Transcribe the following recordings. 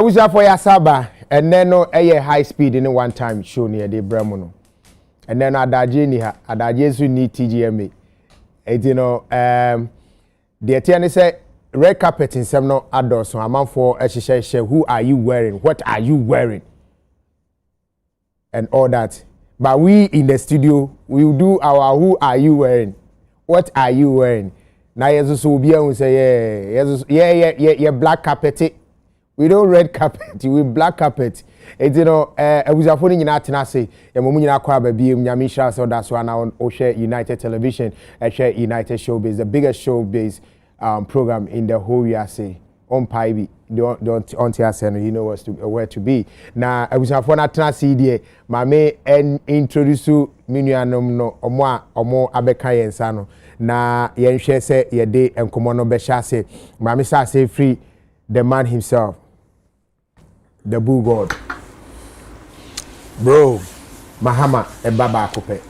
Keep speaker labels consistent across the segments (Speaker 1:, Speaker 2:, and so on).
Speaker 1: was for ya Saba, and then no a high speed in a one time show near the Bremono. And then Adajesu need TGMA. And you know, the attorney said, red carpet in some no adults, so I'm for a share. Who are you wearing? What are you wearing? And all that. But we in the studio, we will do our who are you wearing? What are you wearing? Now, Jesus will be able to say, yeah, black carpet. We don't red carpet, we black carpet. And you know, I was a phone in Atenase, and Mumina Kwaba be Yamisha, so that's why now on share United Television, I share United Showbiz, the biggest showbiz program in the whole year. Say on Paibi, don't on you know where to be. Now, I was a phone at Atenase, my may and introduce you, Minuanum no, or more Abeka and Sano. Na yen share say ye day and Komono Besha say, Mammy say free the man himself. The bull god.
Speaker 2: Bro.
Speaker 1: Mahama and Baba Kope.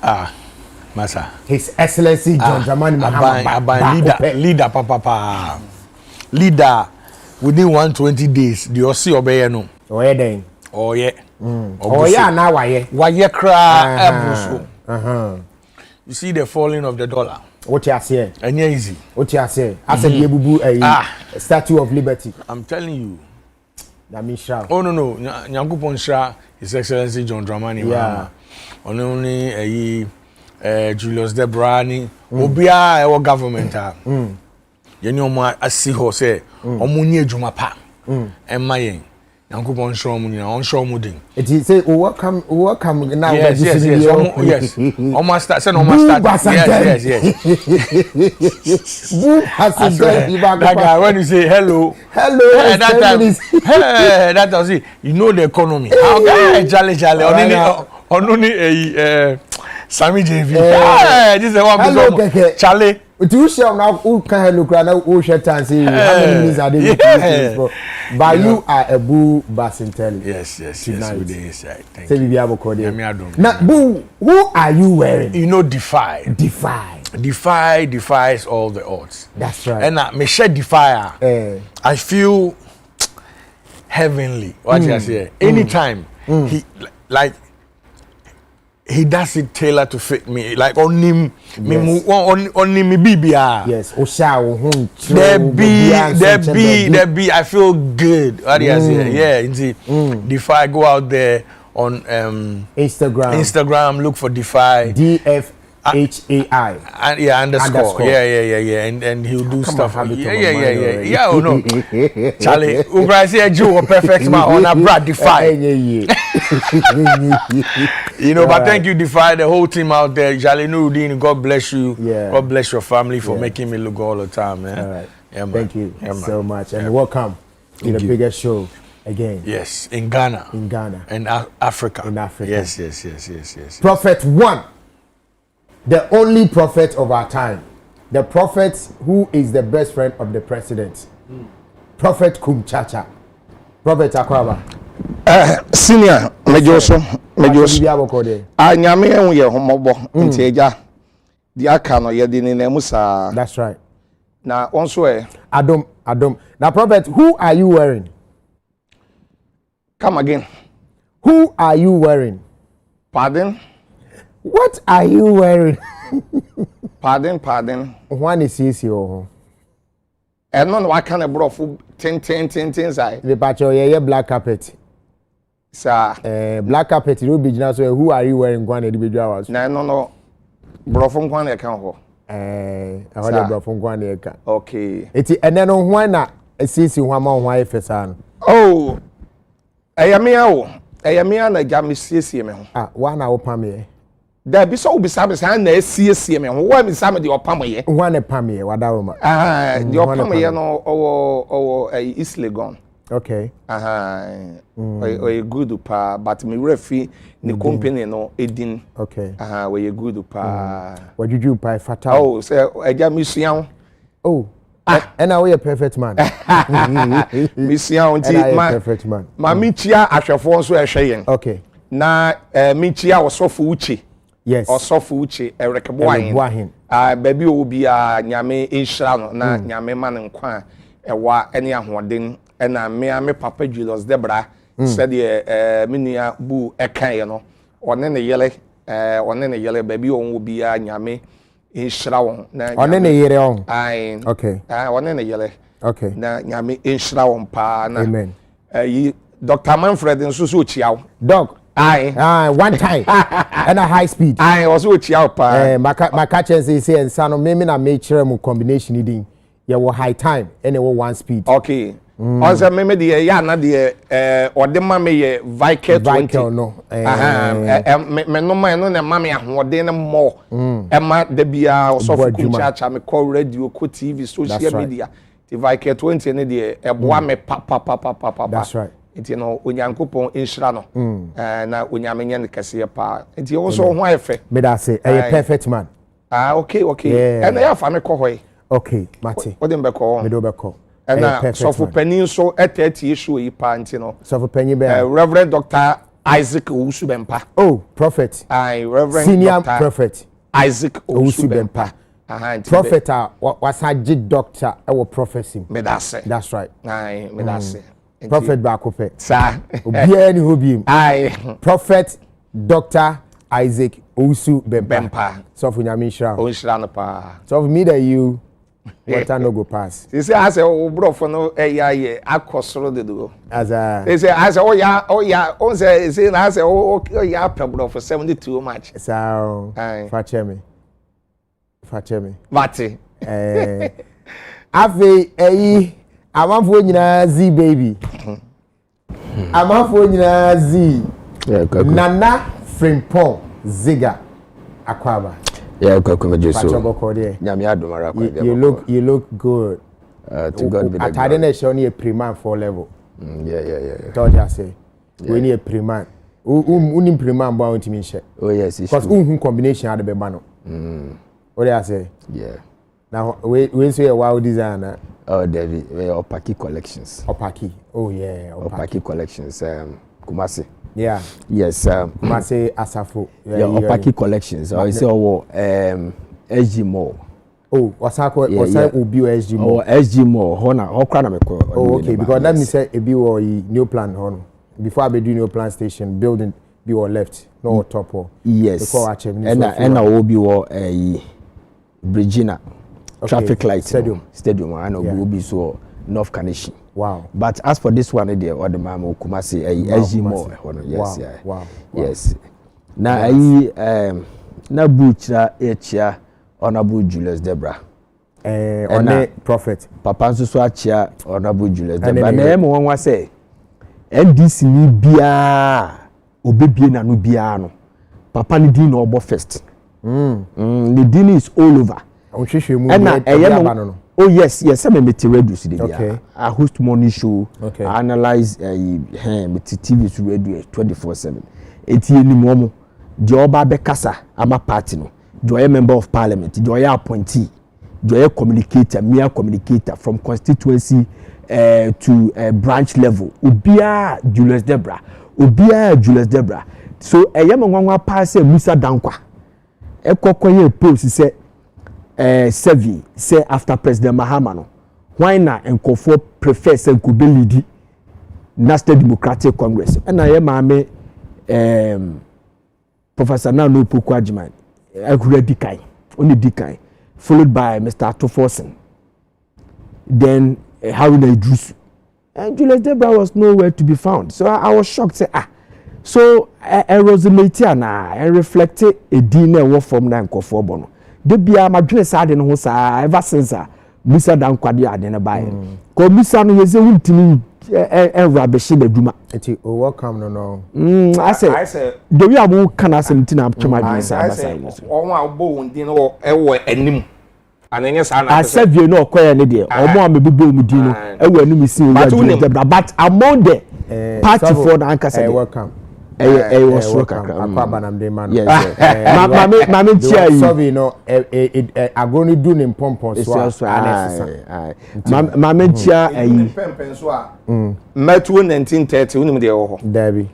Speaker 2: Massa.
Speaker 1: His Excellency John Dramani
Speaker 2: Mahama. Leader, papa. Leader within 120 days. The Ossi obey no.
Speaker 1: Oh, yeah, then.
Speaker 2: Oh, yeah.
Speaker 1: Oh, yeah, now why?
Speaker 2: Why you cry? You see the falling of the dollar.
Speaker 1: What you say?
Speaker 2: And easy.
Speaker 1: What you say? I said, a Statue of Liberty.
Speaker 2: I'm telling you.
Speaker 1: Oh
Speaker 2: no, Nyankopon Shra, His Excellency John Dramani. Yeah. Only Julius Debrani. Obia our government. You know, I see her say, Omunie Jumapa. And my Nyankopon Shra Munia, on Shra Muding. It is say, welcome now. Yes. Almost start, send almost start. Yes. That guy, when you say hello, that time, that does it. You know the economy. How can Charlie, only Sammy JV. This is one Charlie.
Speaker 1: You shall now who can look around who shall say how many minutes are they? But you are a boo Basintelli.
Speaker 2: Yes. With the inside. Thank
Speaker 1: you. Now, boo, who are you wearing?
Speaker 2: You know, Defy defies all the odds.
Speaker 1: That's right.
Speaker 2: And Michelle Defier, I feel heavenly. What you say? Anytime he does it tailored to fit me, like on him, me bibia.
Speaker 1: Yes,
Speaker 2: there be. I feel good. What do you say? Yeah, indeed. Defy, go out there on Instagram, look for Defy.
Speaker 1: DFHAI.
Speaker 2: Underscore. Yeah. And he'll do stuff. Yeah. Oh no, Charlie. Ugra say Joe, perfect man on a Brad Defy. You know, but thank you, Defy, the whole team out there. Charlie Nuruddin, God bless you. Yeah. God bless your family for making me look all the time, man.
Speaker 1: All right. Yeah, man. Thank you so much, and welcome to the biggest show again.
Speaker 2: Yes, in Ghana. And Africa. Yes.
Speaker 1: Prophet 1. The only prophet of our time, the prophet who is the best friend of the president, Prophet Kumchacha, Prophet Akwaba.
Speaker 3: Senior, Mejoso. Nyame ehun ye homobo nti eja di aka no ye di ni na musa.
Speaker 1: That's right.
Speaker 3: Na onso
Speaker 1: Adam. Now, Prophet, who are you wearing?
Speaker 3: Come again.
Speaker 1: Who are you wearing?
Speaker 3: Pardon?
Speaker 1: What are you wearing?
Speaker 3: Pardon.
Speaker 1: One is easy.
Speaker 3: And no, I can't bro for 10 side.
Speaker 1: The patcho, yeah, black carpet.
Speaker 3: Sir,
Speaker 1: black carpet, you be just who are you wearing? One individual.
Speaker 3: No. Bro from one account.
Speaker 1: I heard bro from one account.
Speaker 3: Okay.
Speaker 1: It's and then on one, I see one more wife, son.
Speaker 3: Oh, I am here, na jam see me.
Speaker 1: 1 hour pammy.
Speaker 3: There be so be service and see me. Why me some of the opama?
Speaker 1: One a pammy, Wadaroma.
Speaker 3: The opama no is legon.
Speaker 1: Okay.
Speaker 3: We good pa, but me refi the company no edin.
Speaker 1: Okay.
Speaker 3: We good pa.
Speaker 1: What did you buy fatal?
Speaker 3: Oh, say I jam mission.
Speaker 1: Oh. And now we a perfect man.
Speaker 3: Mission
Speaker 1: perfect man.
Speaker 3: Ma michia ahwefo so ehwe
Speaker 1: okay.
Speaker 3: Na michia osofo uchi.
Speaker 1: Yes.
Speaker 3: Osofo uchi erekebo ahin. Baby obi a nyame ehira no na nyame ma ne nkwa ewa ene ahoden ena me papa Julius Debra said the minia bu ekan ye no one ne yele one ne yele baby on wo bia nyame inhira won na
Speaker 1: one ne yere on
Speaker 3: ai
Speaker 1: okay
Speaker 3: one ne yele
Speaker 1: okay
Speaker 3: na nyame inhira won pa na
Speaker 1: amen
Speaker 3: Dr. Manfred nso so chiaw
Speaker 1: doc one time and a high speed
Speaker 3: also chiaw pa
Speaker 1: my chance say and son me na make sure mu combination din ye wo high time and wo one speed
Speaker 3: okay also me de ya na de ode ma me ye Viker 20
Speaker 1: no
Speaker 3: me no man no na ma me ahode ne mo e ma de bia so fu chacha me call radio ko TV social media the Viker 20 ne de e boa me pa
Speaker 1: that's right
Speaker 3: nti no onyankopon inhira no na onyamenye ne kese pa nti wo so ho ayefe
Speaker 1: me da say a perfect man
Speaker 3: okay and ya fa me ko hoy
Speaker 1: okay mate
Speaker 3: what dem be ko
Speaker 1: me do be ko
Speaker 3: na so for panin so etati issue yi pa nti no
Speaker 1: so for panin be
Speaker 3: Reverend Dr. Isaac Owusubempa
Speaker 1: prophet
Speaker 3: Reverend
Speaker 1: senior
Speaker 3: Dr.
Speaker 1: prophet
Speaker 3: Isaac Owusubempa
Speaker 1: prophet wasaji doctor e wo prophecy
Speaker 3: me da say
Speaker 1: that's right
Speaker 3: me da say
Speaker 1: prophet Bakope.
Speaker 3: Sir.
Speaker 1: Obiani hobim. Prophet Dr. Isaac Owusubempa. So for nyame shira.
Speaker 3: O shira no pa.
Speaker 1: So for me that you water no go pass.
Speaker 3: They say as o brofo no ye akosoro de do.
Speaker 1: As a
Speaker 3: they say as o say na as o ya pe brofo 72 match.
Speaker 1: So fache me.
Speaker 3: Mate.
Speaker 1: Afi amanfo nyina Z baby. Amanfo nyina Z. Nana Frimpong Ziga Akwaba.
Speaker 4: Yeah, Jesu.
Speaker 1: You look good.
Speaker 4: To God be the glory.
Speaker 1: Atade na show ni a pre-man for level.
Speaker 4: Yeah.
Speaker 1: Told you say. We need a pre-man. Unim pre-man ba untimi hye.
Speaker 4: Oh yes, it's
Speaker 1: because unhu combination ade be ba no. What do I say?
Speaker 4: Yeah.
Speaker 1: Now we say a wow designer.
Speaker 4: Oh, David, Opaki Collections.
Speaker 1: Opaki. Oh yeah,
Speaker 4: Opaki Collections. Kumasi.
Speaker 1: Yeah.
Speaker 4: Yes.
Speaker 1: Kumasi Asafo.
Speaker 4: Yeah, Opaki Collections. I say SG Mall.
Speaker 1: Oh, what's Obi SG Mall?
Speaker 4: Oh, SG Mall. Hona, hokra me ko.
Speaker 1: Oh, okay. Because let me say ebi wo new plan hono. Before I be do new plan station building be or left, no top or.
Speaker 4: Yes. And Obi wo Bridgina. Traffic light stadium I know will be so North Kanishi.
Speaker 1: Wow.
Speaker 4: But as for this one there or the mamo Kumasi SG more yes
Speaker 1: wow.
Speaker 4: Yes. Now na butcher echia honorable Julius Debra.
Speaker 1: On prophet
Speaker 4: Papa so achia honorable Julius Debra. Na em won wa say NDC ni bia obebie na no bia no. Papa ni din no obo first. The din is all over.
Speaker 1: Oh yes, I'm a reduce the okay. I host morning show. Okay. I analyze TV radio 24/7. Eti ni momo. The oba be kasa ama party no. Do a member of parliament. Do a appointee. Do a communicator, mere communicator from constituency to branch level. Ubia Julius Debra. So a young one pass Musa Dankwa. Ekokoye post say Sevi say after President Mahama no why na enkofo prefer say go be lead National Democratic Congress and I am Professor Nano Pokwajiman only Dikai followed by Mr. Atoforsen then Haruna Idris and Julius Debra was nowhere to be found so I was shocked say so I resonate na I reflected a dinner what from na enkofo bono de bia madwene saade no ho saa ever since Musa dan kwade ade na bae ko Musa no yeze wuntimi enra be hye baduma eti o welcome no
Speaker 3: I say
Speaker 1: the way am kana asem ti na twema bi saa
Speaker 3: basai o wa bo wundin no ewo anim anenye saa na
Speaker 1: asavie no okoye ne de omo amebubo mu din no ewo anim si o ya but among the party for the ankasa welcome was akwa na mde man mama chia yi so no agoni do ne pompon so mama chia yi
Speaker 3: pempen so a metu 1930 unim de ho
Speaker 1: dabi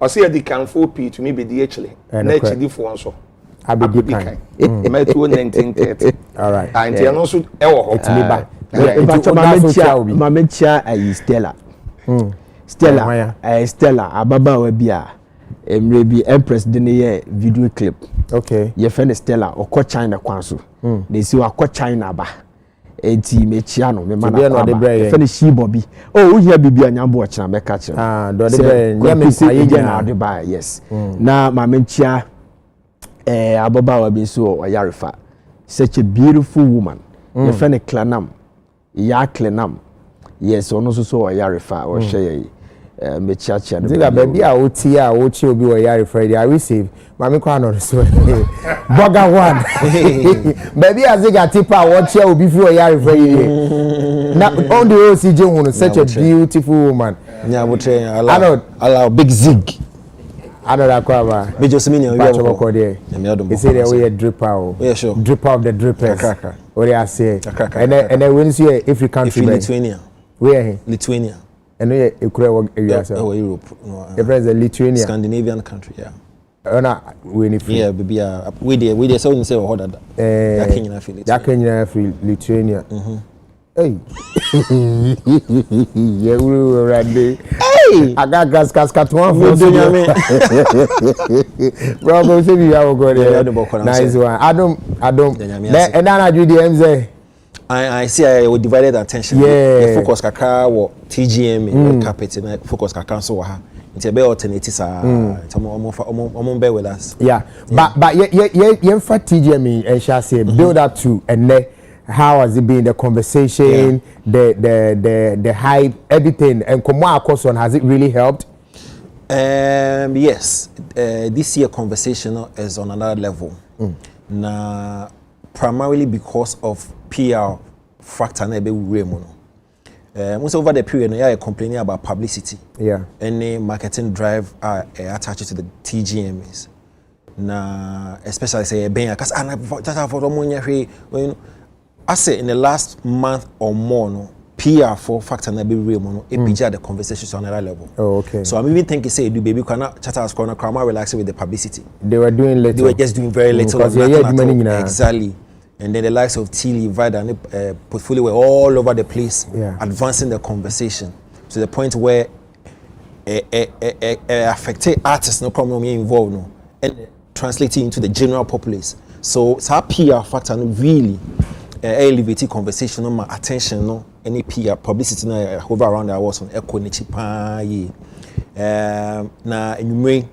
Speaker 3: o se di kan 4p to me be di actually na chidi fo so
Speaker 1: abedi kan
Speaker 3: metu 1930
Speaker 1: all right
Speaker 3: and no so e wo ho
Speaker 4: Mamentia Stella. Stella, Stella, Ababa Webia, maybe Empress Dene video clip.
Speaker 1: Okay.
Speaker 4: Your friend Stella or Co China Kwansu. They see what Co China ba. Eti mechiano me mana finish she Bobby. Oh, here be a nyambo watch na catch.
Speaker 1: Ah, do the
Speaker 4: na yes. Na mamentia Ababa Webi so Yarifa. Such a beautiful woman. Your friend Clanam. Ya Clanam. Yes, ono so Yarifa or share mechacha.
Speaker 1: Diga baby a oti a ochi obi wo Yarifa I receive. Mami kwa no so. Boga one. Baby a ziga tipa watch obi fu Yarifa na on the OCJ hunu such a beautiful woman.
Speaker 5: Nya botre allow big zig.
Speaker 1: Another kwaba.
Speaker 5: Be just mean you
Speaker 1: go there. They say they we dripper o.
Speaker 5: Yeah, sure.
Speaker 1: Dripper of the drippers. What they are say. And then when you see every country
Speaker 5: Lithuania.
Speaker 1: Where
Speaker 5: Lithuania.
Speaker 1: And we Ukraine area so.
Speaker 5: Oh, Europe.
Speaker 1: The president Lithuania.
Speaker 5: Scandinavian country, yeah.
Speaker 1: Ona we ni free.
Speaker 5: Yeah, baby, we there so you say what that. That Kenya feel it.
Speaker 1: That Kenya feel Lithuania. Hey. Yeah, we were right there. Hey. I got gas to one for Bro, say we have go there. Nice one. I don't. And then I do the MZ.
Speaker 5: I see I would divided attention.
Speaker 1: Yeah.
Speaker 5: The focus kaka or TGM in carpet and focus kaka so ha. It's a better alternative it's almost bear with us.
Speaker 1: Yeah. But for TGM and shall say build up to and how has it been the conversation, the hype, everything, and Komwa Koson, has it really helped?
Speaker 5: Yes. This year conversation is on another level. Na primarily because of PR factor na be remono. Most over the period you are complaining about publicity.
Speaker 1: Yeah.
Speaker 5: Any marketing drive are attached to the TGMs. Na especially say ben cuz just for you know I say in the last month or more, no, PR for factor na be real, no, it began the conversations on another level.
Speaker 1: Oh, okay.
Speaker 5: So I'm even thinking, say, do baby cannot chat us corner, crowd relax with the publicity.
Speaker 1: They were doing little.
Speaker 5: They were just doing very little. Exactly. And then the likes of Tilly, Vida, and portfolio were all over the place, advancing the conversation to the point where affected artists no problem involved, no, and translating into the general populace. So it's our PR factor really. Elevated conversation on my attention no any PR publicity na hover around the awards on echo ni chipa ye na enumere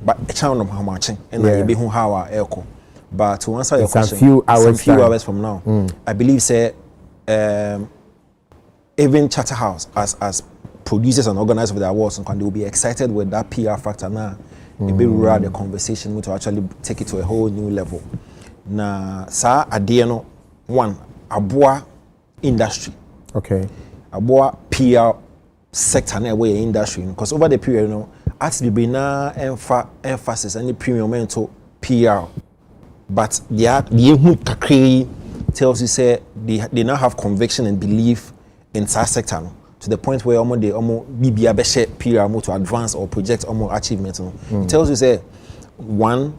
Speaker 5: but a channel of how much and I be who how echo but to answer your question
Speaker 1: some few hours
Speaker 5: from now I believe say even Charterhouse as producers and organizers of the awards and they will be excited with that PR factor now be run the conversation to actually take it to a whole new level na sa adeno one, aboa industry.
Speaker 1: Okay.
Speaker 5: Aboa PR sector na way industry because over the period, you know, artists be na emphasis any premium into PR, but the kakri tells you say they now have conviction and belief in that sector no, to the point where they BBA beshe PR more to advance or project more achievements. No. It tells you say one.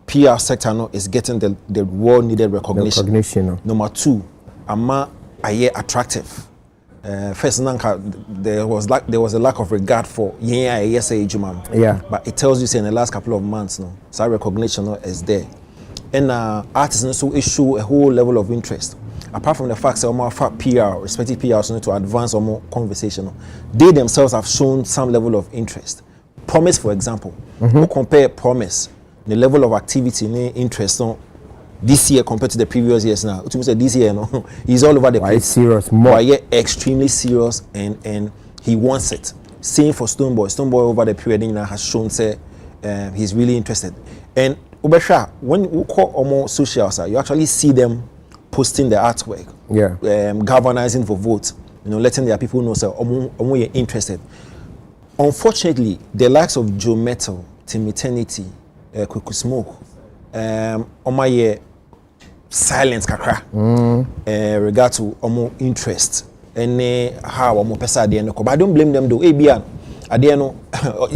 Speaker 5: PR sector no, is getting the world needed recognition.
Speaker 1: No.
Speaker 5: Number two, ama aye attractive. First, there was a lack of regard for
Speaker 1: yeah.
Speaker 5: But it tells you say in the last couple of months, no, so recognition no, is there, and artists also issue a whole level of interest. Apart from the fact that more PR, respective PRs need to advance or more conversation, they themselves have shown some level of interest. Promise, for example, who compare Promise. The level of activity and interest on this year compared to the previous years now. This year, no, he's all over the place.
Speaker 1: Serious, more.
Speaker 5: Extremely serious, and he wants it. Same for Stoneboy. Stoneboy over the period has shown say he's really interested. And Ubesha, when you call almost socials, you actually see them posting their artwork, galvanizing for votes. You know, letting their people know say you're interested. Unfortunately, the likes of Joe Metal, Team Eternity. Quick smoke on my silence kakra regard to omo interest and how omo pesa dey no but I don't blame them though ABN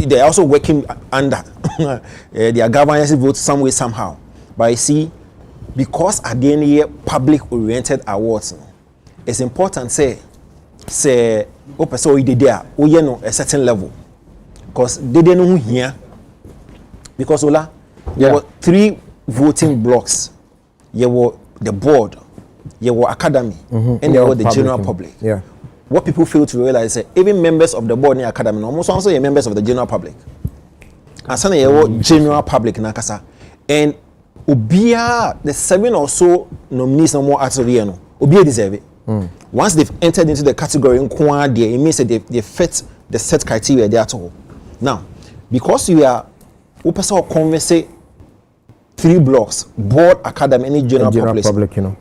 Speaker 5: they are also working under their governance vote some way somehow but I see because at the end public oriented awards it's important say o person we dey there o ye no a certain level because they no who here because ola there were 3 voting blocks. There were the board, there were academy, and there were the general public.
Speaker 1: Yeah.
Speaker 5: What people fail to realize is that even members of the board and academy almost also are members of the general public. And some are general public nakasa. And Ubia, the 7 or so nominees no more artists no Ubia deserve it. Once they've entered into the category in it means that they fit the set criteria there at all. Now, because you are person converse 3 blocks, board, academy, and general
Speaker 1: public, you know.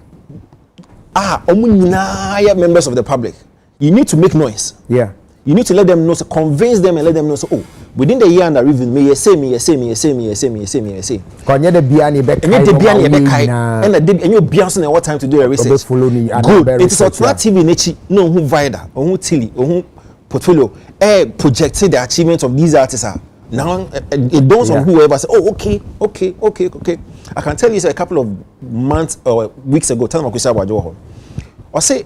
Speaker 5: Members of the public. You need to make noise.
Speaker 1: Yeah.
Speaker 5: You need to let them know, so convince them and let them know, so, oh, within the year under review, me say.
Speaker 1: Konye de biani be kai.
Speaker 5: And you Beyonce and what time to do a research. Good. It is automatic in nature. No who vida, or who tilly, or who portfolio. Projected the achievements of these artists are. Now it dawns on whoever say, oh, okay. I can tell you a couple of months or weeks ago, tell me I say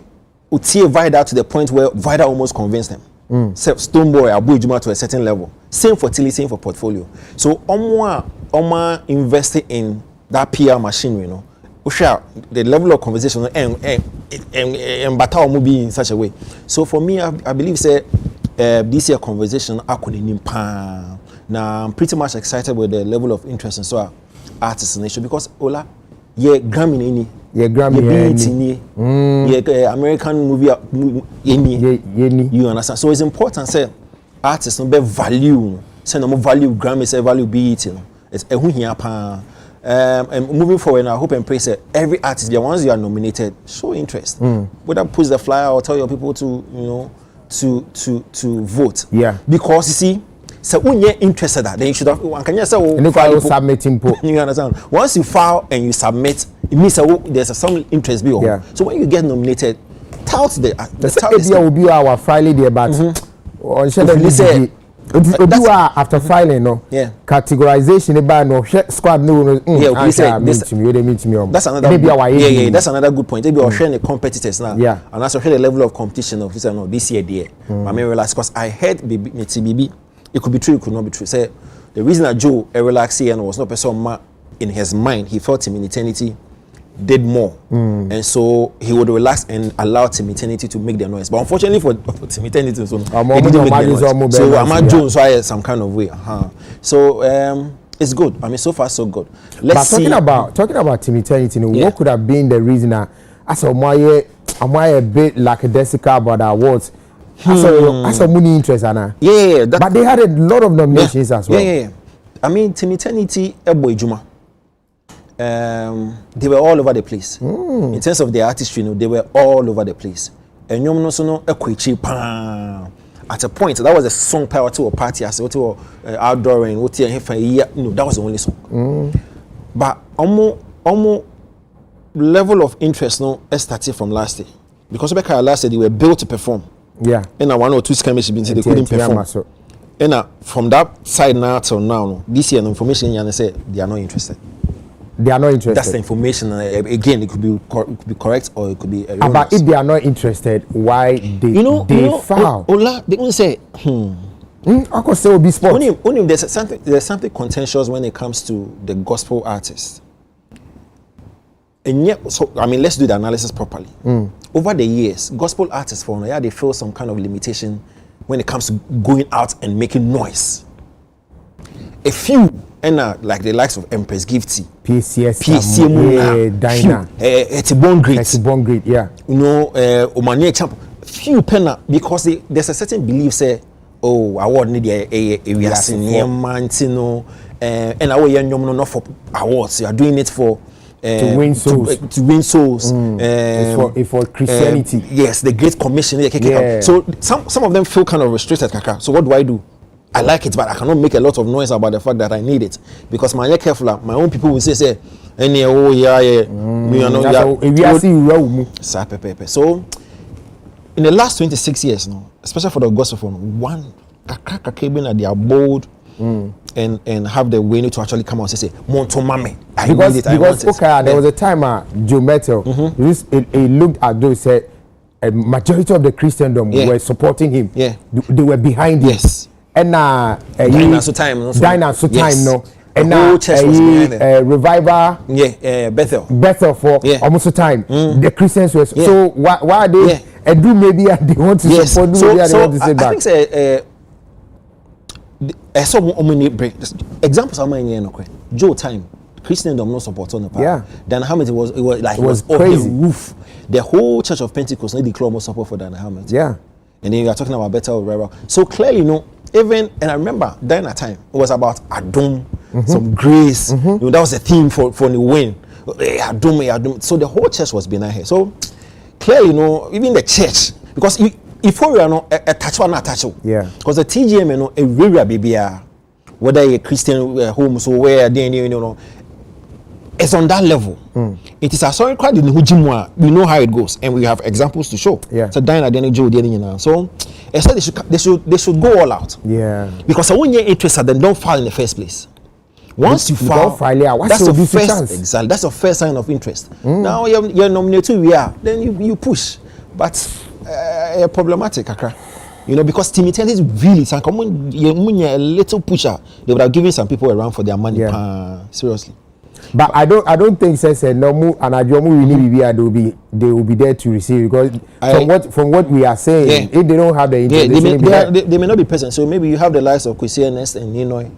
Speaker 5: Utie Vida to the point where Vida almost convinced them. Stoneboy Abu Juma to a certain level. Same for Tilly, same for portfolio. So Oma invested in that PR machinery, you know. The level of conversation and battle will be in such a way. So for me, I believe say this year conversation I could impa. Now I'm pretty much excited with the level of interest in so artists in the nation because Ola, Grammy ni, American movie you understand? So it's important say artists no be value, say no more value Grammy, say value BET. It's a here and moving forward, I hope and pray that every artist, the ones you are nominated, show interest. Whether push the flyer or tell your people to to vote. Yeah. Because you see, so when you're interested, then you should have one. Can you say
Speaker 1: submitting?
Speaker 5: You understand? Once you file and you submit, it means there's some interest behind. Yeah. So when you get nominated, tout the
Speaker 1: will be our filing there, but on after filing, no. Yeah. Categorization about no squad no.
Speaker 5: That's another. Maybe that's another good point. Maybe we're sharing the competitors now. Yeah. And that's the level of competition of this year there. I may realize because I heard BB. It could be true, it could not be true. Say the reason that Joe relaxed and was not person in his mind, he felt Team Eternity did more, and so he would relax and allow Team Eternity to make their noise. But unfortunately for Team Eternity, so he didn't make their noise. So I'm at Joe, so I had some kind of way. So it's good. I mean, so far so good.
Speaker 1: Let's see. Talking about Team Eternity, what could have been the reason that am I a bit lackadaisical about the awards? I saw money interest, Anna.
Speaker 5: Yeah.
Speaker 1: But they had a lot of nominations as well.
Speaker 5: Yeah. I mean, Team Eternity, Boy Juma. They were all over the place. In terms of their artistry, they were all over the place. And you know, at a point, that was a song power to a party. I said, outdoor and that was the only song. But almost level of interest started from last year. Because last year, they were built to perform. Yeah. And 1 or 2 skirmishes been said they couldn't perform. And from that side now till now, this year, the information you say they are not interested.
Speaker 1: They are not interested.
Speaker 5: That's the information. Again, it could be correct or it could be erroneous.
Speaker 1: But if they are not interested, why they foul?
Speaker 5: Ola, they won't say.
Speaker 1: I could say will be sport.
Speaker 5: Only there's something contentious when it comes to the gospel artists. And yet, so I mean, let's do the analysis properly. Over the years, gospel artists they feel some kind of limitation when it comes to going out and making noise. A few, and like the likes of Empress Gifty,
Speaker 1: PCS,
Speaker 5: Dinah, it's a born great,
Speaker 1: yeah.
Speaker 5: You know, Omania Champ, few penna because there's a certain belief say, oh, award need a mantino, and our young woman not for awards. You are doing it for.
Speaker 1: To win souls.
Speaker 5: To win souls.
Speaker 1: It's for Christianity.
Speaker 5: Yes, the Great Commission. Yeah. So some of them feel kind of restricted, Kaka. So what do? I like it, but I cannot make a lot of noise about the fact that I need it. Because my careful, my own people will say, So in the last 26 years, especially for the gospel, one at their bold and have the way to actually come out and say, Monto Mame.
Speaker 1: Because there was a time Joe Metal, he looked at those said, a majority of the Christendom were supporting him.
Speaker 5: Yeah.
Speaker 1: They were behind him.
Speaker 5: Yes.
Speaker 1: And
Speaker 5: Dinosaur time.
Speaker 1: No. And
Speaker 5: the whole church was behind it.
Speaker 1: Revival.
Speaker 5: Yeah,
Speaker 1: Bethel for almost time. The Christians were so why are they do maybe they want to support maybe they want to say back.
Speaker 5: I think examples are many. Joe time. Christendom no support on the part.
Speaker 1: Yeah.
Speaker 5: Dan Hamlet it was
Speaker 1: crazy.
Speaker 5: Off the roof. The whole Church of Pentecost need declare more support for Dan Hamlet.
Speaker 1: Yeah.
Speaker 5: And then you are talking about better revival. So clearly, even and I remember during that time it was about Adom, some grace. That was a theme for the win. Adom. So the whole church was behind her. So clearly, even the church, because if we are not a touch or not touch.
Speaker 1: Yeah.
Speaker 5: Because the TGM, a rare baby, whether a Christian home, so where then it's on that level. It is a sorry crowd in Hujimwa. We know how it goes, and we have examples to show.
Speaker 1: Yeah.
Speaker 5: So Diana, so I said they should go all out.
Speaker 1: Yeah.
Speaker 5: Because when you're interested, then don't file in the first place. Once you file, that's the first chance. Exactly. That's the first sign of interest. Now you're nominated. Then you push, but problematic, Akra. Because timidity is really a little pusher. They would have given some people around for their money.
Speaker 1: Yeah.
Speaker 5: Seriously.
Speaker 1: But I don't think say no mu and ajomu they will be there to receive because from what we are saying, if they don't have the interest,
Speaker 5: they may not be present. So maybe you have the likes of Kwesi Ernest and Ninoy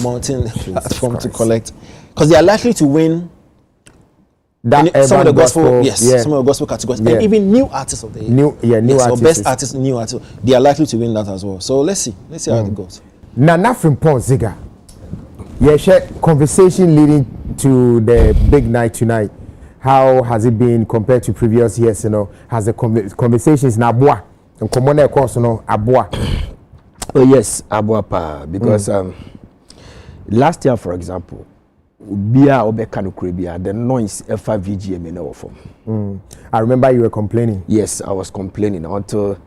Speaker 5: mounting platform to collect because they are likely to win. That some of the gospel, some of the gospel categories, and even new artists of the year.
Speaker 1: New artists.
Speaker 5: Or best artists, new artists. They are likely to win that as well. So let's see how it goes.
Speaker 1: Nana from Ziga. Share conversation leading to the big night tonight. How has it been compared to previous years? Has the conversations na abua and common course abua?
Speaker 4: Oh yes, abua pa because last year, for example, Bia Obekano Kribia, the noise FVGM in our form.
Speaker 1: I remember you were complaining.
Speaker 4: Yes, I was complaining until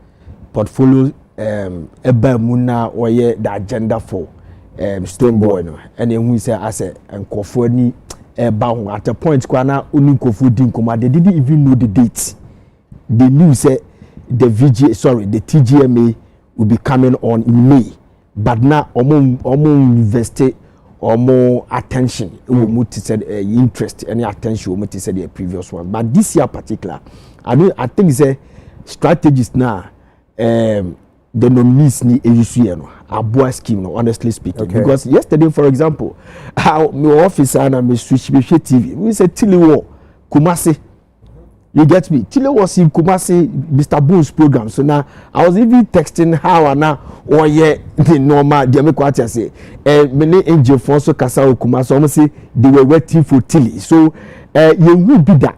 Speaker 4: portfolio Eba Muna or the agenda for Stone Boy and then we say as a and Kofoni at a point Kwana Unikofu Dinkoma, they didn't even know the date. They knew say the TGMA will be coming on in May, but now invested or more attention, interest, any attention, the previous one. But this year particular, I think the strategies now, the nominees need a boy scheme, honestly speaking. Okay. Because yesterday, for example, how my officer and my switch TV, we said Tiliwo, Kumasi. You get me? Tile was in Kumasi, Mr. Boone's program. So now I was even texting how and now or the normal Diamequatia say many angel for so Kasao Kumasi almost say they were waiting for Tilly. So you would be that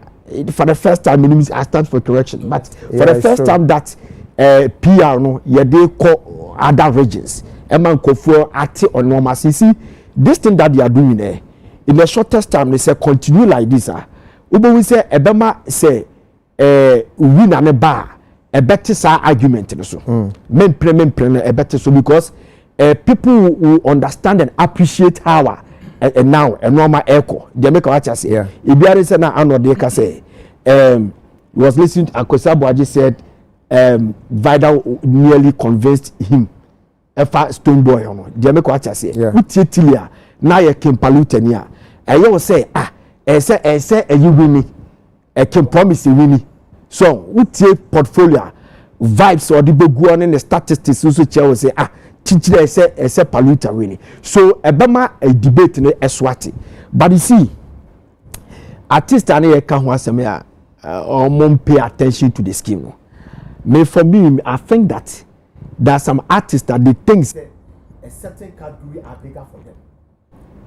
Speaker 4: for the first time. I stand for correction, but for the first time that PR no they call other regions. Eman Kofo ati on normal. See this thing that they are doing there in the shortest time. They say continue like this. We say Ebema say win and a bar a better argument so men pre a better so because people who understand and appreciate how and now a normal echo they make what I say if you are saying now they can say was listening to Akosabo Aji said Vidal nearly convinced him efa Stone Boy they make what I say utilia now you can palutenia and you say say you winning can promise you winning so we take portfolio vibes or the big one in the statistics also say teacher say paluta winning so ebema a debate no eswati but you see artist and you can asem or pay attention to the scheme no me for me I think that there are some artists that they think a certain category are bigger for them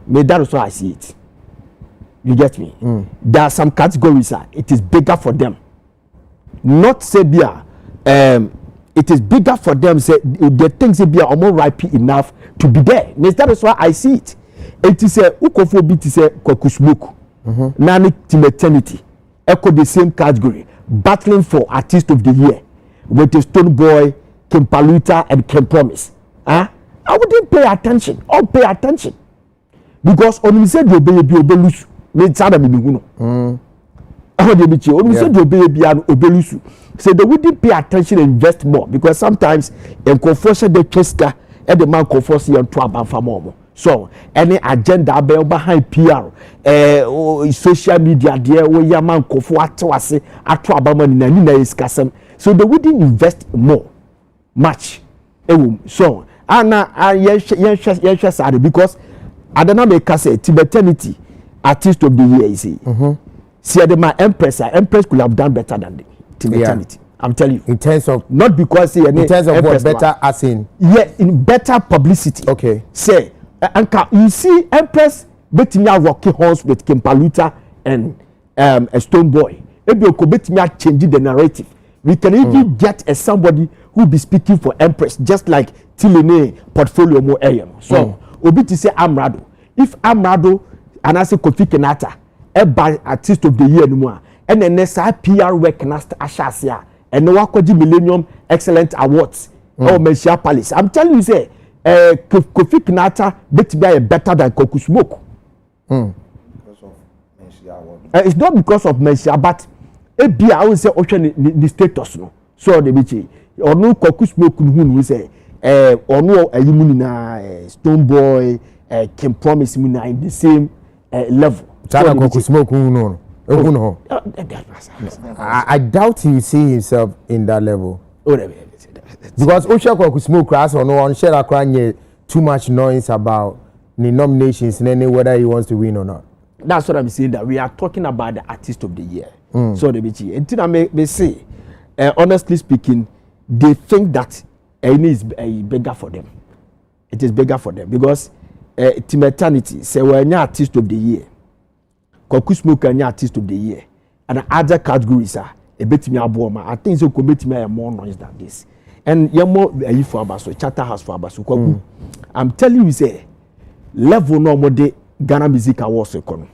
Speaker 4: me that is why I see it. You get me? There are some categories it is bigger for them. Not say beer. It is bigger for them. Say the things they are more ripe enough to be there. That is why I see it. It is a ukofobia. It is a kokusmoku. Nani eternity. Echo the same category. Battling for artist of the year with the Stone Boy, Kim Paluta, and Kim Promise. I wouldn't pay attention. I'll pay attention because on said you be lose. Me tsada me bihuno. How dey be che. Onu say do be bia no obelusu. So they wouldn't pay attention and invest more because sometimes in confusion they trust and the man confuses on to about more. So any agenda behind PR, social media, there where your man confu atwase atwabama ni na iskasem. So they wouldn't invest more, much. So yes, because I don't know make say Tibetanity artist of the year you see. See the Empress could have done better than the Tibetanity. Yeah. I'm telling you.
Speaker 1: In terms of
Speaker 4: not because in
Speaker 1: terms of what better as in
Speaker 4: in better publicity.
Speaker 1: Okay.
Speaker 4: Say and you see Empress betting rocky horse with Kimpaluta and a Stone Boy. Maybe you could bet me change the narrative. We can even get somebody who be speaking for Empress, just like Tilene portfolio more area. So, obi to say Amrado. If Amrado and I say Kofi Kenata, by artist of the year anymore, and then next PR work na Ashasia, and no Wakoji Millennium Excellent Awards or Mensia Palace. I'm telling you, say, Kofi Kenata better than Koku Smoke.
Speaker 3: Because of Mensia Award.
Speaker 4: It's not because of Mensia, but I would say the status no. So the bichi or no Koku Smoke who say or no a Stone Boy can promise me in the same level.
Speaker 1: Koku Smoke no. I doubt he see himself in that level. Because Osha Koku Smoke class or no one share a too much noise about the nominations and any whether he wants to win or not.
Speaker 4: That's what I'm saying, that we are talking about the artist of the year. So the bichi until I may say honestly speaking, they think that is bigger for them. It is bigger for them because Tibetanity say we're an artist of the year. Koku Smoke an artist of the year. And other categories are a bit me aboma. I think so commit me more noise than this. And you're more for Abaso, Charterhouse for Abaso. I'm telling you, say level no more de Ghana Music Awards economy.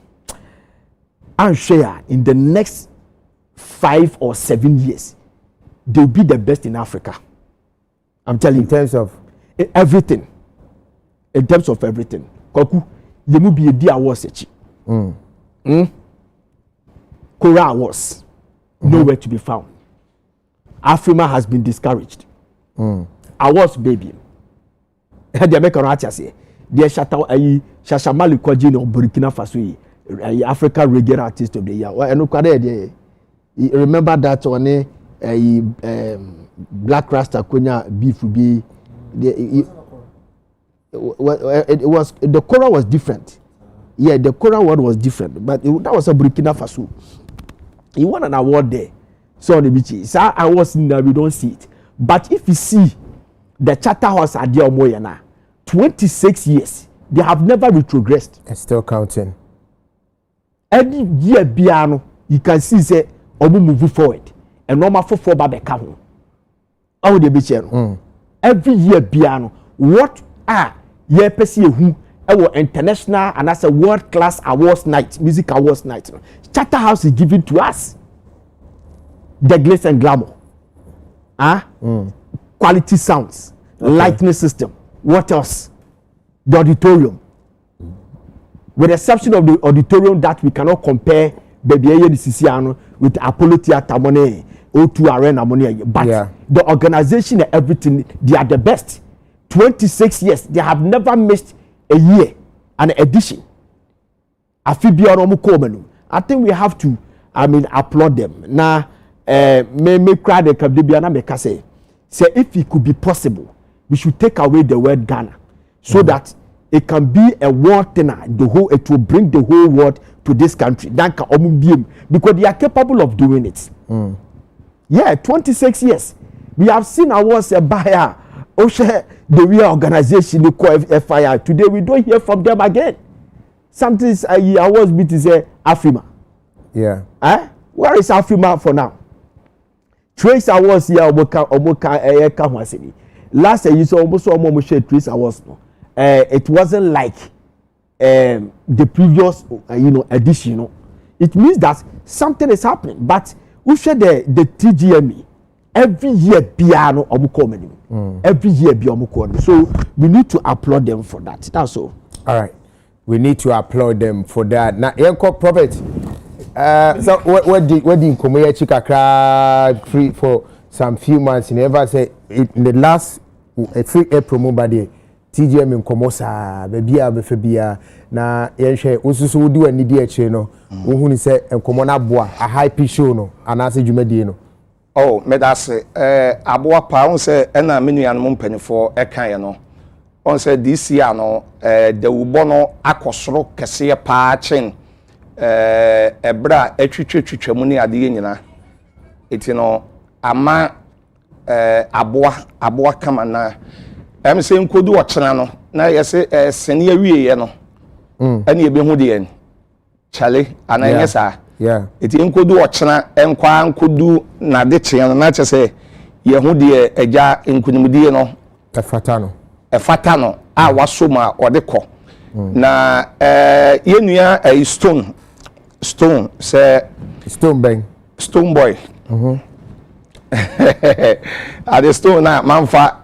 Speaker 4: And share in the next 5 or 7 years, they'll be the best in Africa. I'm telling you.
Speaker 1: In terms of
Speaker 4: everything. In terms of everything. Koku, you will be a dear awards. Kora Awards, nowhere to be found. Afrima has been discouraged. Awards, baby. The American artists say, they Shashamali Kwajin or Burkina Faso. Africa reggae artist of the year. Remember that one Black Rasta Konya beef be it was the Kora was different. Yeah, the Kora word was different, but that was a Burkina Faso. He won an award there. So the beach. So I was in there, we don't see it. But if you see the Charterhouse at the Moyana, 26 years, they have never retrogressed.
Speaker 1: It's still counting.
Speaker 4: Every year piano you can see say omu move forward and normal for babeka ho how dey be chero every year piano what are ye pese ehu e international and as a world class awards night music awards night Charterhouse is giving to us the glitz and glamour quality sounds, lighting system, what else, the auditorium. With the exception of the auditorium that we cannot compare baby with Apollo Theatre money, O2 Arena money, but the organization and everything, they are the best. 26 years, they have never missed a year, an edition. I think we have to, applaud them. Now, me cry the Kabdibiana make say if it could be possible, we should take away the word Ghana so that it can be a world thing. It will bring the whole world to this country. Because they are capable of doing it. Yeah, 26 years. We have seen awards by the real organization, the call FIR. Today we don't hear from them again. Something awards bit is Afrima.
Speaker 1: Yeah.
Speaker 4: Where is Afrima for now? Trace Awards here last year you saw almost Trace Awards. It wasn't like the previous edition. It means that something is happening. But we share the TGME every year piano every year be so we need to applaud them for that. That's all.
Speaker 1: All right, we need to applaud them for that. Now, Prophet, So what did Nkomo Chikakra free for some few months? You never say in the last free April mobile TGM Nkomo sa baby abefebia na yenhwe osusu wodi wani di achi no wo hu say Nkomo na boa a high pitch show no anase dwumadi no.
Speaker 3: Oh, me da se aboa pa on say na menuan mo mpanifo kan ye no. On say this year no the wubo no akosoro kese pa chen ebra atwitwetwetwamu ni ade nyina eti no ama aboa kama na say nkodu ochena no na yese sene awie ye no ani ebe hu de en chale ananye sa
Speaker 1: yeah
Speaker 3: eti nkodu ochena enkwa nkodu na de chen na chese ye hu de eja nkunimdie no efata no a wasoma odekọ na yenua stone say stone boy at the stone na manfa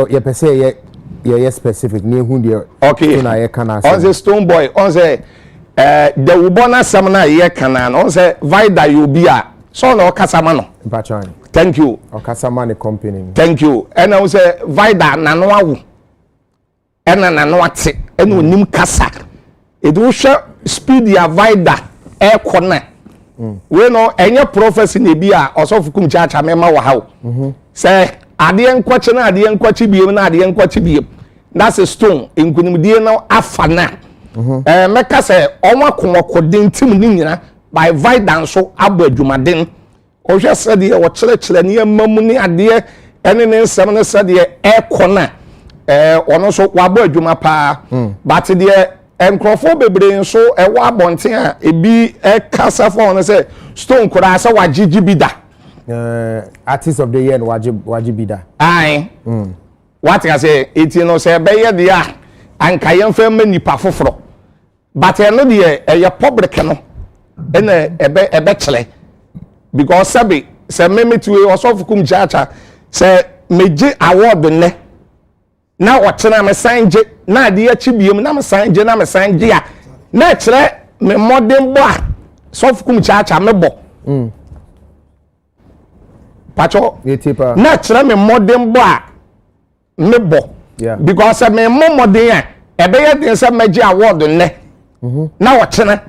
Speaker 1: ye pese ye specific ni hu de
Speaker 3: okay
Speaker 1: na ye kana
Speaker 3: on say stone boy on say the ubona sam na ye kana on say vida you be a so na okasama no
Speaker 1: mpachan
Speaker 3: thank you
Speaker 1: okasama ne company
Speaker 3: thank you and I say vida na no awu ena na no ate ena onim kasa edu hwe speed ya vida e kona we no enye prophecy na bi a osofukum chacha mema wa hawo say ade enkwache na ade enkwache biem na ade enkwache biem that's a stone nkunimdie na afana meka say onwa komokodin tim ni nyina by vida nso abo adwumaden o hwe se de wo kire ne mamu ni ade ene ne nsem ne se de e kona ono so wabo adwuma pa but de enkrofo bebre nso ewo abonten a ebi kasa for no say stone kura sa wagigi bida
Speaker 1: artist of the year wagi bida
Speaker 3: ai what I say it no say be ye de a anka yemfa manipa foforo but eno de e public no ene ebe kire because sabi say memetuwe osofukum chacha say meje award ne na watena me sanje na ade achi biem na me sanje a na kire me modern bo a sofukum chacha me bo pacho na kire me modern bo a me bo because me modern a ebe ye den say meje award ne na watena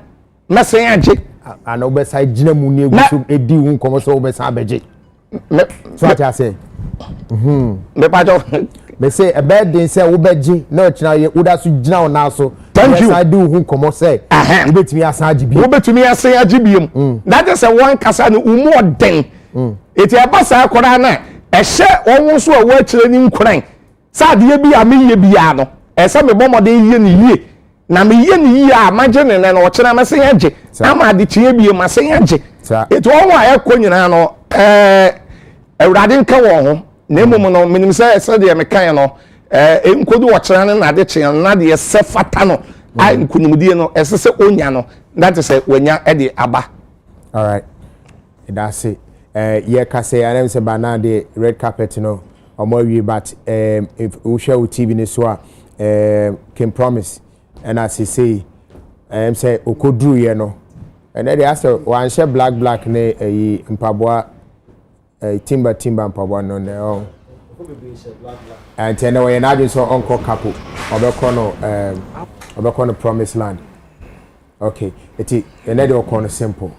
Speaker 3: me sanje
Speaker 1: and obesa gina mu ni egusu edi hu nkomo so obesa abeje so ati ase
Speaker 3: me pacho
Speaker 1: me say a bad day say wo beji na ochina ye woda so gina ona so
Speaker 3: thank you
Speaker 1: I do hu nkomo say wo betimi asa agibi
Speaker 3: wo betimi asa agibiem that is a one kasa no umu oden eti abasa akora na ehye won so a wo akire ni nkuran sa de bi ameye bia no ese me bomoden ye ni yie na me ye ni yie a maje ne na ochina me se age ama de tie bie ma se age eti won wa ekonyina no ewrade nka wo ho na emum no minim se de me kan no enkodu ochira ne na de kyen na de se fata no a nkunimdie no ese se onya no that is wanya e de aba
Speaker 1: all right that's it ye ka say anem se bana de red carpet no omowie but if we share with TV ne so a can promise and as he say say okodru ye no and they ask one share black ne mpaboa timber mpaboa no ne oh and then we na be so uncle couple obekono promised land okay it and they okono simple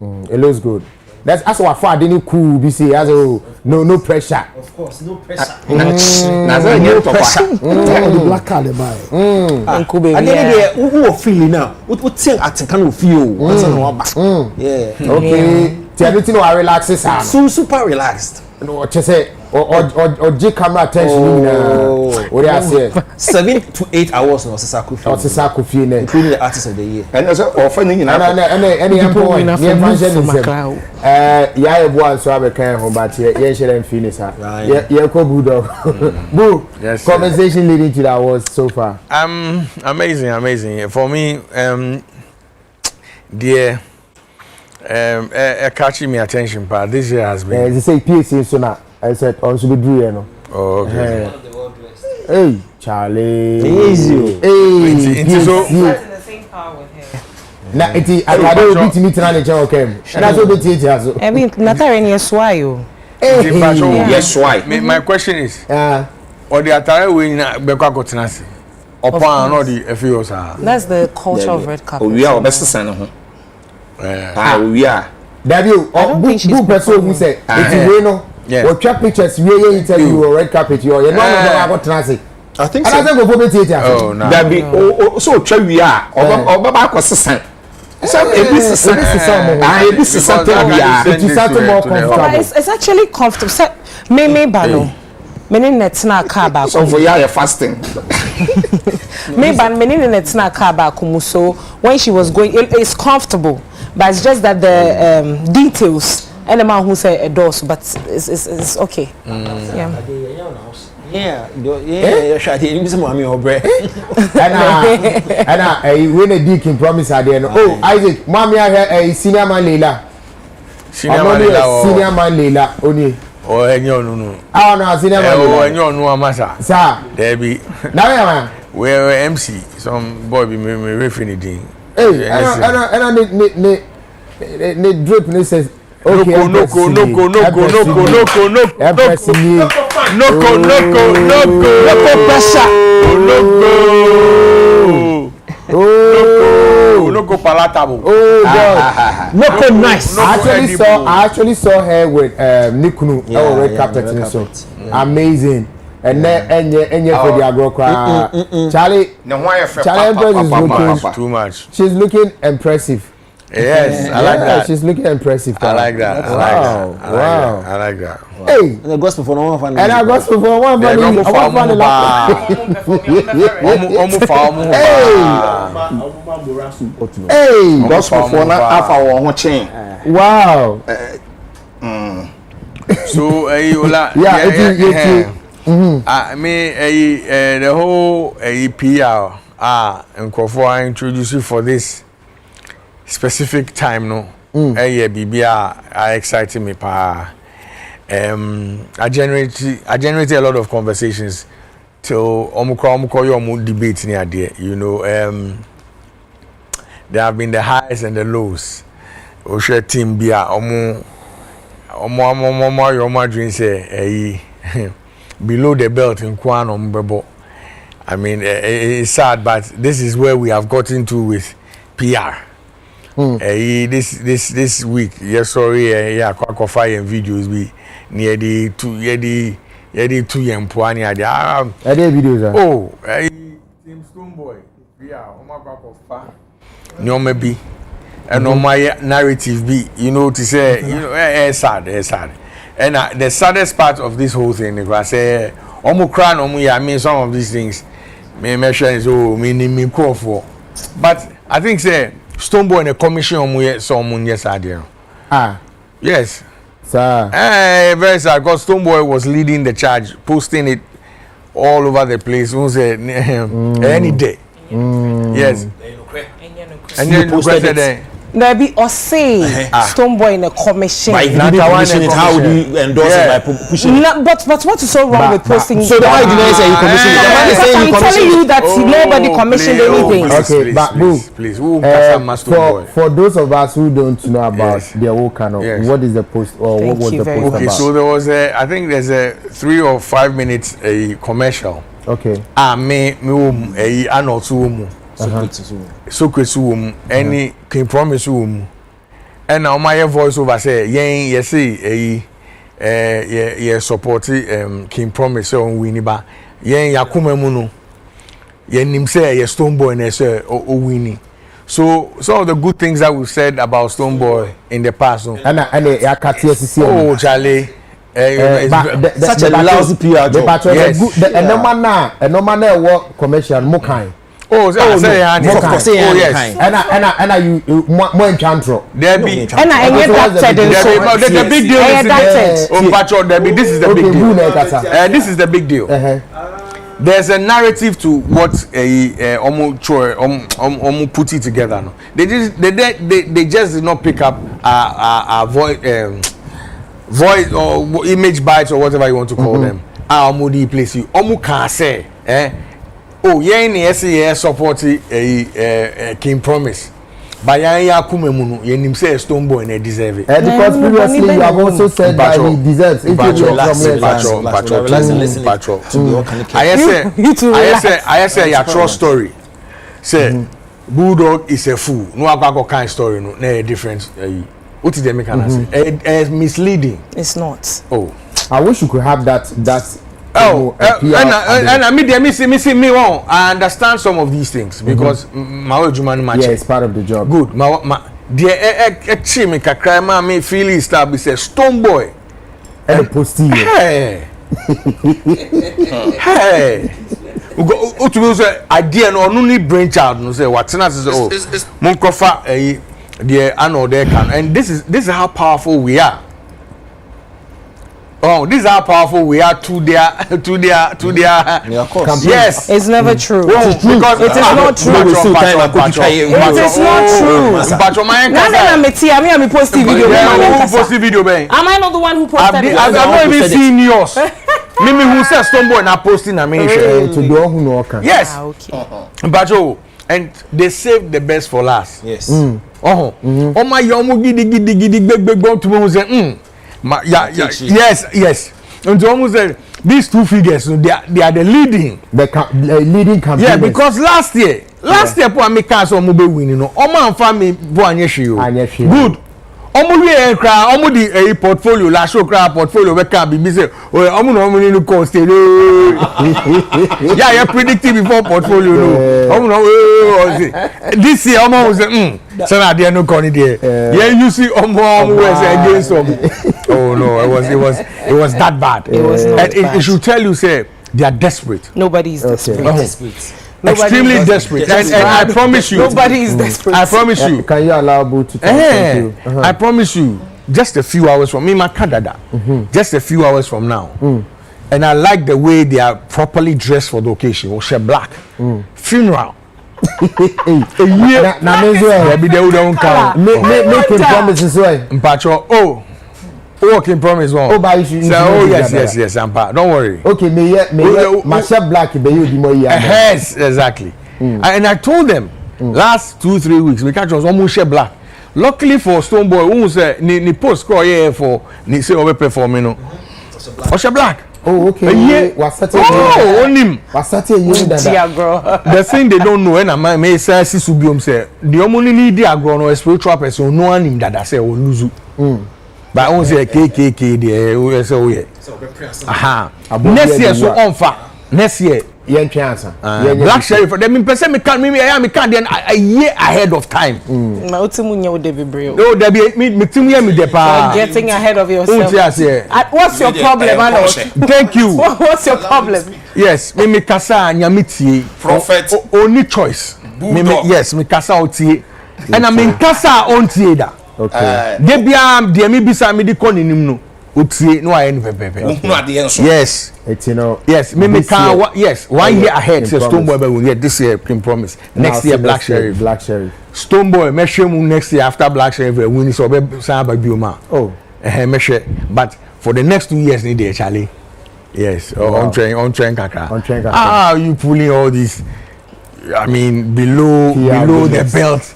Speaker 1: it looks good that's what for didn't cool be say as no pressure
Speaker 5: of course no pressure
Speaker 3: na say no
Speaker 4: pressure the black card buy
Speaker 5: uncle baby and then who feeling now what think at can of feel what's no ba yeah
Speaker 1: okay everything will relax sir
Speaker 5: so super relaxed
Speaker 1: no what you say or G camera attention what do I say
Speaker 5: 7 to 8 hours no Osisa Kofi including the artist of the year
Speaker 3: and so offer ni na
Speaker 1: any point the evangelism yeah e bo so abekan ho but ye share am finish sir ye ko good boo yes conversation leading to that was so far
Speaker 2: amazing for me dear catching me attention but this year has been
Speaker 1: they say PSC so now I said on should be do you know
Speaker 2: okay
Speaker 1: hey Charlie
Speaker 4: easy
Speaker 2: hey so
Speaker 6: in the same power with him
Speaker 1: Na eti atade obi timi tena ne nkyɛn ɔkɛm. Na so obi tie aso.
Speaker 6: Ebi natare ne swai o.
Speaker 3: Yes, why?
Speaker 2: My question is, or the attire we na beko akotena ase. Upon no the FEOs are.
Speaker 6: That's the culture of red carpet.
Speaker 3: We are best son ho. We are.
Speaker 1: Dabi o person who say eti we no. O twa pictures we ye interview or red carpet yo. Ye no akotena ase.
Speaker 5: I think so.
Speaker 1: I think go be tie aso.
Speaker 2: Oh no.
Speaker 3: Dabi so twa we are. Obaba akosesan. Some ebi sisan to we are.
Speaker 1: It is something more comfortable.
Speaker 6: It's actually comfortable. Me bano. Many nets na car back.
Speaker 3: So for you fasting.
Speaker 6: Me many nets na car back. So when she was going, it's comfortable, but it's just that the details. And the man who said a dose, but it's okay.
Speaker 5: Yeah, shot him some mommy or bread.
Speaker 1: And when a deacon promise at the end. Oh, Isaac, mommy, I had a senior man Leila. Senior man Leila, only.
Speaker 2: Oh, no.
Speaker 1: Oh, no, senior man.
Speaker 2: Oh, no, Massa.
Speaker 1: Sir,
Speaker 2: there be.
Speaker 1: Now,
Speaker 2: we're MC, some boy be me refinity.
Speaker 1: Hey, and drip says. Okay,
Speaker 2: no. Palatable.
Speaker 1: Oh God.
Speaker 6: Noko nice.
Speaker 1: I actually saw her with Nikunu red carpet so amazing. And then for the agro Charlie is looking
Speaker 2: too much.
Speaker 1: She's looking impressive.
Speaker 2: Yes, I like that.
Speaker 1: She's looking impressive.
Speaker 2: I like that.
Speaker 1: Wow.
Speaker 2: I like that.
Speaker 1: Hey,
Speaker 5: the gospel for no one.
Speaker 1: And I gospel for one funny. Hey,
Speaker 3: gospel for na afa wo ho chen.
Speaker 1: Wow.
Speaker 2: So Ola.
Speaker 1: Yeah,
Speaker 2: I mean the whole PR Nkofo I introduce you for this specific time no bibia I excited me pa I generated a lot of conversations till omukro your debate near there, you know. There have been the highs and the lows. Oshe team bia your dream say below the belt in Kwan Ombebo. I mean it's sad, but this is where we have gotten to with PR. This week, yes, sorry, fire videos be near the two young Puani.
Speaker 1: Videos.
Speaker 2: Oh, Team Stoneboy, yeah, no maybe, and on my narrative be, you know, to say, you know, it's sad. And the saddest part of this whole thing, I say, I mean, some of these things, may mention is me call for, but I think say. Stoneboy in a commission on someone yesterday. Yes.
Speaker 1: Sir.
Speaker 2: Very sad because Stoneboy was leading the charge, posting it all over the place. Who said any day? Yes. And you posted it.
Speaker 6: There be or say Stoneboy in a commission.
Speaker 5: By commission, how would you endorse it by pushing?
Speaker 6: No, but what is so wrong with posting?
Speaker 5: So why did I say you commissioned it?
Speaker 6: I'm telling you that nobody commissioned anything.
Speaker 1: Okay, but
Speaker 2: please.
Speaker 1: For those of us who don't know about the whole kind of what is the post or what was the post about?
Speaker 2: Okay, so there was I think there's a 3 or 5 minutes a commercial.
Speaker 1: Okay.
Speaker 2: Me ano tu so kwesu any can promise and now my voice over say yes support can promise on winnie ba yakuma mu no nim say Stoneboy na say o winnie. So some of the good things that we said about Stoneboy in the past
Speaker 1: and
Speaker 2: oh Charlie
Speaker 5: such a lousy PR job.
Speaker 1: Yes. And no man work commercial mo kind.
Speaker 2: Oh, say
Speaker 5: yes.
Speaker 1: And you more enchantress.
Speaker 2: There be.
Speaker 6: And I
Speaker 2: the big deal. This is the big deal. This is the big deal. There's a narrative to what put it together. No, they just did not pick up a voice or image bites or whatever you want to call them. Place you. Can say oh, yeah, support King Promise. But ya kuma mu no, yenim say Stone Boy na deserve it.
Speaker 1: Because previously you have also said that he deserves it.
Speaker 5: Relax and listen to
Speaker 2: I say your true story. Say Bulldog is a fool. No akwa kind story no. Na different. What is the mechanism? It's misleading.
Speaker 6: It's not.
Speaker 2: Oh,
Speaker 1: I wish you could have that.
Speaker 2: And I mean, I understand some of these things because my old human match.
Speaker 1: Yeah, it's part of the job.
Speaker 2: Good. My the chimney crime me feel established a Stone Boy.
Speaker 1: And the postillion.
Speaker 2: Hey. Go to me say idea no only brainchild no say what na say oh Monkofa the ano there can and this is how powerful we are. Oh, this is how powerful we are to their
Speaker 5: yeah, of course.
Speaker 2: Yes.
Speaker 6: It's never true.
Speaker 2: Well, because
Speaker 6: it is not true.
Speaker 2: It
Speaker 6: is not true. Now I'm posting video. Am I not the one who posted it?
Speaker 2: I've not even seen yours. Mimi who says Stone Boy na posting na me share.
Speaker 1: To do who no can.
Speaker 2: Yes.
Speaker 6: Okay.
Speaker 2: But and they saved the best for last.
Speaker 5: Yes.
Speaker 2: Oh my yomu gidi big to me say yes. And almost these two figures, they are the leading.
Speaker 1: The leading campaign.
Speaker 2: Yeah, because last year, po me cars on mobile winning. No, Oma and family bo anyeshiyo. Good. Omo we cry, omo the portfolio, la show cry portfolio. We can be say, oh, omo no omo no cost. Yeah, you predicted before portfolio. No, omo no. This year, omo was say, so now they are no corny there. Yeah, you see, omo was against them. Oh no, it was that bad.
Speaker 6: It was not
Speaker 2: and
Speaker 6: bad.
Speaker 2: It should tell you, say they are desperate.
Speaker 6: Nobody is desperate.
Speaker 2: Extremely desperate. And I promise you.
Speaker 6: Nobody is desperate.
Speaker 2: I promise you.
Speaker 1: Can you allow Boo to talk? Thank you.
Speaker 2: I promise you. Just a few hours from me, my Canada. Just a few hours from now. And I like the way they are properly dressed for the occasion. Or share black. Funeral. A year. Maybe they wouldn't come.
Speaker 1: Making promises.
Speaker 2: Mpacho. Working promise one.
Speaker 1: Oh, but you should.
Speaker 2: Yes, Ampa. Don't worry.
Speaker 1: Okay, me Masha Black be you the more year.
Speaker 2: Yes, exactly. And I told them last 2-3 weeks we catch us almost share black. Luckily for Stone Boy, who say ni post score here for ni say over performing no. Osha Black.
Speaker 1: Oh, okay. Was
Speaker 2: on him.
Speaker 1: Was that
Speaker 2: The thing they don't know, and I may say Subium say the only need the agro no spiritual person no one him that I say will lose. But I won't say KKK there. So yeah. Aha. Next year so on fa. Next year. Black Sheriff. They mean person me can't then a year ahead of time.
Speaker 6: No,
Speaker 2: there be me team here me depa.
Speaker 6: Getting ahead of yourself. What's your problem, man?
Speaker 2: Thank you.
Speaker 6: What's your problem?
Speaker 2: Yes, me kasa nyamiti.
Speaker 3: Prophet.
Speaker 2: Only choice. Yes, me kasa otie. And I mean kasa on tie.
Speaker 1: Okay.
Speaker 2: Debia de me bisa me di koni nim no. Otie no aye ni pepepe. Yes.
Speaker 1: It's
Speaker 2: Yes, me can yes, 1 year ahead say Stone Boy will get this year promise. Next year Black Sheriff. Stone Boy me shame next year after Black Sheriff win so be say ba bioma.
Speaker 1: Oh.
Speaker 2: Me share but for the next 2 years need dey Charlie. Yes, on train kakra. You pulling all this I mean below the belt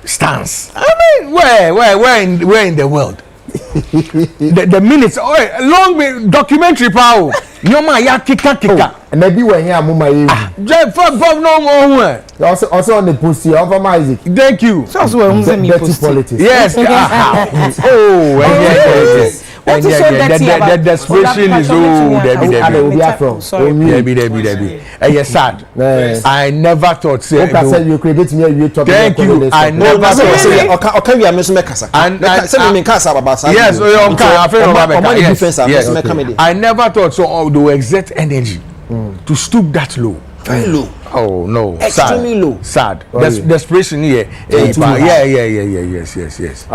Speaker 2: stance. I mean where in the world? the minutes long documentary power nyoma ya kika
Speaker 1: and maybe when here mama you
Speaker 2: Bob no more
Speaker 1: also on the post here of Isaac.
Speaker 2: Thank you.
Speaker 6: So also when
Speaker 1: politics.
Speaker 2: Yes. Yes. The desperation is Debbie. Yes, sad. I never thought say. Thank you. I never thought
Speaker 5: okay, we are missing Mekasa. And
Speaker 2: yes, I never thought so. They will exert energy to stoop that low.
Speaker 5: Very low.
Speaker 2: Oh no,
Speaker 5: extremely low.
Speaker 2: Sad. Desperation here. Yes.
Speaker 1: All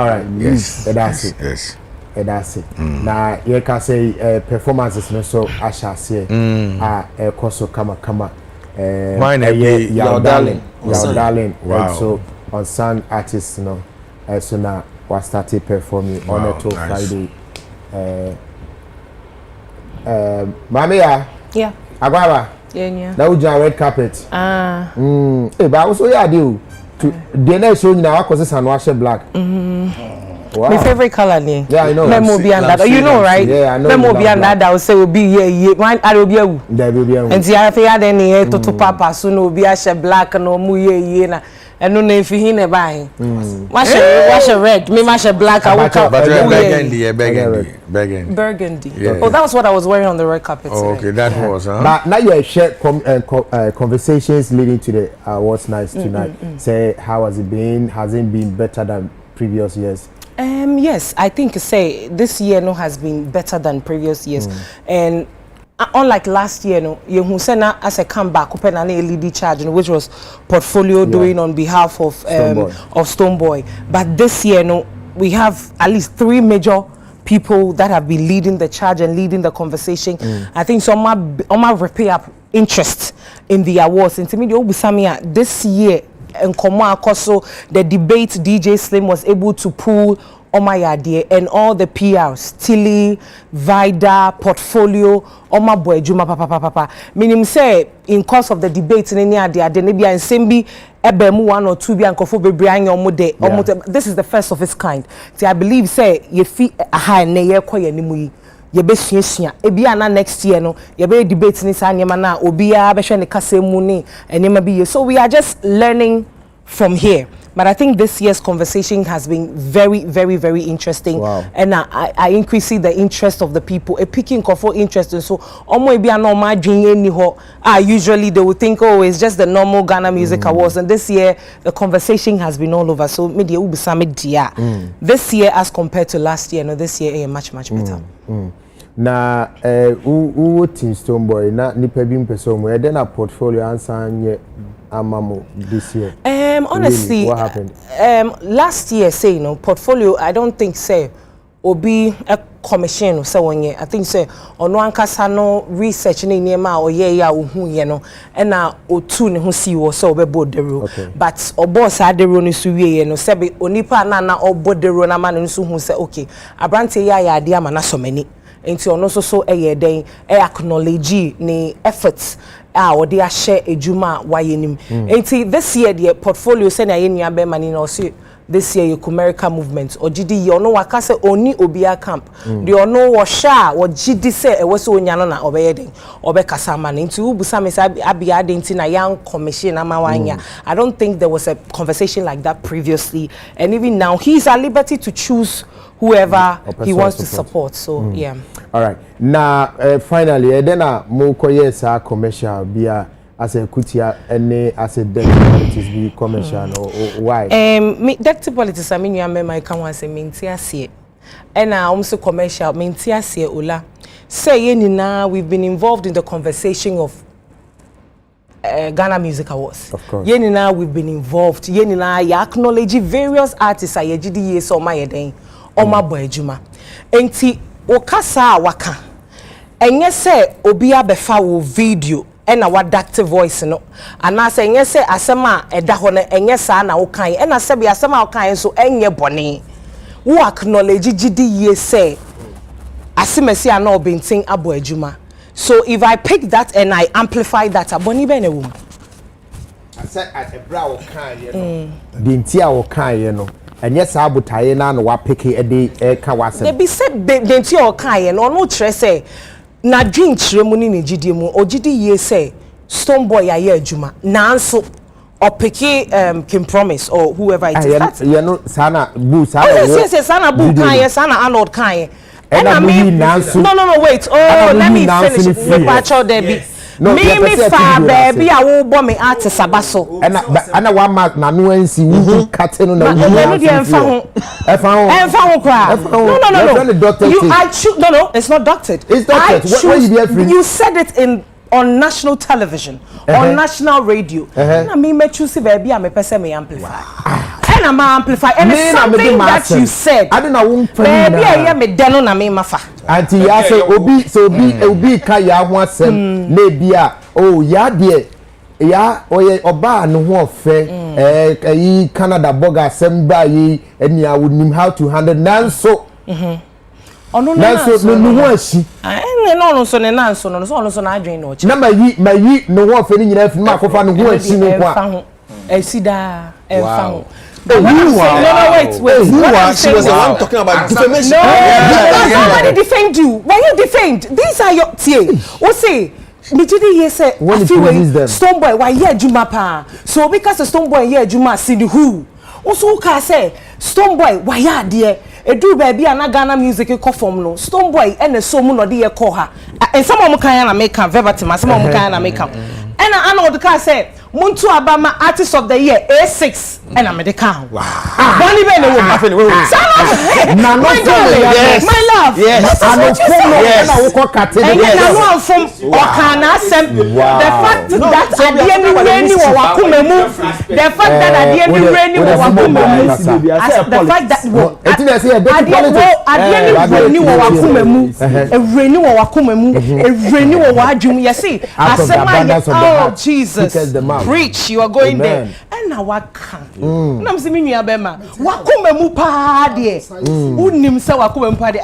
Speaker 1: right.
Speaker 2: Yes.
Speaker 1: That's it.
Speaker 2: Yes.
Speaker 1: That's it. Now you can say performances no so asha say koso kama
Speaker 2: mine
Speaker 1: your darling.
Speaker 2: Wow.
Speaker 1: So on Sun artists no so now we started performing on a till Friday. Mamia.
Speaker 6: Yeah.
Speaker 1: Agwaba.
Speaker 6: Yeah.
Speaker 1: Now we red carpet.
Speaker 6: Ah.
Speaker 1: But also yeah do. to the next show now cause and black. Wow.
Speaker 6: My favorite color ni.
Speaker 1: Yeah, I know.
Speaker 6: Memo be and that. You know, right?
Speaker 1: Yeah, I know.
Speaker 6: Memo be and that. I will say will be yeah. Mine I will be a.
Speaker 1: There will be a.
Speaker 6: And see, I feel that any to papa so no be a black no mu ye na. And no if you hear buy. Wash a red. Me wash a black. I will come.
Speaker 2: But burgundy.
Speaker 6: Yeah. Oh, that was what I was wearing on the red carpet.
Speaker 2: Oh, okay, that was.
Speaker 1: But now you share conversations leading to the what's nice tonight. Say how has it been? Has it been better than previous years?
Speaker 6: Yes, I think say this year has been better than previous years, and unlike last year, you who said as a comeback, open an LED charge, which was portfolio doing on behalf of Stonebwoy. But this year, we have at least 3 major people that have been leading the charge and leading the conversation. I think some of repay up interest in the awards. And to me, this year. And so the debate DJ Slim was able to pull on my idea and all the PRs, Tilly, Vida, Portfolio, my boy Juma papa. Meaning say in course of the debate in any idea, the Nebia and Simbi ebemu 1 or 2 be ankofo bebrian omude. This is the first of its kind. See, I believe say ye fi aha ne ye koye ni mu ye be suasua ebia na next year no ye be debate ni sa nyema na obia be hwe ne kasa mu ni enema bi ye. So we are just learning from here. But I think this year's conversation has been very, very, very interesting.
Speaker 1: Wow.
Speaker 6: And I increase the interest of the people. A picking for interest. And so, usually they would think, oh, it's just the normal Ghana Music Awards. And this year, the conversation has been all over. So, this year, as compared to last year, this year, much, much better.
Speaker 1: Na who team Stonebwoy na nipa bi mpeso mo then a portfolio answer nye amamo this year.
Speaker 6: Honestly,
Speaker 1: really, what happened?
Speaker 6: Last year say portfolio I don't think say obi a commission say one year. I think say ono ankasa no research ni niema oye ya ohu ye no and na otu ne ho si wo so obebo dero. But obo sa dero no so wie ye no se be onipa na obo dero na ma no so hu say okay abrante ya ade ama na so mani. Enti ono so den acknowledge ni efforts or they share ejuma wayenim. Enti this year the portfolio say na yenu be mani na so this year America movement or GD ye ono waka say oni obia camp the ono wo sha wo GD say e wo so onya no na obeye den obekasa ma na enti ubusa me say abia den ti na young commission amawanya. I don't think there was a conversation like that previously, and even now he's at liberty to choose whoever he wants to support. So yeah.
Speaker 1: All right. Now finally, then mo koye sa commercial bia as a kutia any as a dirty politics be commercial or why?
Speaker 6: Me dirty politics I mean you am my can say mentia see. And also commercial mentia see ola. Say ye na we've been involved in the conversation of Ghana Music Awards.
Speaker 1: Of course.
Speaker 6: Ye na we've been involved. Ye na ya acknowledge various artists a ye gidi ye so my den. Oma boy juma enti okasa waka enye se obi abefa wo video ena wadactive voice no ana se enye se asema eda ho na enye sa na wo kan ena se bi asema wo kan so enye bone wo acknowledge gidi ye se asimesi ana obentin abo ajuma. So if I pick that and I amplify that aboni be na wo
Speaker 1: I said at a bra wo kan ye no the ntia wo kan ye no. And yes, I would tie in and what picky a day kawasa.
Speaker 6: They be said denti or kayen or no tre say na drink remuni ni GDM or GD ye say Stonebwoy ya ye juma nanso or picky can promise or whoever it is. That's
Speaker 1: you know sana bu sana.
Speaker 6: Yes, sana bu kayen sana anod kayen.
Speaker 1: And I mean
Speaker 6: no wait. Oh, let me finish the patcho Debbie. No, me fa baby I will bomb me artist abaso.
Speaker 1: And I want mark na no nsi wu cutting na wu.
Speaker 6: No, it's not doctored.
Speaker 1: It's doctored.
Speaker 6: You said it on national television, on national radio. Na me choose baby am person me amplify. And I'm amplify and it's something that you said.
Speaker 1: I don't know
Speaker 6: baby I hear me deno na me mafa.
Speaker 1: Auntie ya say obi ka ya ho asem na bia oh ya de ya oye oba no ho ofe yi Canada boga asem ba yi eni I would know how to handle nanso
Speaker 6: ono
Speaker 1: nanso no ho ashi
Speaker 6: no so ne nanso no so na adwen no chi
Speaker 1: na mayi no ho ofe ni nyina afi ma kofa no ho ashi no kwa
Speaker 6: esida Wow.
Speaker 5: No,
Speaker 6: wait.
Speaker 5: She was the one talking about defamation.
Speaker 6: No, somebody defend you. Why you defend? These are your tea. Say, me today yes say
Speaker 1: when it
Speaker 6: Stone Boy why here Juma pa. So because Stone Boy here Juma see the who. Also ka say Stone Boy why ya there. Edu baby ana Ghana music ko form no. Stone Boy and so mu no dey call her. And some of kan na make am verbatim, some of kan na make am. And I know the car say Muntu Abama Artist of the Year A6 and I'm the car. Wow. Bonnie Ben my love.
Speaker 1: Yes.
Speaker 6: I'm from Okana Sem. The fact that at the end of rainy or Wakumemu, the fact that at the end of rainy or Wakumemu, the fact that at the end of rainy or Wakumemu, a rainy or Wakumemu, a rainy or Wajum, you see, I said, oh Jesus. Preach, you are going there. And now what can? I'm saying, you are Bema. Wakume mupa de. Unim se wakume mupa de.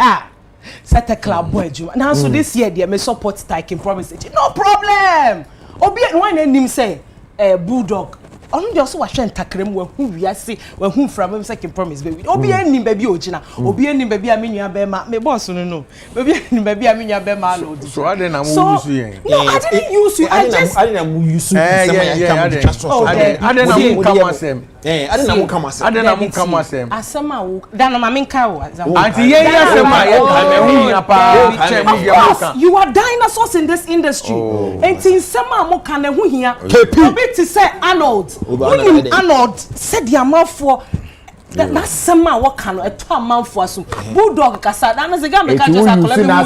Speaker 6: Set a club boy. Now so this year, dear, me support taking promise. No problem. Obi one name say, bulldog. On just wash and takrem who we are see when whom from second promise baby. Obi any baby ojina. Obi any baby I mean you bema. Me boss no. Baby any baby I mean you bema Lord.
Speaker 2: So I didn't use you.
Speaker 6: No, I didn't use you. I
Speaker 5: didn't use you.
Speaker 2: I didn't come asem.
Speaker 5: I didn't come asem.
Speaker 2: I didn't come asem.
Speaker 6: Asema dan ma menka wo.
Speaker 2: Anti ye asema
Speaker 6: you are dinosaurs in this industry. Enti nsema mo kan ho hia. Obi ti say Arnold. When Arnold said the amount for that summer what can a 2 month for some bulldog kasa that is the guy make just a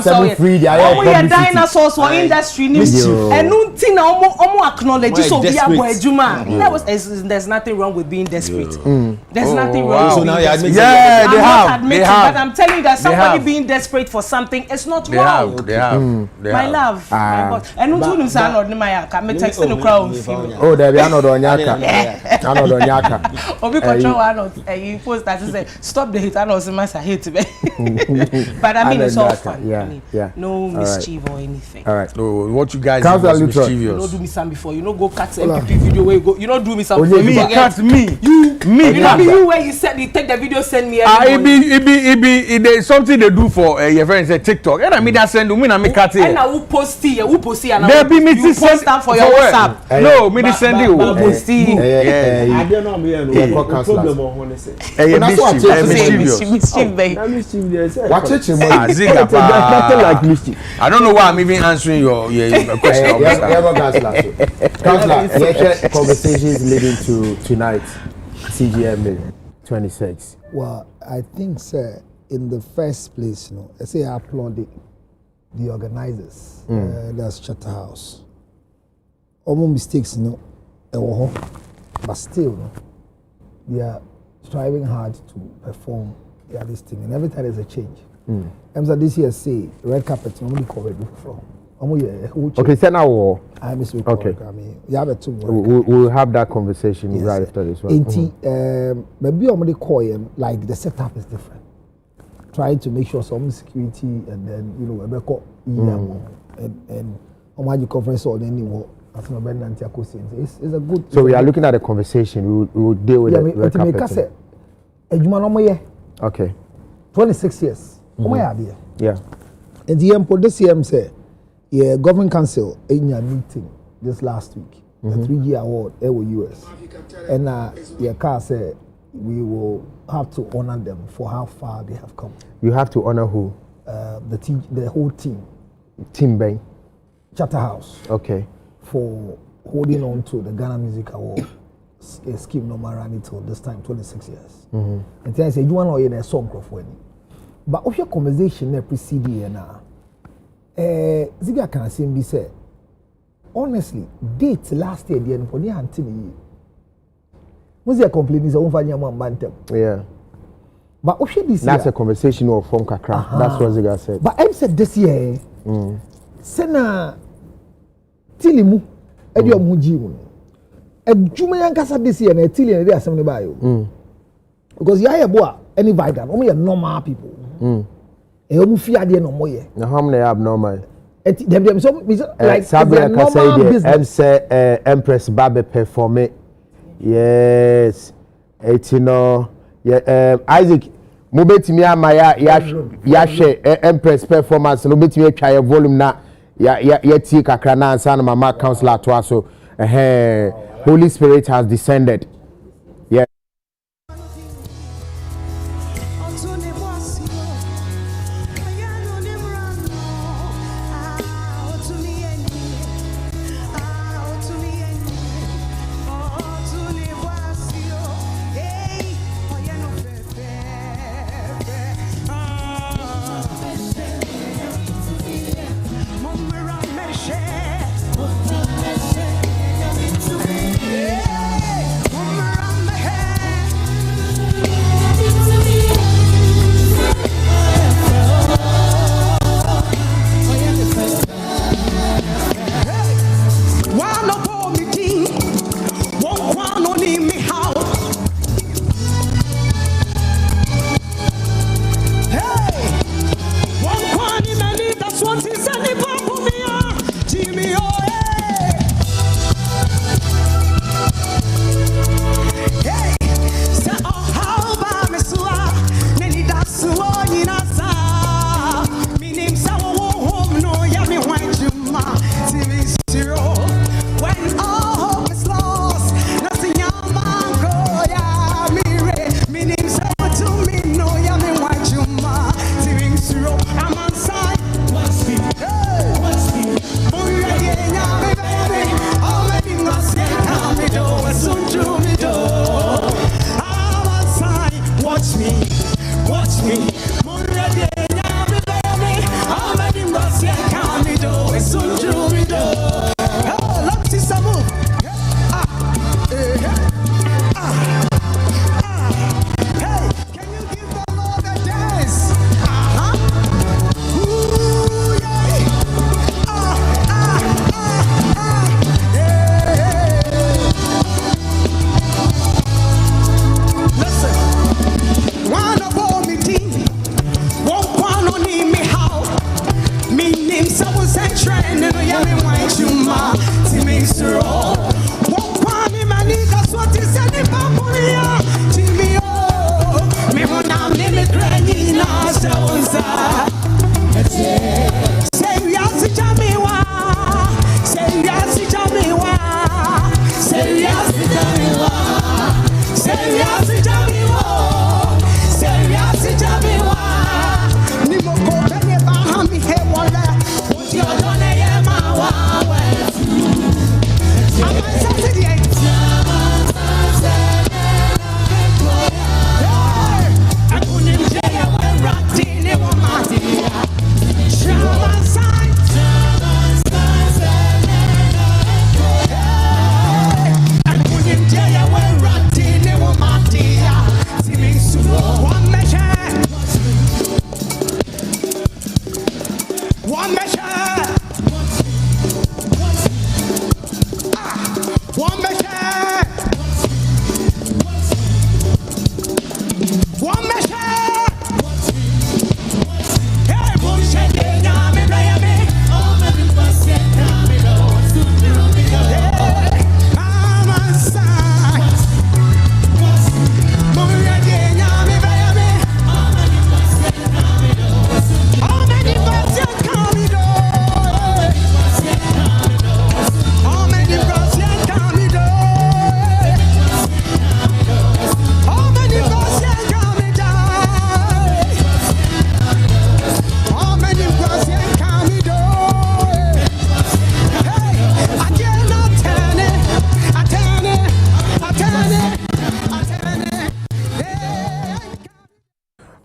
Speaker 6: collect free the dinosaurs for industry and no thing omo acknowledge so be abo ejuma that was there's nothing wrong with being desperate there's nothing wrong
Speaker 5: so now you admit
Speaker 2: they have
Speaker 6: but I'm telling you that somebody being desperate for something it's not wrong
Speaker 2: they have
Speaker 6: my love my God and no tunu say Arnold my aka me text no crowd female
Speaker 1: oh there be Arnold onyaka
Speaker 6: obi control Arnold post that say stop the hate and also must hate me. But I mean it's all fun.
Speaker 1: Yeah.
Speaker 6: No mischief or anything.
Speaker 1: All right.
Speaker 2: So what you guys do is mischievous.
Speaker 6: You don't do me some before. You don't go cut MPP video where you go. You don't do me some before.
Speaker 2: Me cut me.
Speaker 6: You know you where you said you take the video send me.
Speaker 2: It be something they do for your friends say TikTok. And I mean that send me na me cut it.
Speaker 6: And I will post it. Who post it?
Speaker 2: There be me
Speaker 6: to post that for your WhatsApp.
Speaker 2: No, me to send you.
Speaker 6: Post it.
Speaker 4: I don't know me no problem on say.
Speaker 2: Mischief,
Speaker 6: baby.
Speaker 1: Watch it,
Speaker 2: I don't know why I'm even answering your question.
Speaker 1: Councillor, conversations leading to tonight, CGM 26.
Speaker 7: Well, I think, sir, in the first place, I say I applaud the organizers. That's Chatterhouse. Almost mistakes, but still, they are striving hard to perform this thing, and every time there's a change. This year say red carpet normally covered from.
Speaker 1: Okay, so now
Speaker 7: I miss you.
Speaker 1: Okay,
Speaker 7: I mean, you have a two.
Speaker 1: We'll have that conversation right after this one.
Speaker 7: Maybe I'm calling like the setup is different. Trying to make sure some security and then and on conference or anymore. It's a good.
Speaker 1: So we are looking at the conversation. We will deal with it. Okay.
Speaker 7: 26 years.
Speaker 1: Yeah.
Speaker 7: And the MPO this year say, Government Council in a meeting this last week, the 3G award US. And your car said we will have to honor them for how far they have come.
Speaker 1: You have to honor who?
Speaker 7: The whole team.
Speaker 1: Team Bay.
Speaker 7: Chatterhouse.
Speaker 1: Okay.
Speaker 7: For holding on to the Ghana Music Award scheme no more running till this time 26 years. And then I say you want to hear a song for any. But if your conversation there preceding now, Ziga can say be say honestly, date last year the end for the Antony. Was there complaining on Fanya Bantam?
Speaker 1: Yeah.
Speaker 7: But if you this
Speaker 1: that's a conversation of from Kakra. That's what Ziga said.
Speaker 7: But I said this year, Sena Tilimu, Edio Mujimu. Ejuma yankasa this year na Tili na dey assembly by you. Because you are a boy, any vibrant, only normal people. You fear the no more.
Speaker 1: Now how many abnormal?
Speaker 7: Them so like
Speaker 1: Sabria Kasai Empress Babe perform it. Yes. etino Isaac mo betimi ama ya hwe Empress performance no betimi atwa ya volume na ya tie kakra na ansa na mama counselor to aso Holy Spirit has descended. Yeah.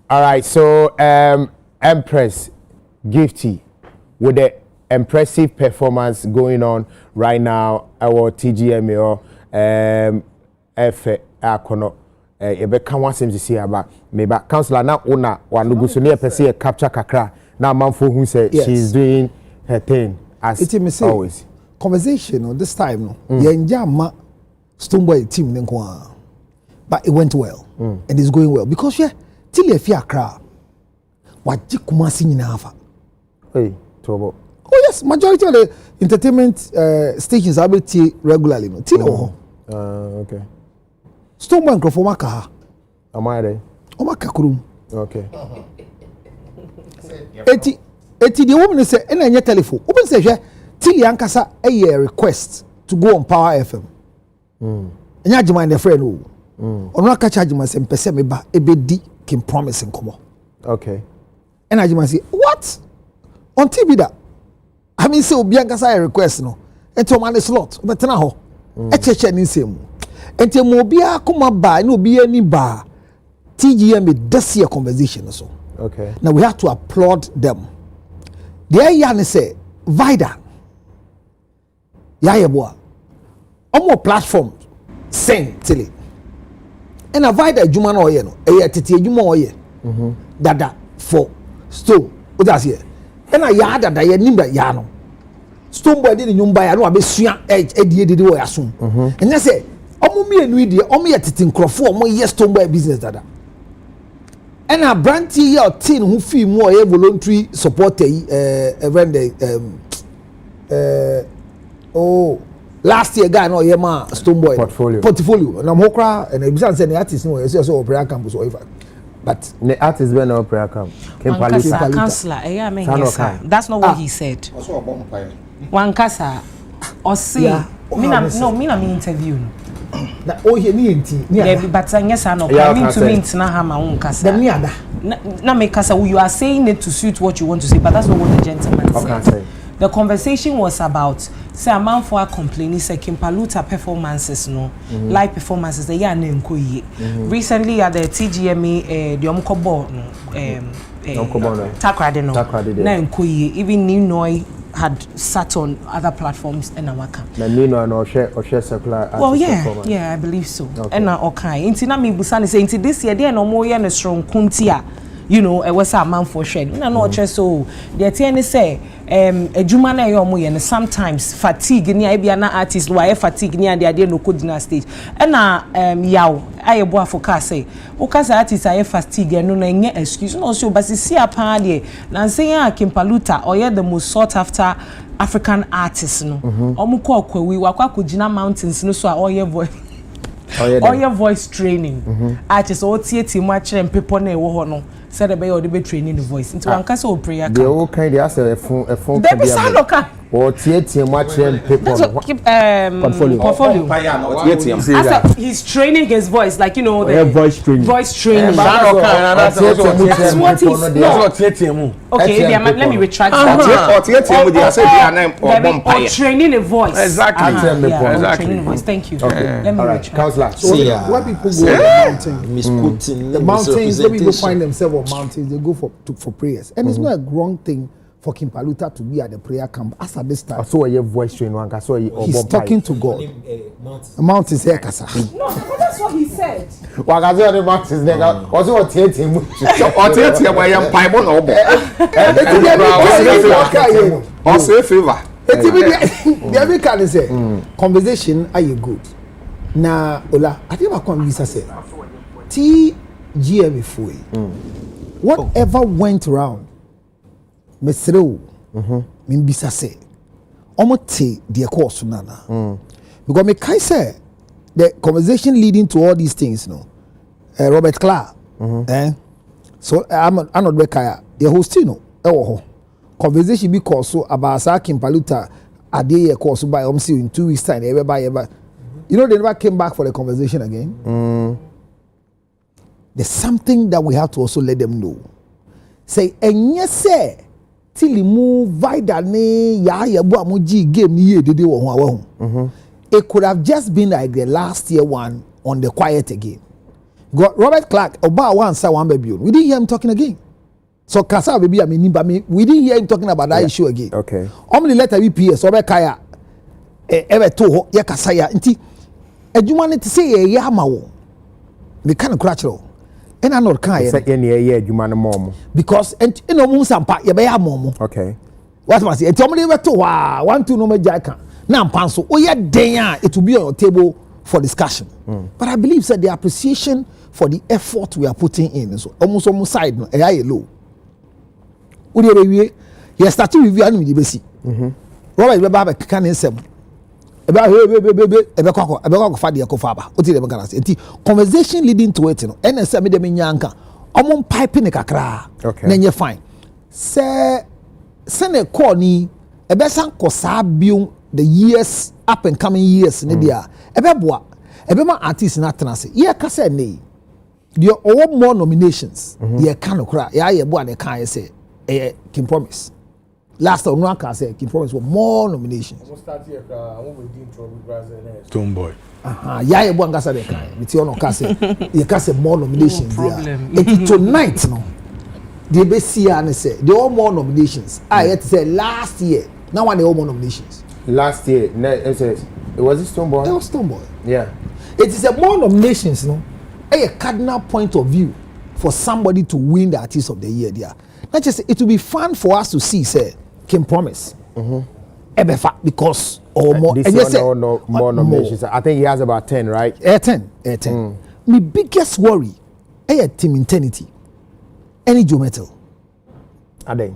Speaker 1: All right, so Empress Gifty with the impressive performance going on right now our TGMO F Akono ebe kan wasem sisi aba meba counselor na una wanugu so ne pese capture kakra na manfo hu say she's doing her thing as always.
Speaker 7: Conversation on this time no yenja ma Stoneboy team nko but it went well and it's going well because yeah till you fear crowd waji kumasi nyina afa
Speaker 1: hey tobo
Speaker 7: oh yes majority of the entertainment stations are regularly no till okay Stone Boy nkrofo maka ha.
Speaker 1: Am I there?
Speaker 7: Omaka kurum.
Speaker 1: Okay.
Speaker 7: Eti the woman say na enye telephone. Open say hwe till yankasa a request to go on Power FM. Enya agima the friend o. Ono aka charge ma say mpese me ba ebedi kim promise nkomo.
Speaker 1: Okay.
Speaker 7: And agima say what? On TV da. I mean say obi yankasa a request no. Enti o man slot. Obetena ho. Echeche ni nsem. Enti mo obi akoma ba na obi ani ba. TGM this year conversation so.
Speaker 1: Okay.
Speaker 7: Now we have to applaud them. The area say Vida. Yeah, boy. Omo platform send tele. And a Vida juma no ye no. E tete juma oye. Dada for Stone. What that's here. And a ya dada ye nimba ya no. Stone Boy dey nyumba ya no abesua edie dede wo yaso. And you say omo mienu die omo ye tete nkrofo omo ye Stone Boy business dada. And a brandy your teen who feel more voluntary support last year guy no yema Stone Boy portfolio na mokra and ebisa say the artist no say so prayer campus or if but
Speaker 1: the artist when no prayer camp
Speaker 6: Councillor that's not what he said Wankasa or say me na interview
Speaker 7: na o he ni enti ni
Speaker 6: ada but yes I know coming to me na ha ma won kasa
Speaker 7: ni ada
Speaker 6: na me kasa you are saying it to suit what you want to say but that's not what the gentleman said. The conversation was about say a man for complaining say Kimpaluta performances no live performances they are na nkoye recently at the TGMA the omkobo no takrade no na nkoye even new noy had sat on other platforms in our camp. Well, yeah, I believe so. And now, okay. Inti na mi busani say inti this year, there no more ye na strong kuntia. You know, it was a man for shed. We no so. The TN say, a juma na yo mo ye sometimes fatigue ni ebia na artist why fatigue ni and the idea no could na stage. And na yaw aye boa for car say. O ka say artist aye fatigue no na nye excuse no so but see apa de na say ya Kimpaluta or ye the most sought after African artist no. Omo ko akwawi wakwa kugina mountains no so all your voice. All your voice training. Artist o tie mu a kire people na e wo ho no. Said the or the training the voice into one case or prayer.
Speaker 1: They all kind of ask a phone.
Speaker 6: There be some local.
Speaker 1: Or TTM watching people.
Speaker 6: Portfolio. He's training his voice, like you know the
Speaker 4: voice training.
Speaker 6: Voice training.
Speaker 2: That's
Speaker 6: what he's no. Okay, let me retract that. Or training a voice.
Speaker 2: Exactly.
Speaker 6: Training a voice. Thank you. Let me retract.
Speaker 1: Councillor.
Speaker 7: So where people go the mountains, when people find themselves on mountains, they go for prayers. And it's not a wrong thing for Kimpaluta to be at the prayer camp as at this time.
Speaker 1: I saw your voice training one. I saw you.
Speaker 7: He's talking to God. The mountains here, Kasa.
Speaker 6: No, but that's what he said.
Speaker 1: Well, I saw the mountains there. Also, what TTM?
Speaker 3: Or TTM, I am Bible no. Or say favor.
Speaker 7: The American say conversation are you good? Na Ola, I think my conversation say TGM foi. Whatever went around. Mesreu mimbisa say omote the course nana because me kai say the conversation leading to all these things Robert Clark so I'm not be kaya the host conversation because so about Kimpaluta a day course by in 2 weeks time everybody you know they never came back for the conversation again. There's something that we have to also let them know say and yes say till mu Vida ne ya bu amuji game ni ye dede wo ho it could have just been like the last year one on the quiet again. Got Robert Clark oba one say one baby we didn't hear him talking again. So Kasa baby I mean we didn't hear him talking about that issue again.
Speaker 1: Okay.
Speaker 7: Only letter BPS oba kaya ebe to ho ye Kasa ya nti adwuma ne te say ye ya ma wo me kind of crutch and I not kind because and you know sampa ye be ya mom.
Speaker 1: Okay.
Speaker 7: What must say? Tell me we to 1 2 no me jaka. Na mpanso o ye den it will be on your table for discussion. But I believe that the appreciation for the effort we are putting in so almost side no e low. We dey we you start with you and we dey see. Robert be ba kan nsem. ebe kwa fa de ko fa ba o ti dem kana say enti conversation leading to it no ene say me dem nyanka omo pipe ne kakra na nye fine se ne call ni ebe san ko sa biom the years up and coming years ne dia ebe boa ebe ma artist na tena say ye ka say ne there are more nominations ye kan okra ye boa ne kan say Kim Promise. Last time no can say Kim Promise were more nominations.
Speaker 2: Tomboy.
Speaker 7: Yeah, boy ngasa de kan. Miti ono ka say ye ka say more nominations there. It tonight no. The be see and say there are more nominations. I had to say last year. Now one there are more nominations.
Speaker 1: Last year, it was it Stoneboy?
Speaker 7: It was Stoneboy.
Speaker 1: Yeah.
Speaker 7: It is a more nominations, no. A cardinal point of view for somebody to win the artist of the year there. Not just it will be fun for us to see, say, Kim Promise. Ebefa because or more.
Speaker 1: This year, no more nominations. I think he has about 10, right?
Speaker 7: 10. My biggest worry, team eternity. Any Joe Metal.
Speaker 1: Ade.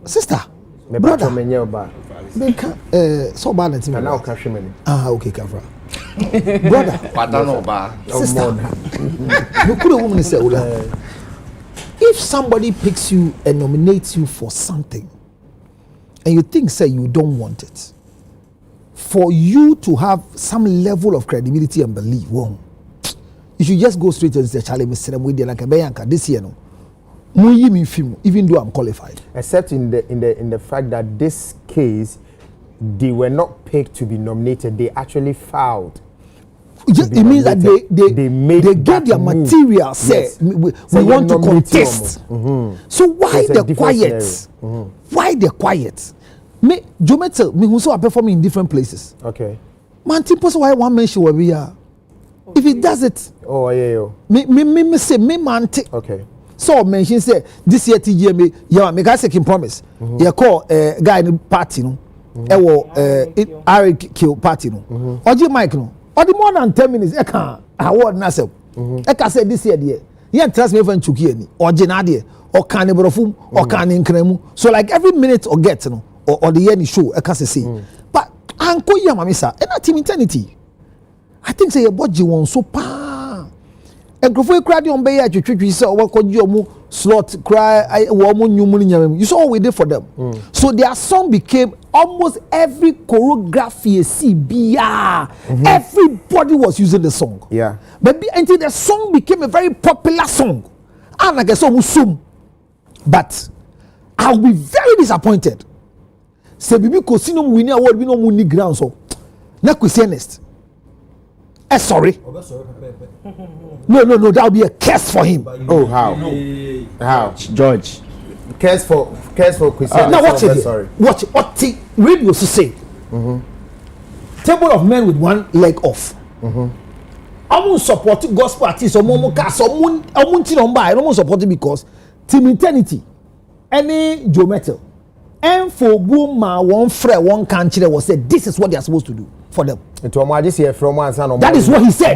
Speaker 7: Sister. Brother. So bad at
Speaker 1: now cash money.
Speaker 7: Okay, Kafra. Brother. Sister. You could a woman say, if somebody picks you and nominates you for something, and you think, say, you don't want it, for you to have some level of credibility and belief, you should just go straight and say, Charlie, Mr. Mwidi, like a Bayanka, this year, no. Even though I'm qualified.
Speaker 1: Except in the fact that this case, they were not picked to be nominated, they actually filed.
Speaker 7: It means that they get their material, say,
Speaker 1: yes.
Speaker 7: we want to contest. So why the quiet? Why the quiet? Me, Jometel, me who are performing in different places.
Speaker 1: Okay.
Speaker 7: Man, people say why one mention where we are. If it does it,
Speaker 1: oh yeah,
Speaker 7: me say me man.
Speaker 1: Okay.
Speaker 7: So mention say this year TGM, yeah, me guys Kim Promise. You call guy in party no. Eric kill party no. Oji Mike no. Or the more than 10 minutes, I can't award myself. I can say this year, dear. You trust me for Chuki or Jenadi or Carnivorofum or Canin Cremu. So, like every minute or get no or the year show, I can say. But Uncle Yamamisa, and not eternity. I think say about you one so pa. And Grofo crowd on Bay at your trip, you saw what could you slot cry, woman, you money. You saw what we did for them. So their song became almost every choreography, everybody was using the song.
Speaker 1: Yeah.
Speaker 7: But until the song became a very popular song. And I guess so. But I'll be very disappointed. Say, Bibi Kosinum winning award, we no money ground so. Now, honest. Sorry. No, that'll be a curse for him.
Speaker 1: Oh, how? How?
Speaker 4: George.
Speaker 1: Curse for Christian.
Speaker 7: Now watch it.
Speaker 1: Sorry.
Speaker 7: Watch it. What the radio to say. Table of men with one leg off. I'm supporting gospel artists. I'm supporting because Team Eternity, any Joe Metal, and for boom, one friend, one country was said, this is what they are supposed to do for them. That is what he said.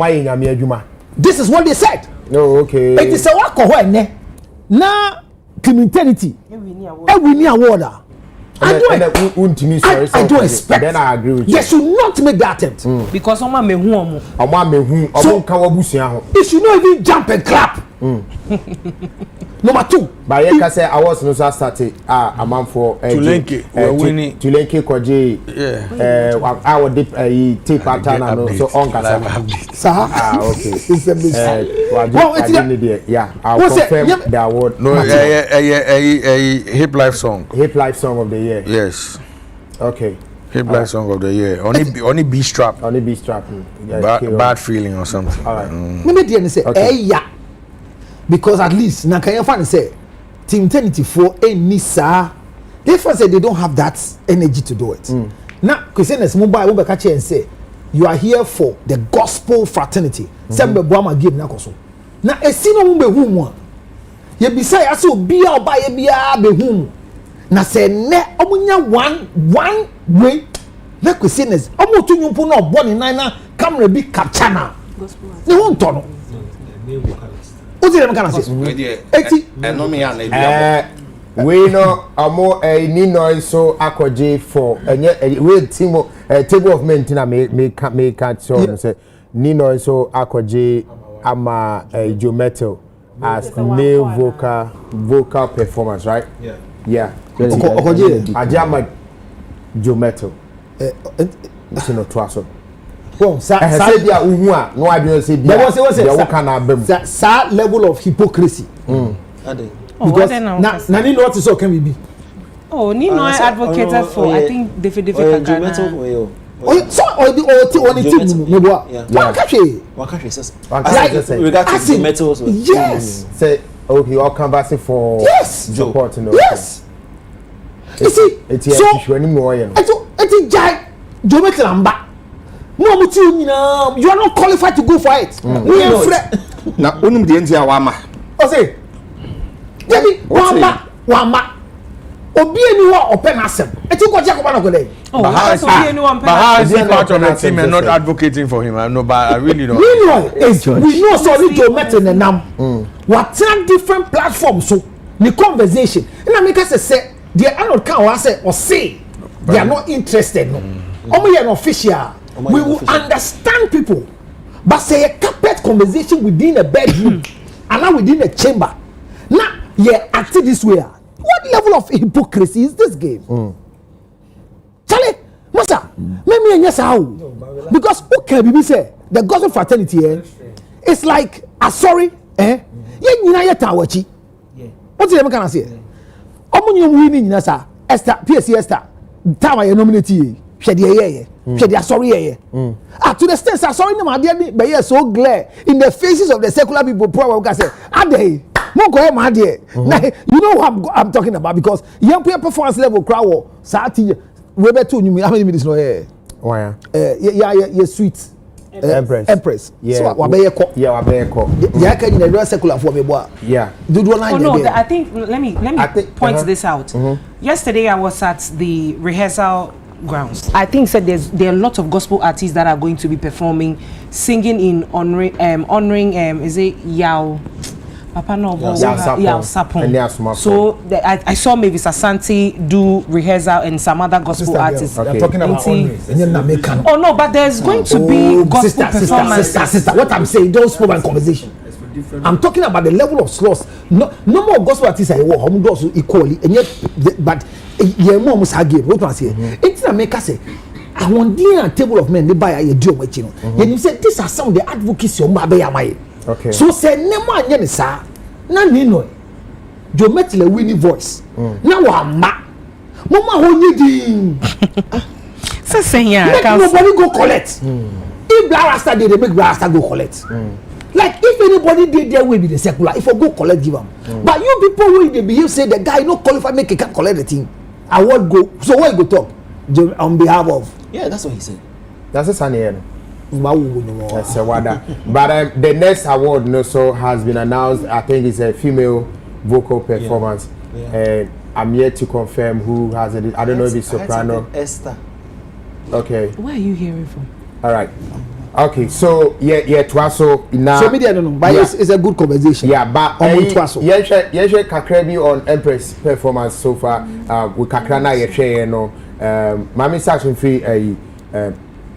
Speaker 7: This is what they said.
Speaker 1: No, okay.
Speaker 7: It is a work of now. Team Eternity, every near water. I don't expect.
Speaker 1: Then I agree with you.
Speaker 7: You should not make that attempt.
Speaker 6: Because someone may who.
Speaker 7: So, it should not even jump and clap. Number 2.
Speaker 1: But I can say I was no started a man for
Speaker 2: Tulenke winning
Speaker 1: Tulenke Koje.
Speaker 2: Yeah.
Speaker 1: I would dip tape pattern and so on. Okay.
Speaker 7: It's a mistake.
Speaker 1: Yeah, I'll confirm the award.
Speaker 2: No, hip life song.
Speaker 1: Hip life song of the year.
Speaker 2: Yes.
Speaker 1: Okay.
Speaker 2: Hip life song of the year. Only B strap.
Speaker 1: Only B strap.
Speaker 2: Bad feeling or something.
Speaker 1: All right.
Speaker 7: Me say, yeah. Because at least now can you find say Team Eternity for any sir. They first say they don't have that energy to do it. Now, Christians mobile will catch and say you are here for the gospel fraternity. Sembe boama give na koso. Na esino mu be hu ye bisa ya so bia oba ye bia be hu. Na say ne omunya one way na Christians omo to nyumpo na obo ni na camera bi capture na. Ne hu nto no.
Speaker 3: Eti eno me ya na bia.
Speaker 1: we no amo ni no so akwaje for we team table of men tina me can so say ni no so akwaje ama Joe Metal as male vocal performance, right? Yeah. Ajama Joe Metal. No twaso.
Speaker 7: Well,
Speaker 1: say dia uhu a no adwe say dia. Dia wo kana abem.
Speaker 7: That level of hypocrisy. Because na ni what is can we be?
Speaker 6: Oh, Nino advocated for I think David Kakana.
Speaker 7: So or the team no boy.
Speaker 5: Wakashi says.
Speaker 7: Regarding the metals. Yes.
Speaker 1: Say okay, all canvassing for support no.
Speaker 7: Yes. You see, so it's Jai Jometlamba. No, you are not qualified to go for it. We are free.
Speaker 3: Na unum de ntia wama.
Speaker 7: O say, Debi wama. Obi eni ho open asem. Eti ko je ko ba no go dey.
Speaker 6: Oh, how is
Speaker 2: he part of the team and not advocating for him? I know, but I really don't.
Speaker 7: We know so Joe Metal and nam. What different platforms so the conversation. Na make us say they are not can say or say they are not interested no. Omo ye no official. We will understand people. But say a carpet conversation within a bedroom and not within a chamber. Now, yeah, acting this way. What level of hypocrisy is this game? Charlie, Master, maybe yes how? Because okay, we say the gospel fraternity it's like a sorry, Ye you tawachi. What's the name can I say? Omunyo winning nasa Esther, PSC Esther, Tama ye nominate. Shedi sorry to the extent sorry no ma dey be so glare in the faces of the secular people poor we say ade mo go ma dey you know what I'm talking about because young people performance level crowd saati we be to how many minutes no here
Speaker 1: why
Speaker 7: yeah sweet Empress so wa be yeko yeah can you the secular for me boy do
Speaker 6: I think let me point this out. Yesterday I was at the rehearsal grounds. I think said there are a lot of gospel artists that are going to be performing, singing in honoring is it Yao Papa no Yao Sapon. So I saw Mavis Asante do rehearsal and some other gospel artists.
Speaker 7: I'm talking about
Speaker 6: Oh no, but there's going to be gospel performance.
Speaker 7: Sister, what I'm saying, don't spoil my conversation. I'm talking about the level of sloth. No more gospel artists I work home also equally, and yet, but your mom was again. What was here? It's a make us say, I want the table of men they buy a deal with you. And you said these are some of the advocacy of my. Okay. So say no more any sir. Na nino. Joe Metal a winning voice. Now I'm ma. Mama who need
Speaker 6: So say yeah.
Speaker 7: Nobody go collect. If Black Rasta they make Black Rasta go collect. Like if anybody did there will be the secular, if I go collect give them. But you people who they behave say the guy no qualified make he can't collect the thing. I won't go. So what you go talk on behalf of?
Speaker 5: Yeah, that's what he said.
Speaker 1: That's a sunny end. That's a wada. But the next award also has been announced. I think it's a female vocal performance, and I'm yet to confirm who has it. I don't know if it's soprano.
Speaker 5: Esther.
Speaker 1: Okay.
Speaker 6: Where are you hearing from?
Speaker 1: All right. Okay, so Twaso now.
Speaker 7: So media don't know, but it's a good conversation.
Speaker 1: Yeah, but Twaso. Yeah, Kakrebi on Empress performance so far. With Kakrana yeah, no. Mami section free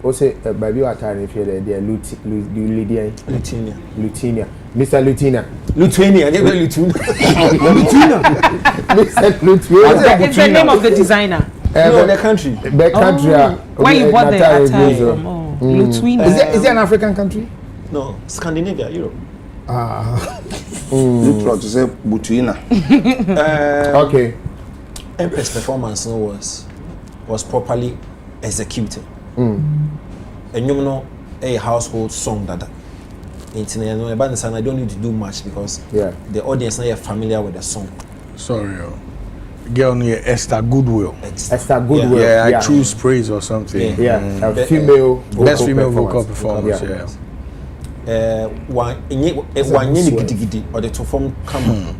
Speaker 1: also baby atari if you're there Lutinia. Mr. Lutina. Mr. Lutina.
Speaker 6: It's the name of the designer.
Speaker 5: No, the country.
Speaker 1: The country.
Speaker 6: Where you bought the attire from? Lithuania.
Speaker 7: Is it an African country?
Speaker 5: No, Scandinavia, Europe.
Speaker 3: Neutral to say Butuina.
Speaker 1: Okay.
Speaker 5: Empress performance was properly executed. And you know a household song that I don't need to do much because the audience is not familiar with the song.
Speaker 2: Sorry, girl near Esther Goodwill.
Speaker 1: Esther Goodwill.
Speaker 2: Yeah, I choose praise or something.
Speaker 1: A female
Speaker 2: best female vocal performance.
Speaker 5: One gidi or the to form come.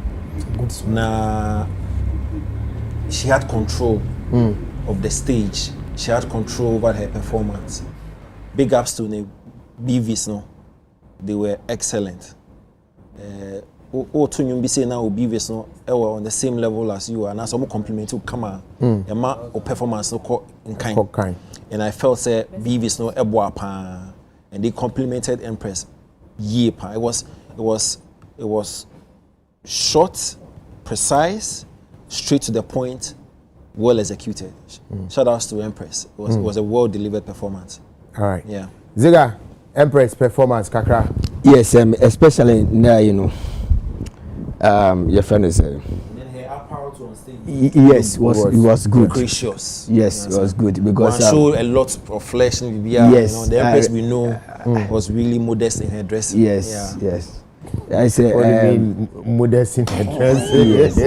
Speaker 5: Na she had control of the stage. She had control over her performance. Big ups to the BVs, no, they were excellent. to you be say now be no on the same level as you, and as some compliment you come on your performance no in kind. And I felt say Beavis no eboa pa, and they complimented Empress pa. It was short, precise, straight to the point, well executed. Shout outs to Empress. It was a well delivered performance.
Speaker 1: All right.
Speaker 5: Yeah.
Speaker 1: Ziga, Empress performance kakra.
Speaker 4: Yes, especially now, you know, your friend is. Yes, it was good.
Speaker 5: Gracious.
Speaker 4: Yes, it was good because
Speaker 5: one showed a lot of flesh in Bibia.
Speaker 4: Yes,
Speaker 5: you know, the Empress we know was really modest in her dressing.
Speaker 4: Yes, yes. I say,
Speaker 1: What do you mean modest in her dressing?
Speaker 4: Yes.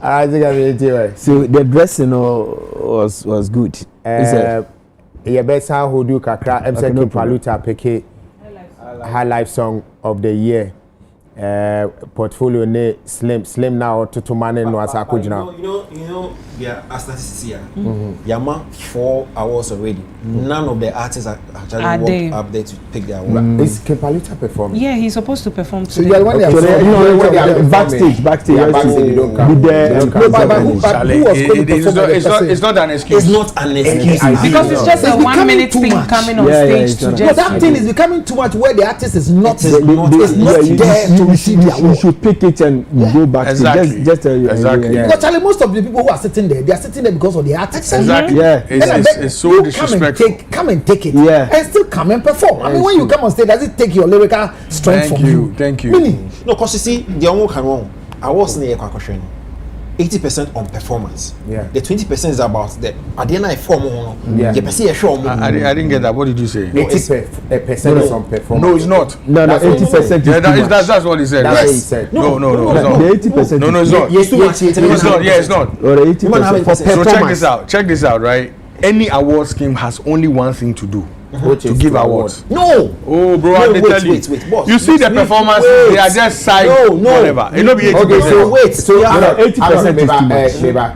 Speaker 1: I think I'm into
Speaker 4: So the dressing was good.
Speaker 1: Yeah, best how who do kakra MCK Paluta Peke High Life Song of the Year. Portfolio ne slim now to man no asako jina.
Speaker 5: You know, yeah, as statistics here. Yama 4 hours already. None of the artists are actually up there to pick their award.
Speaker 1: Is Kepaluta performing?
Speaker 6: Yeah, he's supposed to perform
Speaker 7: So
Speaker 6: today.
Speaker 7: you are when they are
Speaker 4: backstage.
Speaker 1: Yeah, backstage, you don't come.
Speaker 4: With the
Speaker 2: It's not an excuse.
Speaker 5: It's not an excuse.
Speaker 6: Because it's just a 1 minute
Speaker 7: too
Speaker 6: thing
Speaker 7: much.
Speaker 6: coming on
Speaker 4: Yeah,
Speaker 6: stage
Speaker 4: it's
Speaker 6: to
Speaker 4: not-
Speaker 7: No,
Speaker 6: just.
Speaker 7: that thing is becoming too much where the artist is not
Speaker 4: you
Speaker 7: there to receive the
Speaker 4: you
Speaker 7: award.
Speaker 4: should pick it and go back.
Speaker 2: Exactly.
Speaker 4: Exactly.
Speaker 7: Because Charlie, most of the people who are sitting there, they are sitting there because of the artist.
Speaker 2: Exactly.
Speaker 4: Yeah.
Speaker 2: It's so
Speaker 7: You
Speaker 2: disrespectful.
Speaker 7: come and take it,
Speaker 4: Yeah.
Speaker 7: and still come and perform. I mean, when you come on stage, does it take your lyrical strength from you?
Speaker 2: Thank you.
Speaker 7: Really?
Speaker 5: No, because you see, the only can wrong. I was in the 80% on performance.
Speaker 1: Yeah.
Speaker 5: The 20% is about the at the end of form.
Speaker 1: Yeah.
Speaker 5: You see a show.
Speaker 2: I didn't get that. What did you say?
Speaker 1: 80% is on performance.
Speaker 2: No, it's not.
Speaker 4: No,
Speaker 1: That's
Speaker 4: 80%.
Speaker 2: Yeah, that's what he said.
Speaker 1: That's
Speaker 2: right?
Speaker 1: what he said.
Speaker 2: No,
Speaker 4: The
Speaker 2: it's not.
Speaker 4: 80%.
Speaker 2: No, it's not.
Speaker 1: Yes,
Speaker 2: It's not. Yeah, it's not.
Speaker 4: Or 80% for
Speaker 5: So
Speaker 2: So
Speaker 4: performance.
Speaker 2: check this out, right? Any award scheme has only one thing to do.
Speaker 1: Which
Speaker 2: To
Speaker 1: is
Speaker 2: give
Speaker 1: to
Speaker 2: awards.
Speaker 5: No.
Speaker 2: Oh, bro,
Speaker 5: No,
Speaker 2: I
Speaker 5: wait,
Speaker 2: tell you.
Speaker 5: wait, boss.
Speaker 2: You see the
Speaker 5: Wait,
Speaker 2: performances,
Speaker 5: wait.
Speaker 2: they are just side,
Speaker 5: No.
Speaker 2: whatever. It not be 80%.
Speaker 1: Okay, so
Speaker 5: wait.
Speaker 1: So
Speaker 5: You have
Speaker 4: 80% is too much.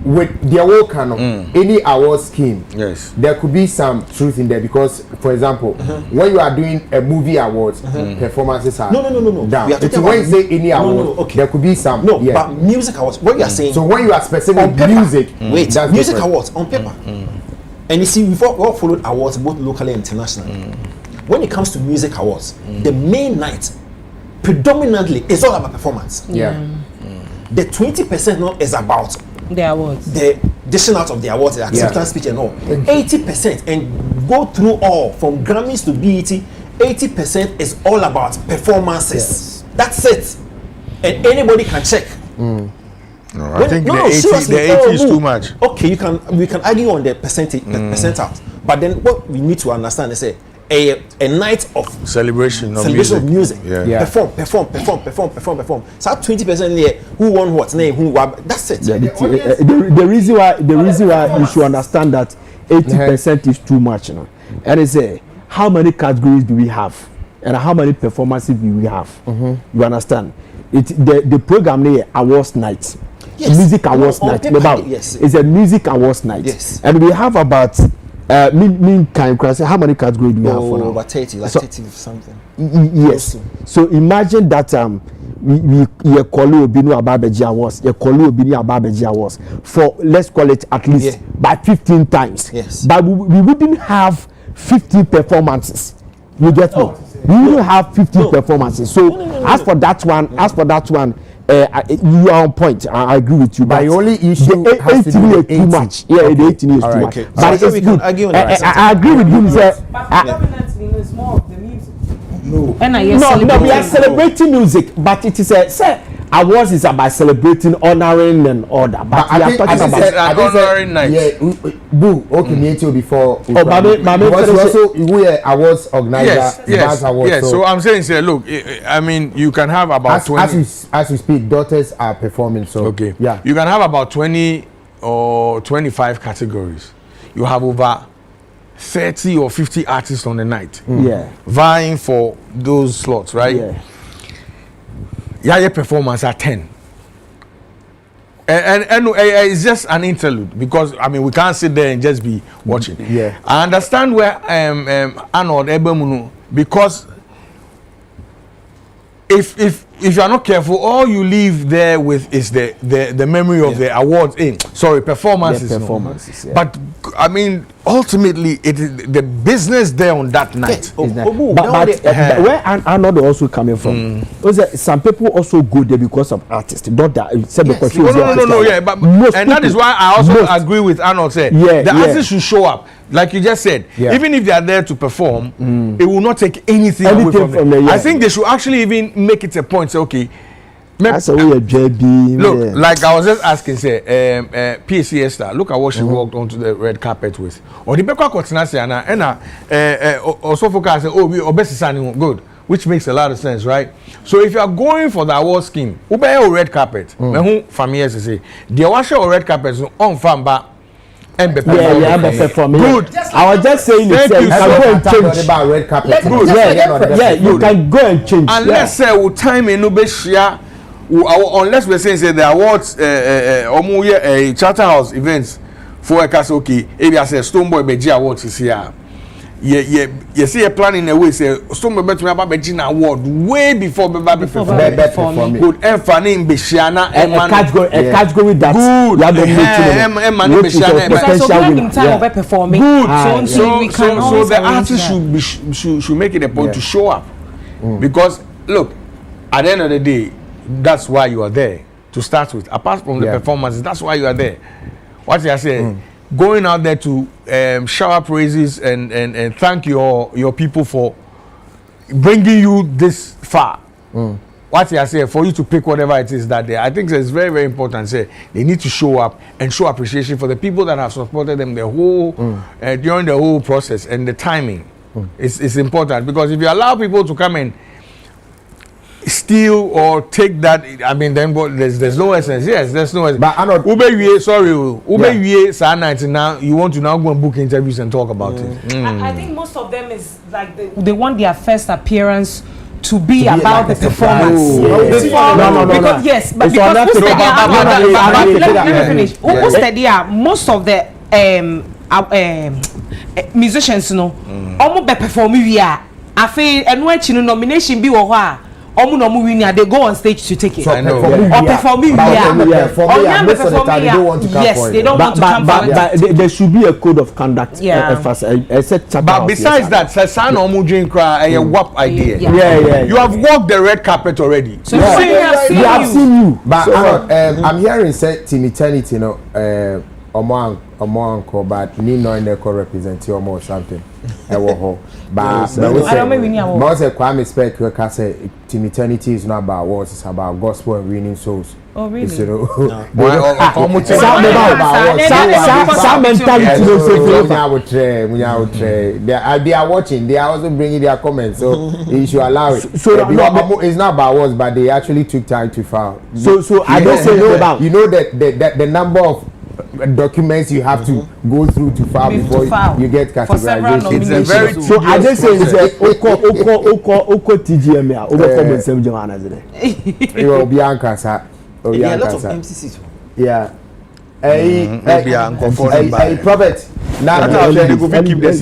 Speaker 1: With the award canon, any award scheme,
Speaker 2: Yes.
Speaker 1: there could be some truth in there because, for example, when you are doing a movie awards, performances are
Speaker 5: No.
Speaker 1: down.
Speaker 5: We are talking
Speaker 1: It's when you
Speaker 5: about-
Speaker 1: say any award,
Speaker 5: okay.
Speaker 1: there could be some.
Speaker 5: No,
Speaker 1: yeah.
Speaker 5: but music awards. What you are saying?
Speaker 1: So when you are specific
Speaker 5: on paper,
Speaker 1: music,
Speaker 5: wait,
Speaker 1: that's
Speaker 5: music
Speaker 1: different.
Speaker 5: awards on paper. And you see, we all followed awards both locally and internationally. When it comes to music awards, the main night predominantly is all about performance.
Speaker 1: Yeah.
Speaker 5: The 20% now is about
Speaker 6: The awards.
Speaker 5: the dishing out of the awards, the acceptance speech and all. 80% and go through all from Grammys to BET. 80% is all about performances. That's it, and anybody can check.
Speaker 2: No, I think the 80 is too much.
Speaker 5: Okay, we can argue on the percentage, percentile, but then what we need to understand is a night of
Speaker 2: Celebration of
Speaker 5: music.
Speaker 2: Yeah.
Speaker 1: Yeah.
Speaker 5: Perform. So 20% there, who won what? That's it.
Speaker 4: Yeah, the reason why you should understand that 80% is too much, you know. And it's how many categories do we have, and how many performances do we have? You understand? The program there awards night.
Speaker 5: Yes.
Speaker 4: Music awards
Speaker 5: On
Speaker 4: night.
Speaker 5: paper, yes.
Speaker 4: It's a music awards night.
Speaker 5: Yes.
Speaker 4: And we have about how many categories do we have for now?
Speaker 5: Over 30, like
Speaker 4: So-
Speaker 5: 30 something.
Speaker 4: Yes. So imagine that we call Obinu Ababeji Awards, you call Obinu Ababeji Awards for, let's call it at least by 15 times.
Speaker 5: Yes.
Speaker 4: But we wouldn't have 50 performances. You get me? We wouldn't have 50 performances. So as for that one, you are on point. I agree with you.
Speaker 1: But the only issue
Speaker 4: the
Speaker 1: has to do
Speaker 4: 18
Speaker 1: with
Speaker 4: is too
Speaker 1: 80.
Speaker 4: much. Yeah, the 18 is
Speaker 1: All
Speaker 4: too
Speaker 1: right.
Speaker 4: much.
Speaker 1: Okay.
Speaker 4: But
Speaker 5: So
Speaker 4: it's
Speaker 5: we can
Speaker 4: good.
Speaker 5: argue on that.
Speaker 4: I agree with you. Sir.
Speaker 6: But predominantly, it's more of the music.
Speaker 1: No.
Speaker 6: And I
Speaker 4: No, we are celebrating music, but it is say awards is about celebrating, honoring, and all that. But we are talking about.
Speaker 2: it's an honoring night.
Speaker 1: Yeah, boo. Okay, me too before.
Speaker 4: Mame
Speaker 1: because we
Speaker 4: finish
Speaker 1: also we are awards organizer.
Speaker 2: Yes.
Speaker 1: Awards,
Speaker 2: So I'm saying, say, look, I mean, you can have about 20.
Speaker 1: as we speak, daughters are performing. So
Speaker 2: Okay.
Speaker 1: yeah.
Speaker 2: You can have about 20 or 25 categories. You have over 30 or 50 artists on the night
Speaker 4: Yeah.
Speaker 2: vying for those slots, right?
Speaker 4: Yeah.
Speaker 2: Yeah, performance at 10. And it's just an interlude because I mean we can't sit there and just be watching.
Speaker 1: Yeah.
Speaker 2: I understand where Arnold Ebemunu, because if you are not careful, all you leave there with is the memory of the awards performances.
Speaker 4: Yeah, performances. Yeah.
Speaker 2: But I mean, ultimately, it is the business there on that night.
Speaker 4: But where Arnold also coming from? Some people also go there because of artists, not that. Because
Speaker 2: No, yeah, but and that is why I also agree with Arnold. The artists should show up, like you just said. Yeah. Even if they are there to perform, it will not take anything away from them. I think they should actually even make it a point. Say, okay.
Speaker 4: That's a way of JB.
Speaker 2: Look, like I was just asking, PCS star. Look at what she walked onto the red carpet with. Or the Bekwa Kotinasi and also focus. Oh, we obesity good, which makes a lot of sense, right? So if you are going for the award scheme, ube a red carpet. Me who familiar say the wash or red carpet on famba.
Speaker 4: Good. I was just saying you can go and change
Speaker 1: about red carpet.
Speaker 4: Good. You can go and change.
Speaker 2: Unless we time in Ubeshia, unless we're saying the awards, Charter House events for a Kasoki, if I say Stoneboy Beji Awards is here. You see a plan in a way say Stoneboy Beji about Beji Award way before Bebe perform. Good. And Fanny in Beshiana and
Speaker 4: catch go with that.
Speaker 2: Good. So the artist should make it a point to show up, because look, at the end of the day, that's why you are there to start with. Apart from the performances, that's why you are there. What I say, going out there to shower praises and thank your people for bringing you this far. What I say, for you to pick whatever it is that day, I think it's very, very important. Say they need to show up and show appreciation for the people that have supported them the whole during the whole process, and the timing is important, because if you allow people to come and steal or take that, I mean, then there's no essence. Yes, there's no essence. But I'm not now you want to now go and book interviews and talk about it.
Speaker 6: I think most of them is like they want their first appearance to be about the performance. No. Yes, but because let me finish. Most of the musicians, almost be performing via. I feel and nomination be or they go on stage to take it.
Speaker 1: So
Speaker 6: or performing yes, they don't want to come forward.
Speaker 4: But there should be a code of conduct.
Speaker 2: But besides that, Sasan Omujin cry a WAP idea. You have walked the red carpet already.
Speaker 6: So we have
Speaker 4: seen you.
Speaker 1: But I'm hearing say Team Eternity, Omo but ni no in the represent you or something. But most Kwame Speck say Team Eternity is not about wars, it's about gospel and winning souls.
Speaker 6: Oh really?
Speaker 1: Some mentality. They are watching. They are also bringing their comments, so you should allow it. So it's not about wars, but they actually took time to file.
Speaker 4: So I don't say about
Speaker 1: that the number of documents you have to go through to file before you get categorization.
Speaker 2: It's a very
Speaker 4: so I just say it's oko TGM over some Joanna.
Speaker 1: You will be Ankasa.
Speaker 5: Yeah, a lot of MCCs.
Speaker 1: Yeah.
Speaker 2: Prophet.
Speaker 1: Now
Speaker 2: they keep the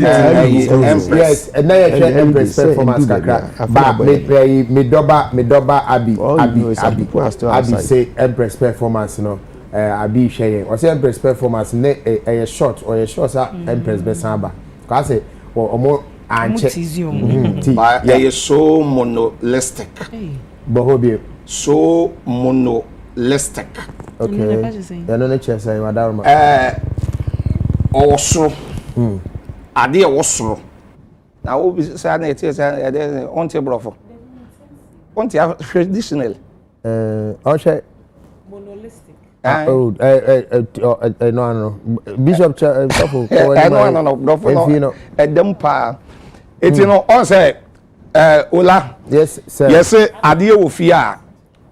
Speaker 1: yes, and now you Empress performance kakra. But me doba Abi say Empress performance Abi share. Or say Empress performance a short or a short Empress besamba. Cause say or
Speaker 3: but they are so monolistic.
Speaker 1: Bohobie.
Speaker 3: So monolistic.
Speaker 1: Okay. You know the say madam.
Speaker 3: Also. Ade also. Na obi say na it is on table on traditional.
Speaker 1: Okay.
Speaker 6: Monolistic.
Speaker 1: No. Bishop
Speaker 3: no. Edem pa. It you know on say Ola.
Speaker 1: Yes, sir.
Speaker 3: Yes, ade wo fi a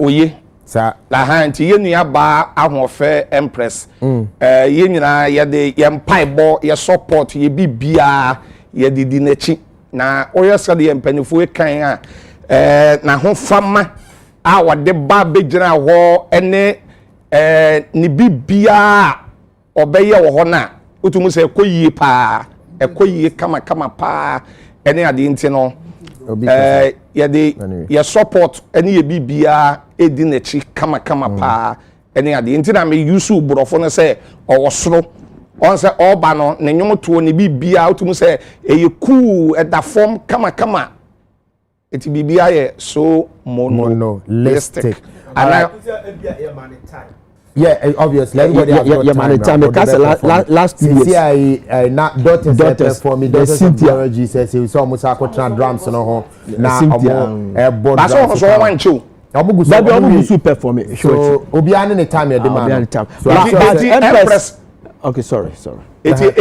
Speaker 3: oye.
Speaker 1: Sir.
Speaker 3: La hanti ye nua ba ahofe Empress. Ye nyina ye de ye mpaibo ye support ye bibia ye didi nachi. Na oyesa de mpanifo kan a na ho fama a wode ba begyina ho ene ni bibia obeye wo ho na otumu se ekoyie pa ekoyie kama pa ene ade nti no ye support any ye bibia edi n'echi kama pa any ade nti na me use borofo no say owosoro on say oba no ne nyomoto ne bibia otumu say eye cool at the form kama eti bibia ye so monolistic and
Speaker 1: yeah, obviously. Everybody has got time.
Speaker 4: Because last 2 years.
Speaker 1: I not daughters for me. Daughters of biology says he saw Musa Kotra drums on home. Now,
Speaker 3: that's all one too.
Speaker 4: That super for me.
Speaker 1: So, Obian in the time you're demanding.
Speaker 3: So, Empress.
Speaker 4: Okay, sorry.
Speaker 3: It's a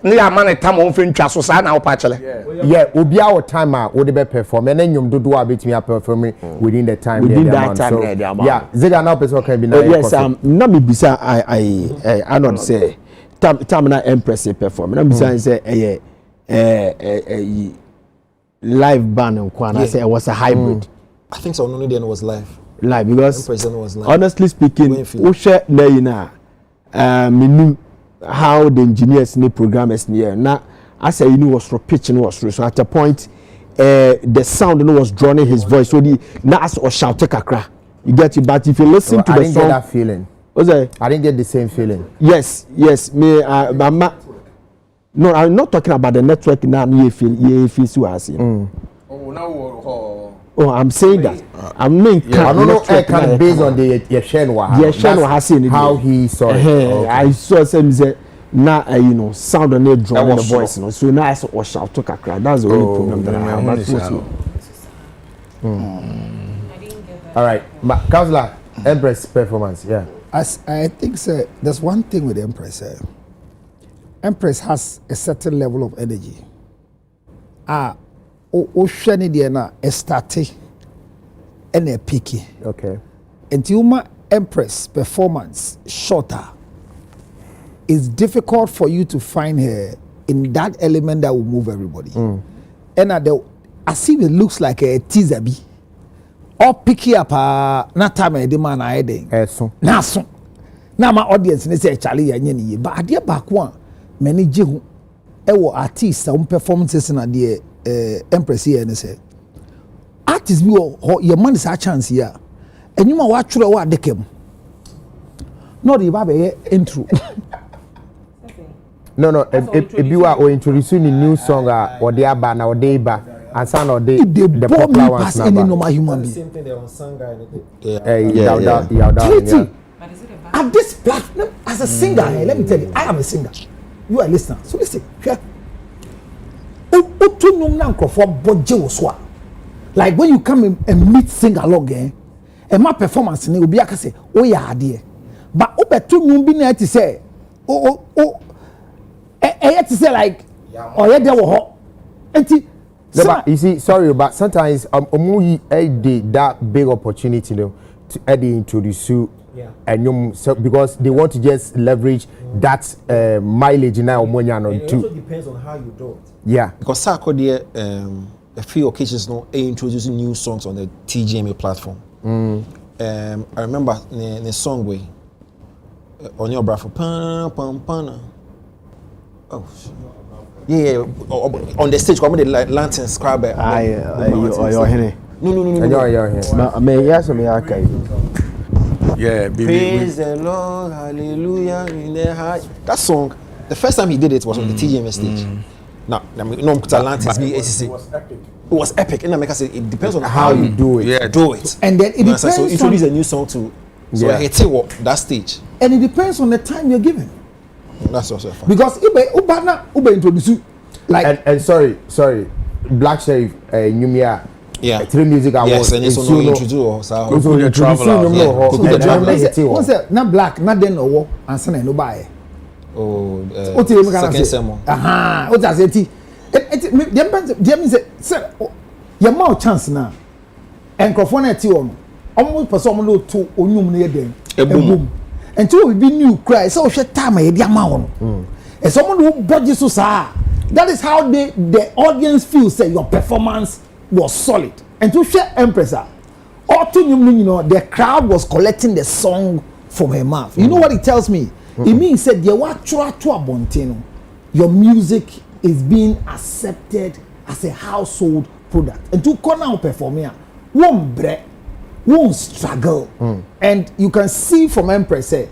Speaker 3: near man at time on film so sad now, Pachele.
Speaker 1: Yeah, Obia or time out would be perform and then you do a bit me up performing within the time.
Speaker 4: Within that time,
Speaker 1: yeah, Zega now person can be
Speaker 4: yes, not me bisa I not say Tamina Empress perform. I'm say live band and Kwana say it was a hybrid.
Speaker 5: I think so. Only then was live.
Speaker 4: Live because
Speaker 5: was live.
Speaker 4: Honestly speaking, Ushe Leina, me how the engineers and the programmers near now I say was for pitching was through. So at a point the sound was drowning his voice so the nas or shout kakra. You get it, but if you listen to the song, I
Speaker 1: didn't get that feeling.
Speaker 4: Was I
Speaker 1: didn't get the same feeling.
Speaker 4: Yes, me no, I'm not talking about the network now. You feel so as Oh, I'm saying that. I mean,
Speaker 1: I don't know. I can based on the Yeshen how he saw it.
Speaker 4: I saw some say now sound on it drum the voice. So now I saw shout to kakra. That's the only problem that I have.
Speaker 1: All right, Councillor, Empress performance. Yeah,
Speaker 7: I think there's one thing with Empress. Empress has a certain level of energy. Oshani diana estate ene piki.
Speaker 1: Okay.
Speaker 7: And Uma Empress performance shorter. It's difficult for you to find her in that element that will move everybody. And I see it looks like a teaser be. Or picky up na time the man I
Speaker 1: Eso.
Speaker 7: Na so. Na my audience they say Charlie yanye but adia back one many jihu ewo artist some performances na the Empress here and say artist bi your man is a chance here and you wa twerɛ wa dekem no the ba be intro
Speaker 1: no if you are introducing a new song or the aba na or the ba and sound or the popular ones
Speaker 7: na any normal human being
Speaker 5: same thing they on sanga
Speaker 7: at this platform as a singer let me tell you I am a singer you are a listener so listen like when you come and meet sing along and my performance will be aka say oh yeah dear but obetu num bi na to say to say like oh yeah there wo
Speaker 1: you see sorry but sometimes that big opportunity to introduce you and so because they want to just leverage that mileage now
Speaker 5: it also depends on how you do it.
Speaker 1: Yeah,
Speaker 5: because Sako there a few occasions now introducing new songs on the TGMA platform. I remember the song way on your brafo pam oh yeah on the stage come the lantern scribe
Speaker 4: your henny
Speaker 5: no
Speaker 4: yes me okay.
Speaker 5: Yeah, praise the Lord, hallelujah in the high. That song, the first time he did it was on the TGMA stage. Now, it was epic. And I say it depends on how you do it.
Speaker 2: Yeah,
Speaker 5: do it.
Speaker 7: And then it depends.
Speaker 5: So introduce a new song to that stage.
Speaker 7: And it depends on the time you're given.
Speaker 5: That's also fun.
Speaker 7: Because Ube introduce you like
Speaker 1: and sorry, Black Sheriff Numia.
Speaker 5: Yeah.
Speaker 1: 3 music awards.
Speaker 5: Yes, and it's also introduce
Speaker 1: also the traveler.
Speaker 7: What's that? Not black, not then no and son no buy.
Speaker 5: Oh,
Speaker 7: second sermon. What does it? It means sir, your more chance now. And Crawford on almost person no to onum near them. A boom. And two will be new cry. So shut time a amount. And someone who budget so that is how the audience feels say your performance was solid. And to share Empress, the crowd was collecting the song from her mouth. You know what it tells me? It means that your music is being accepted as a household product. And to come now perform here, won't break, won't struggle. And you can see from Empress say,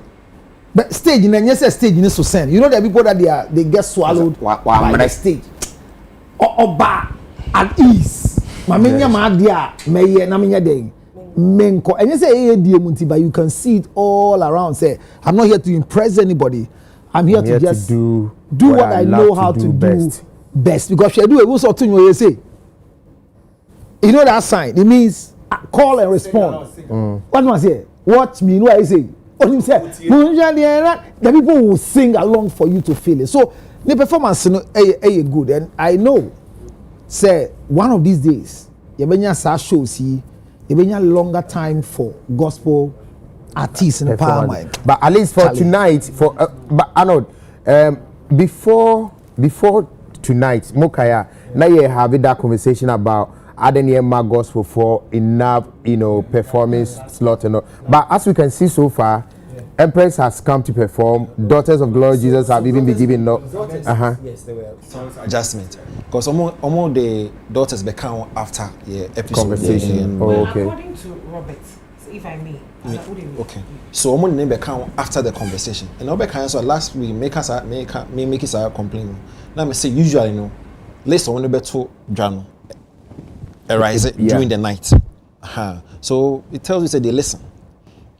Speaker 7: but stage in yes, stage in so send. You know the people that they get swallowed by the stage. Or at ease. Mamenya madia meye na menya den. Menko. And you say but you can see it all around. Say, I'm not here to impress anybody. I'm here to just do what I know how to do best. Because she do a sort of you say. You know that sign? It means call and respond. What must I say? Watch me. What I say? What you say? The people will sing along for you to feel it. So the performance is good, and I know. Say one of these days, you benya shows you benya longer time for gospel artists in the power mind.
Speaker 1: But at least for tonight, but Arnold, before tonight, Mokaya, now you having that conversation about adding gospel for enough, performance slot and all. But as we can see so far, Empress has come to perform. Daughters of Glory Jesus have even been given no.
Speaker 5: Yes, they were songs adjustment. Because almost the daughters become after episode
Speaker 1: conversation. Oh, okay.
Speaker 6: According to Robert, if I may.
Speaker 5: Okay. So almost name become after the conversation. And all so last week make us complain. Now me say usually let's only be to journal. Arise during the night. So it tells you say they listen.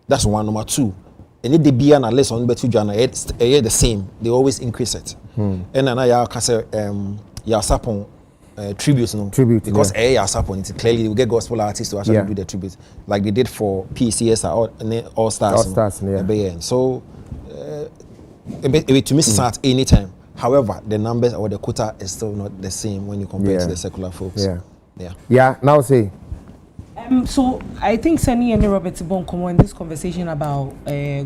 Speaker 5: That's one. Number two. And if they be an less on better journal, it's the same. They always increase it. And then I can say sapon tributes because sapon it clearly we get gospel artists to actually do the tributes like they did for PCS or All Stars. So to miss at any time. However, the numbers or the quota is still not the same when you compare to the secular folks.
Speaker 1: Yeah. Now say.
Speaker 6: So I think Sunny and Robert Bon come on this conversation about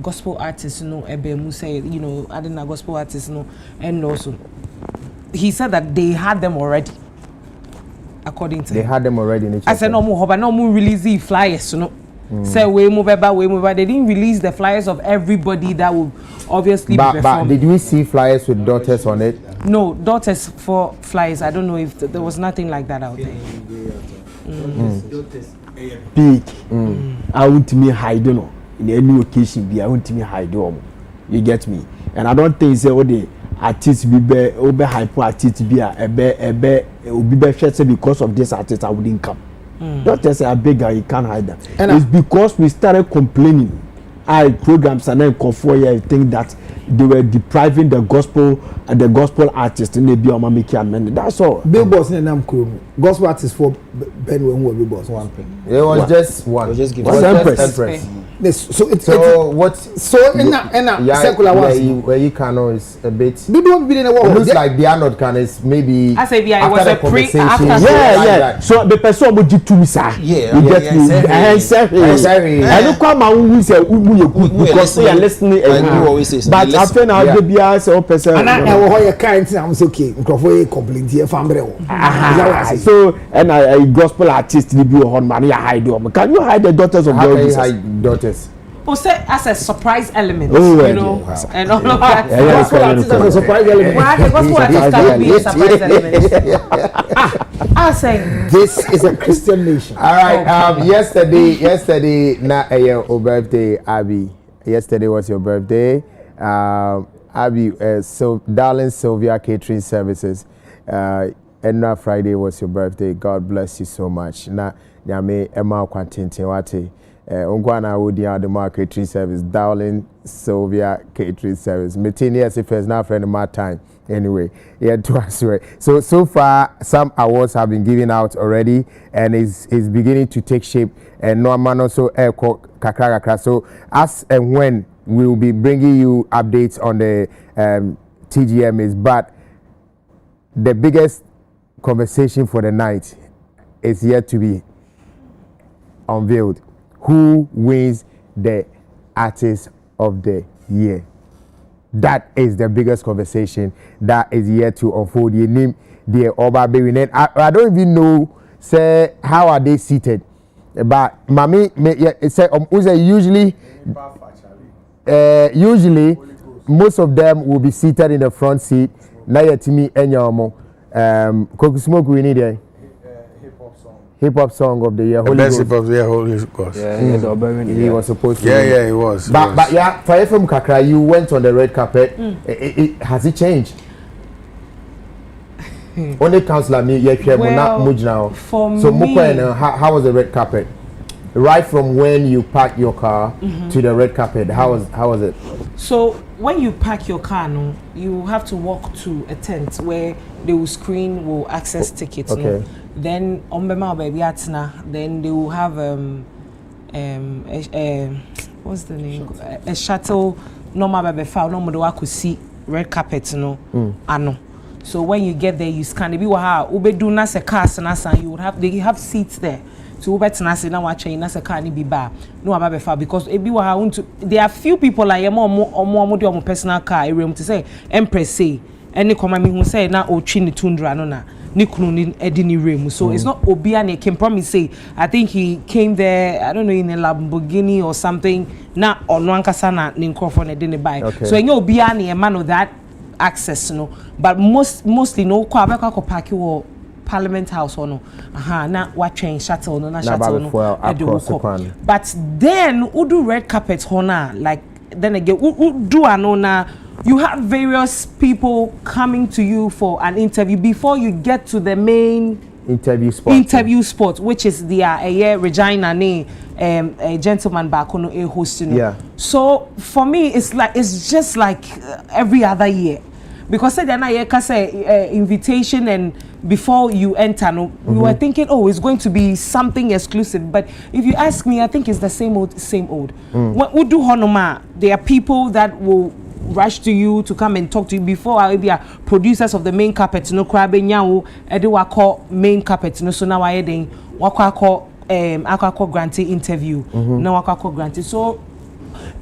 Speaker 6: gospel artists, say, adding a gospel artist, and also he said that they had them already. According to
Speaker 1: they had them already in
Speaker 6: I said no more release the flyers, Say way move. They didn't release the flyers of everybody that would obviously be performed.
Speaker 1: But did we see flyers with daughters on it?
Speaker 6: No, daughters for flyers. I don't know if there was nothing like that out there.
Speaker 4: Big. I want me hide in any occasion. I want me hide you get me? And I don't think say all the artists be hyper artists be because of this artist I wouldn't come. Don't just say I beg you can't hide that. And it's because we started complaining. Programs and then think that they were depriving the gospel artists in the Biomamiki amendment. That's all.
Speaker 7: Billboards in them gospel artists for Ben who billboards.
Speaker 1: One thing. It was just one.
Speaker 5: We'll just give
Speaker 1: Empress.
Speaker 7: So in
Speaker 1: secular ones where you can is a bit.
Speaker 7: They don't be in the world.
Speaker 1: It looks like the Arnold can is maybe.
Speaker 6: I say it was a
Speaker 1: conversation.
Speaker 4: Yeah. So the person would do me sir.
Speaker 5: Yeah.
Speaker 4: You get me. Sorry. I don't come out who say because we are listening. But after now the BR say oh person.
Speaker 7: And I will kind thing I'm say okay. Microphone complain here family.
Speaker 4: So and I gospel artist the be on man you hide them. Can you hide the daughters of God?
Speaker 1: Hide daughters.
Speaker 6: Or say as a surprise element,
Speaker 4: and
Speaker 6: all of that.
Speaker 7: Gospel artists are a surprise element.
Speaker 6: Why the gospel artists can be a surprise element? I say
Speaker 7: this is a Christian nation.
Speaker 1: All right. Yesterday, not your birthday, Abby. Yesterday was your birthday, Abby. So, darling Sylvia Catering Services. And now Friday was your birthday. God bless you so much. Na nyame Emma Quantintin wate. Ungwana wodi the market catering service. Darling Sylvia Catering Service. Meeting yes if it's not friend of my time. Anyway, to answer. So far some awards have been given out already and is beginning to take shape and no man also kakra. So as and when we will be bringing you updates on the TGMs, but the biggest conversation for the night is yet to be unveiled. Who wins the artist of the year? That is the biggest conversation that is yet to unfold. The name, the Oba Berlin. I don't even know, say, how are they seated? But Mami, usually, most of them will be seated in the front seat. Now, to me, Kokusmoke, we need a hip hop song of the year.
Speaker 2: The best hip hop of the year, Holy Ghost.
Speaker 1: He was supposed to.
Speaker 2: Yeah, he was.
Speaker 1: But yeah, for FM Kakra, you went on the red carpet. Has it changed? Only councillor me, now.
Speaker 6: For me,
Speaker 1: so Mukwen, how was the red carpet? Right from when you parked your car to the red carpet, how was it?
Speaker 6: So when you park your car, no, you have to walk to a tent where they will screen, will access tickets.
Speaker 1: Okay.
Speaker 6: No? Then on baby then they will have what's the name? A shuttle. Normal baby file. Normal do I could see red carpet. No, ano. So when you get there, you scan. If you ube do na se cars and you would have they have seats there. So ube tena na watching na se car ni be bar. No ababe file because ebi there are few people like omo personal car. Room to say Empress say any command me who say na ochi ni tundra no na. So it's not Obia ne can promise say I think he came there I don't know in a Lamborghini or something na onwankasa na ninkofo ne didn't buy. So any Obia ne a man of that access no but mostly no kwa abeka ko park or Parliament House or no na what train shuttle no na shuttle no but then udu red carpet hona like then again do anona. You have various people coming to you for an interview before you get to the main interview spot, which is the Regina a gentleman back on a hosting.
Speaker 1: Yeah.
Speaker 6: So for me, it's just like every other year, because then I say invitation and before you enter, no, we were thinking, oh, it's going to be something exclusive. But if you ask me, I think it's the same old. When we do Honoma, there are people that will rush to you to come and talk to you before I be producers of the main carpet no crab nyawo ede wa call main carpet no so now I den akwa grantee interview na akwa grantee so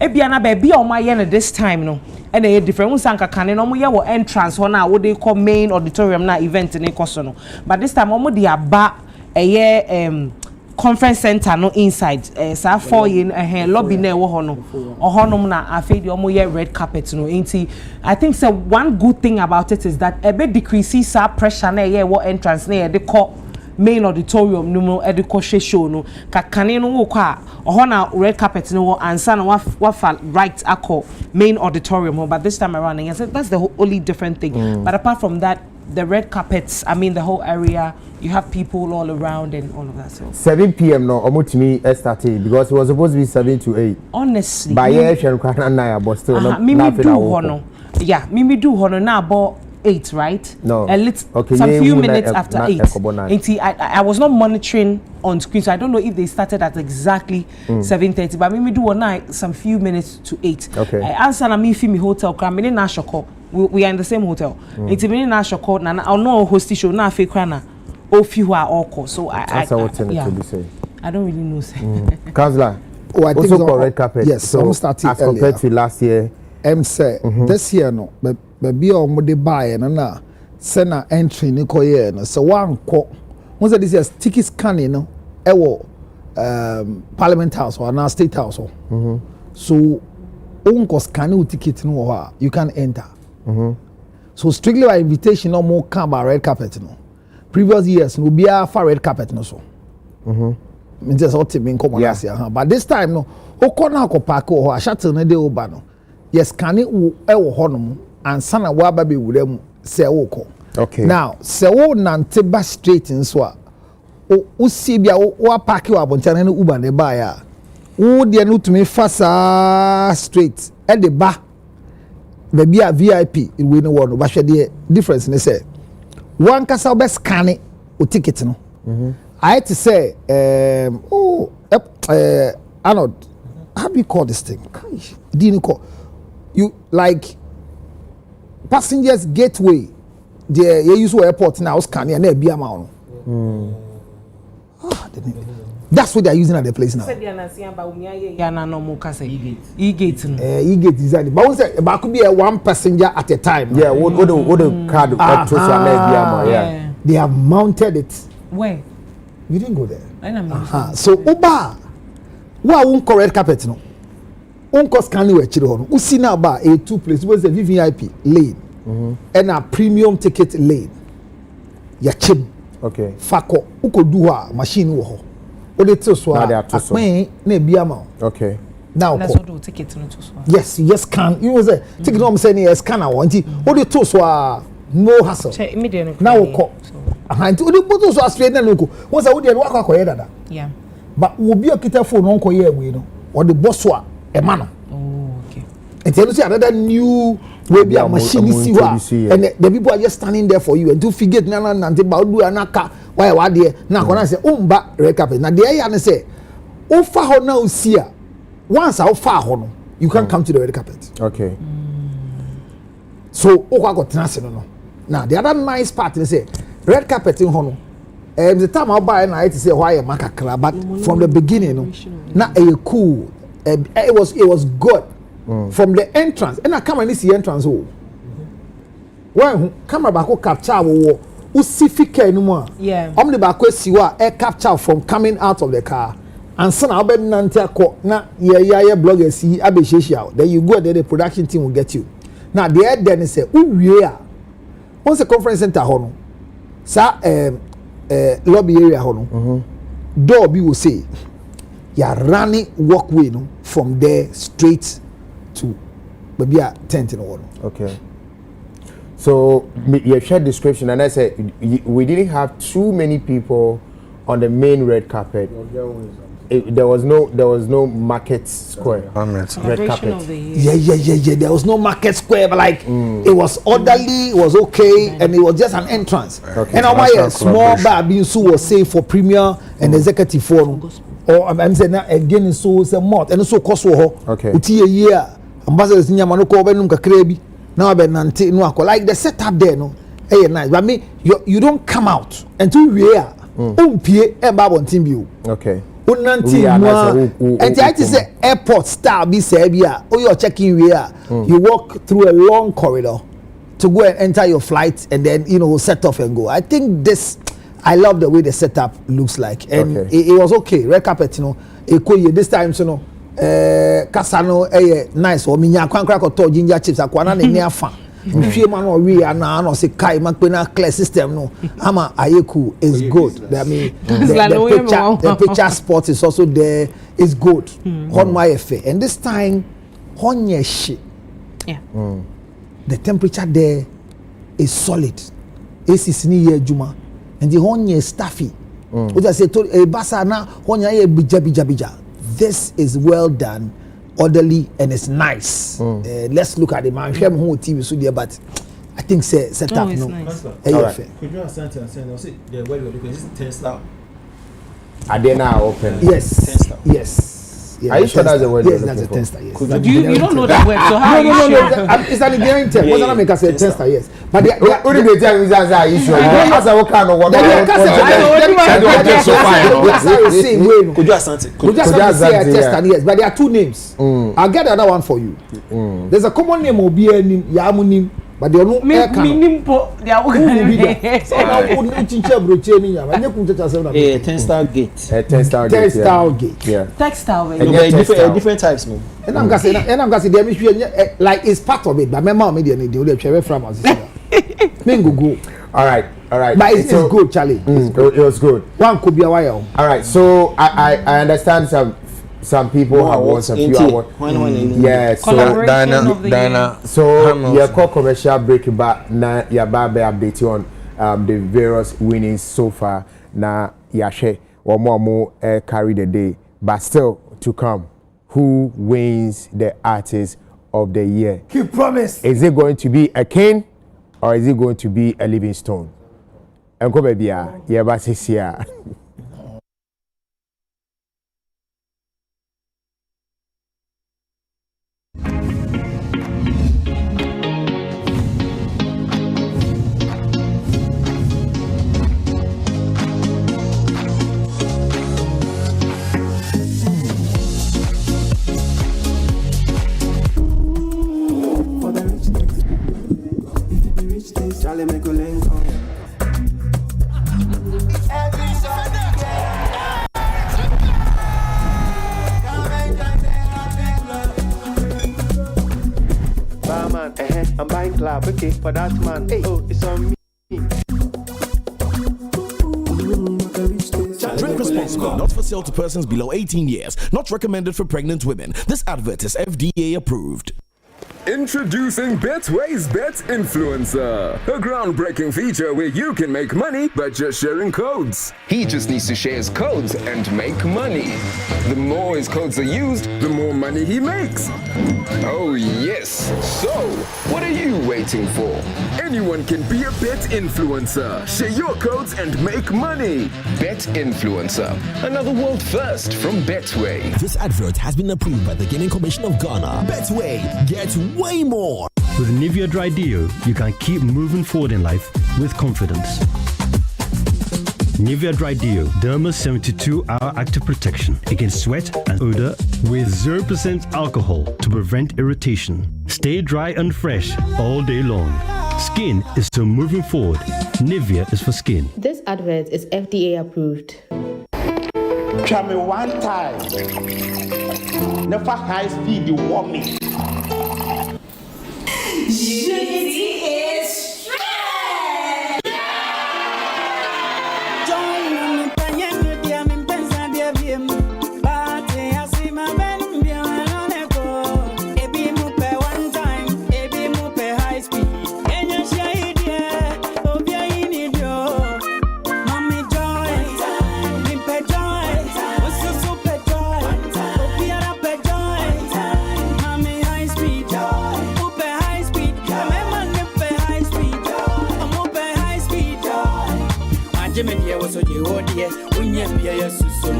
Speaker 6: ebia na baby o my na this time no and a different unsanka kan no mo ye wo entrance ho na wo dey call main auditorium na event ne koso no but this time omo dey aba conference center no inside sa for in lobby na wo ho no ohonom na afei de omo ye red carpet no enti I think say one good thing about it is that a bit decreases sa pressure na ye wo entrance na ye de call main auditorium no e de call show no kakane no wo kwa oho na red carpet no wo ansa na wa right akọ main auditorium but this time around I said that's the only different thing but apart from that the red carpets, I mean the whole area, you have people all around and all of that. So
Speaker 1: 7 p.m. no, omutimi started because it was supposed to be 7 to 8.
Speaker 6: Honestly,
Speaker 1: by but still not.
Speaker 6: Mimi do hono. Yeah, Mimi do hono now about 8, right?
Speaker 1: No.
Speaker 6: A little, some few minutes after 8. I was not monitoring on screen, so I don't know if they started at exactly 7:30. But Mimi do one some few minutes to 8.
Speaker 1: Okay.
Speaker 6: I answer na me fi hotel. Kramini na shoko. We are in the same hotel. It's mini na shoko na I know host show na fe krana. O fi who are all call. So
Speaker 1: that's what to be saying.
Speaker 6: I don't really know.
Speaker 1: Councillor,
Speaker 7: I think
Speaker 1: also red carpet.
Speaker 7: Yes, so
Speaker 1: as compared to last year.
Speaker 7: Say this year no, but be on mo de buy na send na entry ni koye no. So one ko. Once this year ticket scanning no. Ewo Parliament House or na State House. So unko scanning ticket no you can enter. So strictly by invitation no more come by red carpet no. Previous years no be a far red carpet no so. Me just what me come on last year. But this time no o corner ko park o shuttle na dey over no. Yes can it e wo honom ansa na wa ba be wura mu se wo ko.
Speaker 1: Okay.
Speaker 7: Now se wo nante ba straight nso a o si bia wo park wa bonchane no Uber ne ba ya. Wo de no to me fasa straight e de ba maybe a VIP we no one but the difference ne say one kasa be scan o ticket no I had to say Arnold, how do you call this thing? Didn't call you like passengers gateway the usual airport now scan and be amount. That's what they're using at the place now.
Speaker 6: E-gate.
Speaker 7: E-gate is that. But it could be a one passenger at a time.
Speaker 1: Yeah, what the card
Speaker 7: yeah. They have mounted it.
Speaker 6: Where?
Speaker 7: You didn't go there. So Uber, why won't correct carpet no? Won't scan you actually on. We see now about a 2 place. Was a VVIP lane and a premium ticket lane. Ya chim.
Speaker 1: Okay.
Speaker 7: Fako, uko do a machine wo ho. O de to so a akpen na ebi ama.
Speaker 1: Okay.
Speaker 7: Now
Speaker 6: let's do ticket no to so.
Speaker 7: Yes, you just scan. You know say ticket no say na scan a won ti. O de to so a no hassle.
Speaker 6: Che immediately.
Speaker 7: Now ko. Ahanti o de photo so straight na no ko. Won say wo de wa kwa dada.
Speaker 6: Yeah.
Speaker 7: But wo bi okita phone no ko ye we no. O de boss so a e ma no.
Speaker 6: Oh, okay.
Speaker 7: And tell you see another new way be a machine see and the people are just standing there for you and to figure na ba do anaka why there na ko na say umba red carpet na there ya na say o fa ho na o see a once I fa ho no you can come to the red carpet.
Speaker 1: Okay.
Speaker 7: So o kwa go tenase no. Now the other nice part is say red carpet in ho no the time I buy na it say why makakra but from the beginning no na cool it was good. From the entrance and I come and see entrance oh when camera back capture wo usifika no mo
Speaker 6: yeah
Speaker 7: the back si wa air capture from coming out of the car and son I bet nante akọ na yeah bloggers see abesheshia then you go there the production team will get you now the then say uwie a once the conference center ho no sa lobby area ho no door bi will say you running walkway no from there straight to maybe a tent in the wall.
Speaker 1: Okay. So you shared description, and I said we didn't have too many people on the main red carpet. There was no market square. Red carpet.
Speaker 7: Yeah. There was no market square, but like it was orderly, it was okay, and it was just an entrance.
Speaker 1: Okay.
Speaker 7: And our small bar being so was safe for premier and executive forum. Or I'm saying again, so more and so cost
Speaker 1: okay.
Speaker 7: Uti a year. Ambassadors nyama no ko benum kakra bi na ba nante no akọ like the setup there no eh nice but me you don't come out until we are umpie e ba bontin bi o
Speaker 1: okay
Speaker 7: unanti mo and I say airport star bi say bi a o your check-in we are you walk through a long corridor to go and enter your flight and then set off and go. I think I love the way the setup looks like and it was okay red carpet this time so kasano nice o minya kwankra ko to ginger chips akwana na ni afa hwie ma no we ana no se kai makpe na clear system no ama ayeku is good. I mean the picture spot is also there is good on my affair and this time honye shit the temperature there is solid AC is ni juma and the honye stuffy what I say to basa na honye bija this is well done, orderly, and it's nice. Let's look at the man. Share whole TV so there, but I think set up no.
Speaker 6: Nice.
Speaker 5: Could you answer and say the way we're looking is 10 star?
Speaker 1: Are they now open?
Speaker 7: Yes.
Speaker 5: 10 star.
Speaker 7: Yes.
Speaker 1: Yeah, are you sure that's the word?
Speaker 7: Yes, that's a 10 star. Yes.
Speaker 6: You don't know that word, so how are you sure?
Speaker 7: It's an Nigerian term. What's that make us say 10 star? Yes. But they
Speaker 1: only the time is as you sure. As I walk on what
Speaker 5: Could you answer?
Speaker 7: Could you say a 10 star? Yes, but there are two names. I'll get another one for you. There's a common name Obi name Yamunim. But they are no air can.
Speaker 6: They are
Speaker 5: a 10-star gate.
Speaker 1: A 10-star gate.
Speaker 7: 10-star gate.
Speaker 1: Yeah.
Speaker 6: Textile.
Speaker 5: Different types, man.
Speaker 7: And I'm gonna say, like it's part of it. But my mom made it. They will share from us. Go.
Speaker 1: All right.
Speaker 7: But it's good, Charlie.
Speaker 1: It was good.
Speaker 7: One could be a while.
Speaker 1: All right. So I understand some people have won, some few have won. Yeah, so
Speaker 2: Dana.
Speaker 1: So your core commercial break back na your babe update you on the various winnings so far. Na yashe one more carry the day, but still to come. Who wins the artist of the year?
Speaker 7: Keep promise.
Speaker 1: Is it going to be a Kane or is it going to be a Livingstone? Enko baby ya ba sisia.
Speaker 8: I'm buying club, okay, for that man. Hey, oh, it's on me. responsible, not for sale to persons below 18 years, not recommended for pregnant women. This advert is FDA approved.
Speaker 9: Introducing Betway's Bet Influencer, a groundbreaking feature where you can make money by just sharing codes. He just needs to share his codes and make money. The more his codes are used, the more money he makes. Oh yes, so what are you waiting for? Anyone can be a bet influencer. Share your codes and make money. Bet Influencer, another world first from Betway.
Speaker 8: This advert has been approved by the Gaming Commission of Ghana. Betway, get way more.
Speaker 10: With Nivea Dry Deo, you can keep moving forward in life with confidence. Nivea Dry Deo, Derma's 72-hour active protection against sweat and odor with 0% alcohol to prevent irritation. Stay dry and fresh all day long. Skin is still moving forward. Nivea is for skin.
Speaker 11: This advert is FDA approved.
Speaker 12: Try me one time. Never high speed, you want me.
Speaker 13: Unity is strength. Join me, Panyano, dear, me, Pensa, dear, Bim. But I see my Ben, Bianco. Ebi Mupe one time, Ebi Mupe high speed. And you share it, yeah. Oh, yeah, you need you. Mommy joy, Limpe joy. What's so super joy? Oh, Piara pe joy. Mommy high speed joy. Jimmy dear was so you oh dear, when you be a susun,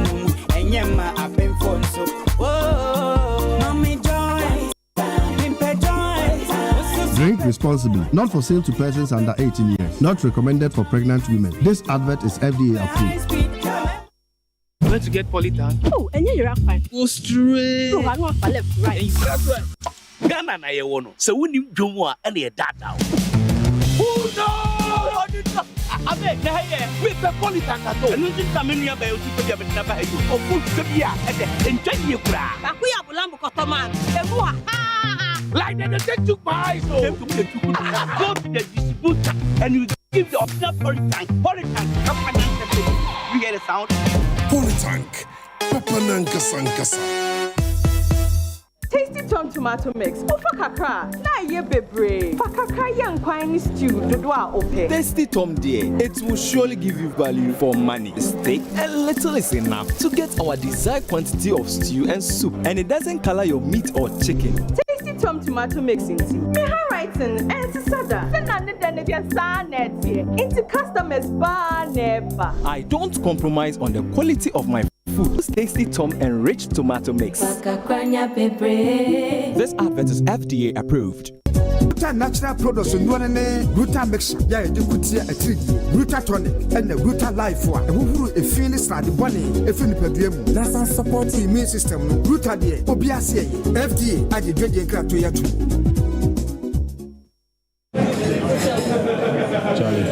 Speaker 13: and yamma up in phone so. Oh, mommy joy,
Speaker 14: Drink responsibly. Not for sale to persons under 18 years. Not recommended for pregnant women. This advert is FDA approved.
Speaker 15: Let's get Polytan.
Speaker 16: Oh, and you're right.
Speaker 15: Go straight.
Speaker 16: No, I want to left, right.
Speaker 15: Ghana na ye wono. So when you do more, and you're that now. Oh no! Abe, na here we pe Polytan ka to. Enu tin ta menu aba otu pe be na ba ayu. Ofu se bia e de enjanye kura.
Speaker 16: Akuya bulambu kotoman. Emu ha.
Speaker 15: Like they took my eyes. So go to the distributor and you give the original Polytan. Company. You hear the sound?
Speaker 17: Polytank. Papananka sankasa.
Speaker 18: Tasty Tom tomato mix. Ofa kakra. Na ye bebre. Fa kakra yan kwan stew dodoa ope.
Speaker 19: Tasty Tom dear. It will surely give you value for money. Steak and little is enough to get our desired quantity of stew and soup, and it doesn't color your meat or chicken.
Speaker 18: Tasty Tom tomato mix into. Me handwriting and sada. Into customers bar never.
Speaker 19: I don't compromise on the quality of my food. Tasty Tom enriched tomato mix. This advert is FDA approved.
Speaker 20: Natural products in one Ruta mixture. Yeah, you could see a treat. Ruta tonic and the Ruta life one. Who a Phoenix like the bunny, a Philip. That's our support immune system. Ruta de Obiasia, FDA, I did drinking crap to you.
Speaker 17: Charlie.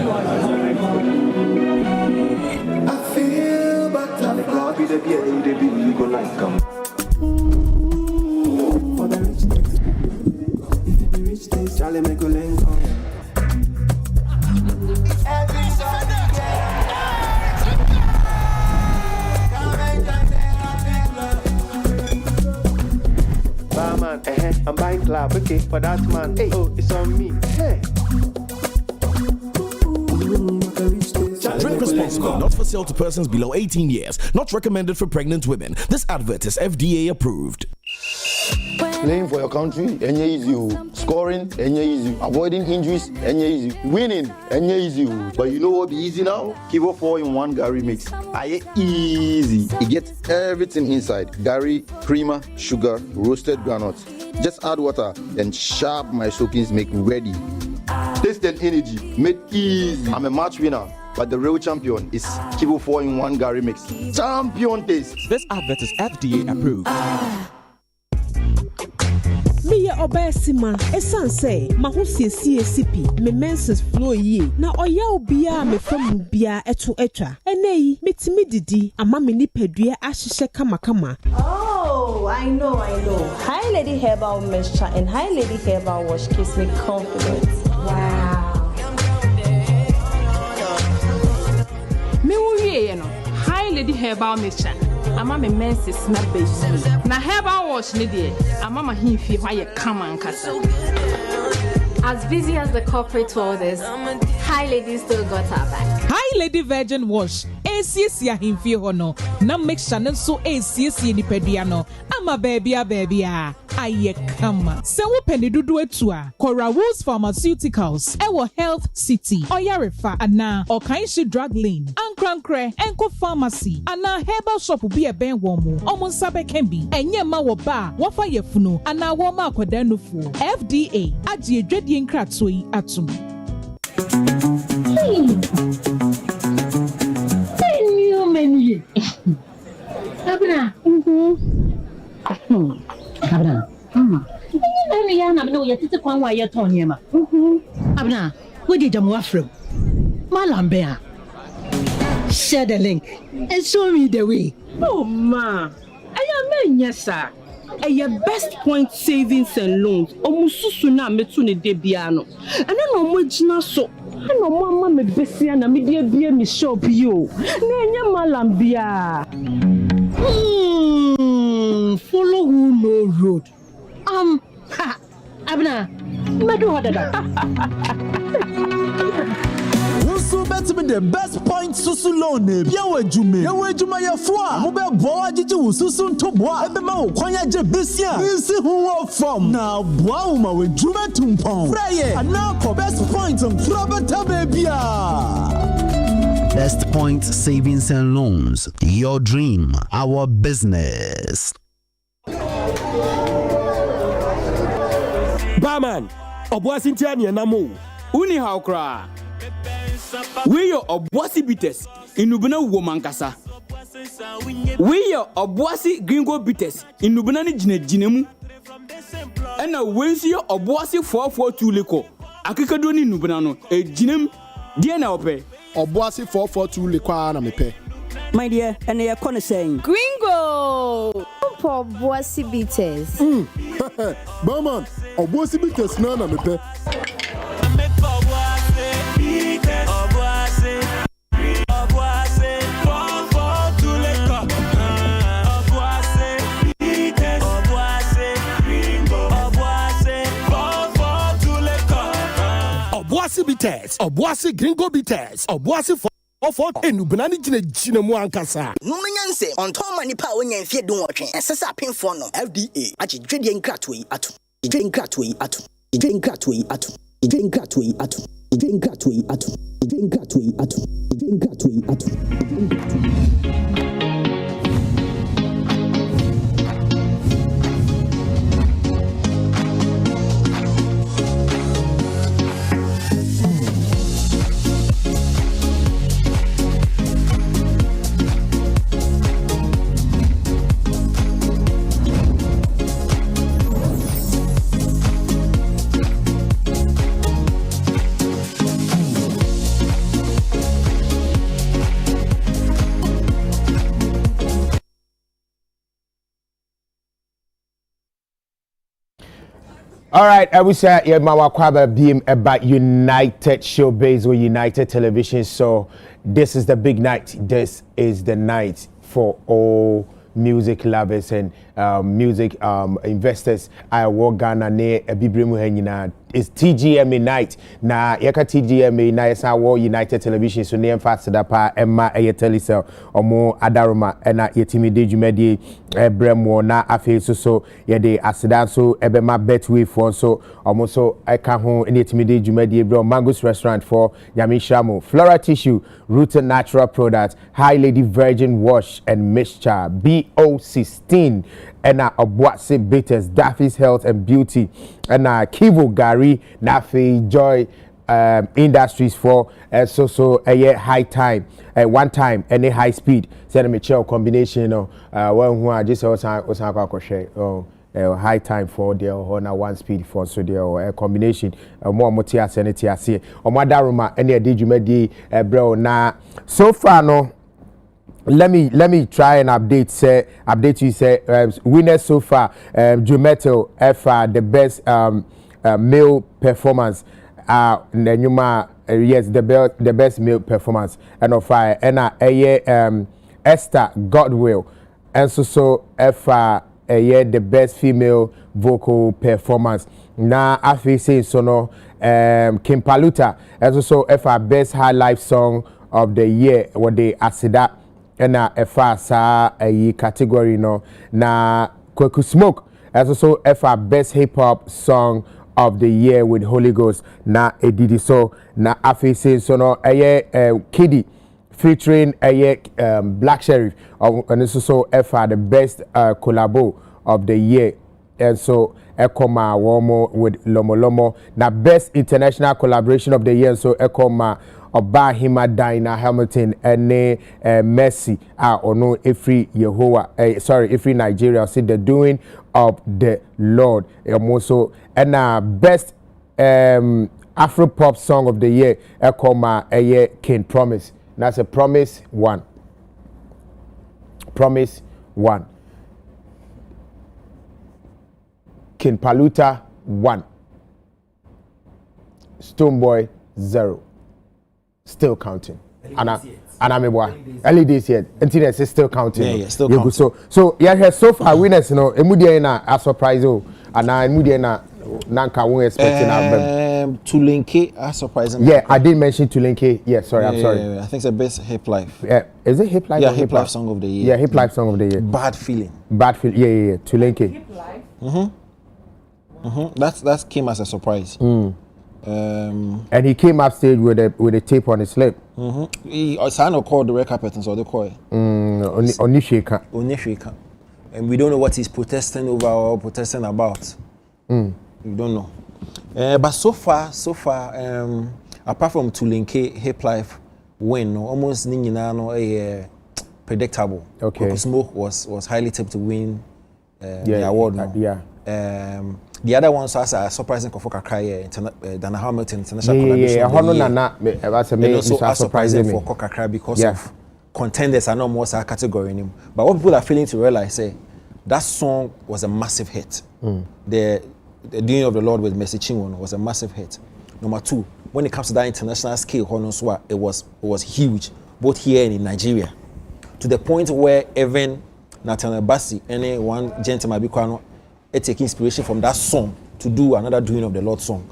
Speaker 17: I feel but I'm not be the beer you go like come. For the rich days, Charlie make a link come.
Speaker 21: Barman, I'm buying club, okay, for that man. Hey, oh, it's on me. Hey.
Speaker 8: Drink responsibly, not for sale to persons below 18 years, not recommended for pregnant women. This advert is FDA approved.
Speaker 22: Playing for your country, any easy. Scoring, any easy. Avoiding injuries, any easy. Winning, any easy. But you know what be easy now? Kivo 4-in-1 Gary mix. Aye, easy. It gets everything inside. Gary, creamer, sugar, roasted granules. Just add water, then sharp my soakings make ready. Taste and energy, made easy. I'm a match winner, but the real champion is Kivo 4-in-1 Gary mix. Champion taste.
Speaker 19: This advert is FDA approved.
Speaker 23: Me obesima esanse mahusiesie sipi me menses flow yi na oya obia me famu bia eto etwa eneyi mitimi didi ama me nipadua ahihye kama.
Speaker 24: Oh, I know. High Lady Herbal Moisture and High Lady Herbal Wash gives me confidence. Wow.
Speaker 6: Me wo wie no. High
Speaker 18: lady herbal mixture. Ama me menses na baby. Na herbal wash ni de. Ama ma himfi why come and kasa.
Speaker 11: As busy as the corporate world is, Hi Lady still got her back.
Speaker 2: Hi Lady Virgin Wash. ACS ya himfi hono. Na make sure so ACS ni pediano. Ama baby. Aye kama. Se wo peni dudu etua. Cora Woods Pharmaceuticals. Ewo Health City. Oyarefa ana. Okainshi Drug Lane. Ankrankre. Enko Pharmacy. Ana herbal shop bi eben womo. Omo nsabe kembi. Enye ma wo ba. Wafa yefunu. Ana wo ma akwada nufu. FDA. Aji edwedi nkratoi atum.
Speaker 3: New menu. Abra. Abra. Nani ya na no yetete kwan wa ye ton yema. Abra, we di jamu afro. Malambe a. Share the link and show me the way.
Speaker 18: Oh ma. Aya me nyesa. Aya best point savings and loans. Omususu na metu ne de bia no. Ana no mo gina so. Ana mo ama me besia na me de bia me shop yo. Na enya malambia.
Speaker 3: Follow who no road. Abna, Madu Hadada.
Speaker 4: Wusu bet me the best point susu loan. Yawe jume. Yawe juma ya fwa. Mube boa jiji wususu ntoboa. Ebe ma ukwanya je besia. Isi huwa form. Na boa uma we jume tumpon. Fraye. Anako best point mfrabata bebia.
Speaker 5: Best Point Savings and Loans. Your dream, our business.
Speaker 25: Barman, Obuasi Ntiani Namo. Uni Haukra. We are Obuasi Bites in Nubana Womankasa. We are Obuasi Gringo Bites in Nubanani Jinemu. And a Winsio Obuasi 442 Leko. Akikadoni Nubanano, a Jinem, dear now pay.
Speaker 26: Obuasi 442 Lekwa na mepe.
Speaker 27: My dear, and they are gonna saying
Speaker 28: Gringo for Obuasi Bites.
Speaker 26: Barman, Obuasi Bites na mepe. Obuasi Bites, Obuasi Gringo Bites, Obuasi for Enubnani Jine mu ankasa.
Speaker 29: Numanyanse on Tom Manipa when you fear don't watch and Sasa pin for no FDA. Achi Dredian Gratway atu. Drink Gratway atu. Drink Gratway atu. Drink Gratway atu. Drink Gratway atu. Drink Gratway atu. Drink Gratway atu.
Speaker 1: All right, I wish I had my kwaba beam about United Showbiz or United Television. So this is the big night. This is the night for all music lovers and music investors. I work Ghana ne bibremu hanyina. It's TGMA night. Na yaka TGMA na yesa war United Television so ne fast da pa emma eye telecell omo adaroma na yetimi de dwumadi bremo na afi so ye de aseda so ebe ma betway for so omo so eka ho ne yetimi de dwumadi bro Mango's restaurant for Nyamishamu Flora Tissue Rooted Natural Products High Lady Virgin Wash and Mixture BO16 and Obuasi Bitters Daffy's Health and Beauty and Kivo Gary Nafi Joy Industries for so a high time one time and a high speed send me chill combination one who I just also high time for the or one speed for so the combination more motia sanity ase o madaruma and the djumedi bro na so far no let me try and update you say winners so far Jumeto FR the best male performance Nenyuma yes the best male performance and of fire and Esther Godwill and so efa the best female vocal performance na afi say so no Kim Paluta and so efa best high life song of the year what they asida na efa sa category no na Kweku Smoke as so efa best hip hop song of the year with Holy Ghost na edidi so na afi say so no Kiddy featuring Black Sheriff and this is so efa the best collabo of the year and so Ekoma Womo with Lomo Lomo na best international collaboration of the year so Ekoma Oba Hima Dina Hamilton and Messi ono every Yehovah every Nigeria see the doing of the Lord also and best Afro pop song of the year Ekoma King Promise. That's a Promise 1. Promise 1. King Paluta 1. Stoneboy 0. Still counting. And I'm early days yet. Until it's still counting.
Speaker 7: Yeah, still counting.
Speaker 1: So yeah, so far winners, Emudia na a surprise and Emudia na Nanka won't expect
Speaker 7: Tulinke are surprising.
Speaker 1: Yeah, I did mention Tulinke. Yeah, sorry, I'm sorry.
Speaker 7: I think it's the best hip life.
Speaker 1: Yeah, is it hip life?
Speaker 7: Yeah, hip life song of the year.
Speaker 1: Yeah, hip life song of the year.
Speaker 7: Bad feeling.
Speaker 1: Bad feeling. Yeah. Tulinke.
Speaker 28: Hip life.
Speaker 7: That came as a surprise.
Speaker 1: And he came up stage with a tape on his lip.
Speaker 7: He also called the red carpet and so they call it.
Speaker 1: Onishika.
Speaker 7: And we don't know what he's protesting over or protesting about. We don't know. But so far, apart from Tulinke hip life win, almost Ninginano predictable.
Speaker 1: Okay.
Speaker 7: Kweku Smoke was highly tipped to win the award. The other ones are surprising for Kokakra, Dana Hamilton International Collaboration.
Speaker 1: And
Speaker 7: also are surprising for Kokakra because of contenders are not more category anymore. But what people are failing to realize, that song was a massive hit. The Doing of the Lord with Mercy Chinwono was a massive hit. Number 2, when it comes to that international scale, it was huge, both here and in Nigeria, to the point where even Nathaniel Bassey, any one gentleman, take inspiration from that song to do another Doing of the Lord song.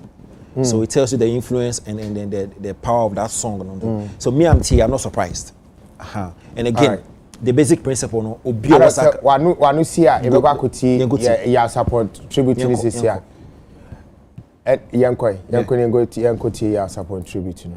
Speaker 7: So it tells you the influence and the power of that song. So me, I'm not surprised. And again, the basic principle no obi wasaka
Speaker 1: wanu sia ebekwa kuti ya support tribute to this year yankoi yankoti ya support tribute no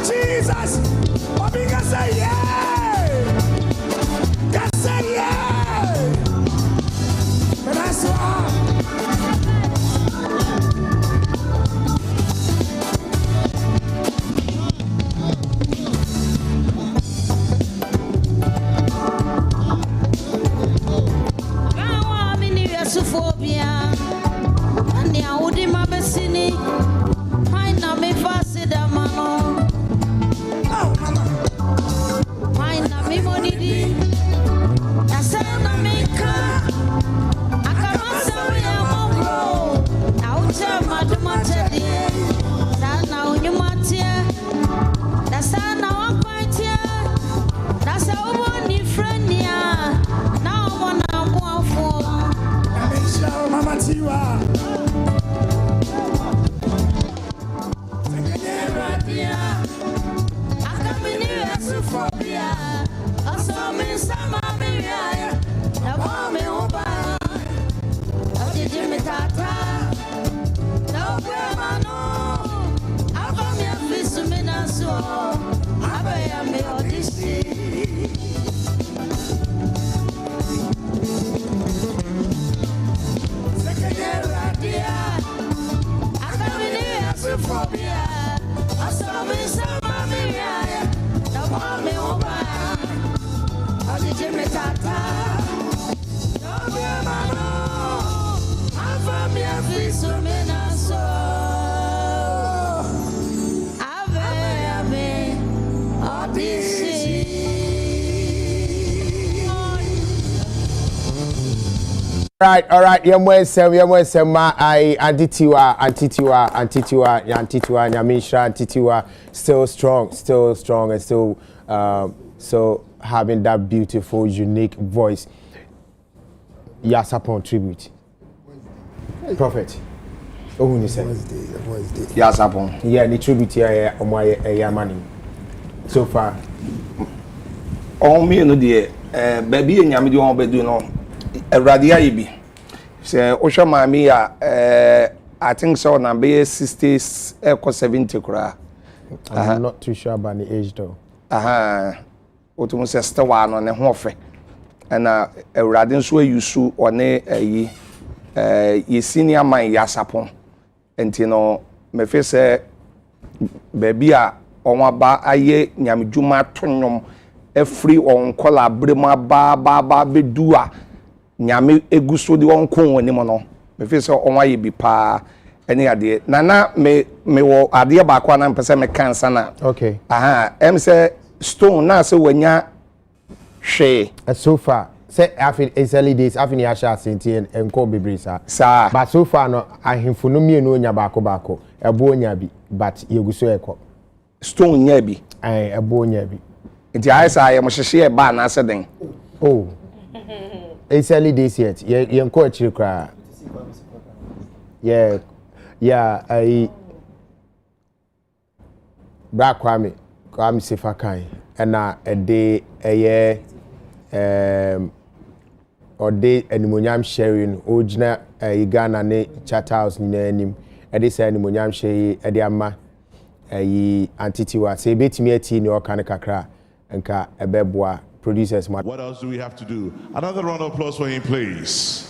Speaker 26: Jesus. Obiga say yeah. God say yeah. But that's why.
Speaker 9: Phobia and the Audima Bessini. Find a me facida mano. Oh, mama. Find a me money. That's a maker. I can't say I'm out of my matadi. That's now you matia. That's now I'm quite here. That's how one friend here. Now one I'm one for.
Speaker 26: Mama Tiwa.
Speaker 1: All right. Yemwesema I antitiwa, Nyamisha antitiwa, still strong, and still so having that beautiful, unique voice. Yasapon tribute. Prophet. Oh, you say?
Speaker 22: Yasapon.
Speaker 1: Yeah, the tribute here, Yamani. So far.
Speaker 22: Oh, me no dear. Baby, and Yami don't be doing no. Radia ibi. Say, Osha mami I think so. Na be 60s, 70 kura.
Speaker 1: I'm not too sure about the age though.
Speaker 22: Otumu se still one on the hofe. And Radin so yusu one ye senior man Yasapon. And you know, me fe say baby a onwa ba aye nyamjuma tonyom free on collaborate ba bedua nyame eguso de won kon woni mo no me fe so onwa ye bi pa ene ade nana me wo ade ba kwa na mpese me kansa na
Speaker 1: okay
Speaker 22: em say stone na say wanya hwe
Speaker 1: so far say after early days after ya sha senti enko bebre sa but so far no ahemfo no mie no onya baako ebo onya bi but yeguso ekọ
Speaker 22: stone nya bi
Speaker 1: ebo onya bi
Speaker 22: nti aisa ye mo hyehye ba na ase den
Speaker 1: oh it's early days yet ye enko achiri kra yeah I Black Kwame Sifakai and a day or day animonium sharing original Ghana ne chat house in anim a this animonium share a diama a antitiwa say bit me a teen or kanakakra and ka a beboa producers.
Speaker 10: What else do we have to do? Another round of applause for him, please.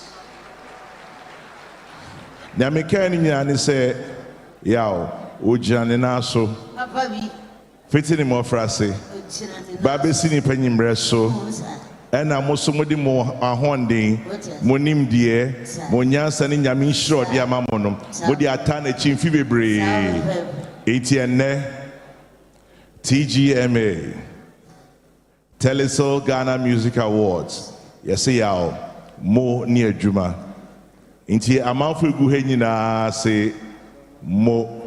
Speaker 10: Now, me can say, "Yow, ujani naso." Fitting him off frase. Baby sini penny breso. And I'm also modi mo ahondi. Monim die. Monya sani nyami shro dia mamonom. Modi atane chimfi bebre. ATN TGMA. Teleso Ghana Music Awards. Yes, yow. Mo near Juma. Inti amanfo gu he nyina say mo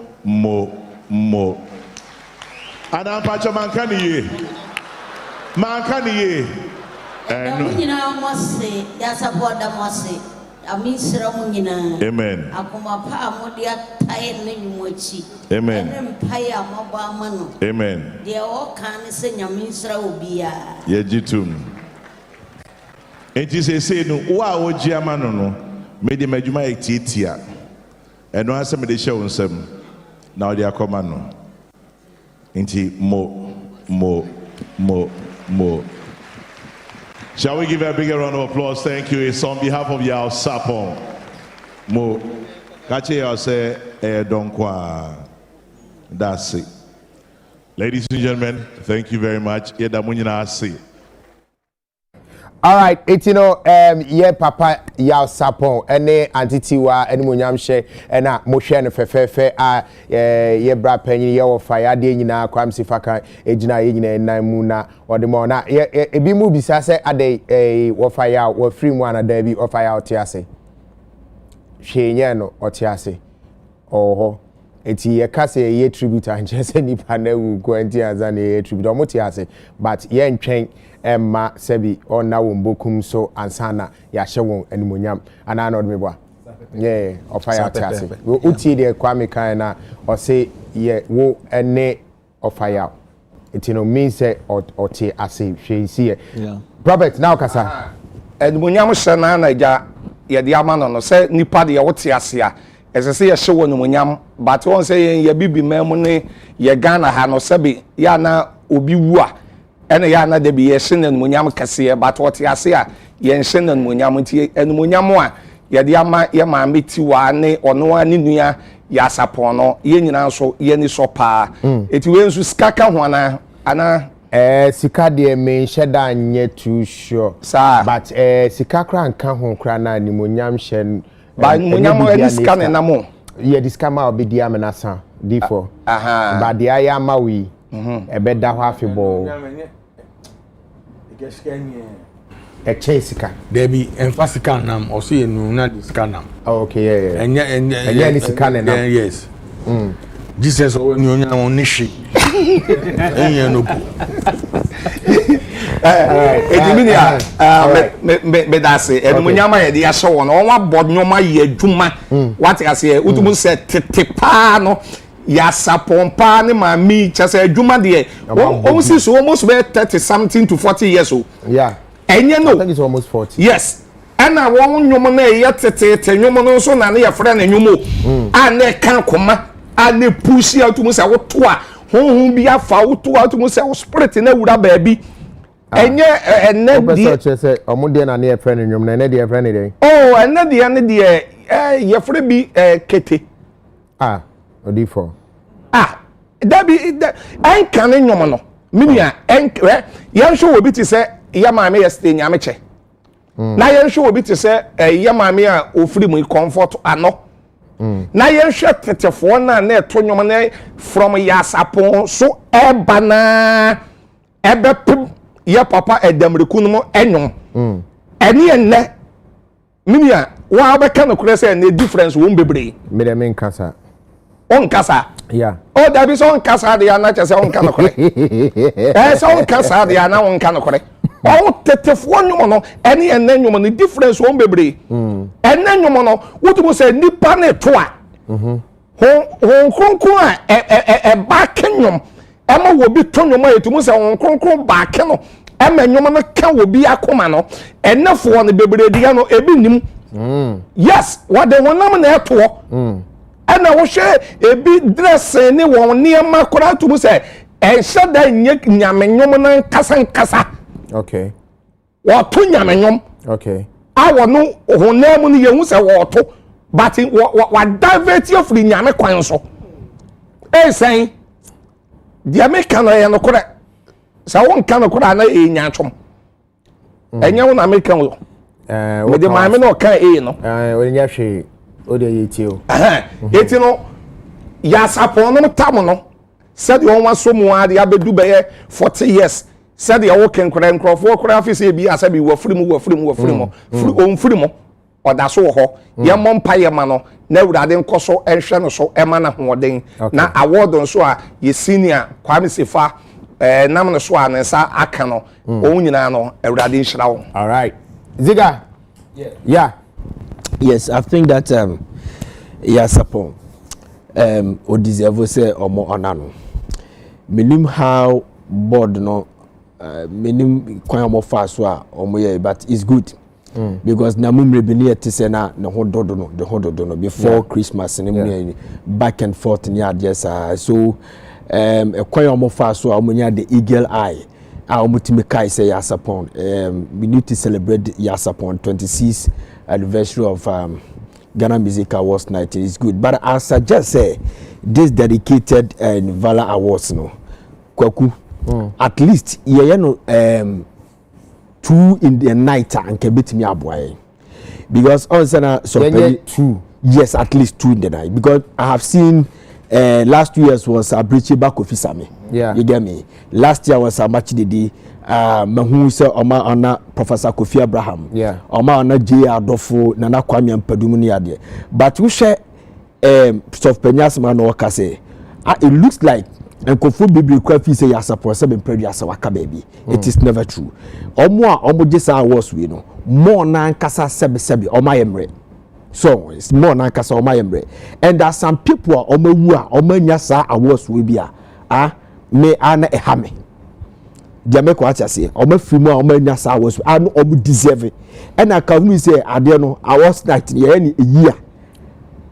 Speaker 10: Adam pacho mankani ye
Speaker 9: no nyina mo say ya support da mo say amisira mo nyina
Speaker 10: amen
Speaker 9: akoma pa mo dia tai ne nyumochi
Speaker 10: amen
Speaker 9: ene mpaye amabo amano
Speaker 10: amen
Speaker 9: de o kan se nyamisira obia
Speaker 10: ye jitum enti say no wa oji amano no me de madwuma etitia eno ase me de hye wonsam Now they are coming. Into more. Shall we give her a bigger round of applause? Thank you. It's on behalf of Yao Sapon. Mo. Kache Yao say, Donkwa. That's it. Ladies and gentlemen, thank you very much.
Speaker 1: All right, it's yeah, Papa Yao Sapon, ene antitiwa, ene munyam she, ena moshe ne fefefe, ye bra penyi, ye wo fire, de nyina kwam sifaka, ejina ye nyina na muna, ode mo na, ebi mu bisa se ade wo fire, wo free mu ana da bi wo fire otiase. Hwenye no otiase. Oho. Eti ye kase ye tribute anje se nipa na wu kwenti azan ye tribute o motiase, but ye ntwen emma sebi ona wo mbokum so ansana ya hye won animonyam ana na odme bwa yeah ofaya tiase uti de kwame kan na o say ye wo ene ofaya it no mean say oti ase hwensi yeah Robert now kasa
Speaker 8: animonyam hye na na ja ye de ama no say nipa de ye wote ase a ese say ye hye won animonyam but won say ye bibi mem ne ye Ghana ha no sebi ya na obi wu a ene ya na de bi ye hye na animonyam kase but wote ase a ye hye na animonyam ti animonyam a ye de ama ye ma meti wa ne ono ani nua ya sapon no ye nyina so ye ni so pa eti we nsu skaka ho ana
Speaker 1: sika de me sheda nye too sure
Speaker 8: sir
Speaker 1: but sika kra nka ho kra na animonyam hye
Speaker 8: ba animonyam e sika na na mo
Speaker 1: ye diskama obedi amenasa d4 ba de aya ma wi ebe da ho afebo sika
Speaker 12: debi enfasika nam also ye nu na diska nam
Speaker 1: okay yeah
Speaker 12: enya
Speaker 1: ni sika nam
Speaker 12: yes Jesus o ni onya won ni hwe enya no bu
Speaker 8: ediminia me dase edumunyama ye de yahye won won abod nyoma ye adwuma what I say utumu se tetepa no ya sapompa ne ma mi chase adwuma de o si so almost be 30 something to 40 years old
Speaker 1: yeah
Speaker 8: enye no
Speaker 1: I think it's almost 40
Speaker 8: yes ana won nyomo na ye tete nyomo no so na ne ye frɛ na nyomo ana kan koma ana pushi atumu se woto a honhom bi afa woto atumu se wo spirit na wura baabi enye ene
Speaker 1: di chese omode na ne ye frɛ na nyom na ene de ye frɛ ne dey
Speaker 8: oh ene de ye frɛ bi kete
Speaker 1: odifo
Speaker 8: dabi en kan nyom no minia en ye show obi ti se ya maame ye stay nyame che na ye show obi ti se ya maame a ofiri mu comfort ano na ye hwe tetefo na eto nyom na from yasapon so ebana ebepim ye papa edamreku no enyom ene enne minia wa abeka no kure se na difference wo mbebre
Speaker 1: me dem nkasa
Speaker 8: on kasa
Speaker 1: yeah
Speaker 8: oh there be some kasa de na che se on kan kure some kasa de na on kan kure oh tetefo nyom no ene enne nyom no difference wo mbebre enne nyom no wotumo se nipa na to a hon kronkron a ba kenyom ema wo bi to nyom a etumo se hon kronkron ba ke no ema nyom no ka wo bi akoma no enefo no bebre dia no ebi nim yes what they wonam na eto ana wo hwe ebi dress ni won niema kora tumu se enhye da nye nyame nyom na kasa
Speaker 1: okay
Speaker 8: wo to nyame nyom
Speaker 1: okay
Speaker 8: awo no honam ni yehu se wo to but wa divert of the nyame kwan so say the American na no kora sa won kan kora na enya twom enya won American wo we de maame no kan no
Speaker 1: we nya hwe o de yetio
Speaker 8: eti no ya sapon no tam no said you want so mu ade abedu be 40 years said you work nkora nkrofo kora afise bi asabi wo firi mu oda so ho ye mompa ye ma no na wurade nkoso enhwe no so ema na hoden na award nso a ye senior Kwame Sefa nam no so anensa aka no o nyina no wurade nhira wo.
Speaker 1: All right Ziga yeah
Speaker 13: yes I think that Yasapon o deserve say omo onano menim how board no menim kwan omo fa so a omo ye but it's good because na mumre bi ne te say na ne ho dodo no before Christmas ne back and forth ne adyes so ekwan omo fa so omonya the eagle eye omutimi kai say Yasapon we need to celebrate Yasapon 26th anniversary of Ghana Music Awards night. Is good, but I suggest say this dedicated Valor Awards no kwaku at least ye no 2 in the night and can beat me aboy because on sana so 2 yes at least 2 in the night because I have seen last 2 years was Abrichi Bakofisame. Yeah, you get me. Last year was Amachididi. Mahu se Oma ona Professor Kofi Abraham. Yeah. Oma ona J. Adolfo Nana Kwame Mpadum ni ade. But we share soft penyas man no kase. It looks like Nkofo Bibli Kwafi say Yasapon se be predi asawaka baby. It is never true. Omo jesa awards we no. More na nkasa sebe Oma Emre. So it's more na nkasa Oma Emre. And there are some people Oma wu a Oma nyasa awards we bia. Me ana ehame Jamaica what I say omo fimu a omo nya sa was anu omo deserve and I can say ade no awards night ye any a year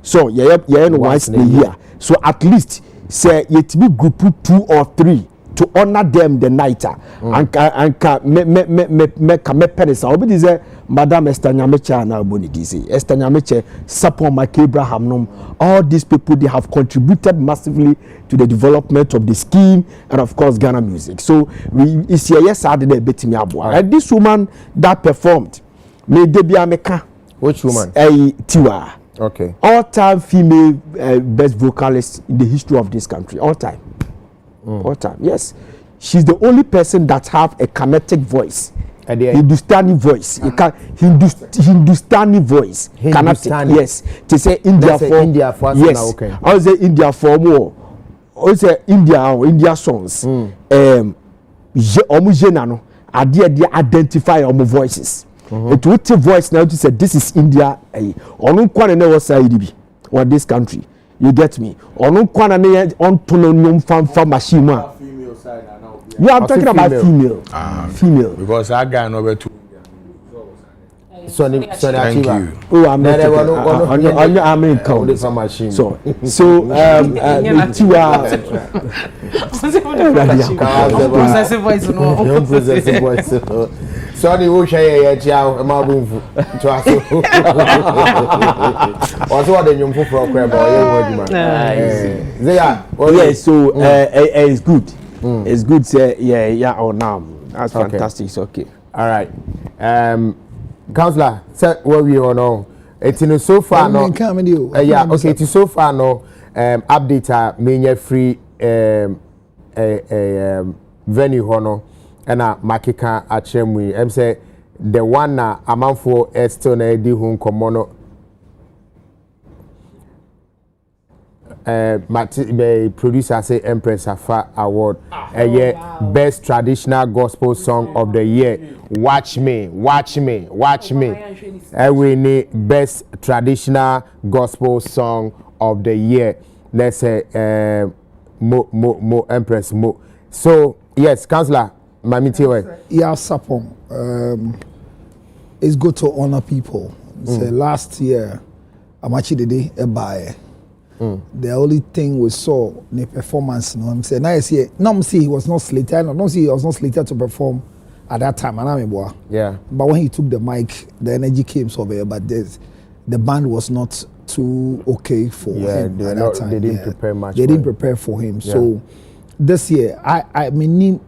Speaker 13: so ye no once a year so at least say yet be group 2 or 3 to honor them the night anka me penisa obi say Madam Esther Nyamecha na boni dise Esther Nyamecha support Mike Abraham nom all these people they have contributed massively to the development of the scheme and of course Ghana music so we is here yes I did betimi aboa and this woman that performed me debia meka
Speaker 1: which woman
Speaker 13: Tiwa
Speaker 1: okay
Speaker 13: all time female best vocalist in the history of this country all time yes she's the only person that have a kinetic voice Hindustani voice. You can Hindustani voice. Hindustani. Yes. To say India for yes. Okay. I say India for more. I say India songs. Omujena no. They identify omu voices. It would take voice now to say this is India. Onu kwana ne was side or this country. You get me? Onu kwana ne on tononium fan machine. Yeah, I'm talking about female. Female.
Speaker 12: Because I got over two.
Speaker 1: Thank
Speaker 12: you.
Speaker 13: Oh, I'm not I'm in count. So
Speaker 1: processing voice no. Processing voice. Sorry, we share ya ma bunfu. To aso. Also what the nyumfu for crab or
Speaker 13: yeah, so it's good. It's good say yeah or now. That's fantastic. It's okay.
Speaker 1: All right. Counselor, say where we are now. It's in so far no. Yeah, okay, it's so far no update many free venue hono and makika achemwe. Em say the one na amanfo still na di hu nkomo my producer say Empress Afa Award best traditional gospel song of the year. Watch me. We need best traditional gospel song of the year. Let's say Mo Empress Mo. So yes, Councillor Mamiti.
Speaker 14: Yeah, Sapom. It's good to honor people. Say last year, I'm actually the day buy. The only thing we saw the performance, no, I'm saying, I see, no, see, he was not slated. No, see, he was not slated to perform at that time.
Speaker 1: Yeah.
Speaker 14: But when he took the mic, the energy came so very. But the band was not too okay for him at that time.
Speaker 1: They didn't prepare much.
Speaker 14: They didn't prepare for him. Yeah. So this year, I mean,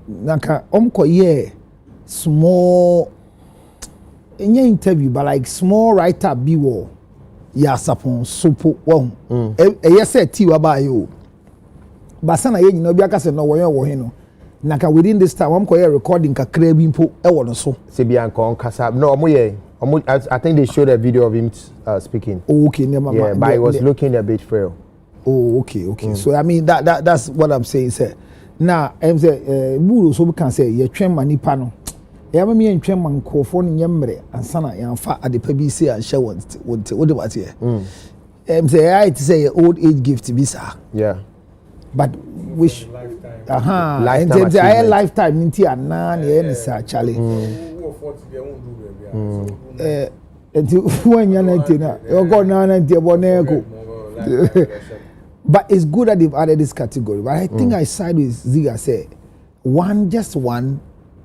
Speaker 14: naka small. In your interview, but like small writer be war. Yasapon sopo won yes tiwa ba yo basana ye nyina obi aka se no wo he no naka within this time am koye recording kakra bi mpo e wo no so
Speaker 1: se bia nko kasa no I think they showed a video of him speaking.
Speaker 14: Oh, okay,
Speaker 1: yeah, but he was looking a bit frail.
Speaker 14: Oh, okay. So I mean that's what I'm saying, sir. Now I'm say buru so we can say ye twen manipa no ya me ntwem mankofo no nyemre ansana yamfa adepa bi say an share what what here say I to say old age gift bi sir.
Speaker 1: Yeah,
Speaker 14: but wish lifetime nti lifetime nti ana na ye ni sir chale when you're 19, you're going on 90, but it's good that they've added this category. But I think I side with Ziga say just one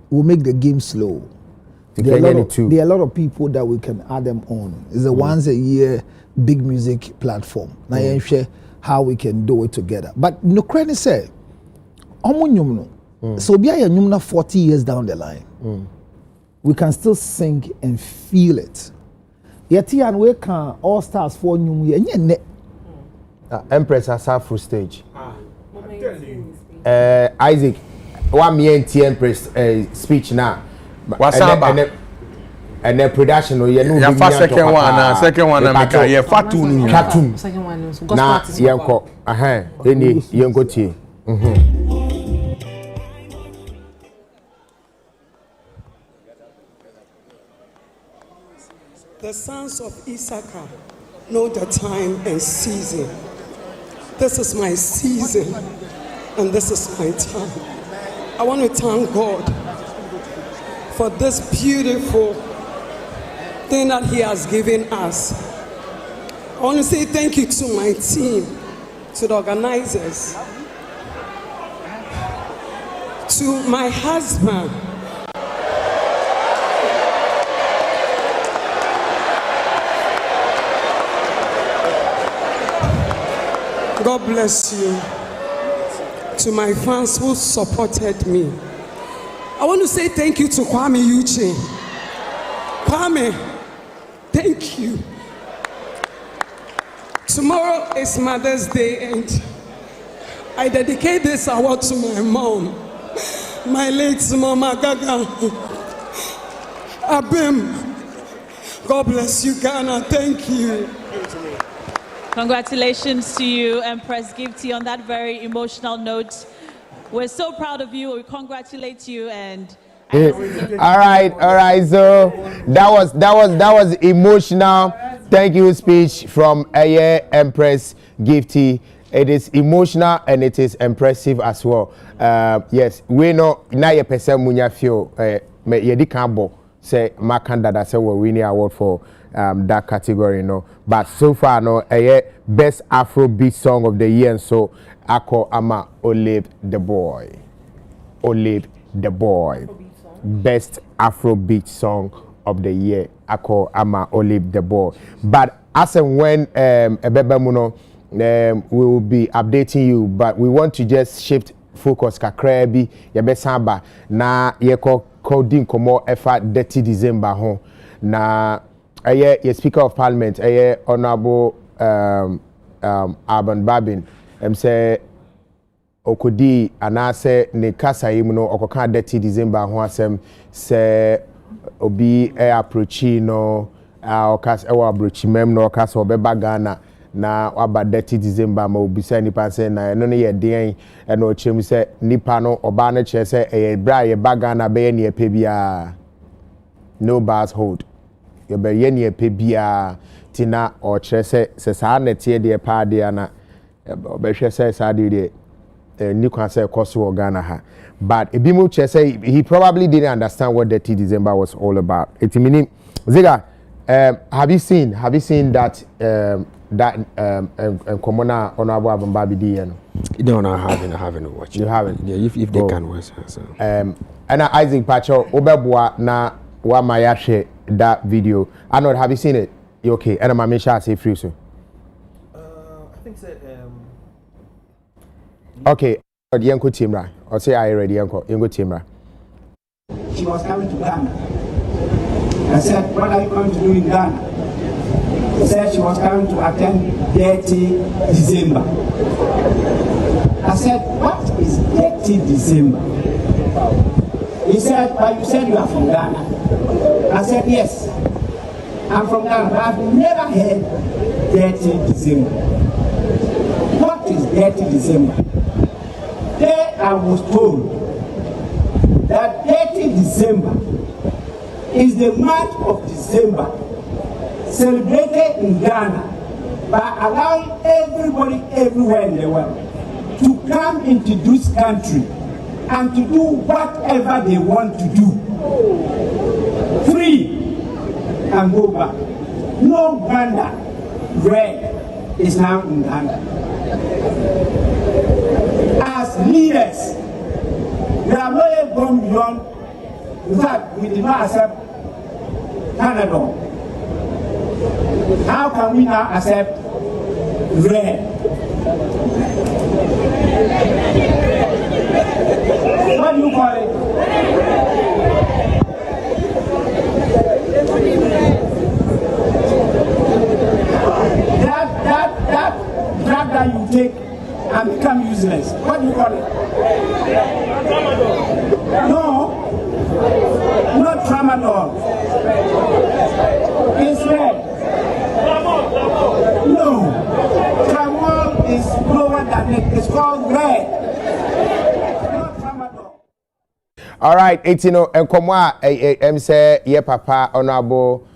Speaker 14: will make the game slow. There are a lot of people that we can add them on. It's a once a year big music platform. Now you share how we can do it together. But no credit say, so be a 40 years down the line, we can still sing and feel it. Yet and we can all stars for new year.
Speaker 1: Empress has full stage. Isaac, 1 million Empress speech now.
Speaker 8: What's up?
Speaker 1: And the production, you know,
Speaker 8: second one, yeah,
Speaker 1: Katum.
Speaker 6: Second one,
Speaker 1: now, Yanko, any Yanko tea.
Speaker 15: The sons of Issachar know the time and season. This is my season, and this is my time. I want to thank God for this beautiful thing that He has given us. I want to say thank you to my team, to the organizers, to my husband. God bless you. To my fans who supported me. I want to say thank you to Kwame Uche. Kwame, thank you. Tomorrow is Mother's Day and I dedicate this award to my mom, my late Mama Gaga. Abim, God bless you, Ghana. Thank you.
Speaker 16: Congratulations to you, Empress Gifty, on that very emotional note. We're so proud of you. We congratulate you and.
Speaker 1: All right. So that was emotional. Thank you speech from Empress Gifty. It is emotional and it is impressive as well. Yes, we know now your person munya feel me yedi kambo say makanda that say we winning award for that category, no. But so far, no, best Afrobeat song of the year, and so Ako Ama Olive the Boy. Best Afrobeat song of the year, Ako Ama Olive the Boy. But as and when we will be updating you, but we want to just shift focus kakrabi yabesamba na yeko coding komo efa 30 December ho na your Speaker of Parliament, Honorable Alban Babin, say Okodi anase ne kasa yimuno okoka 30 December ho asem se obi approachi no okas approachi mem no okas obeba Ghana na waba 30 December ma obisa nipa se na eno ne ye den eno ochem se nipa no oba na che se bra ye ba Ghana be ne epe bia no bars hold ye be ye ne epe bia tina o che se sa na tie de pa de na be hwe se sa de ni kwa say koso Ghana ha, but ebimu che say he probably didn't understand what 30 December was all about. It meaning Ziga, have you seen that Komona Honorable Alban Babidi?
Speaker 13: No, I haven't watched.
Speaker 1: You haven't?
Speaker 13: Yeah, if they can watch. So.
Speaker 1: And Isaac Pacho Obebwa na wa mayashe that video. Arnold, have you seen it? You okay? And I'm Misha say free so.
Speaker 7: I think so.
Speaker 1: Okay, Yanko Timra. Or say I ready Yanko Timra.
Speaker 17: She was coming to Ghana. I said, what are you going to do in Ghana? She said she was coming to attend 30 December. I said, what is 30 December? He said, well, you said you are from Ghana. I said, yes, I'm from Ghana, but I've never heard 30 December. What is 30 December? There I was told that 30 December is the month of December celebrated in Ghana by allowing everybody everywhere in the world to come into this country and to do whatever they want to do. and go back. No wonder red is now in Ghana. As leaders, we have not yet gone beyond. In fact, we did not accept Canada. How can we now accept red? What do you call it? That drug that you take and become useless. What do you call it? No, not tramadol. It's red. No, tramadol is lower than it. It's called red.
Speaker 1: All right, and come on, say, yeah, Papa, Honorable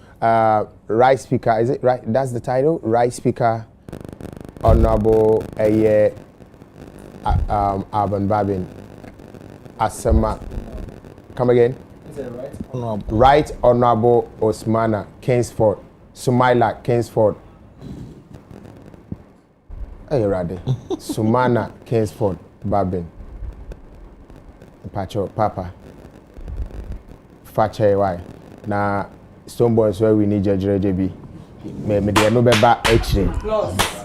Speaker 1: Right Speaker, is it right? That's the title, Right Speaker, Honorable Alban Babin, Asama. Come again. Is it right? Honorable. Right Honorable Osmana Kingsford, Sumaila Kingsford. Hey, Rade. Sumana Kingsford Babin. Pacho Papa Fache why na Stone Boys where we need Judge JB me dey no beba actually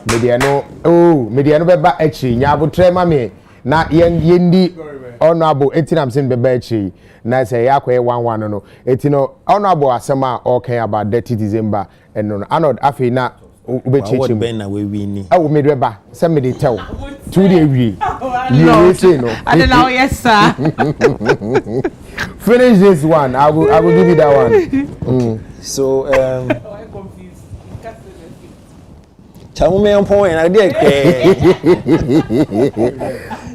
Speaker 1: me dey no beba actually nyabu trema me na yendi honorable etinam sin beba actually na say yakwe 11 no etino honorable asema okay about 30 December and no anod afi na ubecheche
Speaker 7: ben na we win
Speaker 1: awu me beba say me dey tell 2 day we
Speaker 2: no, I don't know. Yes, sir.
Speaker 1: Finish this one. I will give you that one.
Speaker 7: So, Chamume on point. I did.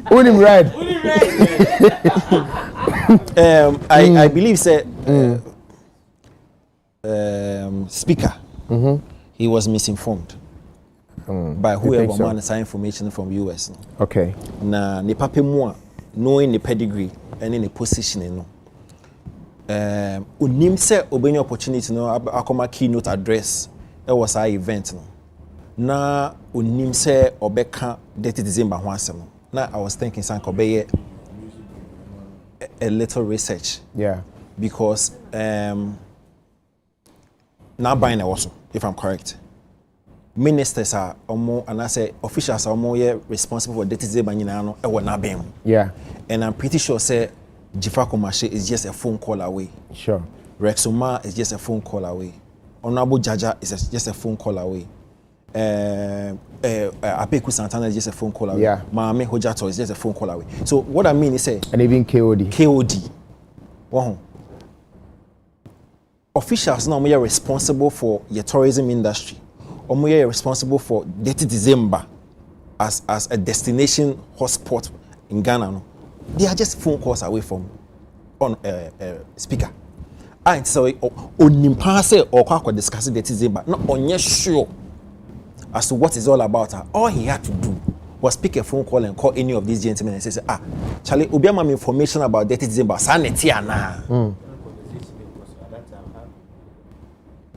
Speaker 1: Unim red.
Speaker 7: I believe said speaker. He was misinformed. By whoever man so? Information from US.
Speaker 1: Okay.
Speaker 7: Na ne pape mo knowing the pedigree and in the positioning no. Unim se obeni opportunity no akoma keynote address e was our event no. Na unim se obeka 30 December ho asem no. Na I was thinking san obeye a little research.
Speaker 1: Yeah.
Speaker 7: Because now buying also if I'm correct. Ministers are and I say officials are more responsible for data no
Speaker 1: yeah,
Speaker 7: and I'm pretty sure say Jifako Mashe is just a phone call away.
Speaker 1: Sure.
Speaker 7: Rexoma is just a phone call away. Honorable Jaja is just a phone call away. Apeku Santana is just a phone call away.
Speaker 1: Yeah.
Speaker 7: Maame Hojato is just a phone call away. So what I mean is say
Speaker 1: and even
Speaker 7: KOD. Wow. Officials now are responsible for your tourism industry. Omoye are responsible for 30 December as a destination hotspot in Ghana. No? They are just phone calls away from speaker. And so Onimpase or Kwakwa discussing 30 December, not onye sure as to what it's all about. All he had to do was pick a phone call and call any of these gentlemen and say, Charlie, Obiama information about 30 December.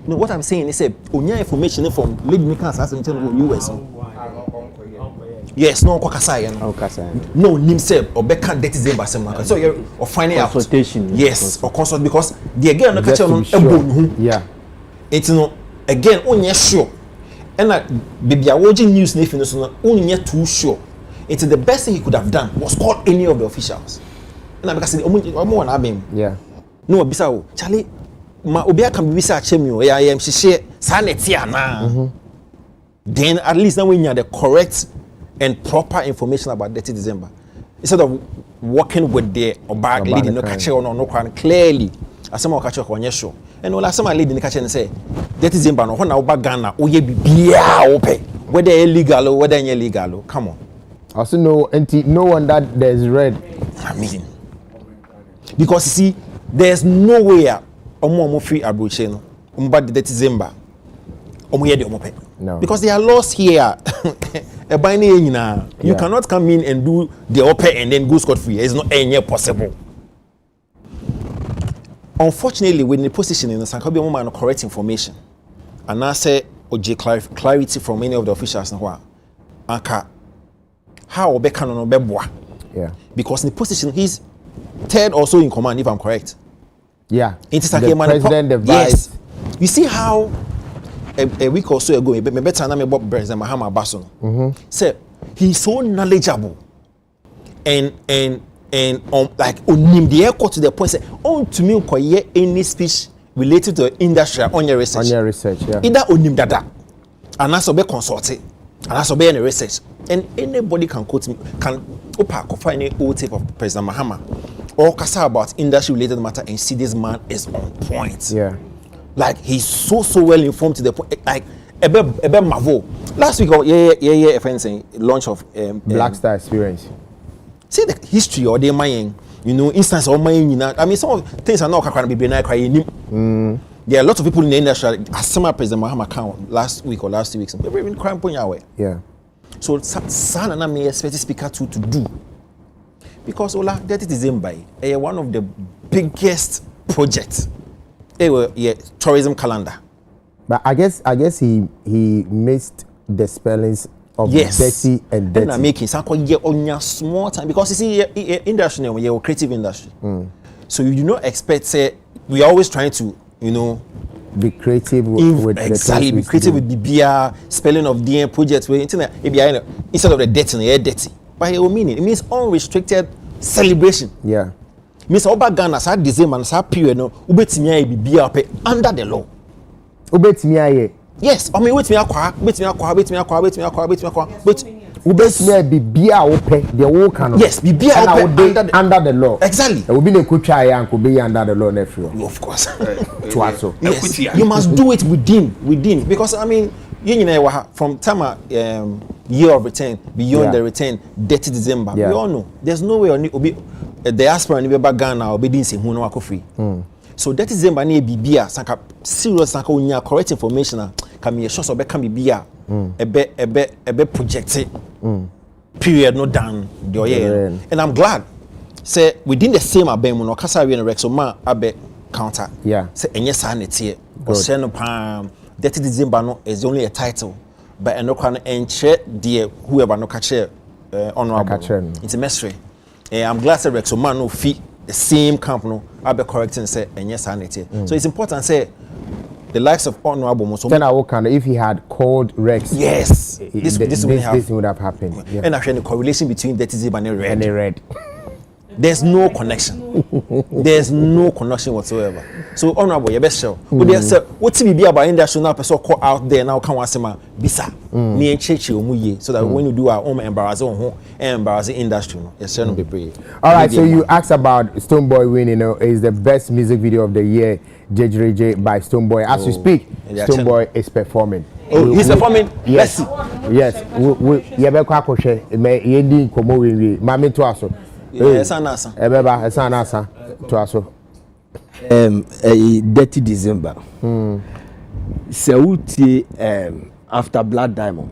Speaker 7: No, what I'm saying is, onya information from Lady Nikas as in US. Yes, no kwakasai no. No, nimse obeka 30 December sem. So you're finding out.
Speaker 13: Consultation.
Speaker 7: Yes, or consult because the again no catch on ebo.
Speaker 1: Yeah.
Speaker 7: It's no again onye sure. And like baby awojin news na finish no onye too sure. It's the best thing he could have done was call any of the officials. And because omo na abem.
Speaker 1: Yeah.
Speaker 7: No obisa o. Charlie ma obia can be say achemi o ya am hihye sa neti ana. Then at least now when you have the correct and proper information about 30 December instead of working with the bag lady no catch or no clearly as some catch on show and all some lady no catch and say 30 December no when na Ghana o ye bibia ope whether illegal or whether illegal come on
Speaker 1: also no one that there's red.
Speaker 7: I mean because you see there's no way omo free abroche no umba 30 December omo ye de omo pe.
Speaker 1: No.
Speaker 7: Because they are lost here. You cannot come in and do the opera and then go scot free. It's not any possible. unfortunately, with the position in the Sankobi woman correct information, and I say clarity from any of the officials now. Anka, how Obeka no Beboa?
Speaker 1: Yeah.
Speaker 7: Because in the position he's third also in command, if I'm correct.
Speaker 1: Yeah.
Speaker 7: The
Speaker 1: president, the vice.
Speaker 7: Yes. You see how a week or so ago, me better than me Bob President Mahama Basso. Say he's so knowledgeable and like onim the echo to the point say on to me ko any speech related to industry on your research.
Speaker 1: On your research, yeah.
Speaker 7: Either onim dada and also be consulting and also be any research. And anybody can quote me, can find any old tape of President Mahama or kasa about industry related matter and see this man is on point.
Speaker 1: Yeah.
Speaker 7: Like he's so well informed to the point. Like ebe mavo. Last week, if anything, launch of
Speaker 1: Black Star Experience.
Speaker 7: See the history or the mayan, you know, instance of mayan. I mean, some of things are not going to be crying. There are a lot of people in the industry. As some President Mahama count last week or last 2 weeks, they've been crying point away.
Speaker 1: Yeah.
Speaker 7: So, San and I may expect the speaker to do because Ola that is December. One of the biggest projects. Tourism calendar.
Speaker 1: But I guess he missed the spellings of dirty and dirty.
Speaker 7: And making some on small time because you see industry now, you're creative industry. So you do not expect say we are always trying to, you know,
Speaker 1: be creative with
Speaker 7: exactly be creative with BBR spelling of DM projects where internet instead of the dirty and dirty. By your meaning, it means unrestricted celebration.
Speaker 1: Yeah.
Speaker 7: Means Oba Ghana sa December and sa period no ubetimi aye BBR pe under the law.
Speaker 1: Ubetimi aye.
Speaker 7: Yes, I mean ubetimi akwa but
Speaker 1: ubetimi aye BBR ope the whole canon.
Speaker 7: Yes, BBR
Speaker 1: under the law.
Speaker 7: Exactly.
Speaker 1: There will be no kutwa aye and could be under the law nephew.
Speaker 7: Of course.
Speaker 1: Yes.
Speaker 7: You must do it within because I mean from time year of return beyond the return 30 December. We all know there's no way obi the diaspora ni be Ghana or be din se hu no akofri. So that is December na bibia sanka serious sanka onya correct information ka me sure so be kan bibia ebe project period no down the year. And I'm glad say within the same abem no kasa we no rex so ma abe counter.
Speaker 1: Yeah.
Speaker 7: Say enye sa na tie o se no pam 30 December no is only a title but no kan enche the whoever no catch honorable it's a mystery. I'm glad that Rex man no fit the same camp no I be correcting say and yes sanity. So it's important say the likes of honorable Muso.
Speaker 1: Then I will kind of if he had called Rex.
Speaker 7: Yes. This
Speaker 1: would have happened. Yeah.
Speaker 7: And actually the correlation between that is and red. There's no connection. There's no connection whatsoever. So honorable your best show. But they say what's be about industry now person call out there now can wasema bisa. Me and chechi omuye so that when you do our own embarrassing industry no. Yes, no be brave.
Speaker 1: All right, so you asked about Stonebwoy winning, is the best music video of the year, JJ by Stonebwoy. As we speak, Stonebwoy is performing.
Speaker 7: Oh, he's performing.
Speaker 1: Yes. Yes. We yebekwa kwhwe me yedi komo we mame to aso. Ebeba esanasa to aso.
Speaker 13: Dirty December. Seuti after Blood Diamond.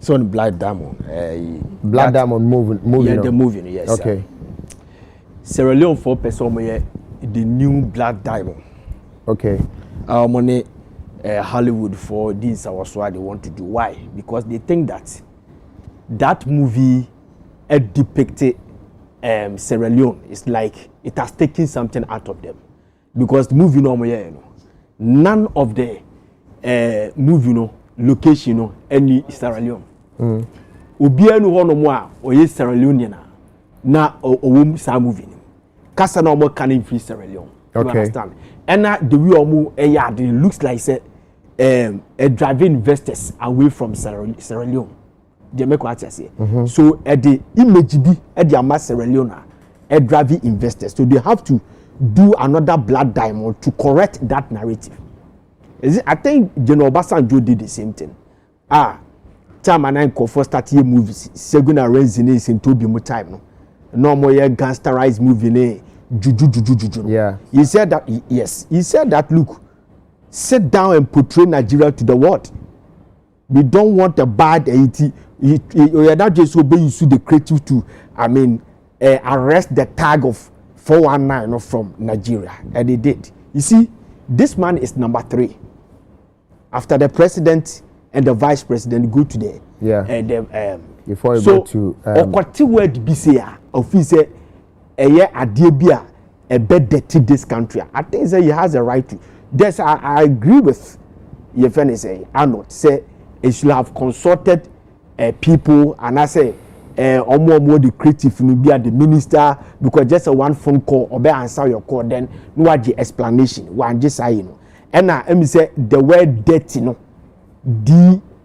Speaker 13: So on Blood Diamond.
Speaker 1: Blood Diamond moving.
Speaker 13: Yeah, the moving, yes.
Speaker 1: Okay.
Speaker 13: Sierra Leone for person the new Blood Diamond.
Speaker 1: Okay.
Speaker 13: Our money Hollywood for this was what they want to do. Why? Because they think that movie depicted Sierra Leone is like it has taken something out of them. Because the movie none of the movie location any Sierra Leone. Obia no ho no mo a oye Sierra Leone na owom sa movie ni. Kasa na omo can free Sierra Leone.
Speaker 1: Okay.
Speaker 13: You understand? And the way omo yard it looks like say driving investors away from Sierra Leone. They make what I say. So the image be the ama Sierra Leone driving investors. So they have to do another Blood Diamond to correct that narrative. I think General Obasanjo did the same thing. Time and I first started movies. Seguna Renzine in Toby mo time no more gangsterized movie juju.
Speaker 1: Yeah.
Speaker 13: He said that yes. He said that look, sit down and portray Nigeria to the world. We don't want a bad Haiti. That just obey you the creative to arrest the tag of 419 from Nigeria, and they did. You see, this man is number 3. After the president and the vice president go to the
Speaker 1: before you
Speaker 13: so,
Speaker 1: go to
Speaker 13: okwati word be say officer eye adie bi a bed dirty this country. I think say he has a right to. This I agree with your friend say Arnold say he should have consulted people, and I say more the creative no be the minister, because just a one phone call or be answer your call, then no what the explanation one just say you know. And now let me say the word dirty no D-E-T-T-Y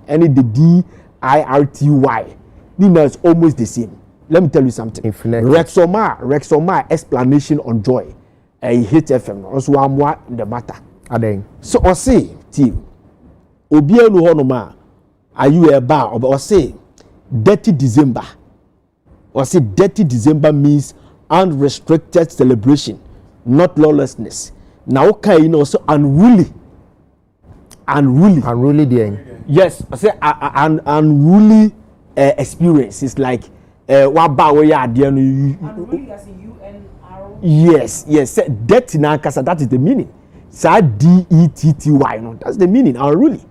Speaker 13: and the D-I-R-T-Y. It's almost the same. Let me tell you something. Rexoma explanation on joy. I hate FM. Also, I'm what the matter. So I say, team, Obielu Honoma, are you a bar? Or say, dirty December. Or say, dirty December means unrestricted celebration, not lawlessness. Now, okay, you know, so unruly.
Speaker 1: Unruly the
Speaker 13: yes, I say an unruly experience. It's like what about where you are there? Unruly as in U-N-R-O? Yes, dirty na kasa, that is the meaning. Sa D-E-T-T-Y, no, that's the meaning. Unruly.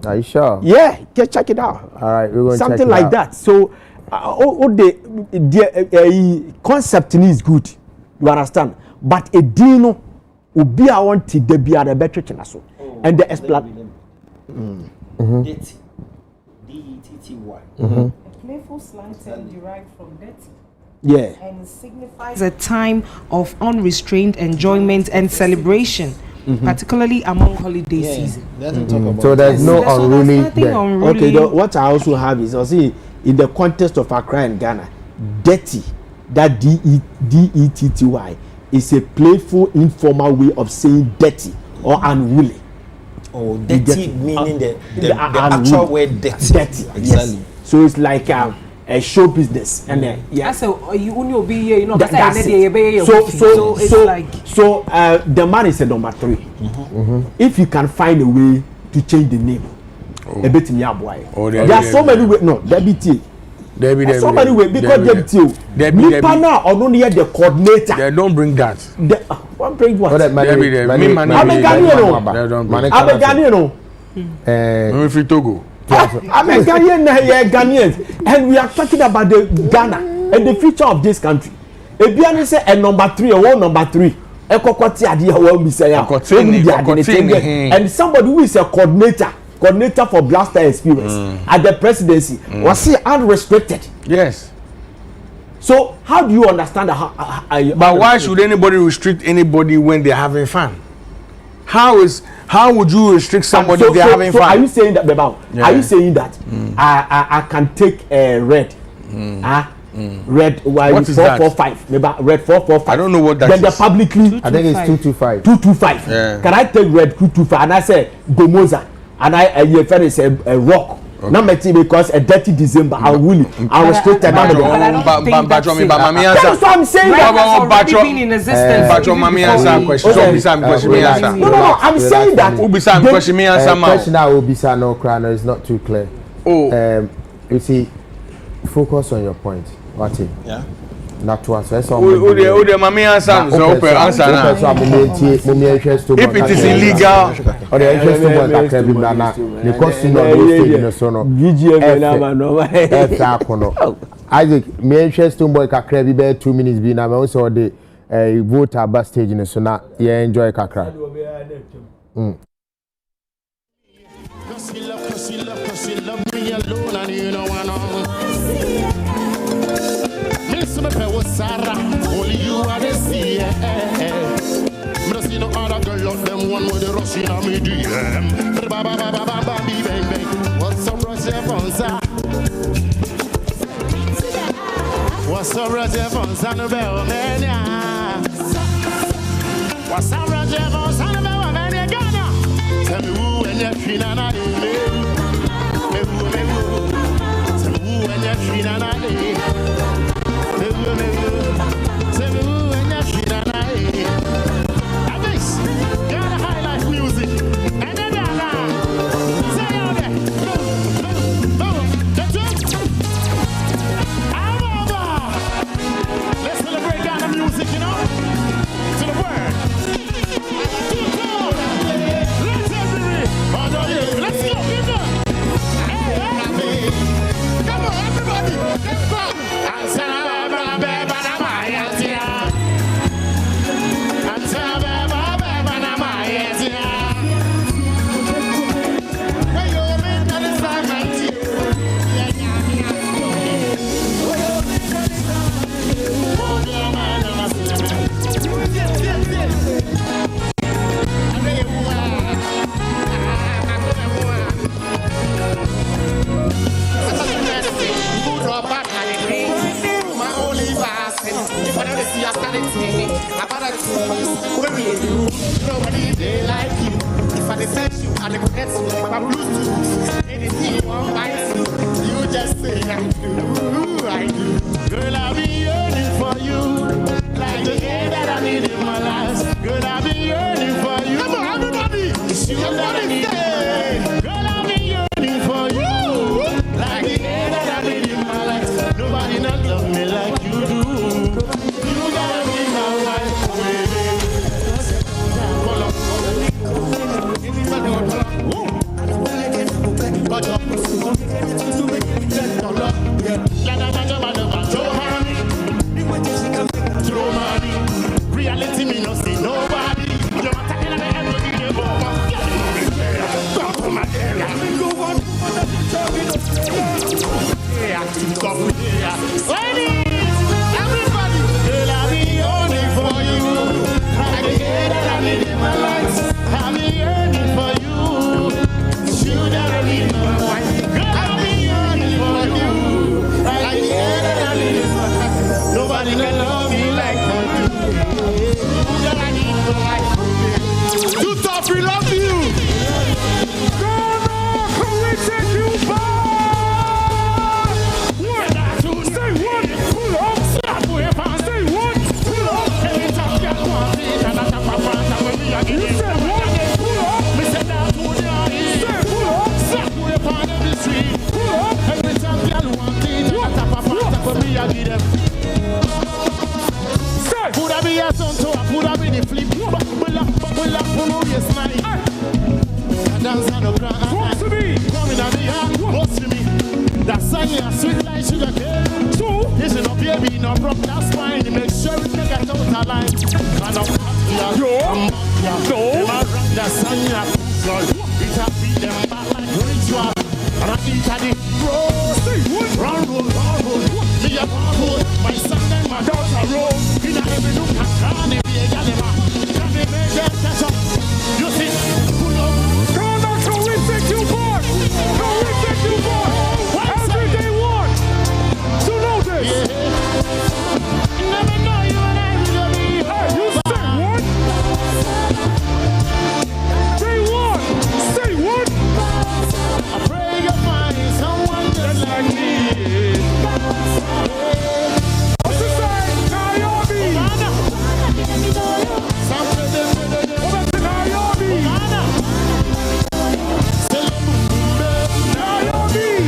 Speaker 1: Are you sure?
Speaker 13: Yeah, check it out.
Speaker 1: All right, we're going to check it out.
Speaker 13: Something like that. So, the concept is good. You understand? But a dino will be a want to be a better chance. And the explanation.
Speaker 7: Dirty. D-E-T-T-Y.
Speaker 2: A playful slang term derived from dirty.
Speaker 13: Yeah.
Speaker 2: And signifies a time of unrestrained enjoyment and celebration, particularly among holiday season.
Speaker 1: So there's no unruly.
Speaker 13: Okay, what I also have is, I see in the context of Accra and Ghana, dirty, that D-E-T-T-Y, is a playful, informal way of saying dirty or unruly.
Speaker 7: Oh, dirty meaning the actual word dirty.
Speaker 13: Exactly. Yes. So it's like a show business, and
Speaker 2: yeah. So you only be here, you know.
Speaker 13: That's it. So it's like the man is a number 3. If you can find a way to change the name, a bit in your boy. There are so many ways. No, Debbie, so many ways because Debbie, now or only the coordinator.
Speaker 12: They don't bring that.
Speaker 13: One bring what?
Speaker 12: I'm a
Speaker 13: Ghanaian.
Speaker 12: If you Togo.
Speaker 13: I'm a Ghanaian, and we are talking about the Ghana and the future of this country. If you say a number 3 or number 3, and somebody who is a coordinator for Blaster experience at the presidency was unrestricted.
Speaker 12: Yes.
Speaker 13: So how do you understand
Speaker 12: but why should anybody restrict anybody when they're having fun? How would you restrict somebody if they're having fun?
Speaker 13: Are you saying that, Beba? Yeah. Are you saying that I can take red? Red,
Speaker 12: what is
Speaker 13: 445. Red 445.
Speaker 12: I don't know what that
Speaker 13: then
Speaker 12: is.
Speaker 13: Then the publicly,
Speaker 1: I think it's 225.
Speaker 13: 225. Yeah. Can I take red 225 and I say Gomoza and I say a rock? Okay. Not because a dirty December, I will restricted.
Speaker 2: That's what I'm saying. That's been in existence.
Speaker 13: No, I'm saying that.
Speaker 1: Question that will be no crown is not too clear. You see, focus on your point. What it?
Speaker 7: Yeah.
Speaker 1: Not to answer.
Speaker 12: If it is illegal,
Speaker 1: Isaac, me interest to boy kakra bi be 2 minutes bi na me so the voter bus stage in so na you enjoy kakra.
Speaker 3: Sarah, only you are the sea. Me see no other girl love them one with the rushing on me DM. Ba ba ba ba ba ba bang bang. What's up, Roger Fonsa? What's up, Roger Fonsa? No bell man. What's up, Roger Fonsa? No bell man. Ghana. Tell me who when you're feeling na me. Tell me who when you're feeling na me. Ghana high life music. And then say out there. That's it. I'm over. say I do. Girl, I've been yearning for you, like the air that I need in my life. Girl, I've been yearning for you. Come on, everybody. It's you that I need. Girl, I've been yearning for you, like the air that I need in my life. Nobody not love me like you do. You gotta be my wife, baby. Reality me no see nobody. You are talking about everybody over. Come to my area. Go on, ladies, everybody, girl, I'll be yearning for you. I get that I need in my life. I'll be yearning for you. You that I need in my life. Girl, I'll be yearning for you. I get that I need in my life. Nobody can love me like I do. You that I need in my life. You thought we love you. Can we take you back? Sweet like sugar cane. So, this is no baby, no broke, that's fine. Make sure we take a total line. And I'm that's it's a beat them back like ritual. And I eat at the roll, roll. Me a roll, my son and my daughter roll. In a every nook and cranny, be a galema. Can they make them catch up? You see, pull up. Come on, can we take you back? Can we take you back? Every day one. To know this. You never know you and I will be. Hey, you say what? Say what? Say what? I pray you find someone just like me. What's the say? Naomi. What's the Naomi?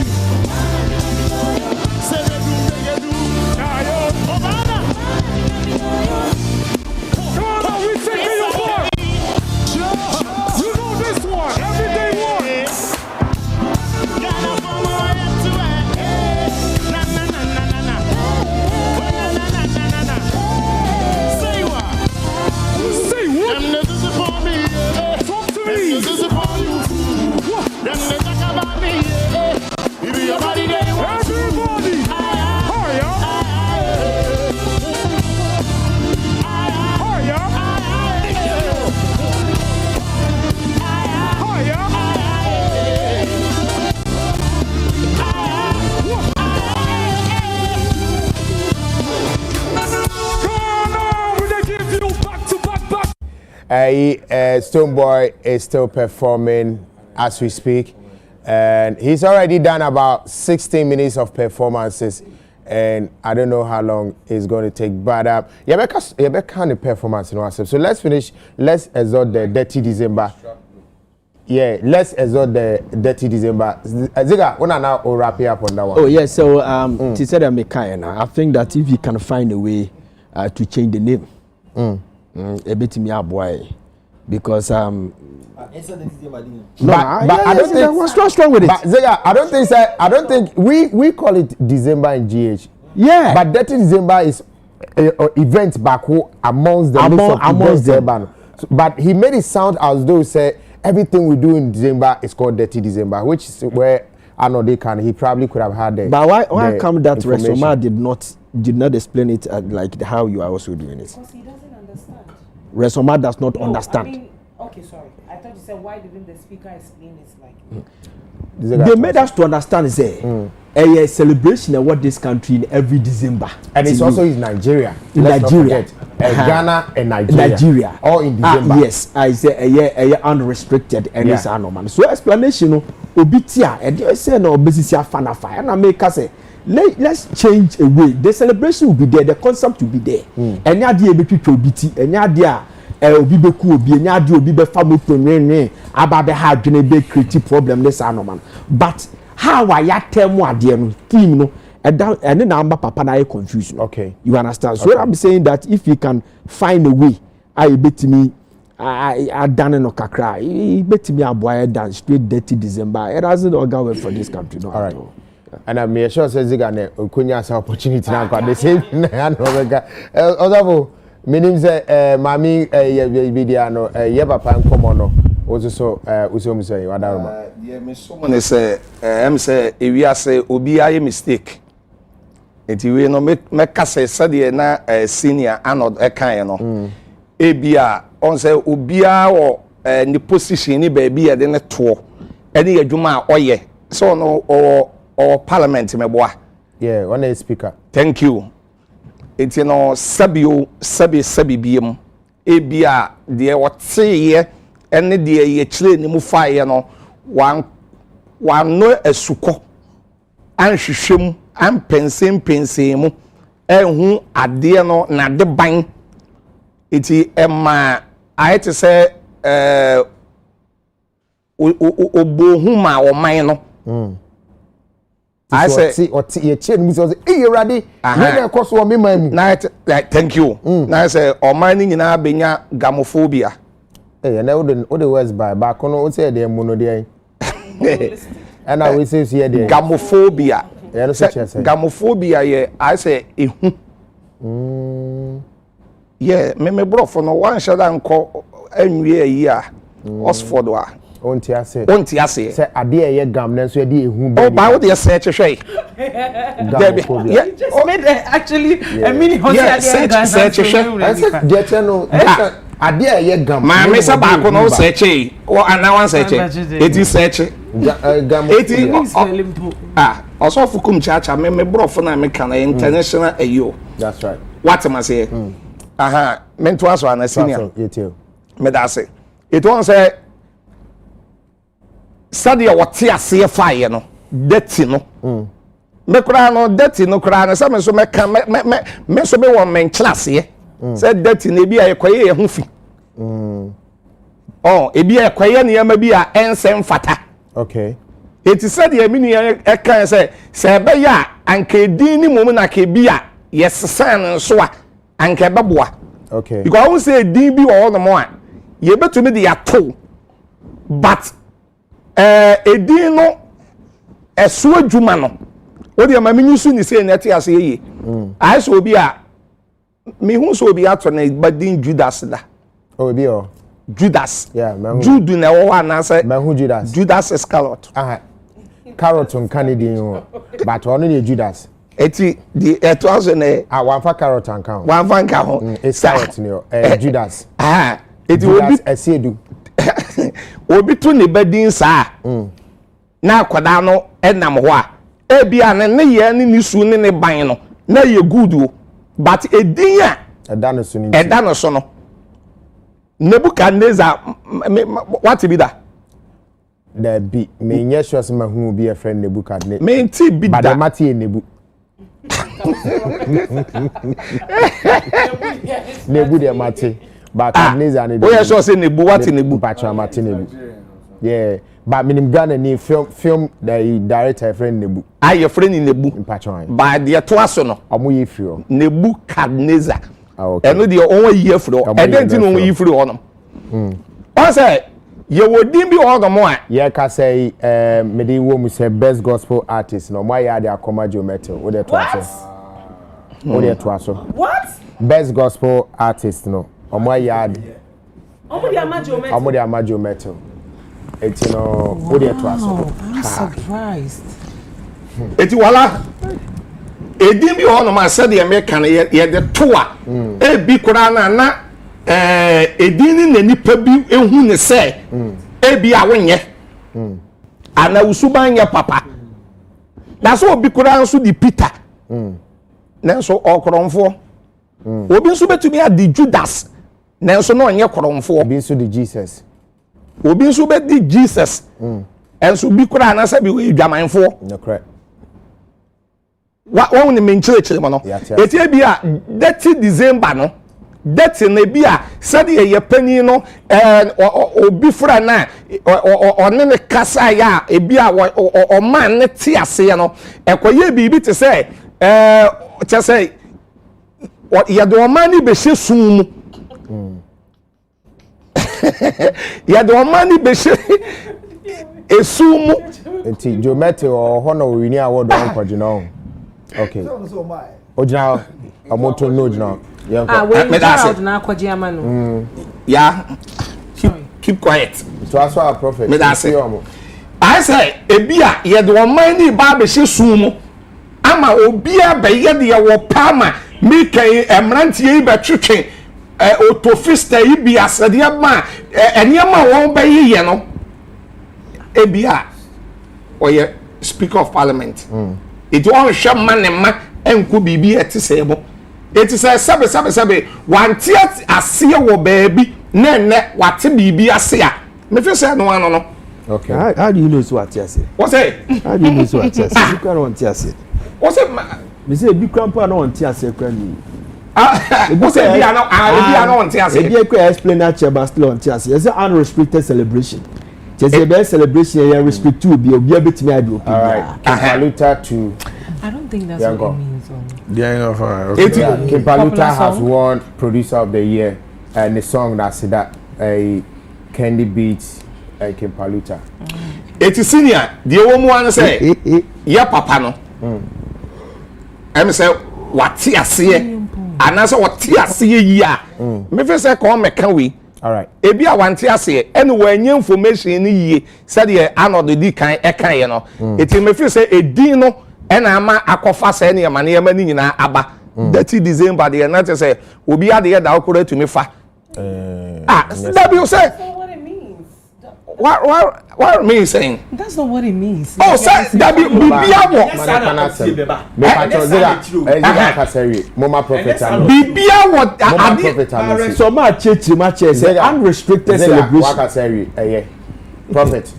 Speaker 1: Stonebwoy is still performing as we speak, and he's already done about 16 minutes of performances, and I don't know how long it's going to take, but yeah, kind of performance in ourselves. So let's finish. Let's exalt the Dirty December. Yeah, let's exalt the Dirty December. Ziga, when I now wrap it up on that one.
Speaker 13: Oh yeah, so to say that I think that if you can find a way to change the name, a bit me up boy. Because I don't think what's wrong with it.
Speaker 1: But Zega, I don't think we call it December in GH.
Speaker 13: Yeah.
Speaker 1: But Dirty December is event back amongst the amongst them. So, but he made it sound as though he said everything we do in December is called Dirty December, which is where I know they can. He probably could have had the.
Speaker 13: But why come that Resoma did not explain it like how you are also doing it?
Speaker 2: Because he doesn't understand.
Speaker 13: Resoma does not understand.
Speaker 2: I mean, okay, sorry. I thought you said why didn't the speaker explain it like?
Speaker 13: They made us to understand say a celebration of what this country in every December.
Speaker 1: And it's also in Nigeria.
Speaker 13: In Nigeria.
Speaker 1: Ghana and Nigeria. All in December.
Speaker 13: Yes, I say a unrestricted and it's normal. So explanation obitia e say na obesisi afa na fa na make say let's change away. The celebration will be there, the concept will be there. Any idea between obiti, any idea obi beku obi, any idea obi be famoto nwe about the hard be creative problem this man. But how I ya tell mo idea no team no and then number papa na confused.
Speaker 1: Okay.
Speaker 13: You understand? So I'm saying that if you can find a way, I bet me I done no kakra. I bet me aboy done straight dirty December. It doesn't all go well for this country no.
Speaker 1: All right. And I'm sure says Ziga Kunya opportunity now got the same. Although meaning say mami bidiano yeba pan komono also usom say wadaroma.
Speaker 8: Yeah, me someone say if say obi aye mistake. Enti we no make say say na senior anod e kan no. Ebia on say obi a wo ni position ni ba bia de ne to. Eni adwuma oye. So no or parliament meboa.
Speaker 1: Yeah, one is speaker.
Speaker 8: Thank you. It's sabi biem. Ebia de wote ye ene de ye chire ni mu fa ye no wan no asuko anhwehwem anpensem mu ehun ade no na de ban iti ema ayete se obohu ma o man no I say
Speaker 1: what you change me say eh ready na course wo me man
Speaker 8: na thank you na say o man ni na benya gamophobia
Speaker 1: eh na wo the words by back no say dey mono dey and I we say here dey
Speaker 8: gamophobia
Speaker 1: yeah no say
Speaker 8: gamophobia yeah I say ehu yeah me bro for no one shada nko anwie yi a Oxford wa
Speaker 1: onti ase
Speaker 8: say
Speaker 1: ade ye gam na so ye dey ehu
Speaker 8: oh ba wo dey search hwe
Speaker 1: yeah
Speaker 2: just made actually a mini hotel
Speaker 8: search hwe
Speaker 1: je no ade ye gam
Speaker 8: ma me say ba ko no search o ana wan search it is search
Speaker 1: gam
Speaker 8: also fukum chacha me bro for na me kan international ayo
Speaker 1: that's right
Speaker 8: what am I say mental aso ana senior me da say it won say sadia wote ase fire no dirty no me kura no dirty no kura no say me so me kan me so be won men class ye say dirty na bi ayekoye ye ho fi ebi ayekoye na yama bi a ensem fata
Speaker 1: okay
Speaker 8: it sadia mi ni e kan say be ya anka din ni mum na ka bi a yes san so a anka beboa
Speaker 1: okay
Speaker 8: because I won't say din bi wo no mo a ye betumi de yato but edin no esu adwuma no wo de ma menyusu ni say na te ase ye ai so obi a me hu so obi ato na badin Judas da
Speaker 1: obi o
Speaker 8: Judas
Speaker 1: yeah man
Speaker 8: Judu na wo na say
Speaker 1: man hu
Speaker 8: Judas Iscariot
Speaker 1: carrot on Canadian o but ono ne Judas
Speaker 8: eti the eto aso na
Speaker 1: one for carrot and count
Speaker 8: one for count
Speaker 1: it's carrot ni Judas
Speaker 8: eti obi
Speaker 1: esiedu
Speaker 8: obi tu ne badin saa na akwada no enam ho a ebia ne ye ne su ne ban no na ye good o but edin a eda no so no Nebuchadnezzar what be that
Speaker 1: there be me nye sure say hu be a friend Nebuchadnezzar
Speaker 8: me nti bi da
Speaker 1: but mati nebu nebu de mati but Nebuchadnezzar ne
Speaker 8: oh yeah sure say nebu what nebu
Speaker 1: pacha mati nebu yeah but minim Ghana ni film the director friend nebu
Speaker 8: your friend in nebu
Speaker 1: pacha
Speaker 8: by the to aso no
Speaker 1: omo ye firo
Speaker 8: Nebuchadnezzar
Speaker 1: okay
Speaker 8: eno de onwa ye firo edenti no ye firo honom o say ye wodin bi ho no a
Speaker 1: ye ka say me dey wo mu say best gospel artist no mo ya dey akoma geometal wo dey to aso wo dey to aso
Speaker 2: what
Speaker 1: best gospel artist no omo ya
Speaker 2: omo dey
Speaker 1: amajo metal eti no wo dey to aso
Speaker 2: I'm surprised
Speaker 8: eti wala edin bi ho no ma say de me kan ye de to a e bi kura na edin ni nipa bi ehu ne say e bi a wonye ana usuban ye papa na so obi kura nso di Peter nanso okoromfo obi nso betumi a di Judas nanso no onye koromfo
Speaker 1: obi nso di Jesus
Speaker 8: obi nso be di Jesus and so be kura na say be we dwamanfo
Speaker 1: no correct
Speaker 8: wa won me nchire mo no etie bi a 30 December no that na bi a said ye pani no obi fra na one ne kasa ya e bi a o man ne te ase no ekoye bibi te say te say ya do man ni be hye sum mu ya do man ni be hye esum mu
Speaker 1: enti jomete o hono wini award on kwagina okay ojina amoto no ojina
Speaker 2: we Gerald na kwaji amano
Speaker 8: yeah keep quiet
Speaker 1: so as our prophet
Speaker 8: me that say I say ebia ye do man ni ba be hye sum mu ama obia be ye de wo pama mi kan emrantie be twetwe autofista yi bi asade ma eniema won be ye no ebia oye speaker of parliament it won hwe manema enko bibi etisebo etise sabe wanti ase wo baabi nenne wate bibi ase a me fe say no ano no
Speaker 13: okay how do you know so ate ase
Speaker 8: what say
Speaker 13: how do you know so ate ase you can want ase
Speaker 8: what say
Speaker 13: me say bi krampa na want ase kwa ni
Speaker 8: what say bi ana want ase
Speaker 13: e bi kwa explain that cheba still want ase is an unrestricted celebration just a best celebration you respect to be obi abetimi ado
Speaker 1: all right Kimpaluta to
Speaker 2: I don't think that's what it means.
Speaker 1: Kimpaluta has won producer of the year and the song that's that a Candy Beats Kimpaluta.
Speaker 8: It is senior. The woman say, "Yeah, papa no." I say, "What tia say?" And I say, "What tia say?" Yeah. Me first say, "Come make we."
Speaker 1: All right.
Speaker 8: Ebi a want tia say. Anyway, any information ni ye. Said the another di kan ekan ye no. It me first say a dino. And ama akofa say ne ma ne ma ni nyina aba 30 December the na say obi ade ye da okoro to me fa that you say
Speaker 2: what it means.
Speaker 8: What me saying
Speaker 2: That's not what it means.
Speaker 8: Oh say that be bibia wo
Speaker 1: me patrozira kaseri mama prophet and
Speaker 8: bibia wo
Speaker 1: ade
Speaker 13: so ma chechi ma che say unrestricted celebration
Speaker 1: kaseri prophet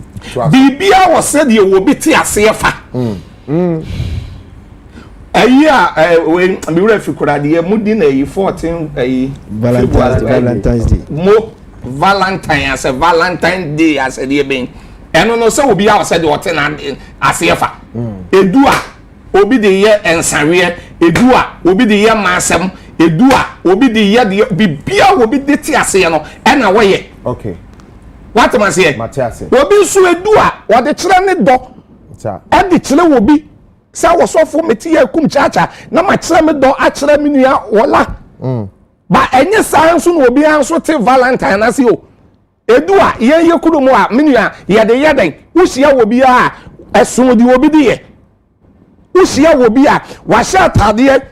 Speaker 8: bibia wo say the wo bi ti ase fa when we were Fikuradi, Mudi na 14
Speaker 13: Valentine's Day.
Speaker 8: Mo Valentine as a Valentine Day as a dear being. And no so will be outside the water and as ever. Edua obi the year and Saria, Edua will be the year Massam, Edua will be the year the Bibia will be the Tiasiano and away.
Speaker 1: Okay.
Speaker 8: What am I saying?
Speaker 1: Matthias.
Speaker 8: Will be so Edua or the children dog. And the children will be say was so for me tia kum chacha na ma kire me don a kire me nua wala ba enye science no obi anso te Valentine na se o edua ye kudumu a me nua ye de ye den wuhia wo bi a esun di obi di ye wuhia wo bi a wa sha tade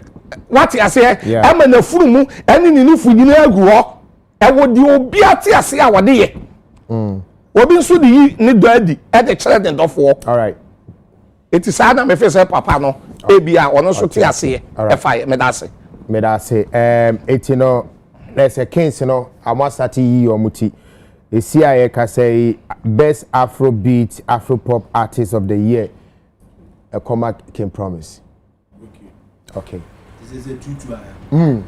Speaker 8: wati ase e ma na furu mu eni ni nufu nyina agu ho e wo di obi ate ase a wode ye obi nso di ni do adi e de kire den dofo
Speaker 1: all right.
Speaker 8: It is sad me face papa no ebia ono so ti ase e fa me da se
Speaker 1: it you know there's a kings you know amasati yi omuti esia ka say best afrobeat afropop artist of the year a Comac can promise okay
Speaker 13: this is a 2-2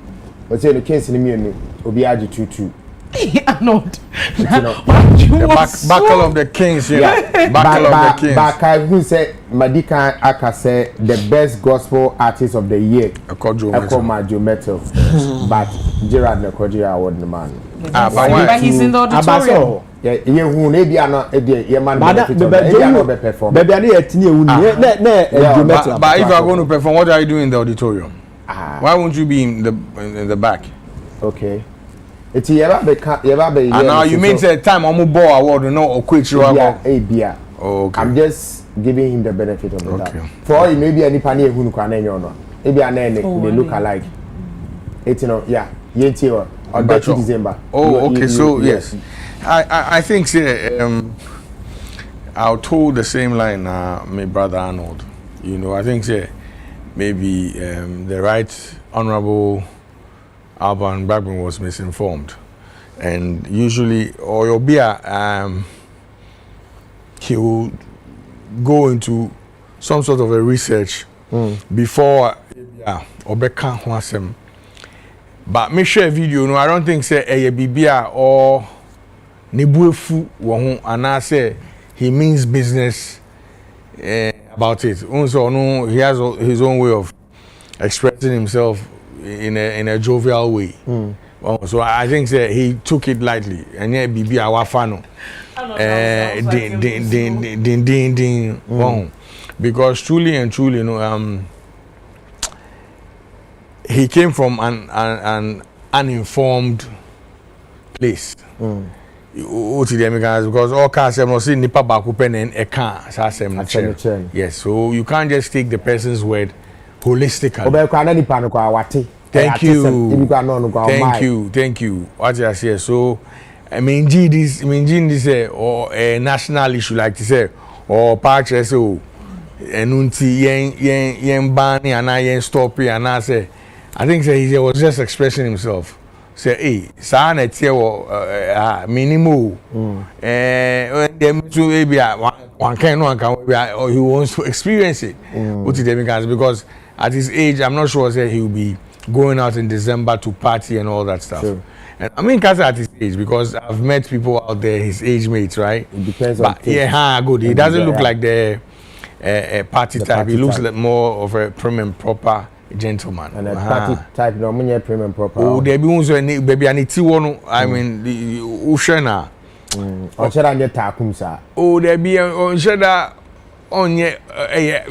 Speaker 1: but say the kings ni me obi agi 2-2
Speaker 2: not.
Speaker 12: The battle of the kings, you know. Battle of the kings.
Speaker 1: But who said Madika Aka say the best gospel artist of the year? Joe Metal. But Gerard Nekoji award the man.
Speaker 2: But he's in the auditorium.
Speaker 1: Yeah, who maybe are not a man.
Speaker 8: But
Speaker 1: if
Speaker 12: you are going to perform, what are you doing in the auditorium? Why won't you be in the back?
Speaker 1: Okay. It's and
Speaker 12: now you mean say time I'm ball award no or quick
Speaker 1: okay. I'm just giving him the benefit of the doubt. For you maybe any panier who can no. Maybe they look alike. It's you know, yeah, or 30 December.
Speaker 12: Oh, okay, so yes. I think I'll told the same line my brother Arnold. You know, I think maybe the right honorable Alban Bagman was misinformed, and usually or he will go into some sort of a research before obeka ho asem. But me share video no, I don't think say bibia or nebuefu wo ho anase he means business about it. Also no, he has his own way of expressing himself in a jovial way. So I think say he took it lightly and yeah bibia wa fa no. Because truly and truly, you know, he came from an uninformed place. Because all cars have not seen nipa bakupen and a car. Yes, so you can't just take the person's word holistically. Thank you. What I say, so I mean, this or a national issue like to say, or patch so, and unti yen banning and I yen stop here and I say, I think he was just expressing himself. Say, hey, son, it's minimum. Them to maybe one can or he wants to experience it. Because at his age, I'm not sure say he will be going out in December to party and all that stuff. Sure. And I mean, Kasa at his age, because I've met people out there, his age mates, right? It depends on good. He doesn't look like the party type. He looks like more of a prim and proper gentleman.
Speaker 1: And a party type, no, many prim and proper.
Speaker 12: Oh, there be also baby and it's one. I mean, the Ushana.
Speaker 1: Oshana takumsa.
Speaker 12: Oh, there be Oshana on ye.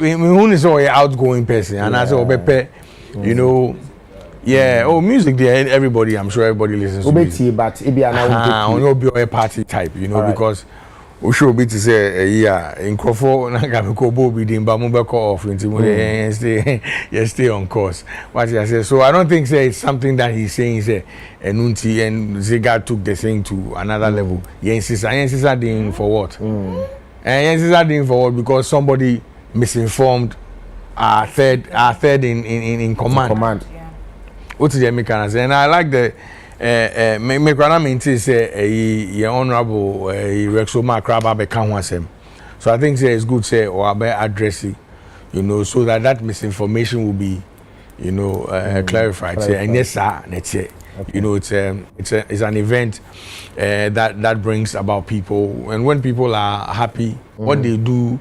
Speaker 12: Who is an outgoing person, and as a you know. Yeah, music there, everybody, I'm sure everybody listens to music.
Speaker 1: But it be
Speaker 12: a party type, you know, because we should be to say, in Crawford, stay on course. What I say, so I don't think say it's something that he's saying, say, and Ziga took the thing to another level. Yes, are doing for what? And yes, are doing for what? Because somebody misinformed our third in command. What is the mechanism? And I like the say honorable Rexoma Kraba Bekanwasem. So I think it's good say or address it, you know, so that misinformation will be, you know, clarified. Say, and yes, sir, you know, it's an event that brings about people, and when people are happy, what they do,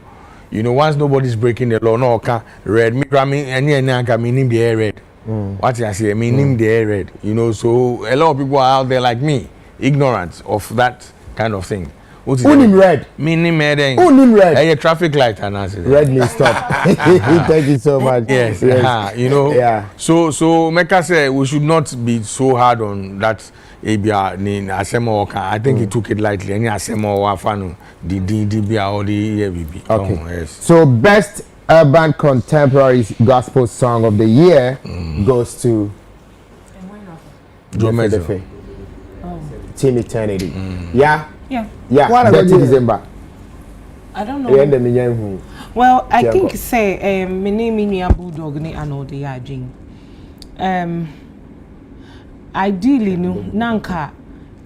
Speaker 12: you know, once nobody's breaking the law, no can red me and meaning be red. What I say, meaning they read, you know, so a lot of people are out there like me, ignorant of that kind of thing.
Speaker 1: Unim red.
Speaker 12: Meaning red.
Speaker 1: Unim red.
Speaker 12: A traffic light and answer.
Speaker 1: Red means stop. Thank you so much.
Speaker 12: Yes. You know. Yeah. So Mecca say we should not be so hard on that. I think he took it lightly. Any asemo wafanu the DBA or the EBB.
Speaker 1: Okay. Yes. So best urban contemporary gospel song of the year goes to Team Eternity. Yeah. What about December?
Speaker 2: I don't know. Well, I think say my name is Bulldog ni anode yajing. Ideally no nanka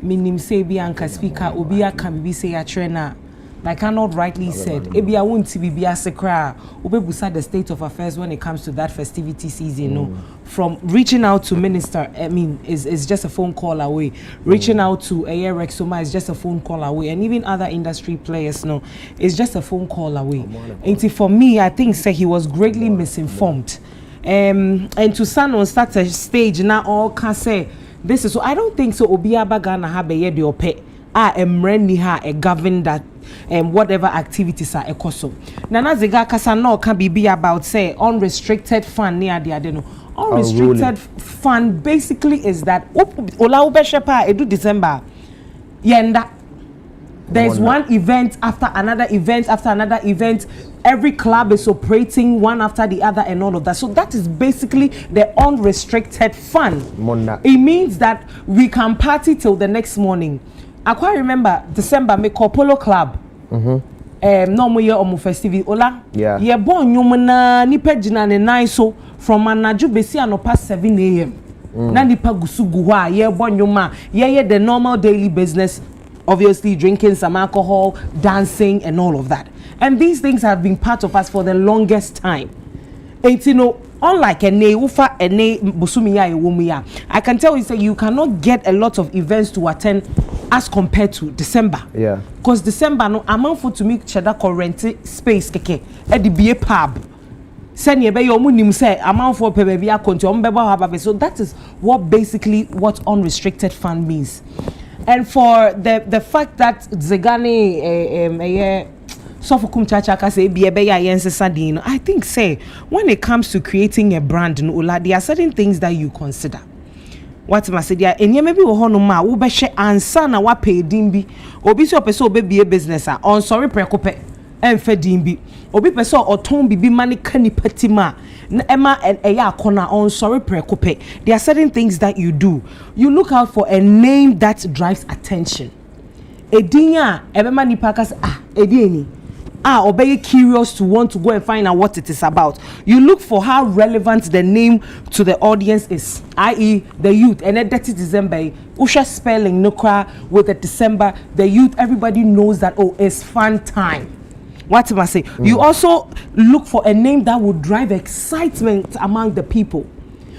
Speaker 2: minim say bi anka speaker obi aka bi say ya trainer. Like Arnold rightly said, ebi I won't be sekra. Obebusa the state of affairs when it comes to that festivity season. No, from reaching out to minister, I mean, is just a phone call away. Reaching out to Ayer Rexoma is just a phone call away, and even other industry players, no, it's just a phone call away. And for me, I think say he was greatly misinformed. And to stand on such a stage now, all can say this is so. I don't think so. Obiaba Ghana have a the ope. Emreni ha a govern that whatever activities are ekoso. Nana Ziga Kasa no can be about say unrestricted fund near the adeno. Unrestricted fund basically is that Ola Ubeshepa edu December. Yenda. There's one event after another event after another event. Every club is operating one after the other and all of that. So that is basically the unrestricted fund. It means that we can party till the next morning. I quite remember December me call Polo Club. No more year omu festival. Ola. Yeah. Ye born nyumana nipe jina ne naiso from anaju besi ano past 7 a.m. Na nipa gusugu wa ye born nyuma ye the normal daily business obviously drinking some alcohol, dancing, and all of that. And these things have been part of us for the longest time. And you know, unlike I can tell you, say you cannot get a lot of events to attend as compared to December.
Speaker 1: Yeah.
Speaker 2: Because December, no amount for to make cheddar rent space keke at the BA pub. Send ye your munim say amount for baby so that is what basically what unrestricted fund means. And for the fact that Zegani I think say when it comes to creating a brand, there are certain things that you consider. What must say there? And maybe we hono ma we be share answer na wa pay dimbi. Obi so person obi be a business on sorry prekope enfe dimbi. Obi person oton bibi mani kani petima. Emma and eya kona on sorry prekope. There are certain things that you do. You look out for a name that drives attention. Edinya ebema ni pakas edieni. Or very curious to want to go and find out what it is about. You look for how relevant the name to the audience is, i.e. the youth. And then 30 December, Usha spelling Nukra with the December, the youth, everybody knows that, oh, it's fun time. What am I saying? You also look for a name that would drive excitement among the people.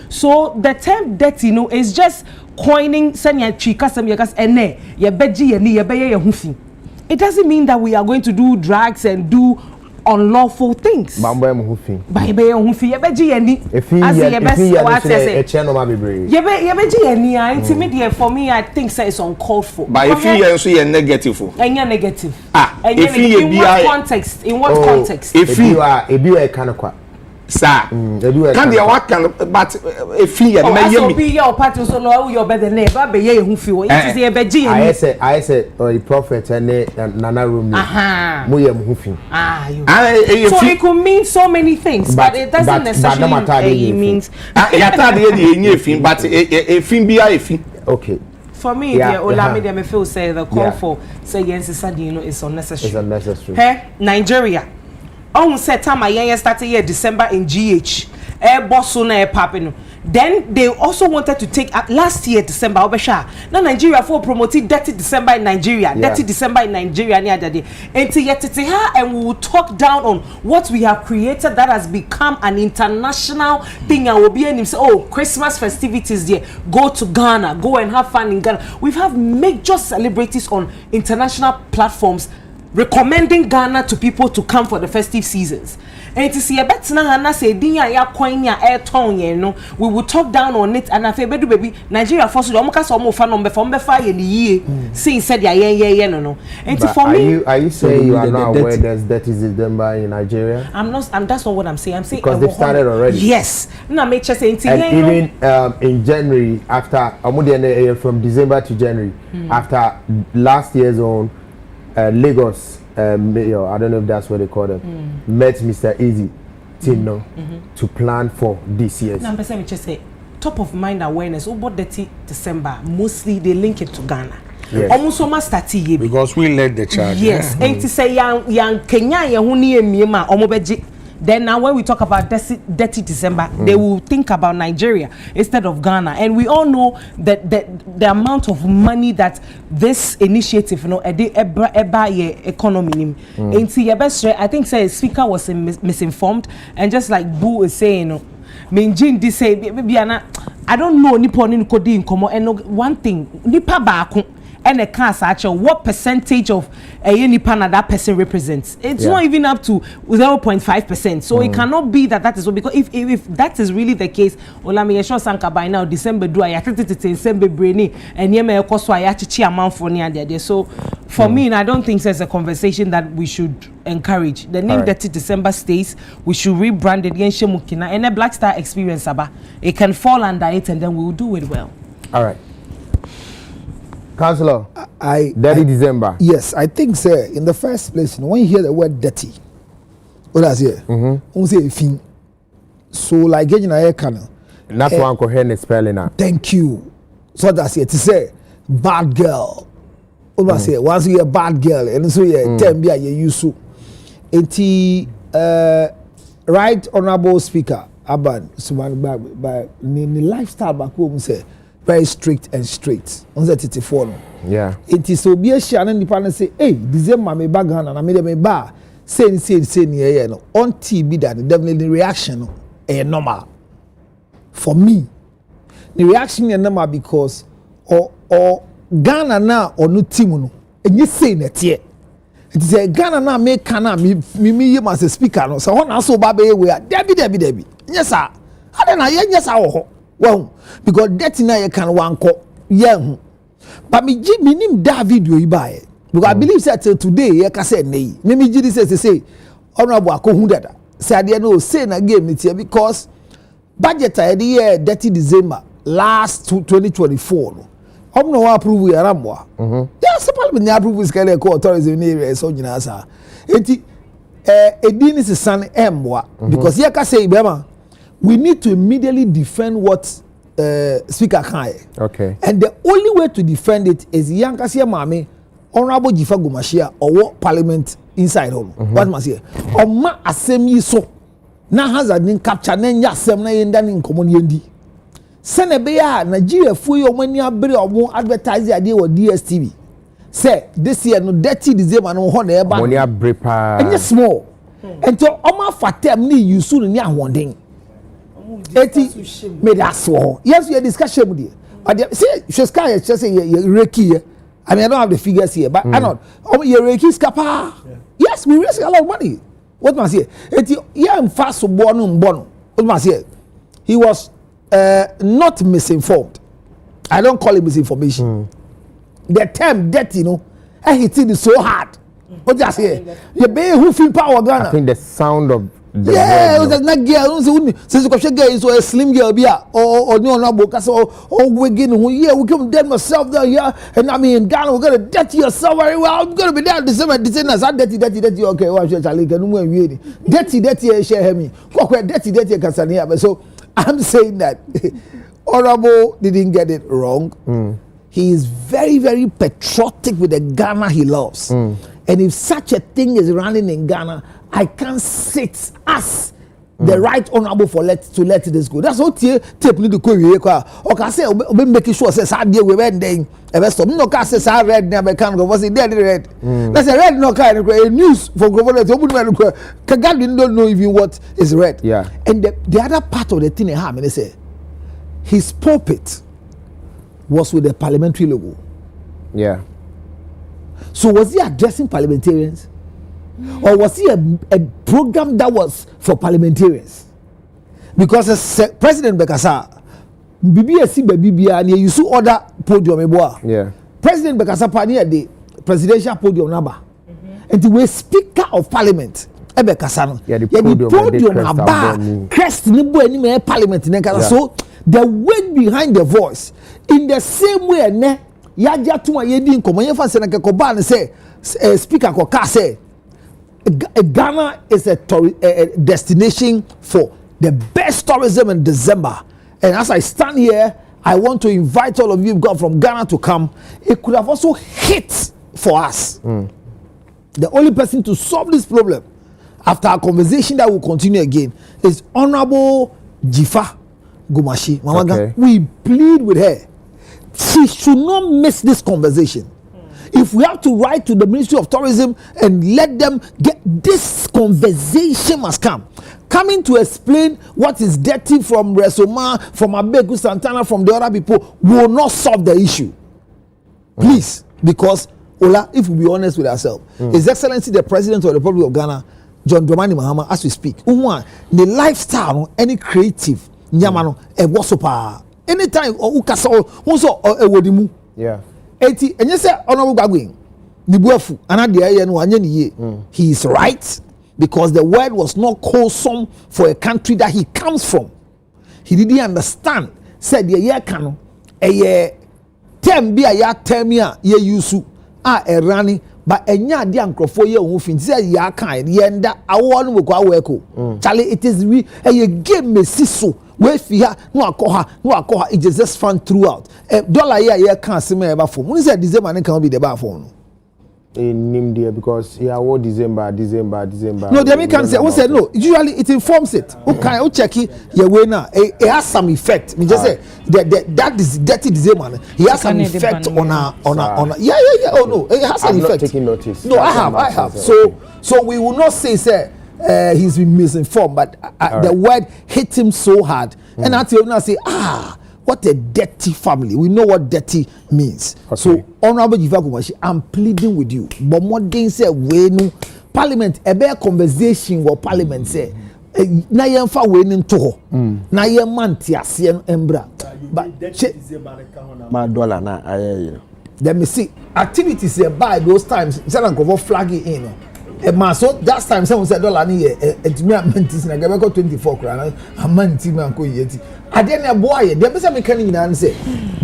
Speaker 2: So the term dirty, you know, is just coining, senya chika, semyakas, ene, ye beji, ye ni, ye beye, ye hufi. It doesn't mean that we are going to do drugs and do unlawful things. For me, I think it's uncalled for. But if you are negative, negative. In what context? In what context? If you are a kind of sir, can they what can but if you be your party so low your better never be ye who feel it is a beji. I said or the prophet and nana room. So it could mean so many things, but it doesn't necessarily means but okay. For me, dear Olamide, me feel say the call for say yes is unnecessary. It's unnecessary. Hey, Nigeria. On set time I started here December in GH. Then they also wanted to take last year December. Now Nigeria for promoting dirty December in Nigeria, dirty December in Nigeria and we will talk down on what we have created that has become an international thing. And will be and say, oh, Christmas festivities there. Go to Ghana, go and have fun in Ghana. We have major celebrities on international platforms recommending Ghana to people to come for the festive seasons. And to see a bet na say dinya ya coin ya air tone ye no, we will talk down on it and afi bedu baby Nigeria for so omo kasa omo fa number for fire in the year since said ya no. And for me, are you saying you are not aware there's dirty December in Nigeria? I'm not. That's not what I'm saying. I'm saying because they've started already. Yes. No, make sure saying and even in January after from December to January after last year's own. Lagos mayor, I don't know if that's what they call them, met Mr. Easy Tino to plan for this year. Now, I'm just say top of mind awareness about 30 December. Mostly they link it to Ghana. Yes. Almost almost started because we led the charge. Yes, and to say young Kenya, then now when we talk about dirty December, they will think about Nigeria instead of Ghana. And we all know that the amount of money that this initiative, you know, economy. I think say speaker was misinformed, and just like Boo is saying, you know, this say maybe I don't know Nippon in Kodi in Komo and one thing Nipa Baku. And a class actually what percentage of a Nipana that person represents. It's not even up to 0.5%. So it cannot be that is so, because if that is really the case, Olami Yesho Sanka by now December do I December brainy and Yeme Koso I actually amount for near there. So for me, I don't think there's a conversation that we should encourage. The name Dirty December stays, we should rebrand it against Shemukina and a Black Star experience Aba. It can fall under it and then we will do it well. All right. Councillor, dirty December. Yes, I think, sir, in the first place, when you hear the word dirty, what does it? Say fin. So, like getting a hair canal. That's why Uncle Henry spelling out. Thank you. So that's it. To say bad girl. What say? Once you a bad girl, and so you tell you used to. Right Honorable Speaker Aban Suman by the lifestyle back home say.
Speaker 14: very strict and straight. On the 34 no.
Speaker 1: Yeah.
Speaker 14: It is so be a share and the say, hey, December me bag and I made me bar. Say no. On TV that definitely reaction is normal. For me, the reaction is normal because or Ghana now or no team no. And you say that here. It is a Ghana now make Kana me as a speaker no. So when I saw Babe we are Debbie. Yes sir. I don't know yes sir. Well, because that na you can one call yeah. But me nim that video you buy. Because I believe that till today you can say nay. Me G say honorable akohu dada. Say they no say na game it here because budget the year 30 December last 2024 no. No approve ya ramwa. Yes, parliament na approve is kale ko tourism area so nyina sa. Enti edin is san emwa because here can say bema we need to immediately defend what speaker can.
Speaker 1: Okay.
Speaker 14: And the only way to defend it is Yankasi Mame Honorable Jifa Gumashia or parliament inside home. What must say? Oma asemi so na hazard nin capture na nya asem na yenda nin komoniendi. Senebeya Nigeria fuyi omani abere omo advertise ade wo DSTV. Say this year no 30 December no ho na e ba.
Speaker 1: Money abre pa.
Speaker 14: Enye small. Ento oma fatem ni yusu ni ahonden. Eti made us so. Yes, we discussion with you. But see, she's kind of just say you reiki. I mean, I don't have the figures here, but I know. You reiki scapa. Yes, we risk a lot of money. What must say? Eti yeah, fast bono. What must say? He was not misinformed. I don't call it misinformation. The term dirty, you know, and he did it so hard. What just say? You be who feel power Ghana.
Speaker 1: I think the sound of the
Speaker 14: it was not girl. Since the girl is a slim girl, or no book, so we get we come dead myself there, yeah. And I mean, Ghana, we're gonna dirty yourself very well. I'm gonna be there December, dirty. Okay, watch your Charlie, can you dirty, share me. Dirty, Cassania. So I'm saying that Honorable didn't get it wrong. He is very, very patriotic with the Ghana he loves. And if such a thing is running in Ghana, I can't sit as the right honorable to let this go. That's what tape need to go. Okay, say we making sure say sad we went then. Stop. No can say sad red never can go. Was it dead red? That's a red no kind of news for government. Kagadi don't know even what is red.
Speaker 1: Yeah.
Speaker 14: And the other part of the thing they say his pulpit was with the parliamentary logo.
Speaker 1: Yeah.
Speaker 14: So was he addressing parliamentarians? Or was he a program that was for parliamentarians? Because President Bekasa, BBSC BBA, and you saw other podium.
Speaker 1: Yeah.
Speaker 14: President Bekasa pioneered the presidential podium number. And the way Speaker of Parliament, Bekasa,
Speaker 1: yeah, the podium
Speaker 14: number, crest nibo any parliament. So the weight behind the voice, in the same way, Yaja to my yedin, come on, say Koban say, Speaker Koka say. Ghana is a destination for the best tourism in December. And as I stand here, I want to invite all of you from Ghana to come. It could have also hit for us. The only person to solve this problem, after a conversation that will continue again, is Honorable Jifa Gumashi. Mama, we plead with her. She should not miss this conversation. If we have to write to the Ministry of Tourism and let them get this conversation must come. Coming to explain what is dirty from Resoma, from Abeku Santana, from the other people will not solve the issue. Please, because Ola, if we be honest with ourselves, His Excellency the President of the Republic of Ghana, John Dramani Mahama, as we speak, the lifestyle, any creative, nyamano, wosopa, anytime ukasa, also wodimu.
Speaker 1: Yeah.
Speaker 14: And you say Honorable Bagwin, Nibuafu, he is right because the word was not wholesome for a country that he comes from. He didn't understand. Said the year cano, a year term be a year term ya yusu a rani, but a nya dianko for your woofing, say ya kind, yenda, I want to go away. Charlie, it is we a game me siso. Where fear no akoha it is just fun throughout. $1 a year can't see me ever phone. When is that December can be the bar phone?
Speaker 1: in Nimdia because December.
Speaker 14: No, the American say no. Usually it informs it. Okay, check it. Your way now. It has some effect. Me just say that is dirty December. He has some effect on a. Yeah. Oh no, it has an effect.
Speaker 1: Not taking notice.
Speaker 14: No, I have. So we will not say he's been misinformed, but the word hit him so hard, and until now say what a dirty family. We know what dirty means. Okay. So, Honorable Jivagumashi, I'm pleading with you. But more than say, we no Parliament, a better conversation with Parliament say, na yemfa we ni to na yemanti ase embra. But
Speaker 13: my dollar na aye.
Speaker 14: Let me see activities by those times. Say na go flag it in. So that time someone said dollar ni it me amantis na go 24 kra amanti man ko yeti ade na boy dem say me kan nyina say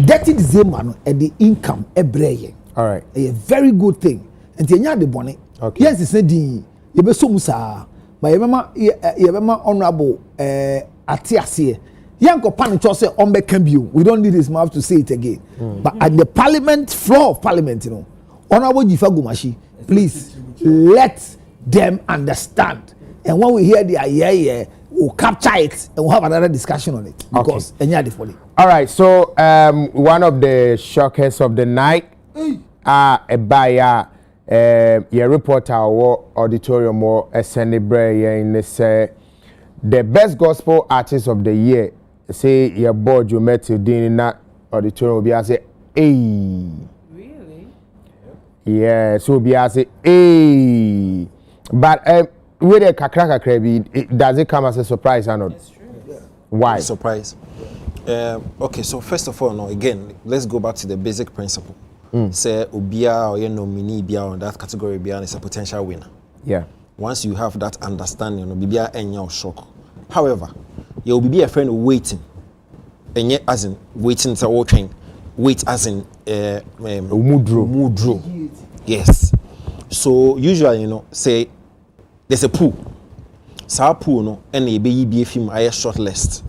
Speaker 14: dirty December no the income ebreye.
Speaker 1: All right,
Speaker 14: a very good thing and enya de bone.
Speaker 1: Okay,
Speaker 14: yes it's din ye be so musa but ye be ma honorable atiase yanko pan cho say on be can be we don't need this mouth to say it again. But at the parliament floor of parliament honorable Jifagumashi, please let them understand, and when we hear the we'll capture it and we'll have another discussion on it because
Speaker 1: all right, so one of the shockers of the night a buyer your reporter or auditorium or a celebrate in this the best gospel artist of the year say your board you met you in that auditorium will be say yeah, so be as a but with a kakra does it come as a surprise or not?
Speaker 7: Yeah.
Speaker 1: Why?
Speaker 7: Surprise. Okay, so first of all, no, again, let's go back to the basic principle. Say Ubia or your nominee Bia on that category Bia is a potential winner.
Speaker 1: Yeah.
Speaker 7: Once you have that understanding, no Bia and your shock. However, you will be a friend waiting. And yet as in waiting to watching. Wait as in Mudro. Yes. So usually, say there's a pool. Sa pool no and a be film a short list.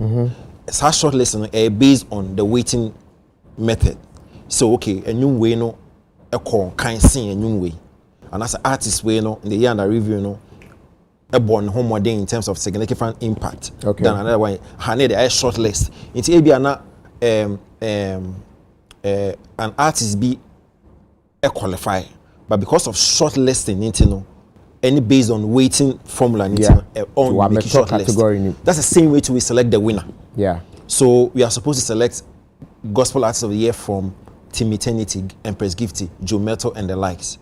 Speaker 7: Sa short list based on the waiting method. So okay, a new way no a call kind sing a new way. And as an artist way no in the year under review a born home day in terms of significant impact.
Speaker 1: Okay.
Speaker 7: Then another one need a short list. It's an artist be a qualify, but because of shortlisting, any based on weighting formula, on make shortlist. That's the same way to we select the winner.
Speaker 1: Yeah.
Speaker 7: So we are supposed to select gospel artist of the year from Team Eternity, Empress Gifty, Joe Metal, and the likes.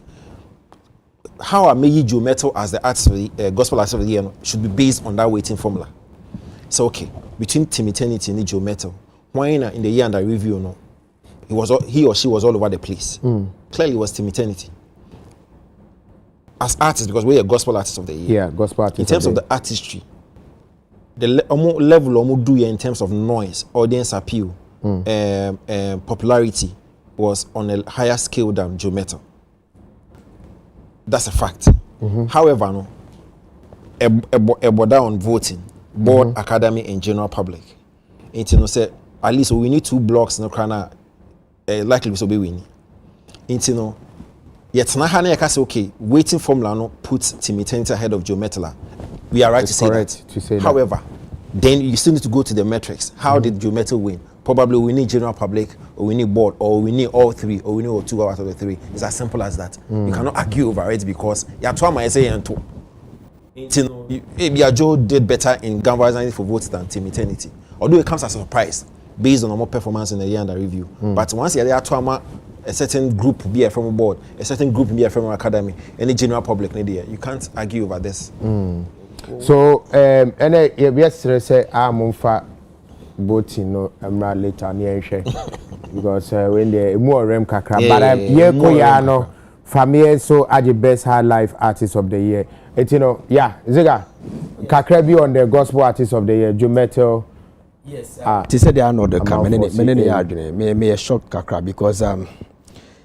Speaker 7: How I made Joe Metal as the artist of the gospel artist of the year should be based on that weighting formula. So okay, between Team Eternity and Joe Metal, why in the year under review he or she was all over the place. Clearly it was Team Eternity. As artists, because we're a gospel artist of the year.
Speaker 1: Yeah, gospel artist.
Speaker 7: In terms of the artistry, the level do in terms of noise, audience appeal, popularity was on a higher scale than Joe Metal. That's a fact. However, no, a border on voting, board, academy, and general public. Say at least we need 2 blocks no crana. Likely we will be winning. Yet na hane say okay, waiting formula no puts Team Eternity ahead of Joe Metala. We are right
Speaker 1: it's
Speaker 7: to say that. However, then you still need to go to the metrics. How did Joe Metal win? Probably we need general public, or we need board, or we need all 3, or we need all 2 out of the 3. It's as simple as that. You cannot argue over it because Joe did better in galvanizing for votes than Team Eternity. Although it comes as a surprise based on normal performance in the year under review. But once you're there to a certain group be a from board, a certain group be a from academy, any general public you can't argue over this.
Speaker 1: So and yesterday say I'm for voting no later near because when the more rem kakra but yeah no for me so are the best high life artist of the year. It's Ziga kakra be on the gospel artist of the year, Joe Metal.
Speaker 13: Yes. They said they are not the many me a shock kakra because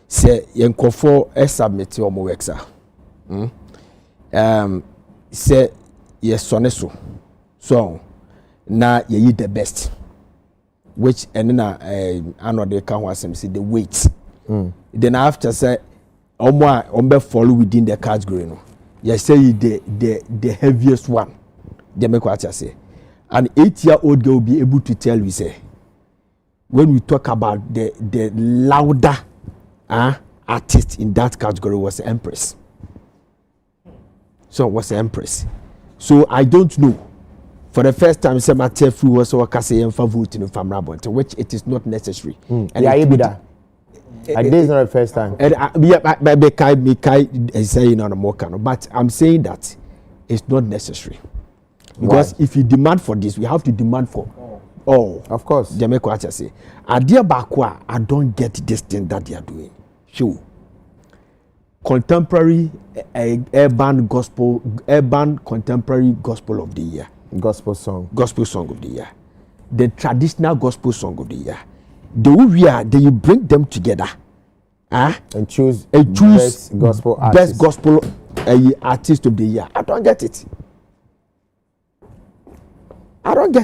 Speaker 13: say yenkofo submit your works say yes so na ye the best which and na I know they can was see the weight then after say ombe follow within the category no. You say the heaviest one. They make what I say. An 8-year-old girl will be able to tell you say when we talk about the louder artist in that category was the Empress. So was the Empress. So I don't know. For the first time, some Tefu was a Cassayan for voting from Rabont, which it is not necessary.
Speaker 1: And yeah, be that. This is not the first time.
Speaker 13: And I saying on a more kind, but I'm saying that it's not necessary. Because if you demand for this, we have to demand for all.
Speaker 1: Of course.
Speaker 13: They make what I say. Adia Bakwa, I don't get this thing that they are doing. Sure. Contemporary urban contemporary gospel of the year.
Speaker 1: Gospel song
Speaker 13: of the year. The traditional gospel song of the year. The way we are, then you bring them together.
Speaker 1: And choose best gospel artist.
Speaker 13: Best gospel artist of the year. I don't get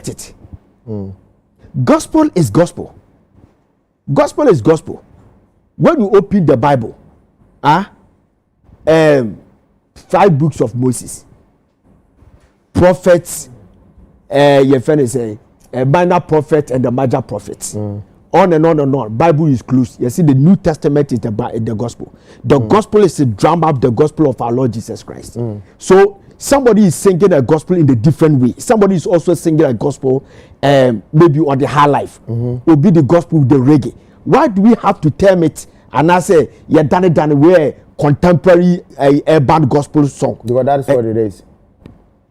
Speaker 13: it. Gospel is gospel. Gospel is gospel. When you open the Bible, 5 books of Moses, prophets, your friend say a minor prophet and the major prophets. On and on and on. Bible is close. You see, the New Testament is the gospel. The gospel is to drum up the gospel of our Lord Jesus Christ. So somebody is singing a gospel in a different way. Somebody is also singing a gospel, maybe on the high life. Will be the gospel with the reggae. Why do we have to term it? And I say, yeah, done where contemporary urban gospel song.
Speaker 1: Because that's what it is.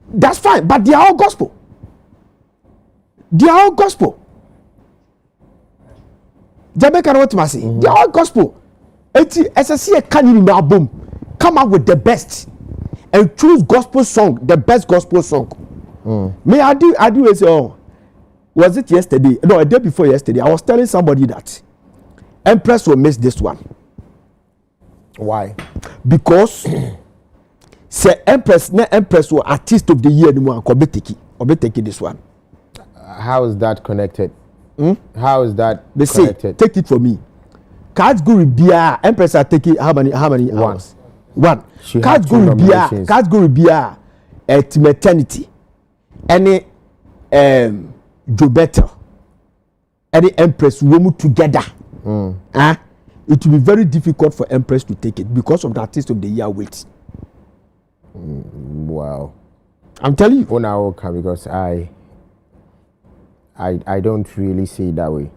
Speaker 13: That's fine, but they are all gospel. They are all gospel. Jamaica, what I say? They are all gospel. As I see a canyon album, come up with the best and choose gospel song, the best gospel song. May I do say, oh, was it yesterday? No, a day before yesterday. I was telling somebody that Empress will miss this one.
Speaker 1: Why? Because
Speaker 13: say Empress will artist of the year anymore. Obe take this one.
Speaker 1: How is that connected? How is that
Speaker 13: they
Speaker 1: connected?
Speaker 13: Say, take it from me. Cards go Bia Empress are taking how many hours? One. Cards go Bia at maternity. Any Joe Better. Any Empress woman together. It will be very difficult for Empress to take it because of the artist of the year weight.
Speaker 1: Wow.
Speaker 13: I'm telling you.
Speaker 1: Because I don't really see it that way.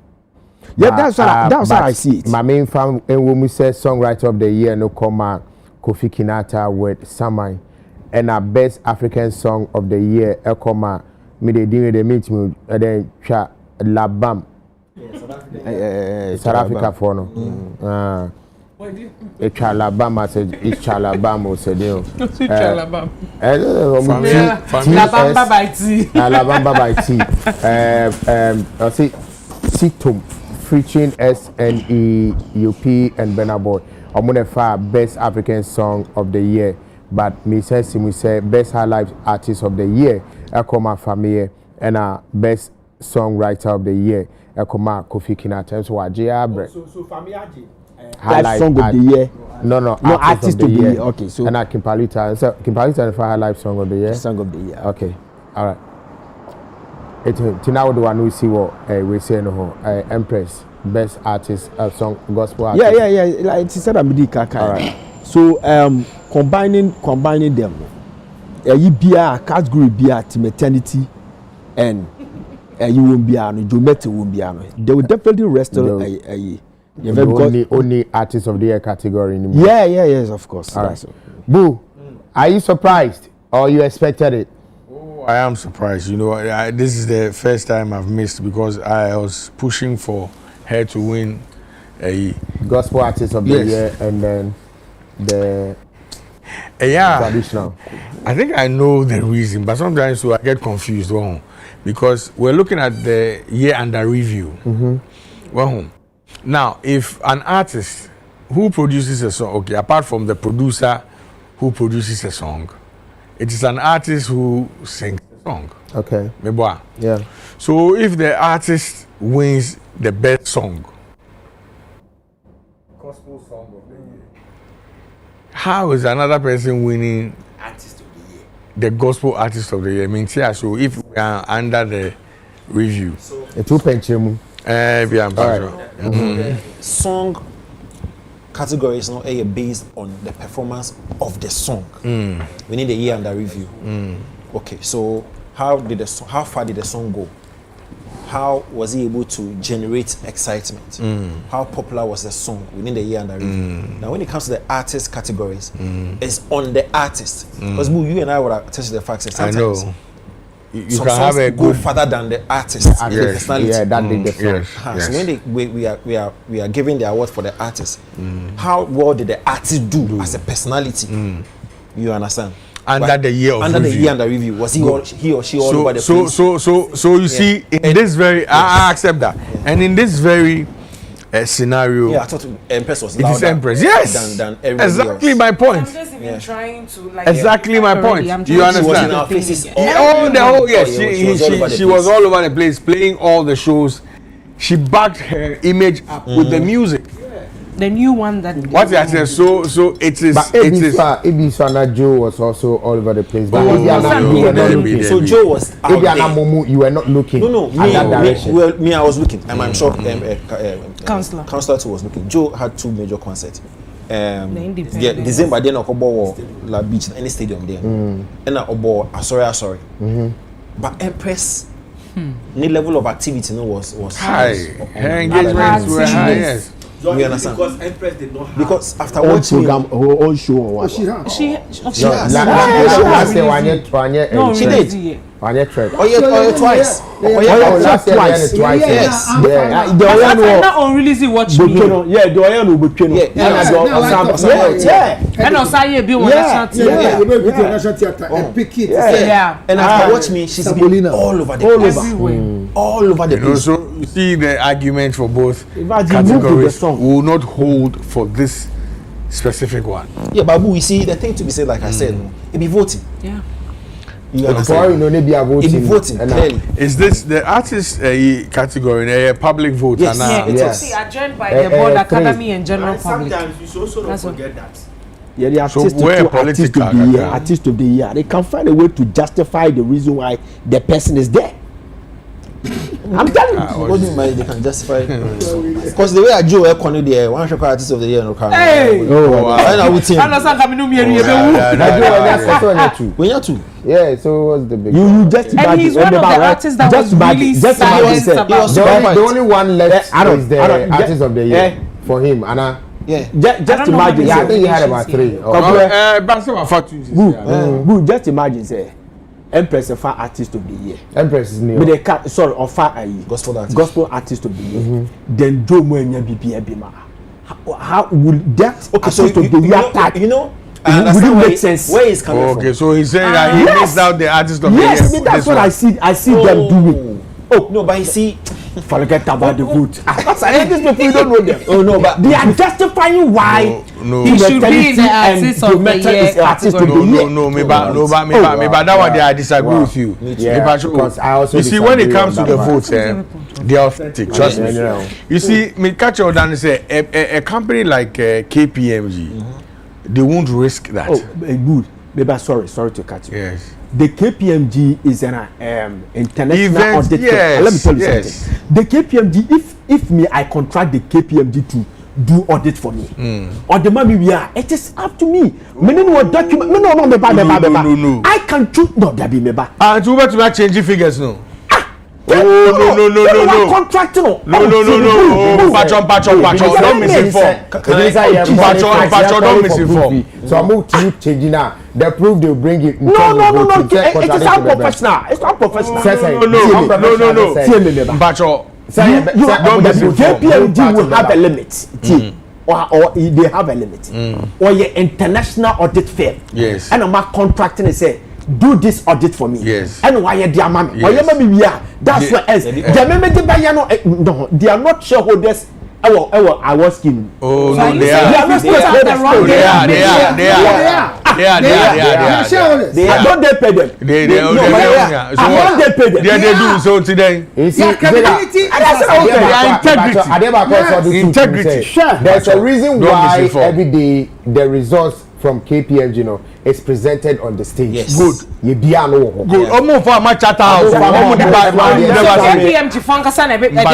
Speaker 13: Yeah, that's how I see it.
Speaker 1: My main fan when we say songwriter of the year no come Kofi Kinata with Samai and our best African song of the year come me they meet me and then cha Labam. South Africa for no. It's Alabama said it's Alabama said you. Alabama by T. Alabama by T. I see Situm featuring SNEUP and Benaboy. I'm gonna find best African song of the year, but me say best highlight artist of the year. Ekoma Family and best songwriter of the year. Ekoma Kofi Kinata. So Ajiabre.
Speaker 13: So Family highlight song of the year.
Speaker 1: No,
Speaker 13: artist of the year. Okay, so
Speaker 1: and Kimpalita. So Kimpalita for highlight song of the year.
Speaker 13: Song of the year.
Speaker 1: Okay, all right. Now the one we see what we say no Empress best artist song gospel artist.
Speaker 13: Yeah. Like it said I'm Kaka.
Speaker 1: All right.
Speaker 13: So combining them. You be a category be at maternity and you won't be no Jomete won't be no. They will definitely wrestle
Speaker 1: only artist of the year category in the
Speaker 13: yes, of course.
Speaker 1: All right. Boo, are you surprised or you expected it?
Speaker 12: Oh, I am surprised. You know, this is the first time I've missed because I was pushing for her to win a
Speaker 1: gospel artist of the year and then the traditional.
Speaker 12: I think I know the reason, but sometimes I get confused. Because we're looking at the year under review. Now, if an artist who produces a song, okay, apart from the producer who produces a song, it is an artist who sings the song.
Speaker 1: Okay.
Speaker 12: Yeah. So if the artist wins the best song, gospel song of the year, how is another person winning
Speaker 4: Artist of the Year?
Speaker 12: the Gospel Artist of the Year? I mean, yeah, so if we are under the review,
Speaker 1: a two penchemu.
Speaker 7: Song category is not based on the performance of the song. We need the year under review. Okay, so how far did the song go? How was he able to generate excitement? How popular was the song within the year under review? Now, when it comes to the artist categories, it's on the artist. Because you and I would attest to the fact that sometimes
Speaker 12: you can have a
Speaker 7: go further than the artist, the personality.
Speaker 1: Yeah, that did the song.
Speaker 7: So when we are giving the award for the artist, how well did the artist do as a personality? You understand?
Speaker 12: Under the year of
Speaker 7: under
Speaker 12: review.
Speaker 7: the year under review, was he or she all over the place?
Speaker 12: So you see, in this very, I accept that, and in this very scenario,
Speaker 7: I thought Empress was
Speaker 12: it
Speaker 7: louder
Speaker 12: is Empress, yes,
Speaker 7: than everybody
Speaker 12: exactly
Speaker 7: else.
Speaker 12: my point.
Speaker 2: I'm just even trying to like
Speaker 12: Exactly my point. You understand?
Speaker 7: She was in our faces
Speaker 12: She was all over the place, playing all the shows. She backed her image up with the music.
Speaker 2: The new one that
Speaker 12: What I said, so it is.
Speaker 1: But Ebiswana Joe was also all over the place. But
Speaker 7: you were not looking. So Joe was out there.
Speaker 1: Momu, you were not looking.
Speaker 7: No, me, I was looking. And I'm sure Counselor too was looking. Joe had two major concerts. December then Okobo La Beach, any stadium there. And Obo sorry. But Empress, the level of activity was
Speaker 12: high. Her engagements were high. Yes.
Speaker 7: We understand
Speaker 4: because Empress did not have
Speaker 7: because after watching
Speaker 13: her own show on what
Speaker 7: she
Speaker 1: did.
Speaker 7: Twice.
Speaker 1: Yes.
Speaker 2: Not on release watch me.
Speaker 13: Yeah, the oil will be
Speaker 2: and Osaya be on national theater
Speaker 7: and pick it. And after watch me, she's been all over the place. All over the place.
Speaker 12: So you see the argument for both categories will not hold for this specific one.
Speaker 7: Yeah, Babu, you see the thing to be said, like I said, it be voting.
Speaker 2: Yeah.
Speaker 7: You understand? It be voting. Clearly.
Speaker 12: Is this the artist category a public vote?
Speaker 7: Yes.
Speaker 2: Yes. See, adjourned by the board, academy, and general public.
Speaker 4: Sometimes you should also not forget that.
Speaker 13: Yeah, the artist of the year. They can find a way to justify the reason why the person is there. I'm telling you.
Speaker 7: What do you mean they can justify? Because the way I Joe Econo there, one should artist of the year no come.
Speaker 2: Hey!
Speaker 7: When you two.
Speaker 1: Yeah, so what's the big?
Speaker 13: You just imagine.
Speaker 2: And he's one of the artists that was really silent about.
Speaker 1: The only one left is the artist of the year for him, Anna.
Speaker 7: Yeah,
Speaker 13: just imagine.
Speaker 1: Yeah, I think he had about 3.
Speaker 13: Just imagine, say. Empress of artist of the year.
Speaker 1: Empress is new.
Speaker 13: But they sorry, of gospel artist of the year. Then Joe Mwenya BPA. How would that artist of the year tag?
Speaker 7: You know,
Speaker 13: would it make sense?
Speaker 7: Where is coming from?
Speaker 12: Okay, so he's saying that he missed out the artist of the year.
Speaker 13: Yes, that's what I see. I see them doing.
Speaker 7: Oh no, but you see,
Speaker 13: forget about the vote. These people you don't know them.
Speaker 7: Oh no, but
Speaker 13: they are justifying why
Speaker 2: he should be the artist of the year.
Speaker 12: No, but that one I disagree with you.
Speaker 1: Yeah, because I also
Speaker 12: you see when it comes to the votes, they are authentic. Trust me. You see, me catch your down and say a company like KPMG, they won't risk that.
Speaker 13: Oh, good. Maybe sorry to cut you.
Speaker 12: Yes.
Speaker 13: The KPMG is an international audit.
Speaker 12: Yes,
Speaker 13: let me tell you something. The KPMG, if me I contract the KPMG to do audit for me, or the money we are, it is up to me. No document. No. I can choose. No, that be me ba.
Speaker 12: And you want to change figures no. No.
Speaker 13: Contracting no.
Speaker 12: Patron. Don't misinform. Don't misinform.
Speaker 1: So I'm going to changing now. The proof they'll bring it.
Speaker 13: No. It is unprofessional. It's not professional.
Speaker 12: No. Patron.
Speaker 13: KPMG will have a limit. Or they have a limit. Or your international audit firm.
Speaker 12: Yes.
Speaker 13: And I'm contracting and say, do this audit for me.
Speaker 12: Yes.
Speaker 13: And why are they money? Why we are? That's what else. No, they are not shareholders. I was scheming.
Speaker 12: Oh
Speaker 2: so
Speaker 12: no, they are.
Speaker 2: They are.
Speaker 13: I don't they pay them.
Speaker 12: They
Speaker 13: I don't they pay them.
Speaker 12: They do so today.
Speaker 1: Integrity. There's a reason why every day the results from KPMG, you know, is presented on the stage.
Speaker 12: Yes. Good.
Speaker 1: You be a no.
Speaker 12: Good. Omo for my chat house.
Speaker 2: KPMG function every
Speaker 1: time.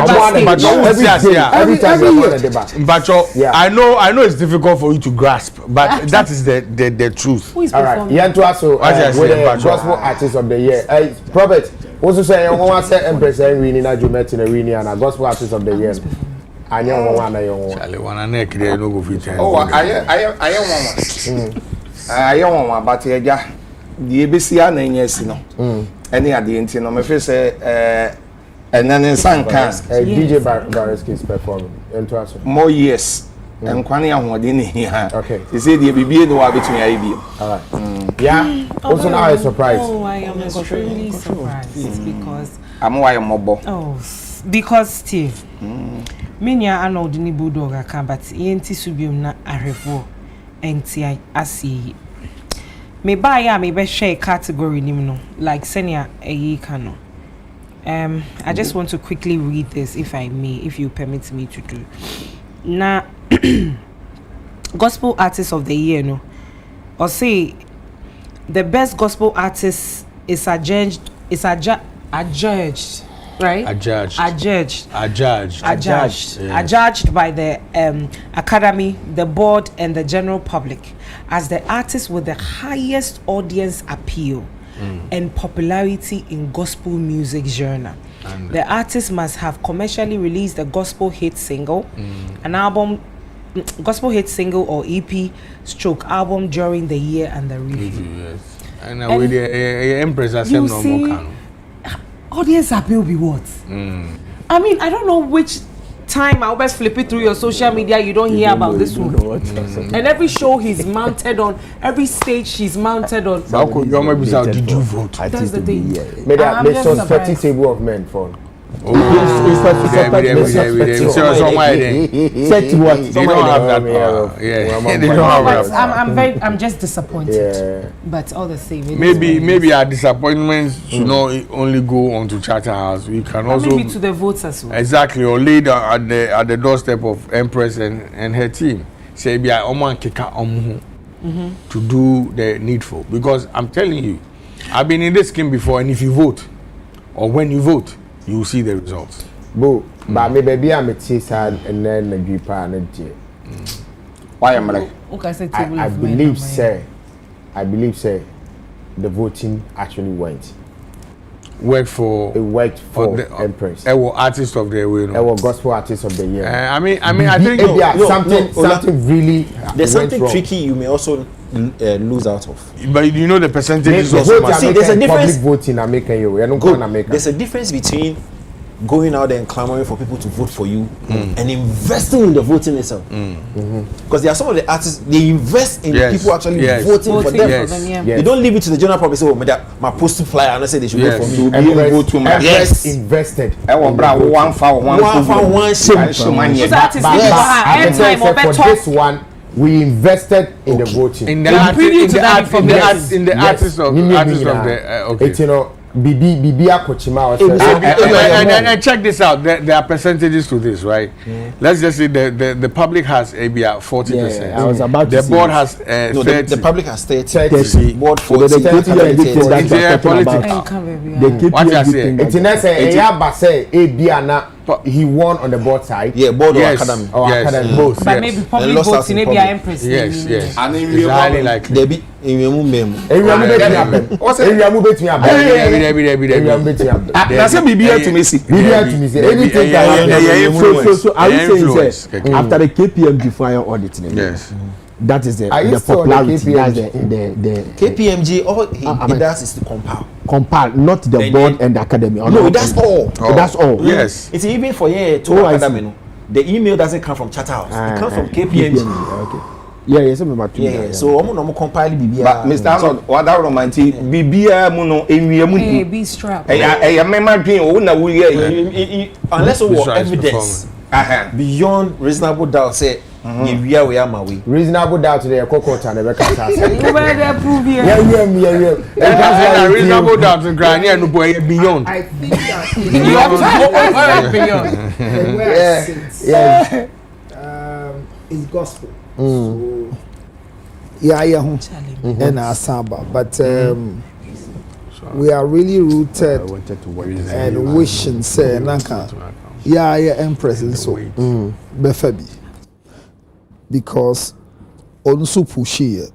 Speaker 12: But I know it's difficult for you to grasp, but that is the truth.
Speaker 2: Who is
Speaker 1: performing? All right. Yanto also with the gospel artist of the year. Prophet, also say you want to say Empress winning na Jumet in a winning and a gospel artist of the year. Anya one
Speaker 12: Charlie one neck there no go fit.
Speaker 8: Oh, I want but the ABC na nyesi no. Any at the end no me feel say and then in San
Speaker 1: DJ Bariski is performing. Yanto also.
Speaker 8: More years. And kwani ahode ne here.
Speaker 1: Okay.
Speaker 8: They say the BBA no wa between ya bi.
Speaker 1: All right. Yeah. Also now I'm surprised.
Speaker 2: Oh, I am extremely surprised because
Speaker 8: I'm why I'm mobo.
Speaker 2: Oh, because Steve. Menya ano de ni bulldog aka but yenti subium na ahwefo enti asi. Me buy ya me be share category nim no like senior eyi kano. I just want to quickly read this if I may, if you permit me to do. Na gospel artist of the year no or say the best gospel artist is adjudged right adjudged by the academy, the board and the general public as the artist with the highest audience appeal and popularity in gospel music genre. The artist must have commercially released a gospel hit single, an album, gospel hit single or EP stroke album during the year and the review.
Speaker 12: Yes. And with the Empress has no more.
Speaker 2: Audience appeal be what? I mean, I don't know which time I always flip it through your social media, you don't hear about this one. And every show he's mounted on, every stage she's mounted on.
Speaker 12: Did you vote?
Speaker 2: That's the thing.
Speaker 1: There's some 30 table of men for.
Speaker 12: They don't have that power. Yeah.
Speaker 2: I'm just disappointed.
Speaker 1: Yeah.
Speaker 2: But all the same.
Speaker 12: Maybe our disappointments should not only go on to Charterhouse. We can also
Speaker 2: maybe to the votes as well.
Speaker 12: Exactly, or laid at the doorstep of Empress and her team. Say be to do the needful. Because I'm telling you, I've been in this game before, and if you vote, or when you vote, you will see the results.
Speaker 1: But maybe I'm a sad and then a deeper and
Speaker 8: why am I?
Speaker 1: I believe, sir, the voting actually worked for the Empress.
Speaker 12: Artist of the year.
Speaker 1: Gospel artist of the year.
Speaker 12: I think
Speaker 1: something really.
Speaker 7: There's something tricky you may also lose out of.
Speaker 12: But you know the percentages
Speaker 1: there's a difference. Voting
Speaker 7: There's a difference between going out there and clamoring for people to vote for you and investing in the voting itself. Because there are some of the artists, they invest in people actually voting for them. They don't leave it to the general public. Say, my postal flyer, and I say they should vote for me.
Speaker 1: Yes, invested.
Speaker 8: For
Speaker 1: this one, we invested in the voting.
Speaker 12: In the artist of the
Speaker 1: it's, you know, Bibi Akochima.
Speaker 12: And check this out. There are percentages to this, right? Let's just say the public has maybe 40%.
Speaker 13: I was about to
Speaker 12: the board has 30.
Speaker 7: The public has 30. Board 40.
Speaker 12: What you saying?
Speaker 1: He won on the board side.
Speaker 7: Yeah, board or academy.
Speaker 1: Academy.
Speaker 2: Both. But maybe public voting, maybe I Empress.
Speaker 12: Yes.
Speaker 7: And it's highly likely. They be in your mum.
Speaker 1: What's it? Area move between
Speaker 8: that's a BBA to me.
Speaker 1: Anything
Speaker 13: so I would say after the KPMG fire auditing.
Speaker 12: Yes.
Speaker 13: That is the popularity. That's the
Speaker 7: KPMG. All he does is to compile,
Speaker 13: not the board and the academy.
Speaker 7: No, that's all.
Speaker 13: That's all.
Speaker 12: Yes.
Speaker 7: It's even for to academy. The email doesn't come from Charterhouse. It comes from KPMG.
Speaker 13: Okay. Yeah.
Speaker 7: So I'm compile BBA.
Speaker 8: But Mr. Arnold, what that romantic BBA muno emu.
Speaker 2: Be strap.
Speaker 7: Unless we have evidence beyond reasonable doubt, say we are my way.
Speaker 1: Reasonable doubt today, a cocoa and a record.
Speaker 2: Where they prove here?
Speaker 12: Reasonable doubt in Granny and beyond.
Speaker 14: I think that
Speaker 2: beyond.
Speaker 14: It's gospel. So and Asaba, but we are really rooted and wishing say Naka Empress and so Befabi because also pushy.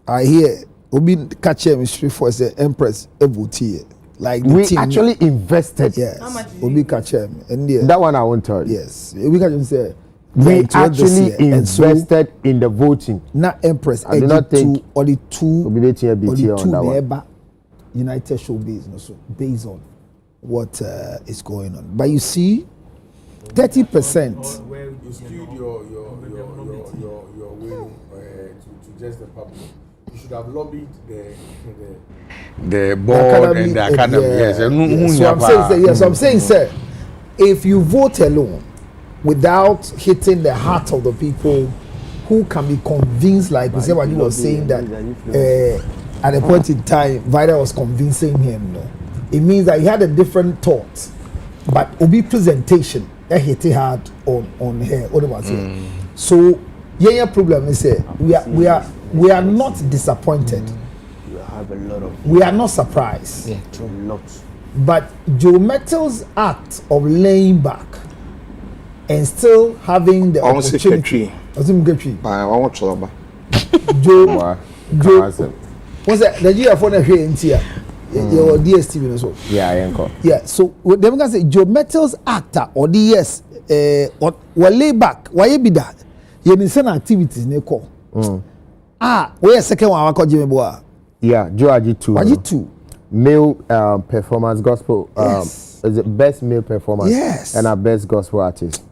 Speaker 14: I hear Obi catch him street for the Empress Ebuti. Like
Speaker 1: we actually invested.
Speaker 14: Yes. Obi catch him and
Speaker 1: that one I won't tell you.
Speaker 14: Yes. We can say
Speaker 1: we actually invested in the voting.
Speaker 14: Not Empress.
Speaker 1: I do not think
Speaker 14: or the two
Speaker 1: neighbor
Speaker 14: United Showbiz so based on what is going on. But you see, 30%.
Speaker 12: Where you skewed your will to just the public. You should have lobbied the board and the academy. Yes.
Speaker 14: So I'm saying, sir, if you vote alone without hitting the heart of the people who can be convinced, like we said when you were saying that at a point in time, Vida was convincing him. No, it means that he had a different thought, but Obi presentation hit hard on her. What about it? So yeah, problem is we are not disappointed.
Speaker 13: You have a lot of.
Speaker 14: We are not surprised.
Speaker 13: Yeah, true. Lots.
Speaker 14: But Joe Metals' act of laying back and still having the opportunity. Joe. What's that? The year for the here your DSTV so. Yeah, so them can say Joe Metals' actor or DS or lay back. Why be that? You need some activities ne call. Where second one I call Jimmy Boa.
Speaker 1: Yeah, Joe Aji2. Male performance gospel. Is the best male performance.
Speaker 14: Yes.
Speaker 1: And our best gospel artist.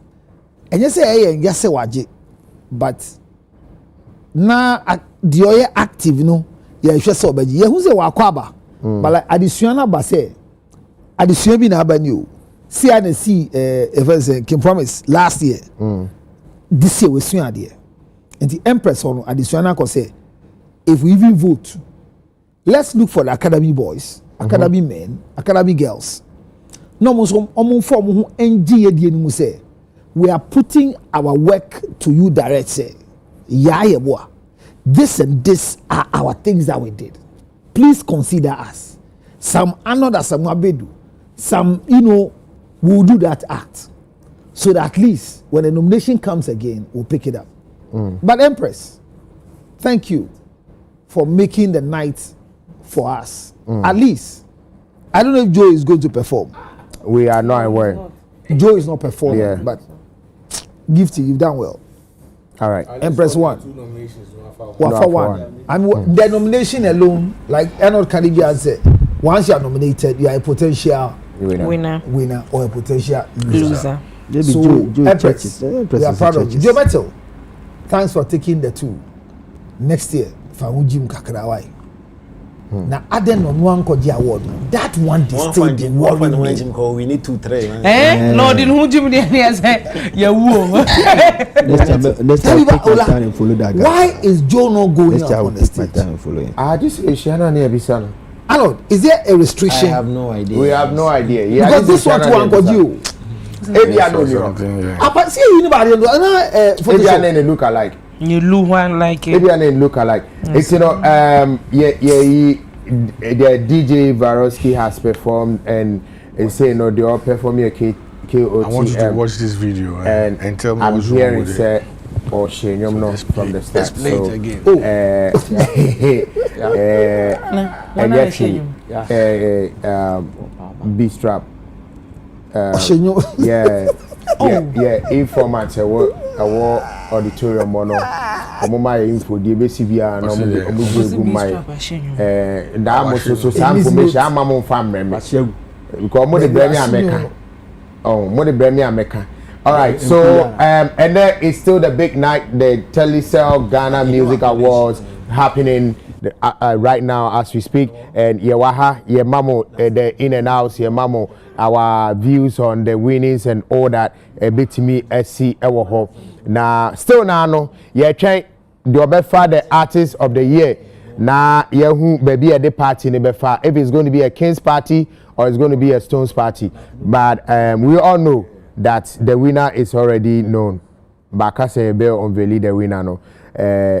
Speaker 14: And you say yes say waji, but now the other active yeah you so be yeah who say wakwaba but like additional ba say additional bi na ba ni o see and see if can promise last year this year we suan there and the Empress on additional ko say if we even vote let's look for the academy boys academy men academy girls no mo so omo form ho NG die ni mu say we are putting our work to you direct say yeah boy. This and this are our things that we did. Please consider us. Some another, some abedu. Some, will do that act. So that at least when the nomination comes again, we'll pick it up. But Empress, thank you for making the night for us. At least, I don't know if Joe is going to perform.
Speaker 1: We are not aware.
Speaker 14: Joe is not performing, but Gifty, you've done well.
Speaker 1: All right.
Speaker 14: Empress 1. One. And the nomination alone, like Arnold Caribbean said, once you are nominated, you are a potential winner or a potential loser. So, Empress, we are proud of you. Joe Metal, thanks for taking the two. Next year, Jim Kakrawai. Now, other no one could award. That one distinct the world.
Speaker 7: We need 2, 3.
Speaker 2: No, didn't who Jim the say you
Speaker 14: why is Joe not going on the stage?
Speaker 1: This is Shana near Bisana.
Speaker 14: Arnold, is there a restriction?
Speaker 7: I have no idea.
Speaker 1: We have no idea. Yeah,
Speaker 14: because this one to Uncle you.
Speaker 1: Maybe I know.
Speaker 14: But see anybody
Speaker 1: they look alike.
Speaker 2: You look one like it.
Speaker 1: Maybe I name look alike. It's the DJ Varosky has performed and say they all performing a KOTM.
Speaker 12: I want you to watch this video and tell me
Speaker 1: I'm
Speaker 12: what's
Speaker 1: hearing
Speaker 12: wrong with
Speaker 1: say or Shenyom from the start.
Speaker 12: Let's play it again.
Speaker 1: And B-strap. Informant auditorium mono my info the BCBA and that so some information I'm on family because more the brand America. Oh, more the brand America. All right, so and then it's still the big night, the Telecel Ghana Music Awards happening right now as we speak, and Yewaha, Yemamo, the in and outs, Yemamo, our views on the winnings and all that, a bit to me, SC Ewoho. Now, still now, no, try the Obefa, the artist of the year. Now, who baby at the party in Obefa, if it's going to be a King's party or it's going to be a Stones party. But we all know that the winner is already known. baka say be unveil the winner no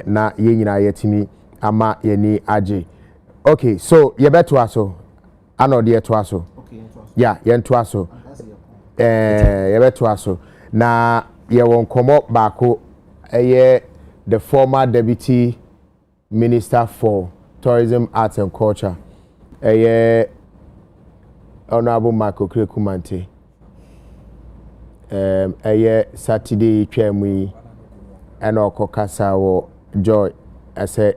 Speaker 1: na ye nyina yetimi ama ye ni age. Okay, so ye beto aso ano de to aso. Okay, yeah, ye to aso. Ye beto aso na ye won komo bako the former deputy minister for tourism, arts and culture Honorable Marco Krekumante. Saturday twemwi and okokasa wo Joy I say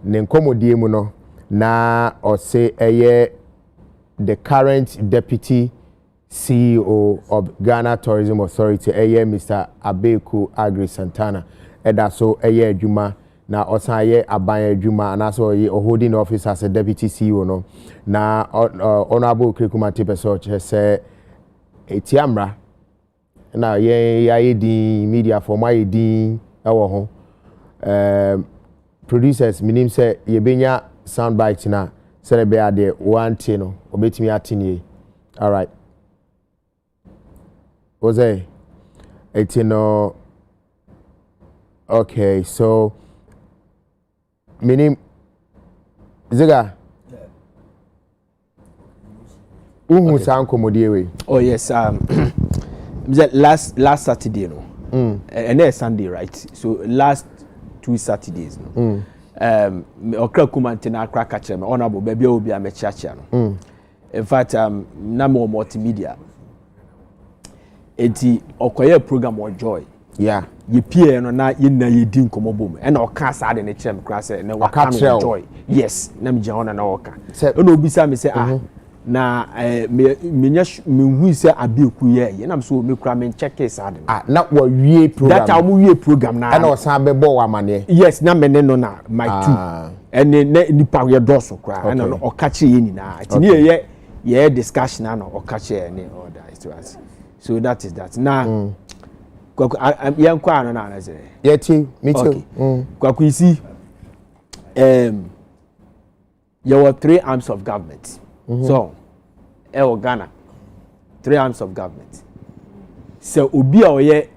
Speaker 1: nenkomodie mu no na or say the current deputy CEO of Ghana Tourism Authority Mr. Abeku Agri Santana eda so adwuma na osan aban adwuma and also holding office as a deputy CEO no na Honorable Krekumante person say etiamra na ye di media for my di ewo ho producers minim say ye benya sound bite na say be ade one thing no obetimi atini. All right, was no. Okay, so minim ziga uhu sanko modiewe.
Speaker 13: Oh yes, last Saturday no. And then Sunday, right? So last 2 Saturdays no. Okra Kumante na akra kache me honorable baby obi a me chacha no. In fact na mo multimedia. Enti okoye program or joy.
Speaker 1: Yeah.
Speaker 13: Ye pie no na ye na ye di nkomo bom. E na oka sa de ne chem kra se na waka no joy. Yes, na me jehona na oka. E na obisa me say na me hu se Abeku ye na so me kra me check it sa de.
Speaker 1: Na wa wie program.
Speaker 13: That am wie program na.
Speaker 1: E na osan be bo wa mane.
Speaker 13: Yes, na me ne no na my two. And ne nipa we doso kra. E na no oka che ye ni na. Ti ne ye discussion na no oka che ni all that. So that is that. Now I'm quite an answer.
Speaker 1: Yeah, me too.
Speaker 13: Kwaku, you see, there were 3 arms of government. So, Ghana, 3 arms of government. So, Obi a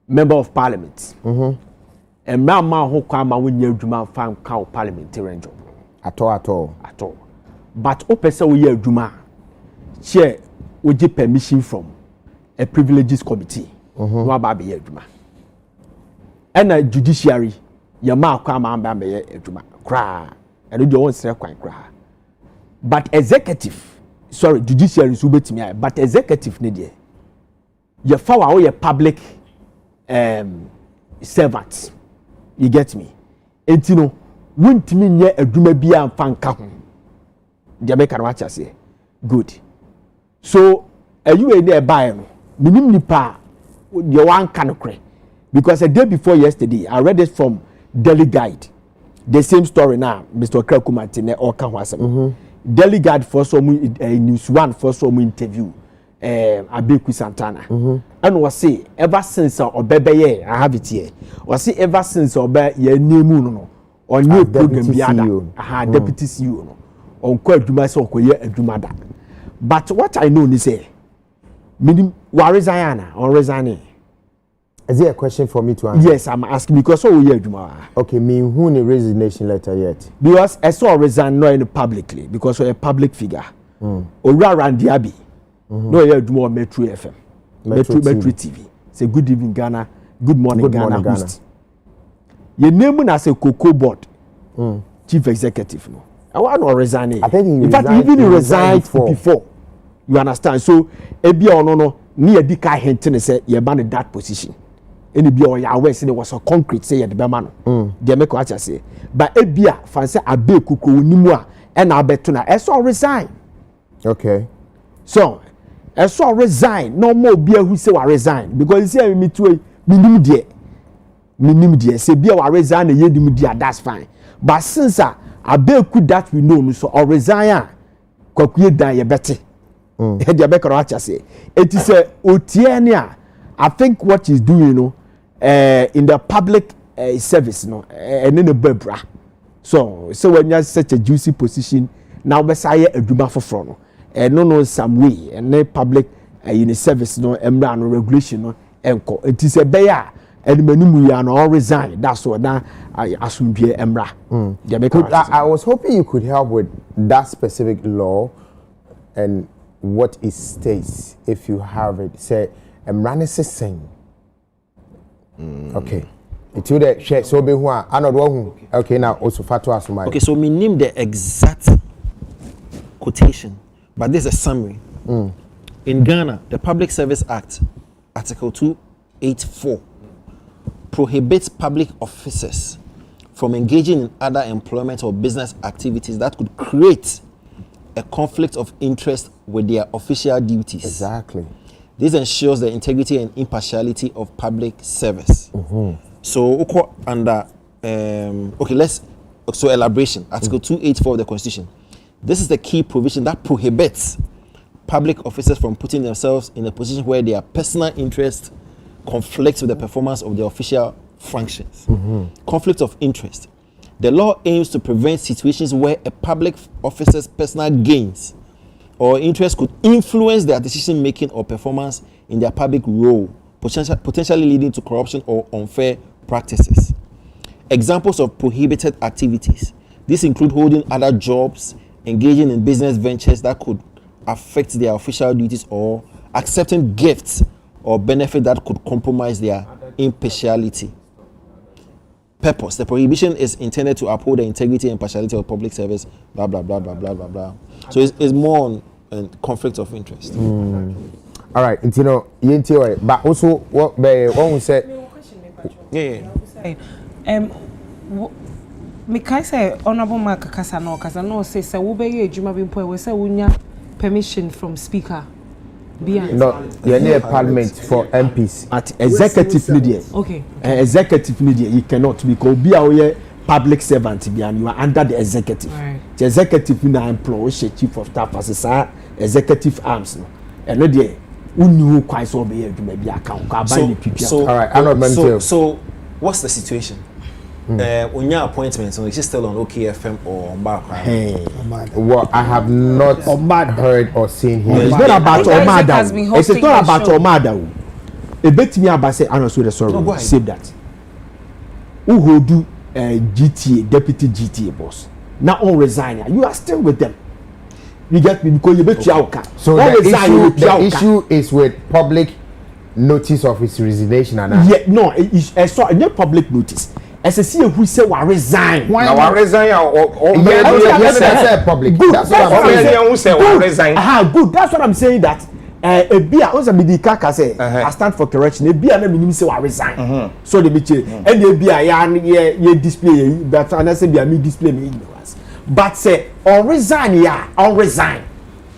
Speaker 13: member of parliament. And man who come and win your Juma farm cow parliamentarian job.
Speaker 1: At all.
Speaker 13: But Opesa we year Juma, share would you permission from a privileges committee. No about be adwuma. And a judiciary, your ma kwa ma ba be adwuma. Kra. And you won't say kwan kra. But executive, sorry, judiciary is ubetimi, but executive ne dey. Your power or your public servants. You get me? Etino, wuntimi nye adwuma bia amfa nka ho. Dia make an watch say. Good. So, you e dey buy no. Minim nipa the one canocre. Because a day before yesterday, I read it from Daily Guide. The same story now, Mr. Krakumatine or Kawasam. Daily Guide for some news one for some interview. Abeku Santana. And was say ever since Obebe, I have it here. Was say ever since Obe ye new no or new program biada. Deputy CEO no. On kwa duma so ko ye aduma da. But what I know is say meaning resign or resigning.
Speaker 1: Is it a question for me to answer?
Speaker 13: Yes, I'm asking because so we are.
Speaker 1: Okay, me who the resignation letter yet?
Speaker 13: Because I saw resign not publicly because we're a public figure. Or around the Abbey. No, you're more Metro FM. Metro TV. Say good evening Ghana. Good morning Ghana. Host. Your name as a Cocoa Board chief executive. No, I want to resign.
Speaker 1: I think
Speaker 13: in fact, even he resigned before. You understand? So, ebi no me edi ka hint say ye ban in that position. Any be or ya say there was a concrete say ye the be man. They make what I say. But ebia fancy Abeku ko nimu a and abeto na e so resign.
Speaker 1: Okay.
Speaker 13: So, e so resign. No more be who say wa resign because you say me too minim die. Say be wa resign ye dim dia that's fine. But since Abeku that we know so or resign kwakuye dan ye bete. It is a I think what he's doing, in the public service, and in the bebra. So when you're such a juicy position, now Messiah a duma for front, and no some way, and no public in the service, no, and regulation, no, enco. It is a bear and many all resign. That's what now I assume be emra.
Speaker 1: I was hoping you could help with that specific law and what it states if you have it. Say emra is saying. Okay. It will the share so be one. Okay, now also fatu asumai.
Speaker 7: Okay, so we name the exact quotation, but this is a summary. In Ghana, the Public Service Act, Article 284, prohibits public officers from engaging in other employment or business activities that could create a conflict of interest with their official duties.
Speaker 1: Exactly.
Speaker 7: This ensures the integrity and impartiality of public service. So, under so elaboration, Article 284 of the Constitution. This is the key provision that prohibits public officers from putting themselves in a position where their personal interest conflicts with the performance of their official functions. Conflict of interest. The law aims to prevent situations where a public officer's personal gains or interest could influence their decision making or performance in their public role, potentially leading to corruption or unfair practices. Examples of prohibited activities. These include holding other jobs, engaging in business ventures that could affect their official duties, or accepting gifts or benefit that could compromise their impartiality. Purpose. The prohibition is intended to uphold the integrity and impartiality of public service, blah, blah, blah, blah, blah, blah, blah. So it's more on conflict of interest.
Speaker 1: All right, you know, but also what we said.
Speaker 2: Me kai say honorable Mark kasa no say wo be ye adwuma bi mpo we say wonya permission from speaker.
Speaker 1: No, you need a parliament for MPs.
Speaker 13: At executive media.
Speaker 2: Okay.
Speaker 13: Executive media, you cannot, because be a public servant and you are under the executive.
Speaker 2: Right.
Speaker 13: The executive now employs chief of staff as a executive arms. And no day, who quite so be maybe account.
Speaker 7: So what's the situation? On your appointments, is it still on OKFM or on Bar?
Speaker 1: Well, I have not heard or seen him.
Speaker 13: It's not about Omada. It's not about Omada. A bit me about say, I know so sorry. Save that. Who do GTA, deputy GTA boss? Now all resign. You are still with them. You get me because you bet you.
Speaker 1: So the issue is with public notice of his resignation and
Speaker 13: yeah, no, it's not public notice. As a CEO who say we resign.
Speaker 1: Why now resign or yes, public.
Speaker 13: Good.
Speaker 1: That's what I'm saying.
Speaker 13: Resign. Good. That's what I'm saying. That a beer also be the kaka say I stand for correction. A beer na minimum say we resign. So the bitch and the beer ya display that and say be me display me ignorance. But say on resign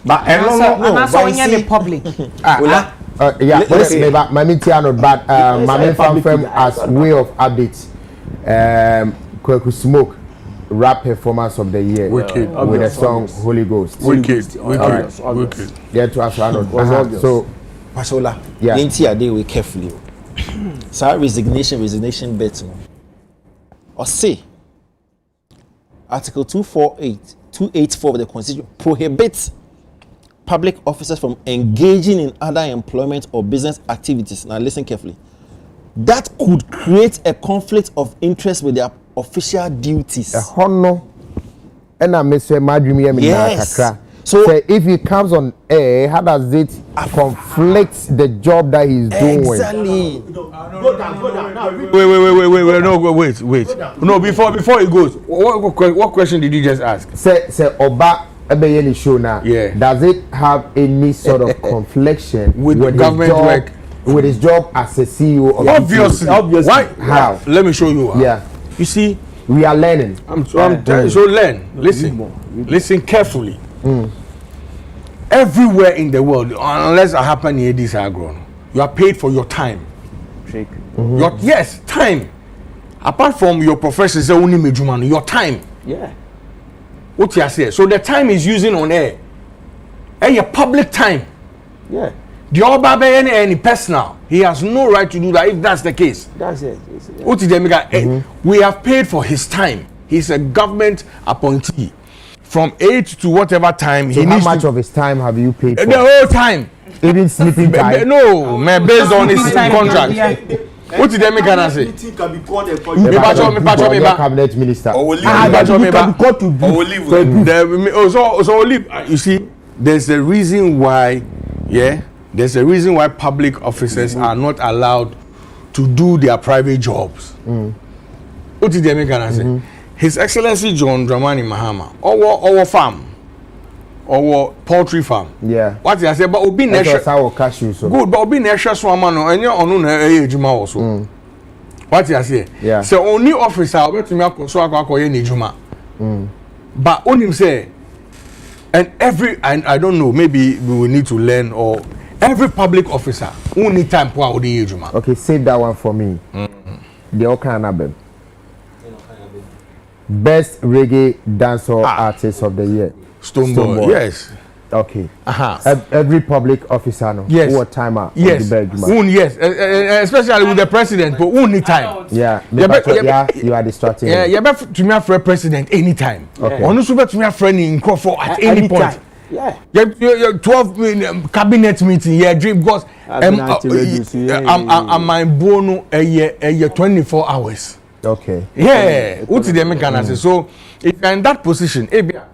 Speaker 13: But
Speaker 2: no. So in the public.
Speaker 1: Yeah, but my firm as way of updates. Kweku Smoke rap performance of the year with the song Holy Ghost.
Speaker 12: Wicked.
Speaker 1: Get to us so
Speaker 7: Pashola, yeah, they were carefully. So resignation bet. Or say Article 284 of the Constitution prohibits public officers from engaging in other employment or business activities. Now listen carefully. That could create a conflict of interest with their official duties.
Speaker 1: And I may say, yes. So if he comes on air, how does it conflict the job that he's doing?
Speaker 7: Exactly.
Speaker 12: Go down. Wait. No, before he goes, what question did you just ask?
Speaker 1: Say Oba Ebeyeli show now.
Speaker 12: Yeah.
Speaker 1: Does it have any sort of confliction
Speaker 12: with government work?
Speaker 1: With his job as a CEO of
Speaker 12: obviously. Why?
Speaker 1: How?
Speaker 12: Let me show you how.
Speaker 1: Yeah.
Speaker 12: You see,
Speaker 1: we are learning.
Speaker 12: I'm telling you, so learn. Listen carefully. Everywhere in the world, unless I happen here, this agron, you are paid for your time. Yes, time. Apart from your profession, your time.
Speaker 13: Yeah.
Speaker 12: What you say? So the time is using on air. Your public time.
Speaker 13: Yeah.
Speaker 12: The Oba any personal, he has no right to do that if that's the case.
Speaker 13: That's it.
Speaker 12: What did they we have paid for his time. He's a government appointee. From 8 to whatever time
Speaker 1: so
Speaker 12: he needs.
Speaker 1: How much of his time have you paid for?
Speaker 12: The whole time.
Speaker 1: Even sleeping time?
Speaker 12: No, based on his contract. What did they make an answer?
Speaker 4: Meeting can be called a
Speaker 12: cabinet
Speaker 1: minister.
Speaker 12: Or leave. So leave. You see, there's a reason why. Yeah, there's a reason why public officers are not allowed to do their private jobs. What did they make an answer? His Excellency John Dramani Mahama, our farm, our poultry farm.
Speaker 1: Yeah.
Speaker 12: What I say, but obi
Speaker 1: good,
Speaker 12: but obi nesha swamano, and you onu na ejuma also. What I say?
Speaker 1: Yeah.
Speaker 12: So only officer obet me so akoye ni juma. But on him say, and I don't know, maybe we will need to learn, or every public officer only time for odi ejuma.
Speaker 1: Okay, save that one for me. The Okanabem. Best reggae dancehall artist of the year.
Speaker 12: Stonebwoy. Yes.
Speaker 1: Okay. Every public officer no.
Speaker 12: Yes.
Speaker 1: What timer?
Speaker 12: Yes. Yes. Especially with the president, but only time.
Speaker 1: Yeah. You are distracting.
Speaker 12: Yeah. You better to me for president anytime.
Speaker 1: Okay.
Speaker 12: On also better to me for any Crawford at any point.
Speaker 14: Yeah.
Speaker 12: Your 12 cabinet meeting. Yeah, dream because I'm my bono a year 24 hours.
Speaker 1: Okay.
Speaker 12: Yeah. What did they make an answer? So if you're in that position, baby, a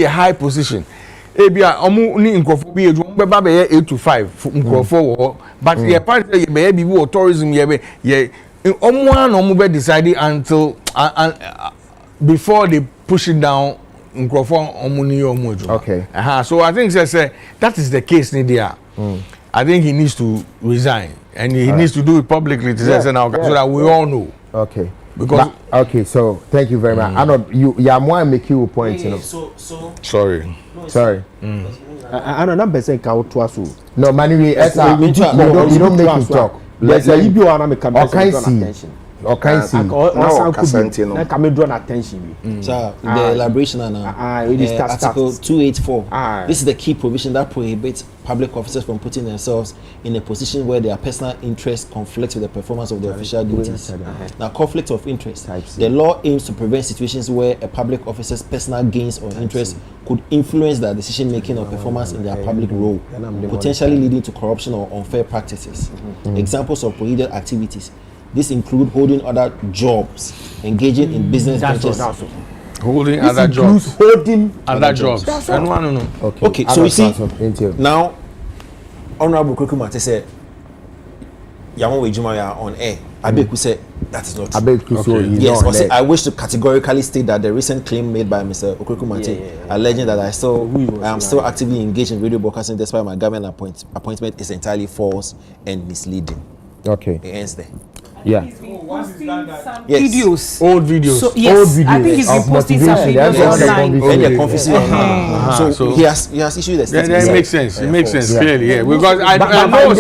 Speaker 12: high position. Ebia omu ni nkofo bi eju be ba be 8 to 5 nkofo wo but ye part ye be bi tourism ye omu an omu be decide until before they push it down nkofo omu ni omu eju.
Speaker 1: Okay.
Speaker 12: So I think say that is the case ni there. I think he needs to resign and he needs to do it publicly to say now so that we all know.
Speaker 1: Okay.
Speaker 12: Because
Speaker 1: okay, so thank you very much. I know you are make you a point, you know.
Speaker 12: Sorry.
Speaker 14: I don't know say ka to aso.
Speaker 1: No, money we you don't make him talk.
Speaker 14: Let's say you are not come attention.
Speaker 1: Or can see.
Speaker 14: Na come draw attention.
Speaker 7: So the elaboration now. Article 284. This is the key provision that prohibits public officers from putting themselves in a position where their personal interest conflicts with the performance of their official duties. Now, conflict of interest. The law aims to prevent situations where a public officer's personal gains or interests could influence their decision-making or performance in their public role, potentially leading to corruption or unfair practices. Examples of prohibited activities. This include holding other jobs, engaging in business ventures.
Speaker 12: Holding other jobs.
Speaker 14: Holding
Speaker 12: other jobs. No.
Speaker 7: Okay, so you see, now, Honorable Kwekumate said, Yamon Wejuma ya on air. Abeku said, that is not true. Yes, I wish to categorically state that the recent claim made by Mr. Okwekumate alleging that I am still actively engaged in radio broadcasting despite my government appointment is entirely false and misleading.
Speaker 1: Okay.
Speaker 7: It ends there.
Speaker 1: Yeah.
Speaker 2: Videos.
Speaker 12: Old videos.
Speaker 2: So, yes,
Speaker 1: old videos.
Speaker 2: I think he's been posting some videos online.
Speaker 7: So he has issued a statement.
Speaker 12: That makes sense. It makes sense clearly. Yeah, because I know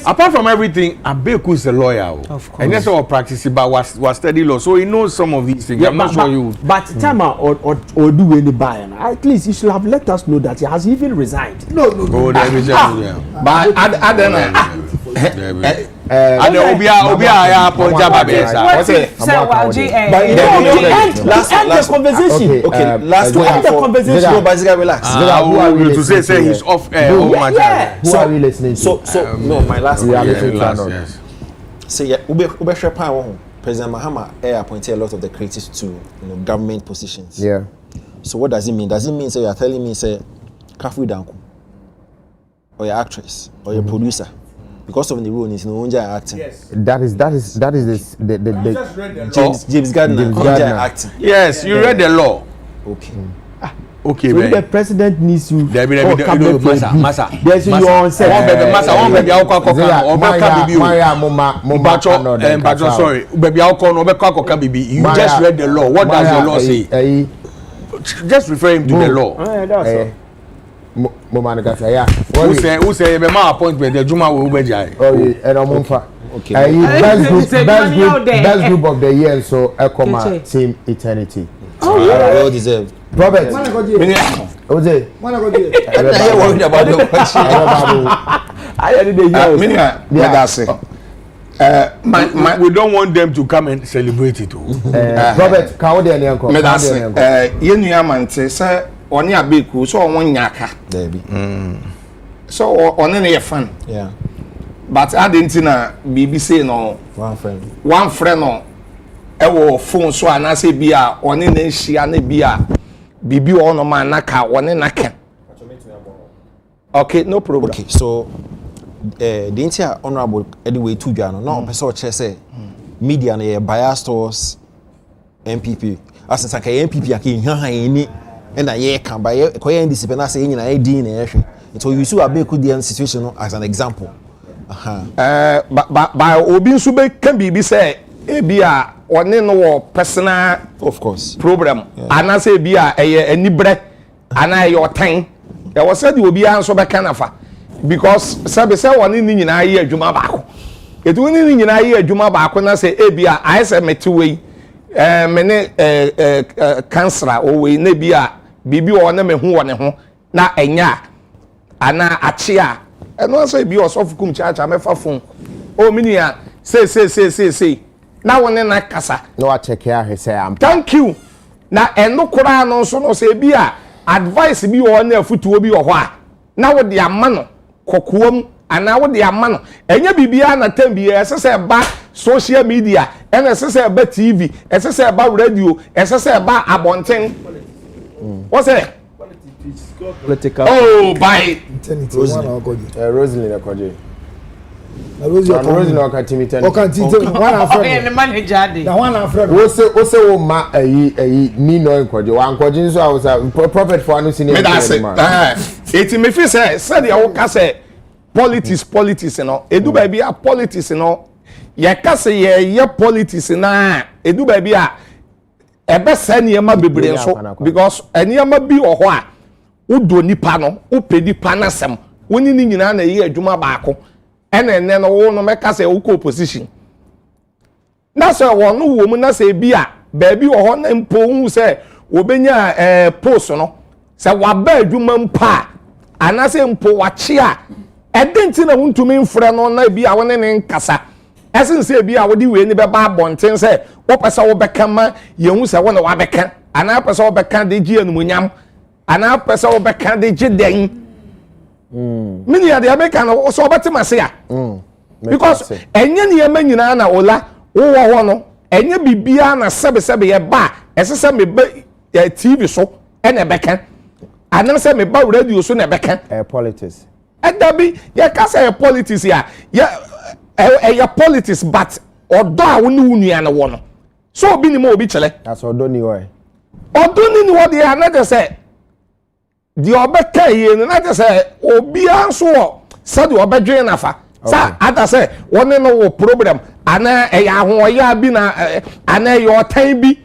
Speaker 12: apart from everything, Abeku is a lawyer. Of course. And that's all practicing, but was study law, so he knows some of these things. I'm not sure you.
Speaker 14: But time or do any buy, at least you should have let us know that he has even resigned. No.
Speaker 12: Oh,
Speaker 8: but I don't know.
Speaker 12: And Obia Ponja Babesa.
Speaker 7: Last conversation. Okay, last one. The conversation. No, basically relax.
Speaker 12: To say he's off air.
Speaker 1: Who are we listening to?
Speaker 7: So no, my last one.
Speaker 12: Yes.
Speaker 7: Say Ube President Mahama appointed a lot of the creatives to government positions.
Speaker 1: Yeah.
Speaker 7: So what does it mean? Does it mean say you are telling me say Kafu Danku or your actress or your producer? Because of the rule, is no longer acting.
Speaker 1: Yes. That is
Speaker 7: the James Gardner acting.
Speaker 12: Yes, you read the law.
Speaker 7: Okay.
Speaker 12: Okay,
Speaker 14: so the president needs you.
Speaker 12: Masa.
Speaker 14: There's you on set.
Speaker 12: One baby sorry. Baby you just read the law. What does the law say? Just refer him to the law. Who say be my appointment the Juma will be jai.
Speaker 1: Okay. Best group of the year so Ekoma Team Eternity.
Speaker 7: Oh yeah, well deserved.
Speaker 1: Robert. Oje.
Speaker 7: I'm not worried about the question.
Speaker 8: I didn't hear.
Speaker 12: We don't want them to come and celebrate it.
Speaker 1: Robert, can we do uncle?
Speaker 8: You knew a man say Oni Abeku so won nyaka.
Speaker 7: Debi.
Speaker 8: so on any fan.
Speaker 7: Yeah.
Speaker 8: But I didn't know BBC no one friend no ewo phone so and I say bia on any shia ne bia bibi on man naka one naka. Okay, no problem.
Speaker 7: Okay, so the entire honorable anyway to Jano, no person say media na biased towards MPP. As in saka MPP aki any and I can buy a independent say in a D na so you see a big situation as an example.
Speaker 8: By obi nso be can be say e bia one no personal
Speaker 7: of course
Speaker 8: problem and say bia enibre ana your time there was said obi anso be can afa because sabe say one ni nyina ye adwuma baako etu ni nyina ye adwuma baako na say e bia I say meti we me ne cancer o we na bia bibi o na me hu woni ho na enya ana achia eno so bi osofukum chacha mefa phone o minia say na woni na kasa
Speaker 1: no a check here say am
Speaker 8: thank you na eno kura no so no say bi a advice bi o na afutuo bi o ho a na wo de amano kokoom ana wo de amano enya bibia na tem bi esese ba social media ena esese ba TV esese ba radio esese ba abonten what's that
Speaker 13: political
Speaker 8: oh by
Speaker 1: Rosalie Akoje
Speaker 14: Rosalie
Speaker 1: Akatimiten
Speaker 14: one afraid
Speaker 2: the manager dey
Speaker 14: na one afraid
Speaker 1: wo se wo ma ayi ni no Akoje wa Akoje nso a wo sa prophet for anu senior
Speaker 8: me that say it me feel say the wo ka say politics no edu ba bia politics no ye ka say ye politics na edu ba bia ebe se niema bebre nso because eniema bi wo ho a udo nipa no upe nipa na sem woni ni nyina na ye adwuma baako ene no wo no meka say wo opposition na say wo no wo mu na say bi a ba bi wo ho na mpo hu say obenya post no say wa ba adwuma mpa ana say mpo wa chi a edenti na wuntumi mfre no na bi a wo ne nkasa esen say bi a wo di we ni be ba bonten say wo pesa wo beka ma ye hu say wo na wa beka ana pesa wo beka de gi anumunyam ana pesa wo beka de gi den mini ya de America no so obetima se ya because enye ne yema nyina na ola wo ho no enye bibia na sebe ye ba esese me ba TV so ene beka ana se me ba radio so na beka
Speaker 1: politics
Speaker 8: edabi ye ka say politics ya ya politics but odo a wo ne wunua na wo no so obi ni mo obi chele
Speaker 1: that's odo ni wo
Speaker 8: ni wo de another say the obeka ye na te say obi anso said obedwe na fa sa ata say one no wo problem ana ya ho ya bi na ana your time bi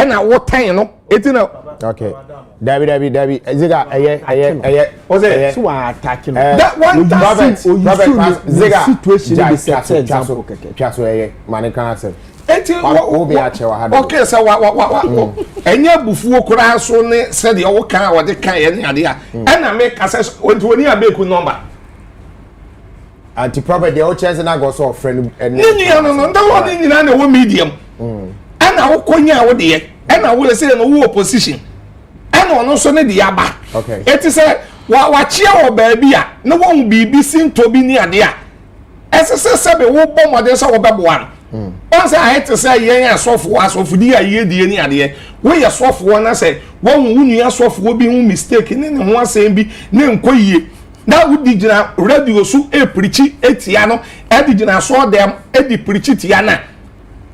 Speaker 8: na wo time no etina
Speaker 1: okay Dabi ziga aye
Speaker 13: o say so attack no
Speaker 8: that one
Speaker 1: Robert ziga situation be set example piaso aye mane kan say
Speaker 8: okay so wa enya bufuo kura so ne said the wo kan wo de kan ye ne ade a na make access woni abeku number
Speaker 1: anti prophet the old chance na go so friend
Speaker 8: no nda wo ni nyina na wo medium ana wo konya wo de ye ana wo say no wo opposition ana ono so ne de aba
Speaker 1: okay
Speaker 8: eti say wa chia wo ba bia na wo hu BBC ntobi ni ade a esese sebe wo bom ade so wo beboa once I had to say yen asofo di aye die ni ade we ye sofo na say wo hu nua sofo bi hu mistake ni ne ho asem bi ne nkoyie na wo di gina radio so e preachi etia no e di gina so dem e di preachi tia na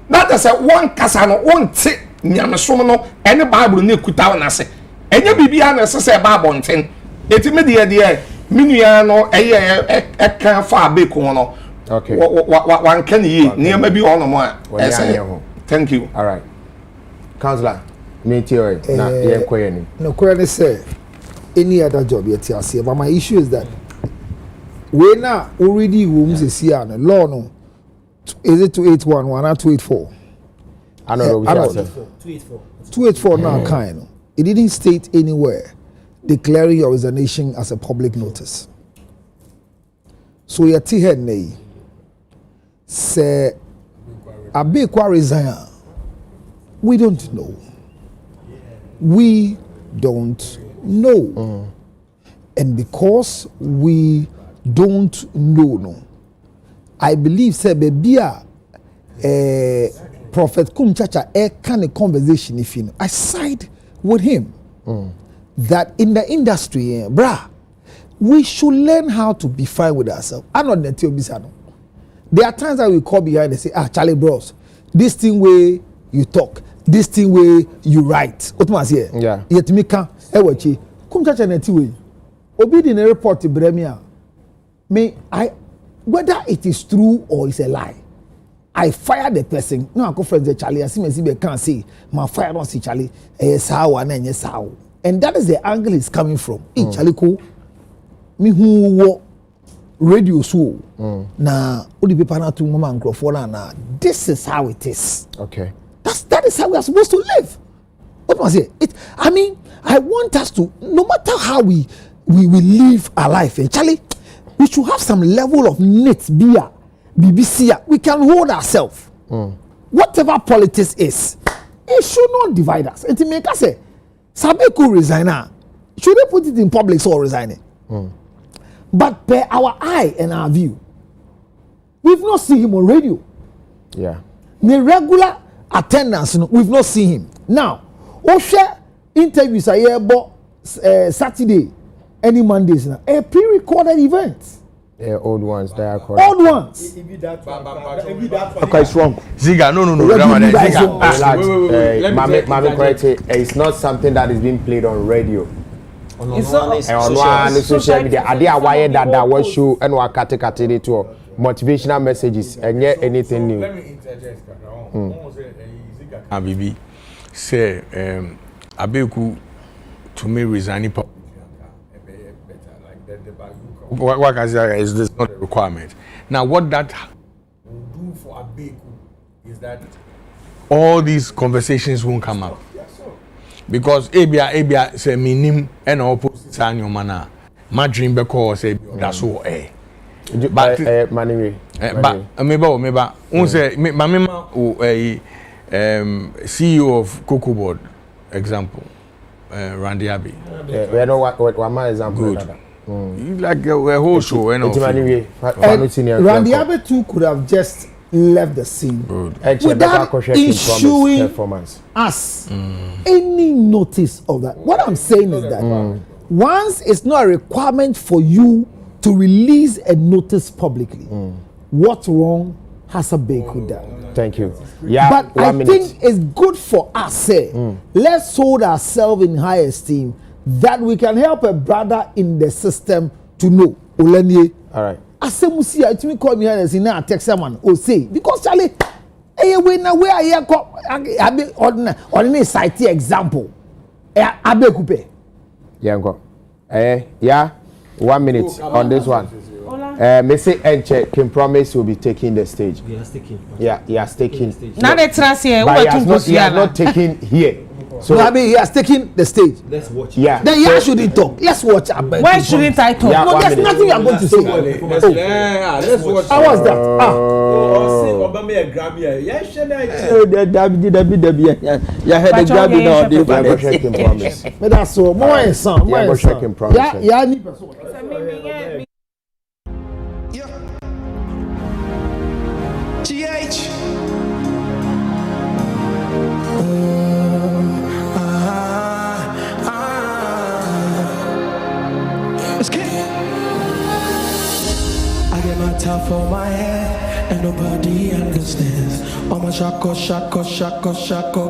Speaker 8: that is one kasa no won te nyamesom no ene bible na ekuta na se enye bibia na se bible nten eti me de minua no eye ka fa abeko no
Speaker 1: okay
Speaker 8: one can ye near maybe all no more thank you
Speaker 1: all right counselor me tell na ye koyeni
Speaker 14: no currently say any other job yet here but my issue is that we now already rooms is here no law no is it 281 or 284
Speaker 1: I don't know which
Speaker 14: 284 now kind it didn't state anywhere declaring your resignation as a public notice so your T head nay say Abekwa resign we don't know And because we don't know, no, I believe, say, baby, Prophet Kumchacha, kind of conversation, if you know, I side with him that in the industry, brah, we should learn how to be fine with ourselves. I'm not the Bisano. There are times that we call behind and say, Charlie Bros, this thing where you talk, this thing where you write. What was here?
Speaker 1: Yeah.
Speaker 14: Yet me can, Ewachi, Kumchacha Netiwe. Obedi in a report to Bremia. Whether it is true or it's a lie, I fire the person. No, I go friends the Charlie. I see me can't say my fire don't see Charlie. Yes, how and yes how. And that is the angle it's coming from. Charlie ko me who radio so na odi people na to mama microphone na this is how it is.
Speaker 1: Okay.
Speaker 14: That is how we are supposed to live. What was it? I mean, I want us to, no matter how we live our life, and Charlie, we should have some level of net beer, BBC. We can hold ourselves. Whatever politics is, it should not divide us. And to make us say, Sabeku resigner, should they put it in public so resigning? But per our eye and our view, we've not seen him on radio.
Speaker 1: Yeah.
Speaker 14: The regular attendance, we've not seen him. Now, Osha interviews are here, but Saturday, any Mondays now, a pre-recorded event.
Speaker 1: Yeah, old ones, they are correct.
Speaker 14: Old ones.
Speaker 13: Okay, it's wrong.
Speaker 12: Ziga, no.
Speaker 1: Ziga, Mami, correct. It's not something that is being played on radio.
Speaker 2: It's
Speaker 1: on social media. Are they aware that was show and what category to motivational messages and yet anything new?
Speaker 12: Let me interject. Bibi say Abeku to me resigning publicly. What I say is this not a requirement. Now what that will do for Abeku is that all these conversations won't come up. Because Abia say minim and opposite sanyo mana. My dream because say that's all
Speaker 1: But
Speaker 12: maybe say mama CEO of Cocoa Board example Randy Abbey.
Speaker 1: We know what my example.
Speaker 12: Good. Like a whole show
Speaker 14: Randy Abbey too could have just left the scene without issuing us any notice of that. What I'm saying is that once it's not a requirement for you to release a notice publicly, what wrong has a Beku done?
Speaker 1: Thank you. Yeah,
Speaker 14: but I think it's good for us. Let's hold ourselves in high esteem that we can help a brother in the system to know.
Speaker 1: All right.
Speaker 14: Asemusi, it me call me and say na text someone or say because Charlie, we na where I be ordinary cite example. Abe coupe.
Speaker 1: Yeah, go. Yeah. 1 minute on this one. Messi Enche can promise will be taking the stage.
Speaker 4: He has taken.
Speaker 1: Yeah, he has taken.
Speaker 2: Now the trust here.
Speaker 1: But he has not taken here.
Speaker 14: So I mean, he has taken the stage.
Speaker 4: Let's watch.
Speaker 1: Yeah.
Speaker 14: Then he shouldn't talk. Let's watch.
Speaker 2: Why shouldn't I talk?
Speaker 1: Yeah,
Speaker 14: no, there's nothing you are going to say.
Speaker 4: Let's watch.
Speaker 14: How was that? That's so. More son. Yeah.
Speaker 5: GH. Let's get it. I get my top for my head and nobody understands. All my shako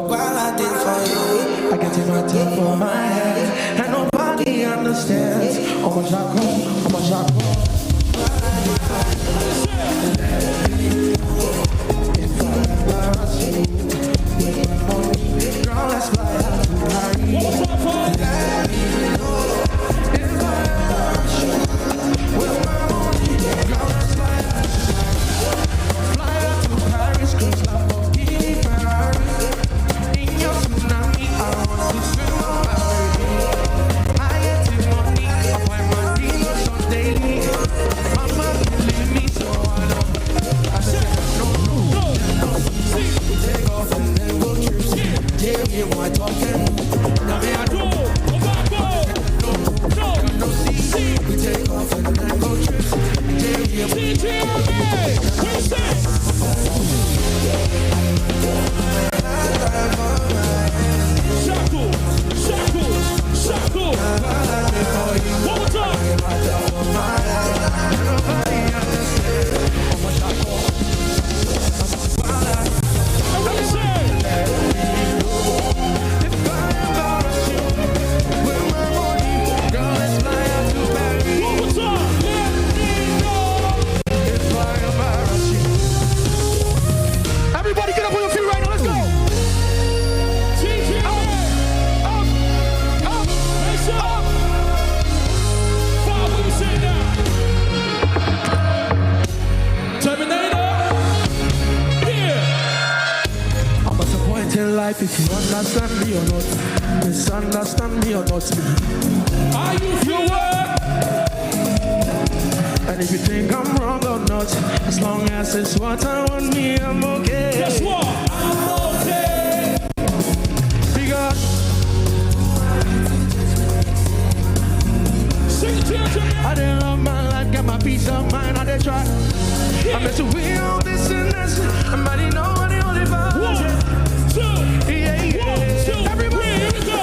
Speaker 5: while I did for you. I get in my top for my head and nobody understands. All my shako. for the night go trips.
Speaker 8: Everybody get up on your feet right now, let's go!
Speaker 5: In life, if you understand me or not, misunderstand me or not, are you feeling? And if you think I'm wrong or not, as long as it's what I want me, I'm okay. Guess what? I'm okay. Because I didn't love my life, get my peace of mind, I did try. I meant to win all this and this, I'm not even nobody only vibe. Everybody, here we go.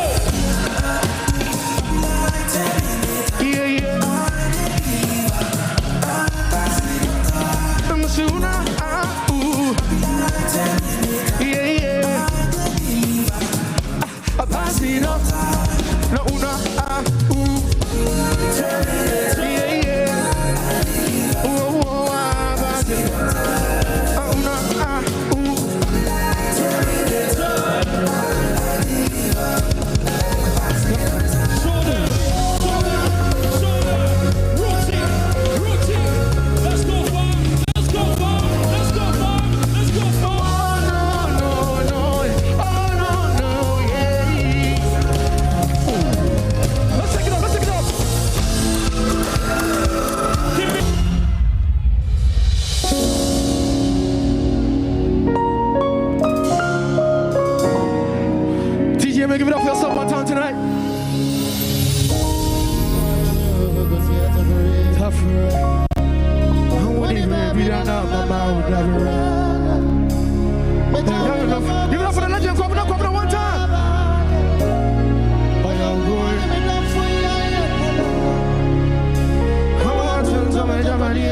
Speaker 5: Give it up for yourself one time tonight. Tough right. I wouldn't even be down now, my mouth would never Give it up for the legend, clap it up one time. Oh, young boy. I want to tell my Germany,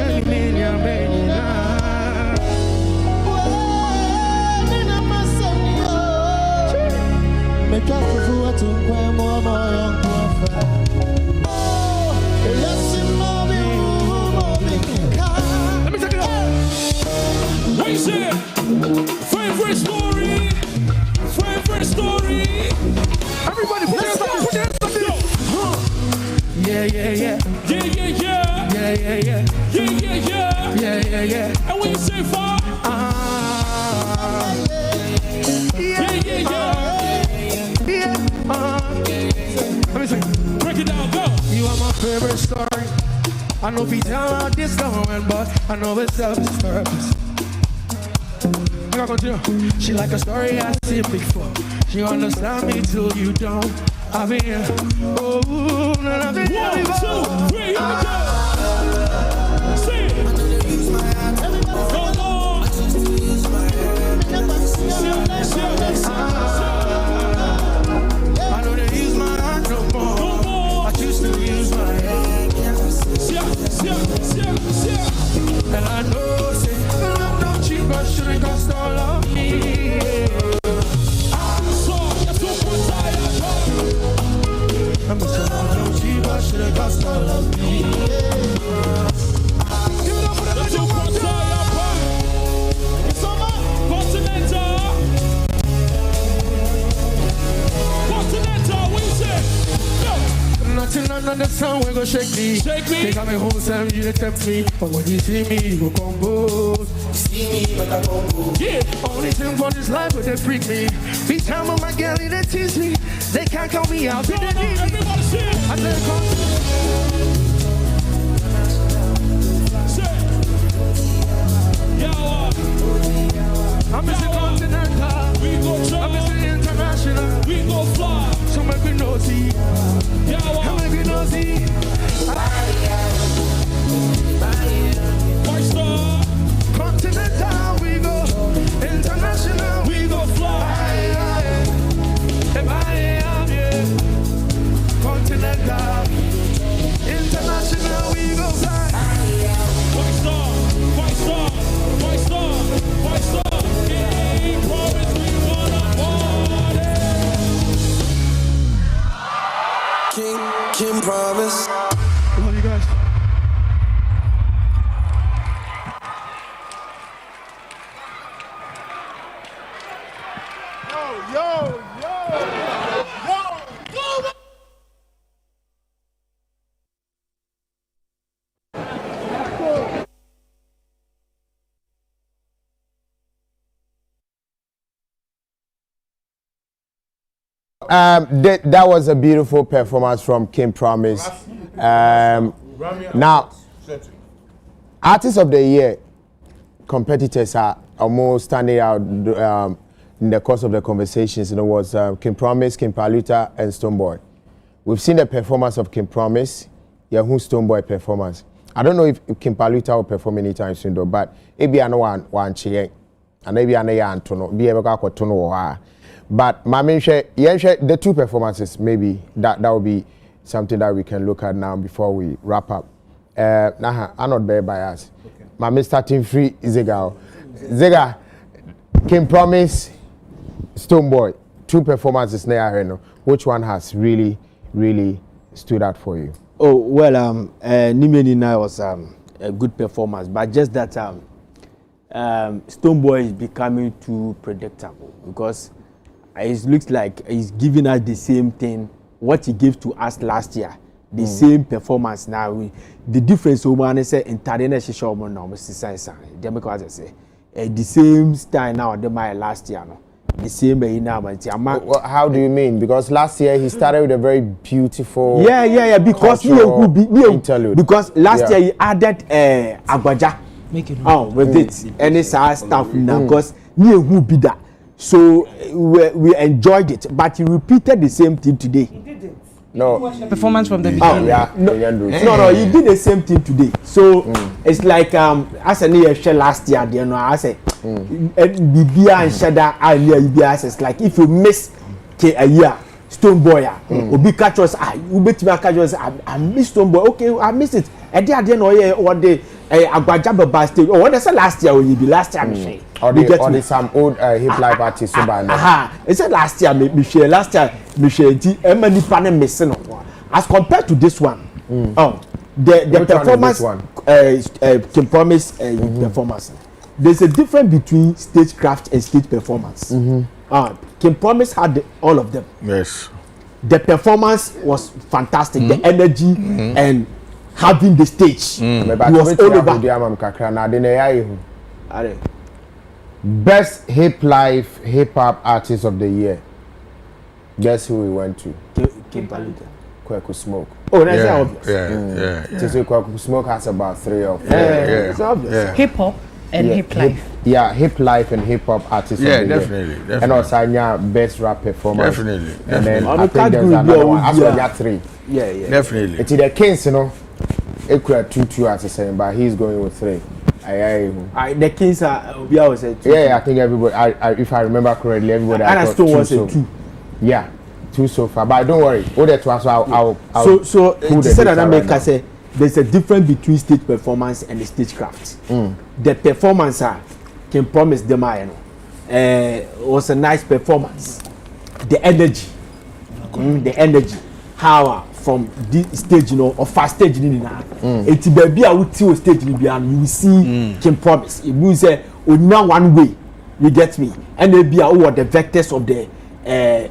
Speaker 5: let me take it up. What you say? Favorite story. Everybody put your hands up, Yeah. And when you say far, let me sing. Break it down, go. You are my favorite story. I know if you tell how this going, but I know it serves its purpose. I gotta continue. She like a story I seen before. She understand me till you don't. I've been here. Oh, I've been here. 1, 2, 3, here we go. Sing. Go on. I know they use my heart no more. I choose to use my head. And I know, say, love no cheap, but shouldn't cost all of me. I'm so love no cheap, but shouldn't cost all of me. Give it up for the legend one time. It's on my Continental, what you say? Go. Nothing under the sun will go shake me. They got me home, Sam, you to tempt me. But when you see me, you go compose. See me, but I compose. Yeah. Only thing for this life, but they freak me. Each time on my girl, they tease me. They can't count me out. Everybody sing. I said, come. I'm missing continental, we go try. I'm missing international, we go fly. So make me nosy, yeah, make me nosy.
Speaker 1: That was a beautiful performance from King Promise. Now, Artist of the Year competitors are almost standing out in the course of the conversations. It was King Promise, King Paluta, and Stonebwoy. We've seen the performance of King Promise, who Stonebwoy performance. I don't know if King Paluta will perform anytime soon though, but maybe I know one chie, and maybe I know Antono, be able to Tono. But my main share, the two performances, maybe that will be something that we can look at now before we wrap up. I'm not very biased. Okay. My main starting free is Zega, King Promise, Stonebwoy, two performances now. Which one has really stood out for you?
Speaker 13: Oh well, Nimenina was a good performance, but just that Stonebwoy is becoming too predictable because it looks like he's giving us the same thing what he gave to us last year, the same performance now. The difference over say international show now, the same style now than my last year. No? The same now,
Speaker 1: well, how do you mean? Because last year he started with a very beautiful
Speaker 13: because because last year he added Agbaja with it and it's our stuff now because who be that. So we enjoyed it, but he repeated the same thing today. He did it.
Speaker 1: No
Speaker 2: performance from the beginning.
Speaker 13: No, he did the same thing today. So it's like as an year last year, you know, I say Bibia and Shada it's like if you miss a year, Stonebwoy, Obi catch us, I missed Stonebwoy. Okay, I missed it. I didn't know what day Agbajaba Bastille. Oh, what I said last year, will be last year,
Speaker 1: or the some old hip life artists.
Speaker 13: It said last year, last year, many panel missing as compared to this one. The performance, King Promise performance. There's a difference between stagecraft and stage performance. King Promise had all of them.
Speaker 12: Yes.
Speaker 13: The performance was fantastic. The energy and having the stage was all over.
Speaker 1: Best hip hop artist of the year. Guess who we went to?
Speaker 13: King Paluta.
Speaker 1: Kwaku Smoke.
Speaker 13: Oh, that's obvious.
Speaker 1: Kwaku Smoke has about 3 or 4.
Speaker 13: It's obvious.
Speaker 2: Hip hop and hip life.
Speaker 1: Hip life and hip hop artist of the year.
Speaker 12: Definitely.
Speaker 1: And also best rap performance.
Speaker 12: Definitely.
Speaker 1: And then I think there's another one. I saw that 3.
Speaker 12: Definitely.
Speaker 1: It's the Kings, you know. It could have 2 as the same, but he's going with 3.
Speaker 13: The Kings are was a 2.
Speaker 1: I think everybody. If I remember correctly, everybody.
Speaker 13: And I still was a 2.
Speaker 1: Yeah, 2 so far. But don't worry. All that was I'll
Speaker 13: so to say that I make I say there's a difference between stage performance and the stagecraft. The performance King Promise them was a nice performance. The energy, how from this stage, or fast stage, it's baby I would see stage you will see King Promise. It means only one way, you get me, and they be the vectors of the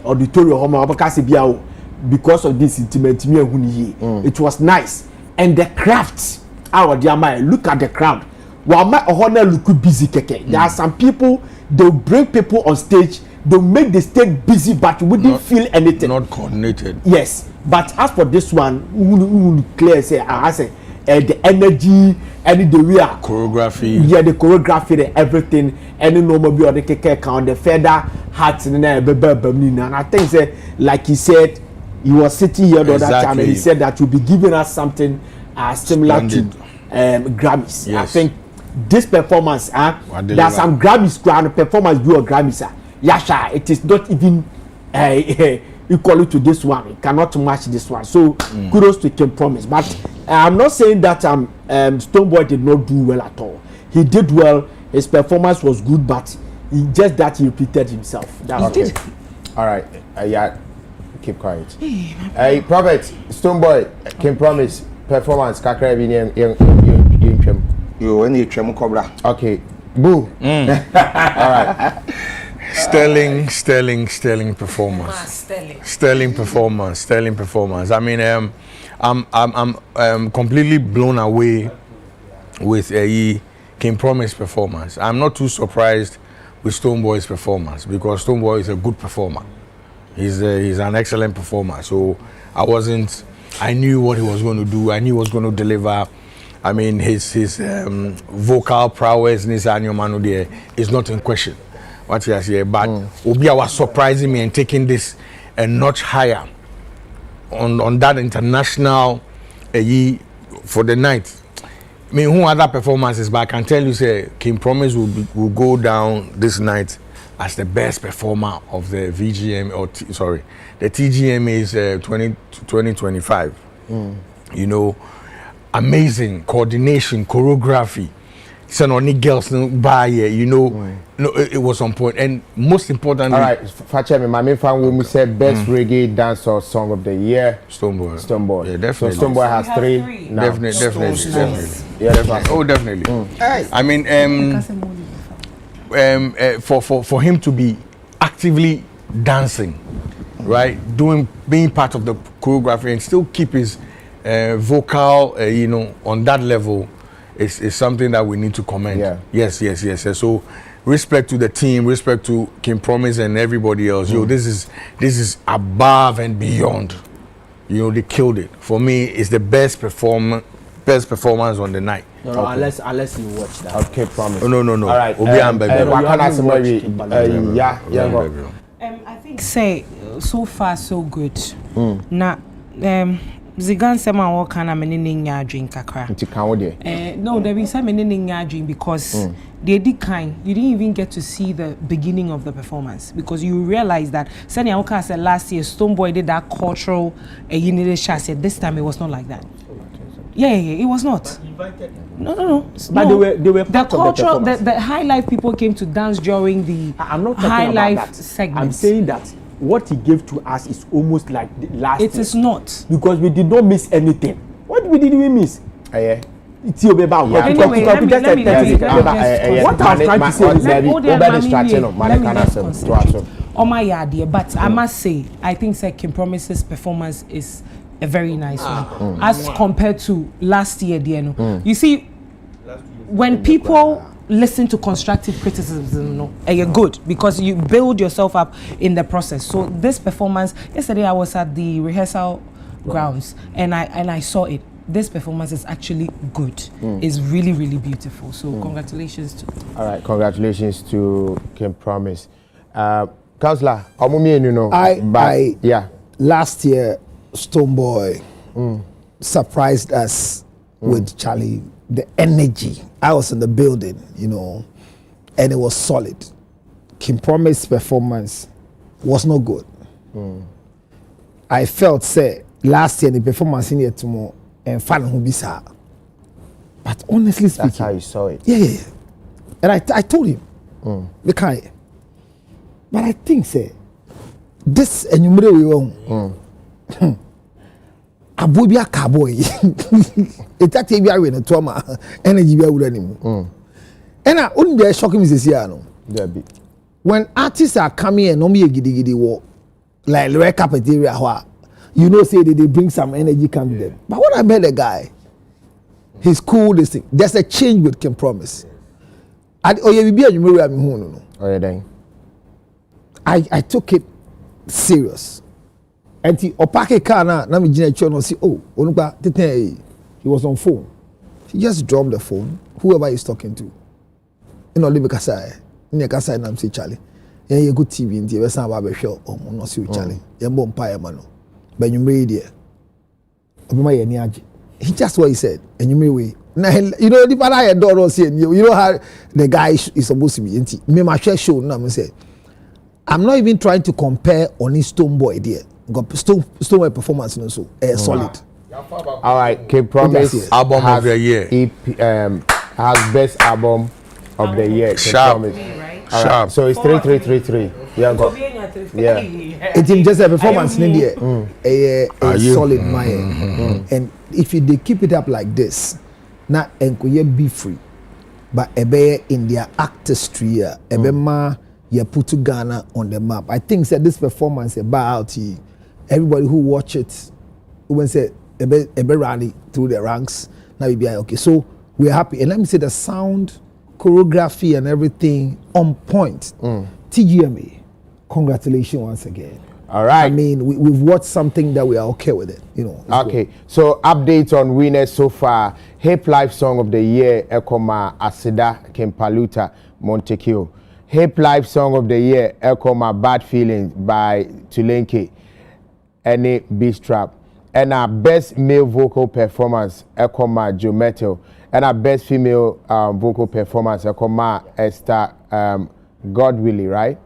Speaker 13: auditorium because of this intimate it was nice. And the craft, look at the crowd. Look busy. There are some people, they'll bring people on stage, they'll make the stage busy, but you wouldn't feel anything.
Speaker 12: Not coordinated.
Speaker 13: Yes. But as for this one, clear say, the energy, and the way
Speaker 12: choreography.
Speaker 13: Yeah, the choreography and everything, and no more be on the count, the feather hats and I think say, like he said, he was sitting here the other time and he said that you'll be giving us something similar to Grammys.
Speaker 12: Yes.
Speaker 13: I think this performance, there's some Grammys performance do a Grammys. Yasha, it is not even equal to this one. It cannot match this one. So kudos to King Promise. But I'm not saying that Stonebwoy did not do well at all. He did well. His performance was good, but he repeated himself. That's
Speaker 1: okay. All right. Keep quiet. Hey, Prophet, Stonebwoy, King Promise, performance, kakra bi
Speaker 8: you when you trem cobra.
Speaker 1: Okay. Boo. All right.
Speaker 12: Sterling performance. Sterling performance. I mean, I'm completely blown away with King Promise performance. I'm not too surprised with Stonebwoy's performance because Stonebwoy is a good performer. He's an excellent performer. So I knew what he was going to do. I knew he was going to deliver. I mean, his vocal prowess in his annual manu there is not in question. What he has here, but Obia was surprising me and taking this a notch higher on that international for the night. I mean, who other performances? But I can tell you, say, King Promise will go down this night as the best performer of the VGM the TGM is 2025. You know, amazing coordination, choreography. Send only girls by you know. No, it was on point, and most importantly.
Speaker 1: All right, Fachem, my main fan will say best reggae dance or song of the year. Stonebwoy.
Speaker 12: Yeah, definitely.
Speaker 1: So Stonebwoy has three. Now.
Speaker 12: Definitely.
Speaker 1: Yeah,
Speaker 12: definitely. Oh, definitely. I mean, for him to be actively dancing, right, being part of the choreography and still keep his vocal, on that level, is something that we need to commend.
Speaker 1: Yeah.
Speaker 12: Yes. So, respect to the team, respect to King Promise and everybody else. This is above and beyond. They killed it. For me, it's the best performance on the night.
Speaker 13: No,
Speaker 1: okay.
Speaker 13: unless you watch that.
Speaker 1: Okay, Promise.
Speaker 12: No.
Speaker 1: All right.
Speaker 2: I think so far so good. Now, Zigan sema wo kana menene nya adwin kakra.
Speaker 1: Nti kan wo de.
Speaker 2: No, there be some menene nya adwin because they did kind. You didn't even get to see the beginning of the performance because you realize that Sani Aoka said last year Stonebwoy did that cultural unity shot. Said this time it was not like that. Yeah, it was not. No.
Speaker 13: But they were part
Speaker 2: the cultural
Speaker 13: of the performance.
Speaker 2: The high life people came to dance during the
Speaker 13: I'm not talking
Speaker 2: high
Speaker 13: about
Speaker 2: life
Speaker 13: that.
Speaker 2: segment.
Speaker 13: I'm saying that what he gave to us is almost like the last.
Speaker 2: It is not
Speaker 13: because we did not miss anything. What did we miss?
Speaker 2: Anyway,
Speaker 13: what I was trying to say
Speaker 2: is but I must say I think King Promise's performance is a very nice one as compared to last year. You see, when people listen to constructive criticism, you're good because you build yourself up in the process. So this performance, yesterday I was at the rehearsal grounds and I saw it. This performance is actually good. It's really, really beautiful. So congratulations to.
Speaker 1: All right, congratulations to King Promise. Councillor,
Speaker 14: last year Stonebwoy surprised us with Charlie. The energy. I was in the building, and it was solid. King Promise's performance was not good. I felt last year the performance in here tomorrow and fun who be sad. But honestly speaking,
Speaker 1: that's how you saw it.
Speaker 14: Yeah. And I told him, but I think this and you we wrong. Abubia cowboy. It's actually be away no trauma energy be away anymore. And I wouldn't be shocking Mrs. Yano. When artists are coming and no me gidi walk like red carpet area, say they bring some energy come to them. But what I met the guy, he's cool. This thing. There's a change with King Promise. I took it serious. And the opake car na me gina chono see onupa tete he was on phone. He just dropped the phone. Whoever he's talking to. Live kasa kasa na say Charlie. You go TV nti be san ba be hwe no see Charlie. You mbo mpa e ma no. But you made there. Obima ye ni age. He just what he said. And you may way. Now the part I don't see how the guy is supposed to be. Me my show na me say I'm not even trying to compare only Stonebwoy there. Stonebwoy performance so solid.
Speaker 1: All right, King Promise
Speaker 12: album of the year.
Speaker 1: Has best album of the year.
Speaker 12: Sharp.
Speaker 1: Right. So it's 3-3-3-3. Yeah.
Speaker 14: It's just a performance in there. A solid mind. And if they keep it up like this, now enkoye be free. But in their artistry, you put Ghana on the map. I think that this performance about everybody who watch it, when say rally through the ranks, now we be okay. So we're happy. And let me say the sound, choreography and everything on point. TGMA, congratulations once again.
Speaker 1: All right.
Speaker 14: I mean, we've watched something that we are okay with it, you know.
Speaker 1: Okay, so updates on winners so far. Hip Life Song of the Year, Ekoma Asida Kempaluta Montekio. Hip Life Song of the Year, Ekoma Bad Feelings by Tulenke, Any Beast Trap. And our best male vocal performance, Ekoma Joe Metal. And our best female vocal performance, Ekoma Esther Godwilly, right?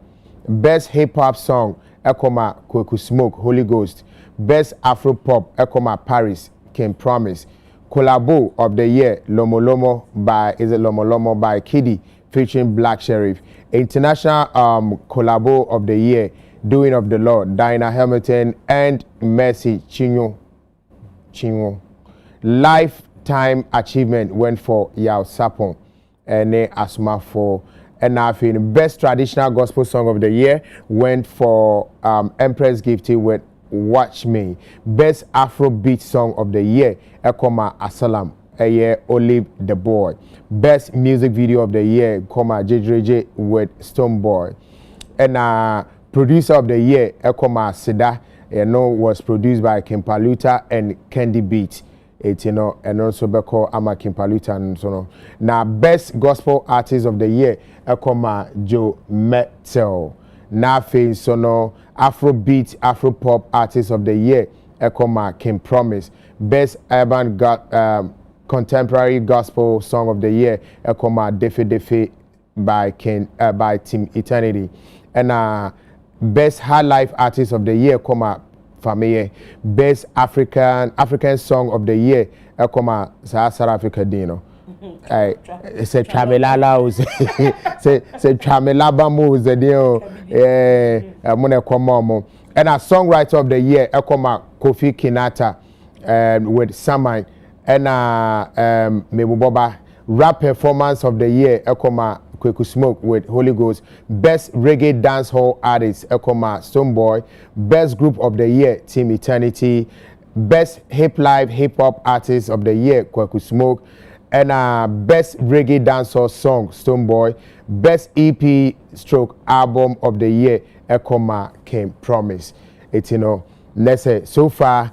Speaker 1: Best hip hop song, Ekoma Kweku Smoke, Holy Ghost. Best Afro Pop, Ekoma Paris, Can Promise. Collabo of the Year, Lomo Lomo by Kiddy, featuring Black Sheriff. International Collabo of the Year, Doing of the Lord, Dinah Hamilton and Mercy Chinyo. Lifetime achievement went for Yao Sapon and Asma for. And I feel best traditional gospel song of the year went for Empress Gifty with Watch Me. Best Afrobeat song of the year, Ekoma Asalam, Olive the Boy. Best music video of the year, JJJ with Stone Boy. And producer of the year, Ekoma Sida, was produced by Kempaluta and Candy Beat. And also Beko Ama Kimpaluta and so on. Now, best gospel artist of the year, Ekoma Joe Metal. Now, sono Afrobeat, Afropop artist of the year, Ekoma Kim Promise. Best urban contemporary gospel song of the year, Ekoma Defe Defe by Team Eternity. And best high life artist of the year, Ekoma Famille. Best African song of the year, Ekoma South Africa Dino. Say Tramelala, say Tramelaba moves the deal. Mone Komomo. And a songwriter of the year, Ekoma Kofi Kinata, with Samai. And Mebuboba. Rap performance of the year, Ekoma Kweku Smoke with Holy Ghost. Best reggae dancehall artist, Ekoma Stoneboy. Best group of the year, Team Eternity. Best hip hop artist of the year, Kweku Smoke. And best reggae dancehall song, Stoneboy. Best EP / album of the year, Ekoma Kim Promise. It's let's say so far,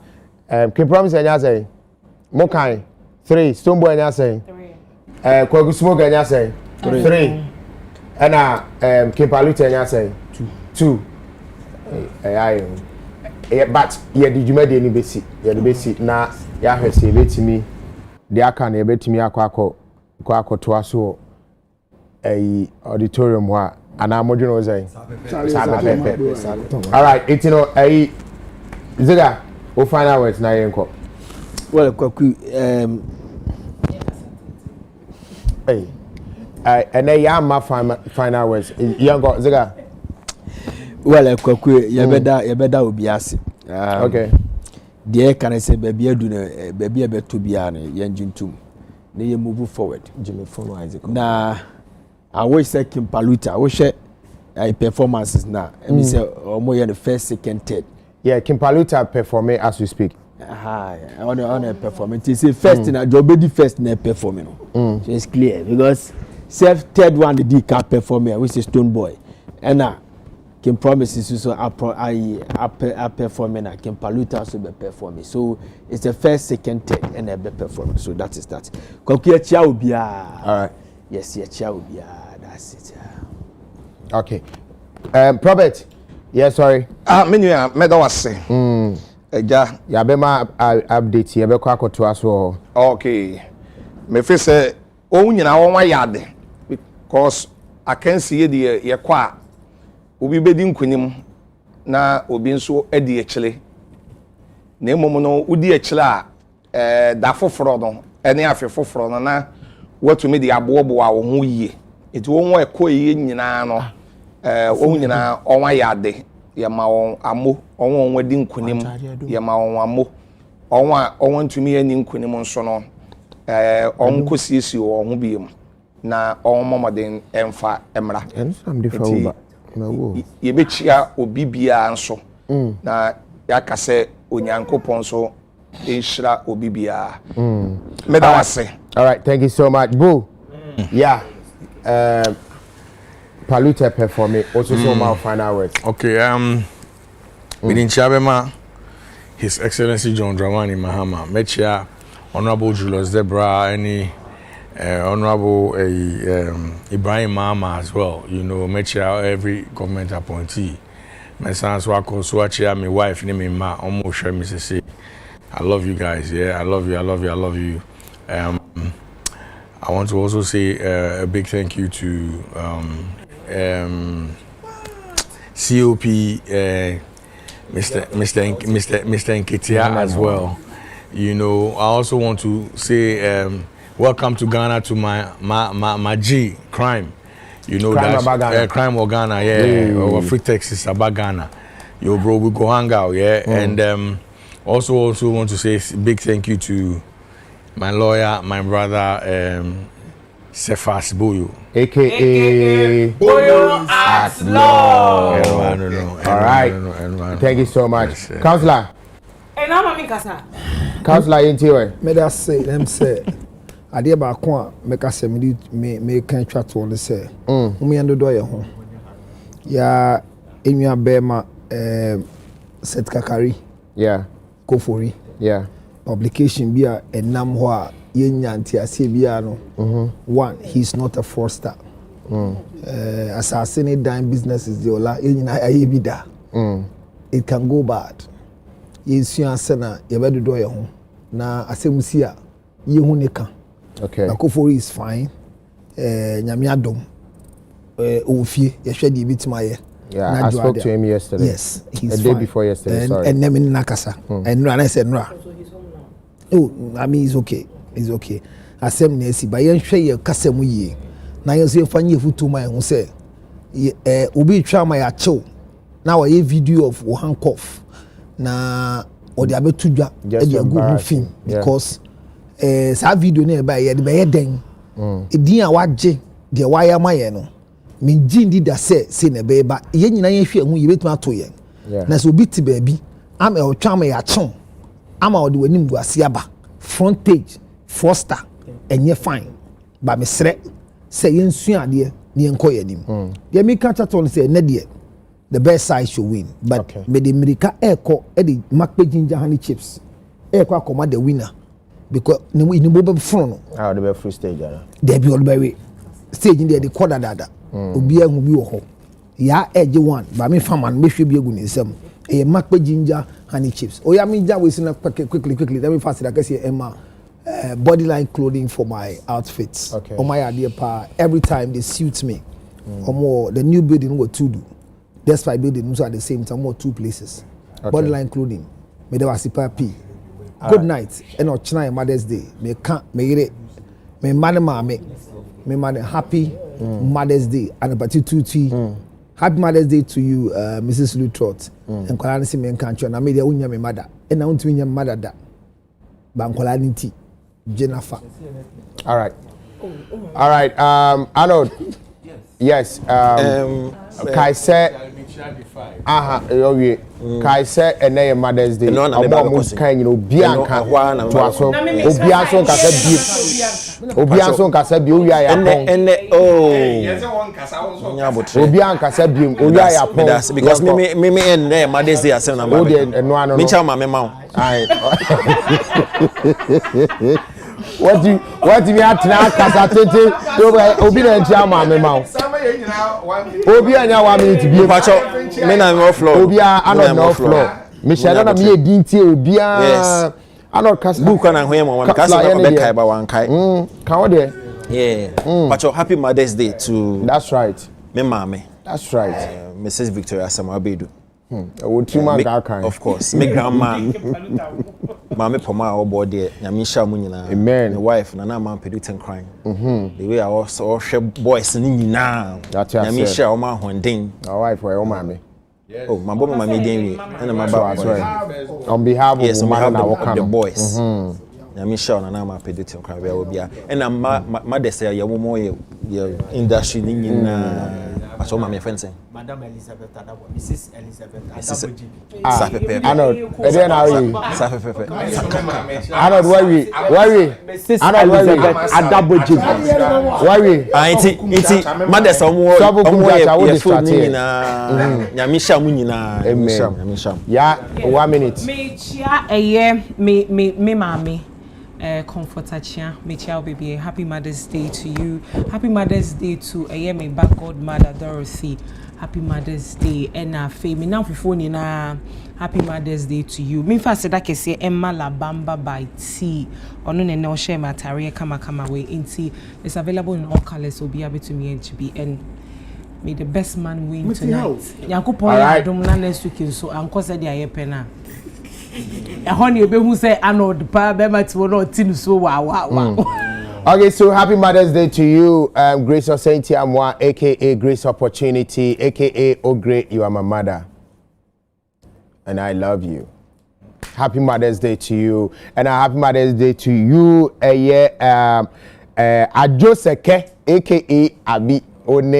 Speaker 1: Kim Promise and say Mokai 3, Stoneboy and say 3. Kweku Smoke and say 3. And Kempaluta and say 2. But did you make any basic? The basic now, has saved me. The aka na ebetimi akwa to aso auditorium wa ana modwene o zai all right it's Ziga o final words na yenko
Speaker 13: well Kwaku
Speaker 1: and ya ma final words yango Ziga
Speaker 13: well Kwaku yebeda obi ase
Speaker 1: okay
Speaker 13: deɛ can I say baby adu na baby abeto bia na yenjintum na ye move forward
Speaker 1: Jimmy follow Isaac
Speaker 13: na I wish say Kempaluta we share performances na me say omo ye the first second third
Speaker 1: Kempaluta performing as we speak
Speaker 13: on a performance say first na jobedi first na performing so it's clear because third one the D can perform which is Stone Boy and Kim Promises so performing and Kempaluta also be performing. So it's the first, second, third, and be performing. So that is that. Kokia chia ubia.
Speaker 1: All right.
Speaker 13: Yes, yeah, chia ubia. That's it.
Speaker 1: Okay. Prophet. Yeah, sorry.
Speaker 8: Menu meda wase. Eja.
Speaker 1: Ya be ma update ya be kwa akoto aso.
Speaker 8: Okay. Me fe say o nyina won wa yade because I can see the ye kwa obi bedi nkunim na obi nso edi ekile na emom no udi ekile a da foforo no ene afi foforo no na watumi de abobo a wo ho yie eti wo ho ekoyie nyina no wo nyina onwa yade ya ma won amo onwa wadi nkunim ya ma won amo onwa ntumi ani nkunim nso no onkosiesi wo ho biem na onmomoden emfa emra
Speaker 1: ensam de fa
Speaker 8: ye bechia obi bia nso na yaka se onyankopon so enhira obi bia meda wase.
Speaker 1: All right, thank you so much boo. Yeah, Paluta performing also so my final words.
Speaker 12: Okay, Within Chabema, His Excellency John Dramani Mahama, Mechia, Honorable Julius Debra, any Honorable Ibrahim Mahama as well. You know, Mechia every government appointee. My son's wako Swachia, my wife, name Ma, almost share me say, I love you guys, yeah, I love you, I love you, I love you. I want to also say a big thank you to COP, Mr. Nketia as well. You know, I also want to say welcome to Ghana to my G Crime. You know that Crime or Ghana, yeah, or Free Texas about Ghana. Yo, bro, we go hang out, yeah. And also want to say big thank you to my lawyer, my brother, Cephas Boyo,
Speaker 1: aka Boyo at Law. All right. Thank you so much, Councillor.
Speaker 2: And now, Mami Kasa.
Speaker 1: Councillor, into
Speaker 14: May I say, them say. Ade ba ko a meka se me kan twa to ne se me ando do ye ho ya enua be ma set kakari kofori publication bi a enam ho a yenya ntiase bi a no one he's not a fraudster assassin dime businesses the ola yenyina aye bi da it can go bad yesu asena ye be do ye ho na asemusi a ye hu ne kan.
Speaker 1: Okay.
Speaker 14: Akofori is fine. Nyame adom. Ofie, yehwe di bitima ye.
Speaker 1: Yeah, I spoke to him yesterday.
Speaker 14: Yes, he's
Speaker 1: the day before yesterday. Sorry.
Speaker 14: And name nakasa. And no, I said no. Oh, I mean it's okay. It's okay. Asem na esi ba yenhwe ye kasemu ye. Na yenso fanye futu ma hu say obi twa ma ya chill. Na wa ye video of handcuff. Na odi abetudwa e dey go film because sa video na ba ye de be den edin a waje de waya maye no me gindi da se na be ba ye nyina ye hwe hu ye betuma to ye na so bi ti ba bi ama o twa ma ya chon ama o de wanim gu ase aba front page foster enye fine ba me sre se ye nsu ade ne enko ye nim de me ka chaton se na de the best side should win but me de America eko e de makpe ginger honey chips eko akoma the winner because ni bo be front no
Speaker 1: ah the be free stage ara
Speaker 14: there be all by way stage in there the quarter dada obi ahu bi wo ho ya edge one ba me farmer me hwe bi egu ni nsam e makpe ginger honey chips oya me ja we sin quickly let me fast that case Emma bodyline clothing for my outfits on my idea pa every time they suit me more the new building what to do that's why building so at the same time more two places bodyline clothing me there was p good night and ochina Mother's Day me can me happy Mother's Day and about happy Mother's Day to you Mrs. Lutrot and kwala nsi me kan chwa na me dia unya me mother and na untumi nya mother da ba kwala nti Jennifer.
Speaker 1: All right Arnold. Yes Kai said Kai said and then Mother's Day omo kan you know bianca to aso obiaso kasa bi obiaso kasa bi owi aya pon obianca kasa bi owi aya pon
Speaker 7: because me and then Mother's Day asem na ma me cha ma me ma
Speaker 1: what do me atna kasa tete obi na ntia ma me ma obi anya 1 minute bi
Speaker 7: pacho me na me floor
Speaker 1: obi ana no floor me share na me edin tie obi a ana kasa
Speaker 7: book na hwe mo me kasa na be kai ba wan kai
Speaker 1: kan o de
Speaker 7: yeah pacho happy Mother's Day to
Speaker 1: that's right
Speaker 7: me mama
Speaker 1: that's right
Speaker 7: Mrs. Victoria Samabedu
Speaker 1: of
Speaker 7: course me grandma mama poma obo de nyame sha mu nyina
Speaker 1: amen
Speaker 7: my wife na na man pedutin crying the way I also share boys ni nyina nyame sha o ma honden
Speaker 1: my wife o mama
Speaker 7: oh my boy mama den wi na my
Speaker 1: ba on behalf of
Speaker 7: the boys nyame sha na na man pedutin crying we obia and ma de say ya wo mo ye industry ni nyina aso mama fensen
Speaker 13: Madam Elizabeth Adabo, Mrs. Elizabeth Adabo GB.
Speaker 1: Arnold, then how you? Arnold, why we?
Speaker 13: Mrs. Elizabeth Adabo GB.
Speaker 1: Why we?
Speaker 7: Iti, mother someone Nyamisha Munina.
Speaker 1: Yeah, 1 minute.
Speaker 2: Me chia me mami. Comforter chia, me chia baby. Happy Mother's Day to you. Happy Mother's Day to me back godmother Dorothy. Happy Mother's Day and me now for na Happy Mother's Day to you. Me first said I can say Emma La Bamba by T. Ono ne no share material kama way inti. It's available in all colors, so be able to me and to be and may the best man win tonight. Yanko point dum na next week so anko said dia yepena. Honey, who say I know the pa be ma ti no tin so wow.
Speaker 1: Okay, so happy Mother's Day to you, Grace Osenti Amwa, aka Grace Opportunity, aka Oh Great, you are my mother, and I love you. Happy Mother's Day to you, and a happy Mother's Day to you, Ajoseke, aka Abi, One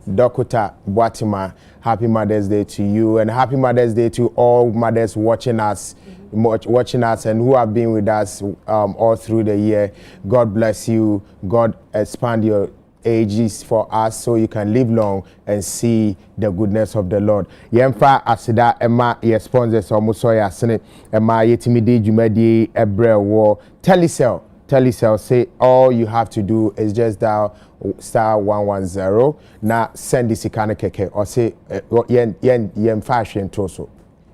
Speaker 1: Dokota Boatima. Happy Mother's Day to you, and happy Mother's Day to all mothers watching us and who have been with us all through the year. God bless you. God expand your ages for us so you can live long and see the goodness of the Lord. Yemfa asida ema ye sponsors omuso ya sene ema yetimidi jumadi ebre wo Telecel say all you have to do is just dial *110 na send this ikane keke or say yen fashion toso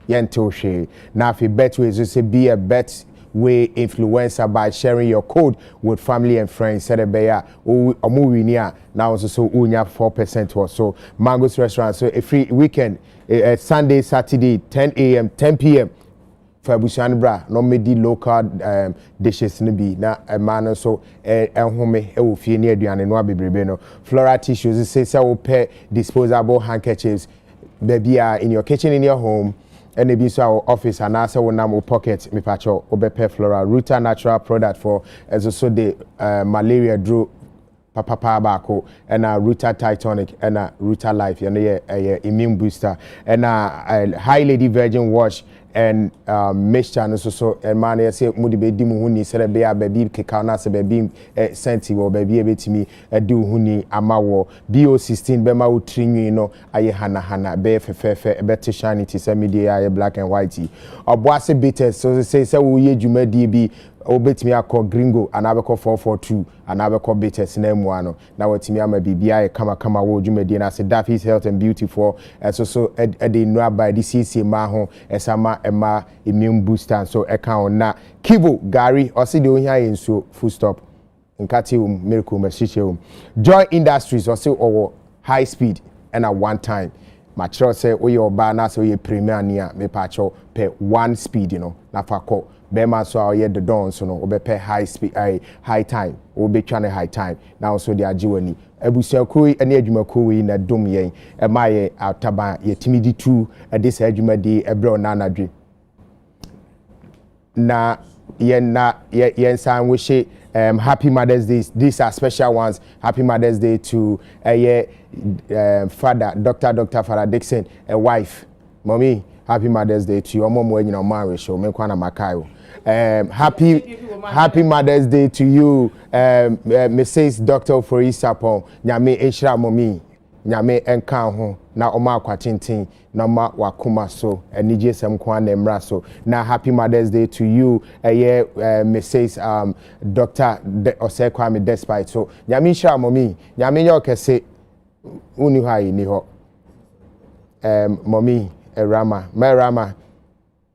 Speaker 1: yen toshe na fi betway so say be a bet way influencer by sharing your code with family and friends said beya omuwinia now so unya 4% or so. Mango's restaurant so a free weekend Sunday Saturday 10 a.m. 10 p.m. Fabusian bra no medi local dishes ni bi na man so enhome e wo fie ni aduane no abebrebe no floral tissues say wo pair disposable handkerchiefs baby in your kitchen in your home and be so our office and also we nam pocket me pacho obepe floral Ruta natural product for as also the malaria drew papa bako and a Ruta Titanic and a Ruta Life you know immune booster and a high lady virgin wash and mixture no so and man say mudi be di mu huni say be baby keka na say baby senti wo baby ebetimi adi huni amawo BO16 be ma wo trinwi no aye hana be fefefe ebete shiny ti say media aye black and white oboase bitters so say wo ye dwumadi bi obetimi akọ gringo anabekọ 442 anabekọ bitters na emu ano na watimi ama bibia kama wo dwumadi na say Daffy's Health and Beauty for so ede no by the CC ma ho esama ema immune booster so account na Kibo Gary or see the ohia enso full stop nkati miracle message Joy Industries or say or high speed and at one time matro say we oba na say we premier nia me pacho per one speed you know na fa Bema so our the dawn so no obepe high speed high time obe twane high time now so the ajiwani ebusiaku ene adwumaku yi na dom yen e maye ataba yetimidi tu this adwumadi ebre onanadwe na yen san wish happy Mother's Day. These are special ones. Happy Mother's Day to father Dr. Father Dixon, a wife. Mommy, happy Mother's Day to your mom when you know marriage show. Menkwana Makayo. Happy Mother's Day to you, Mrs. Dr. Forisapon. Nyame Eshra Mommy. Nyame enka ho na oma akwatintin na ma wakuma so enije sem kwa na emra so na happy Mother's Day to you Mrs. Dr. Osekwame Despite so nyame hira Mommy nyame nye okese uni hai ni ho Mommy Rama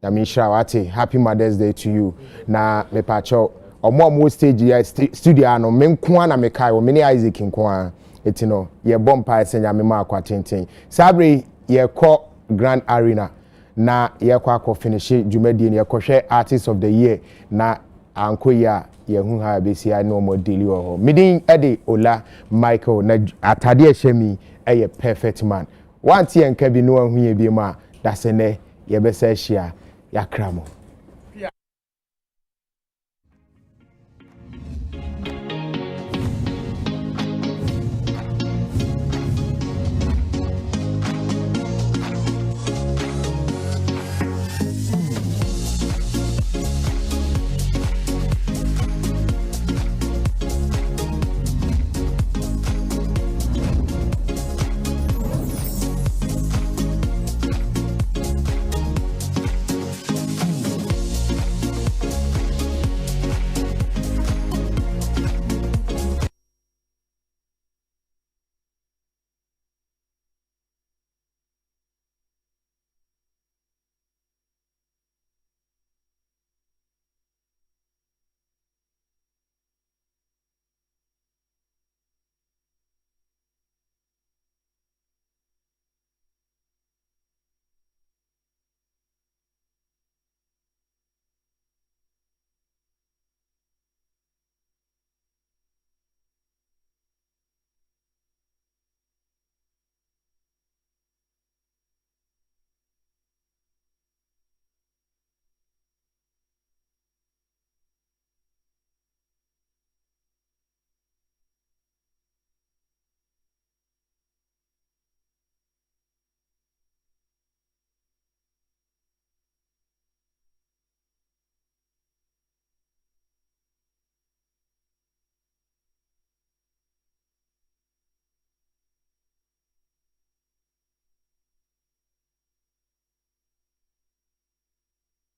Speaker 1: nyame hira wate happy Mother's Day to you na me pacho omo stage studio ano menkwa na mekai o meni Isaac nkwa etino ye bompa esenya me ma akwa tenten sabre ye ko Grand Arena na ye kwa ko finish dwumadi ne ye ko hwe Artist of the Year na anko ya ye hu ha besi ai no mo daily ho midin ede Ola Michael na atade ehemi eye perfect man wanti enka bi no ahu ye bi ma dasene ye besa hia yakramo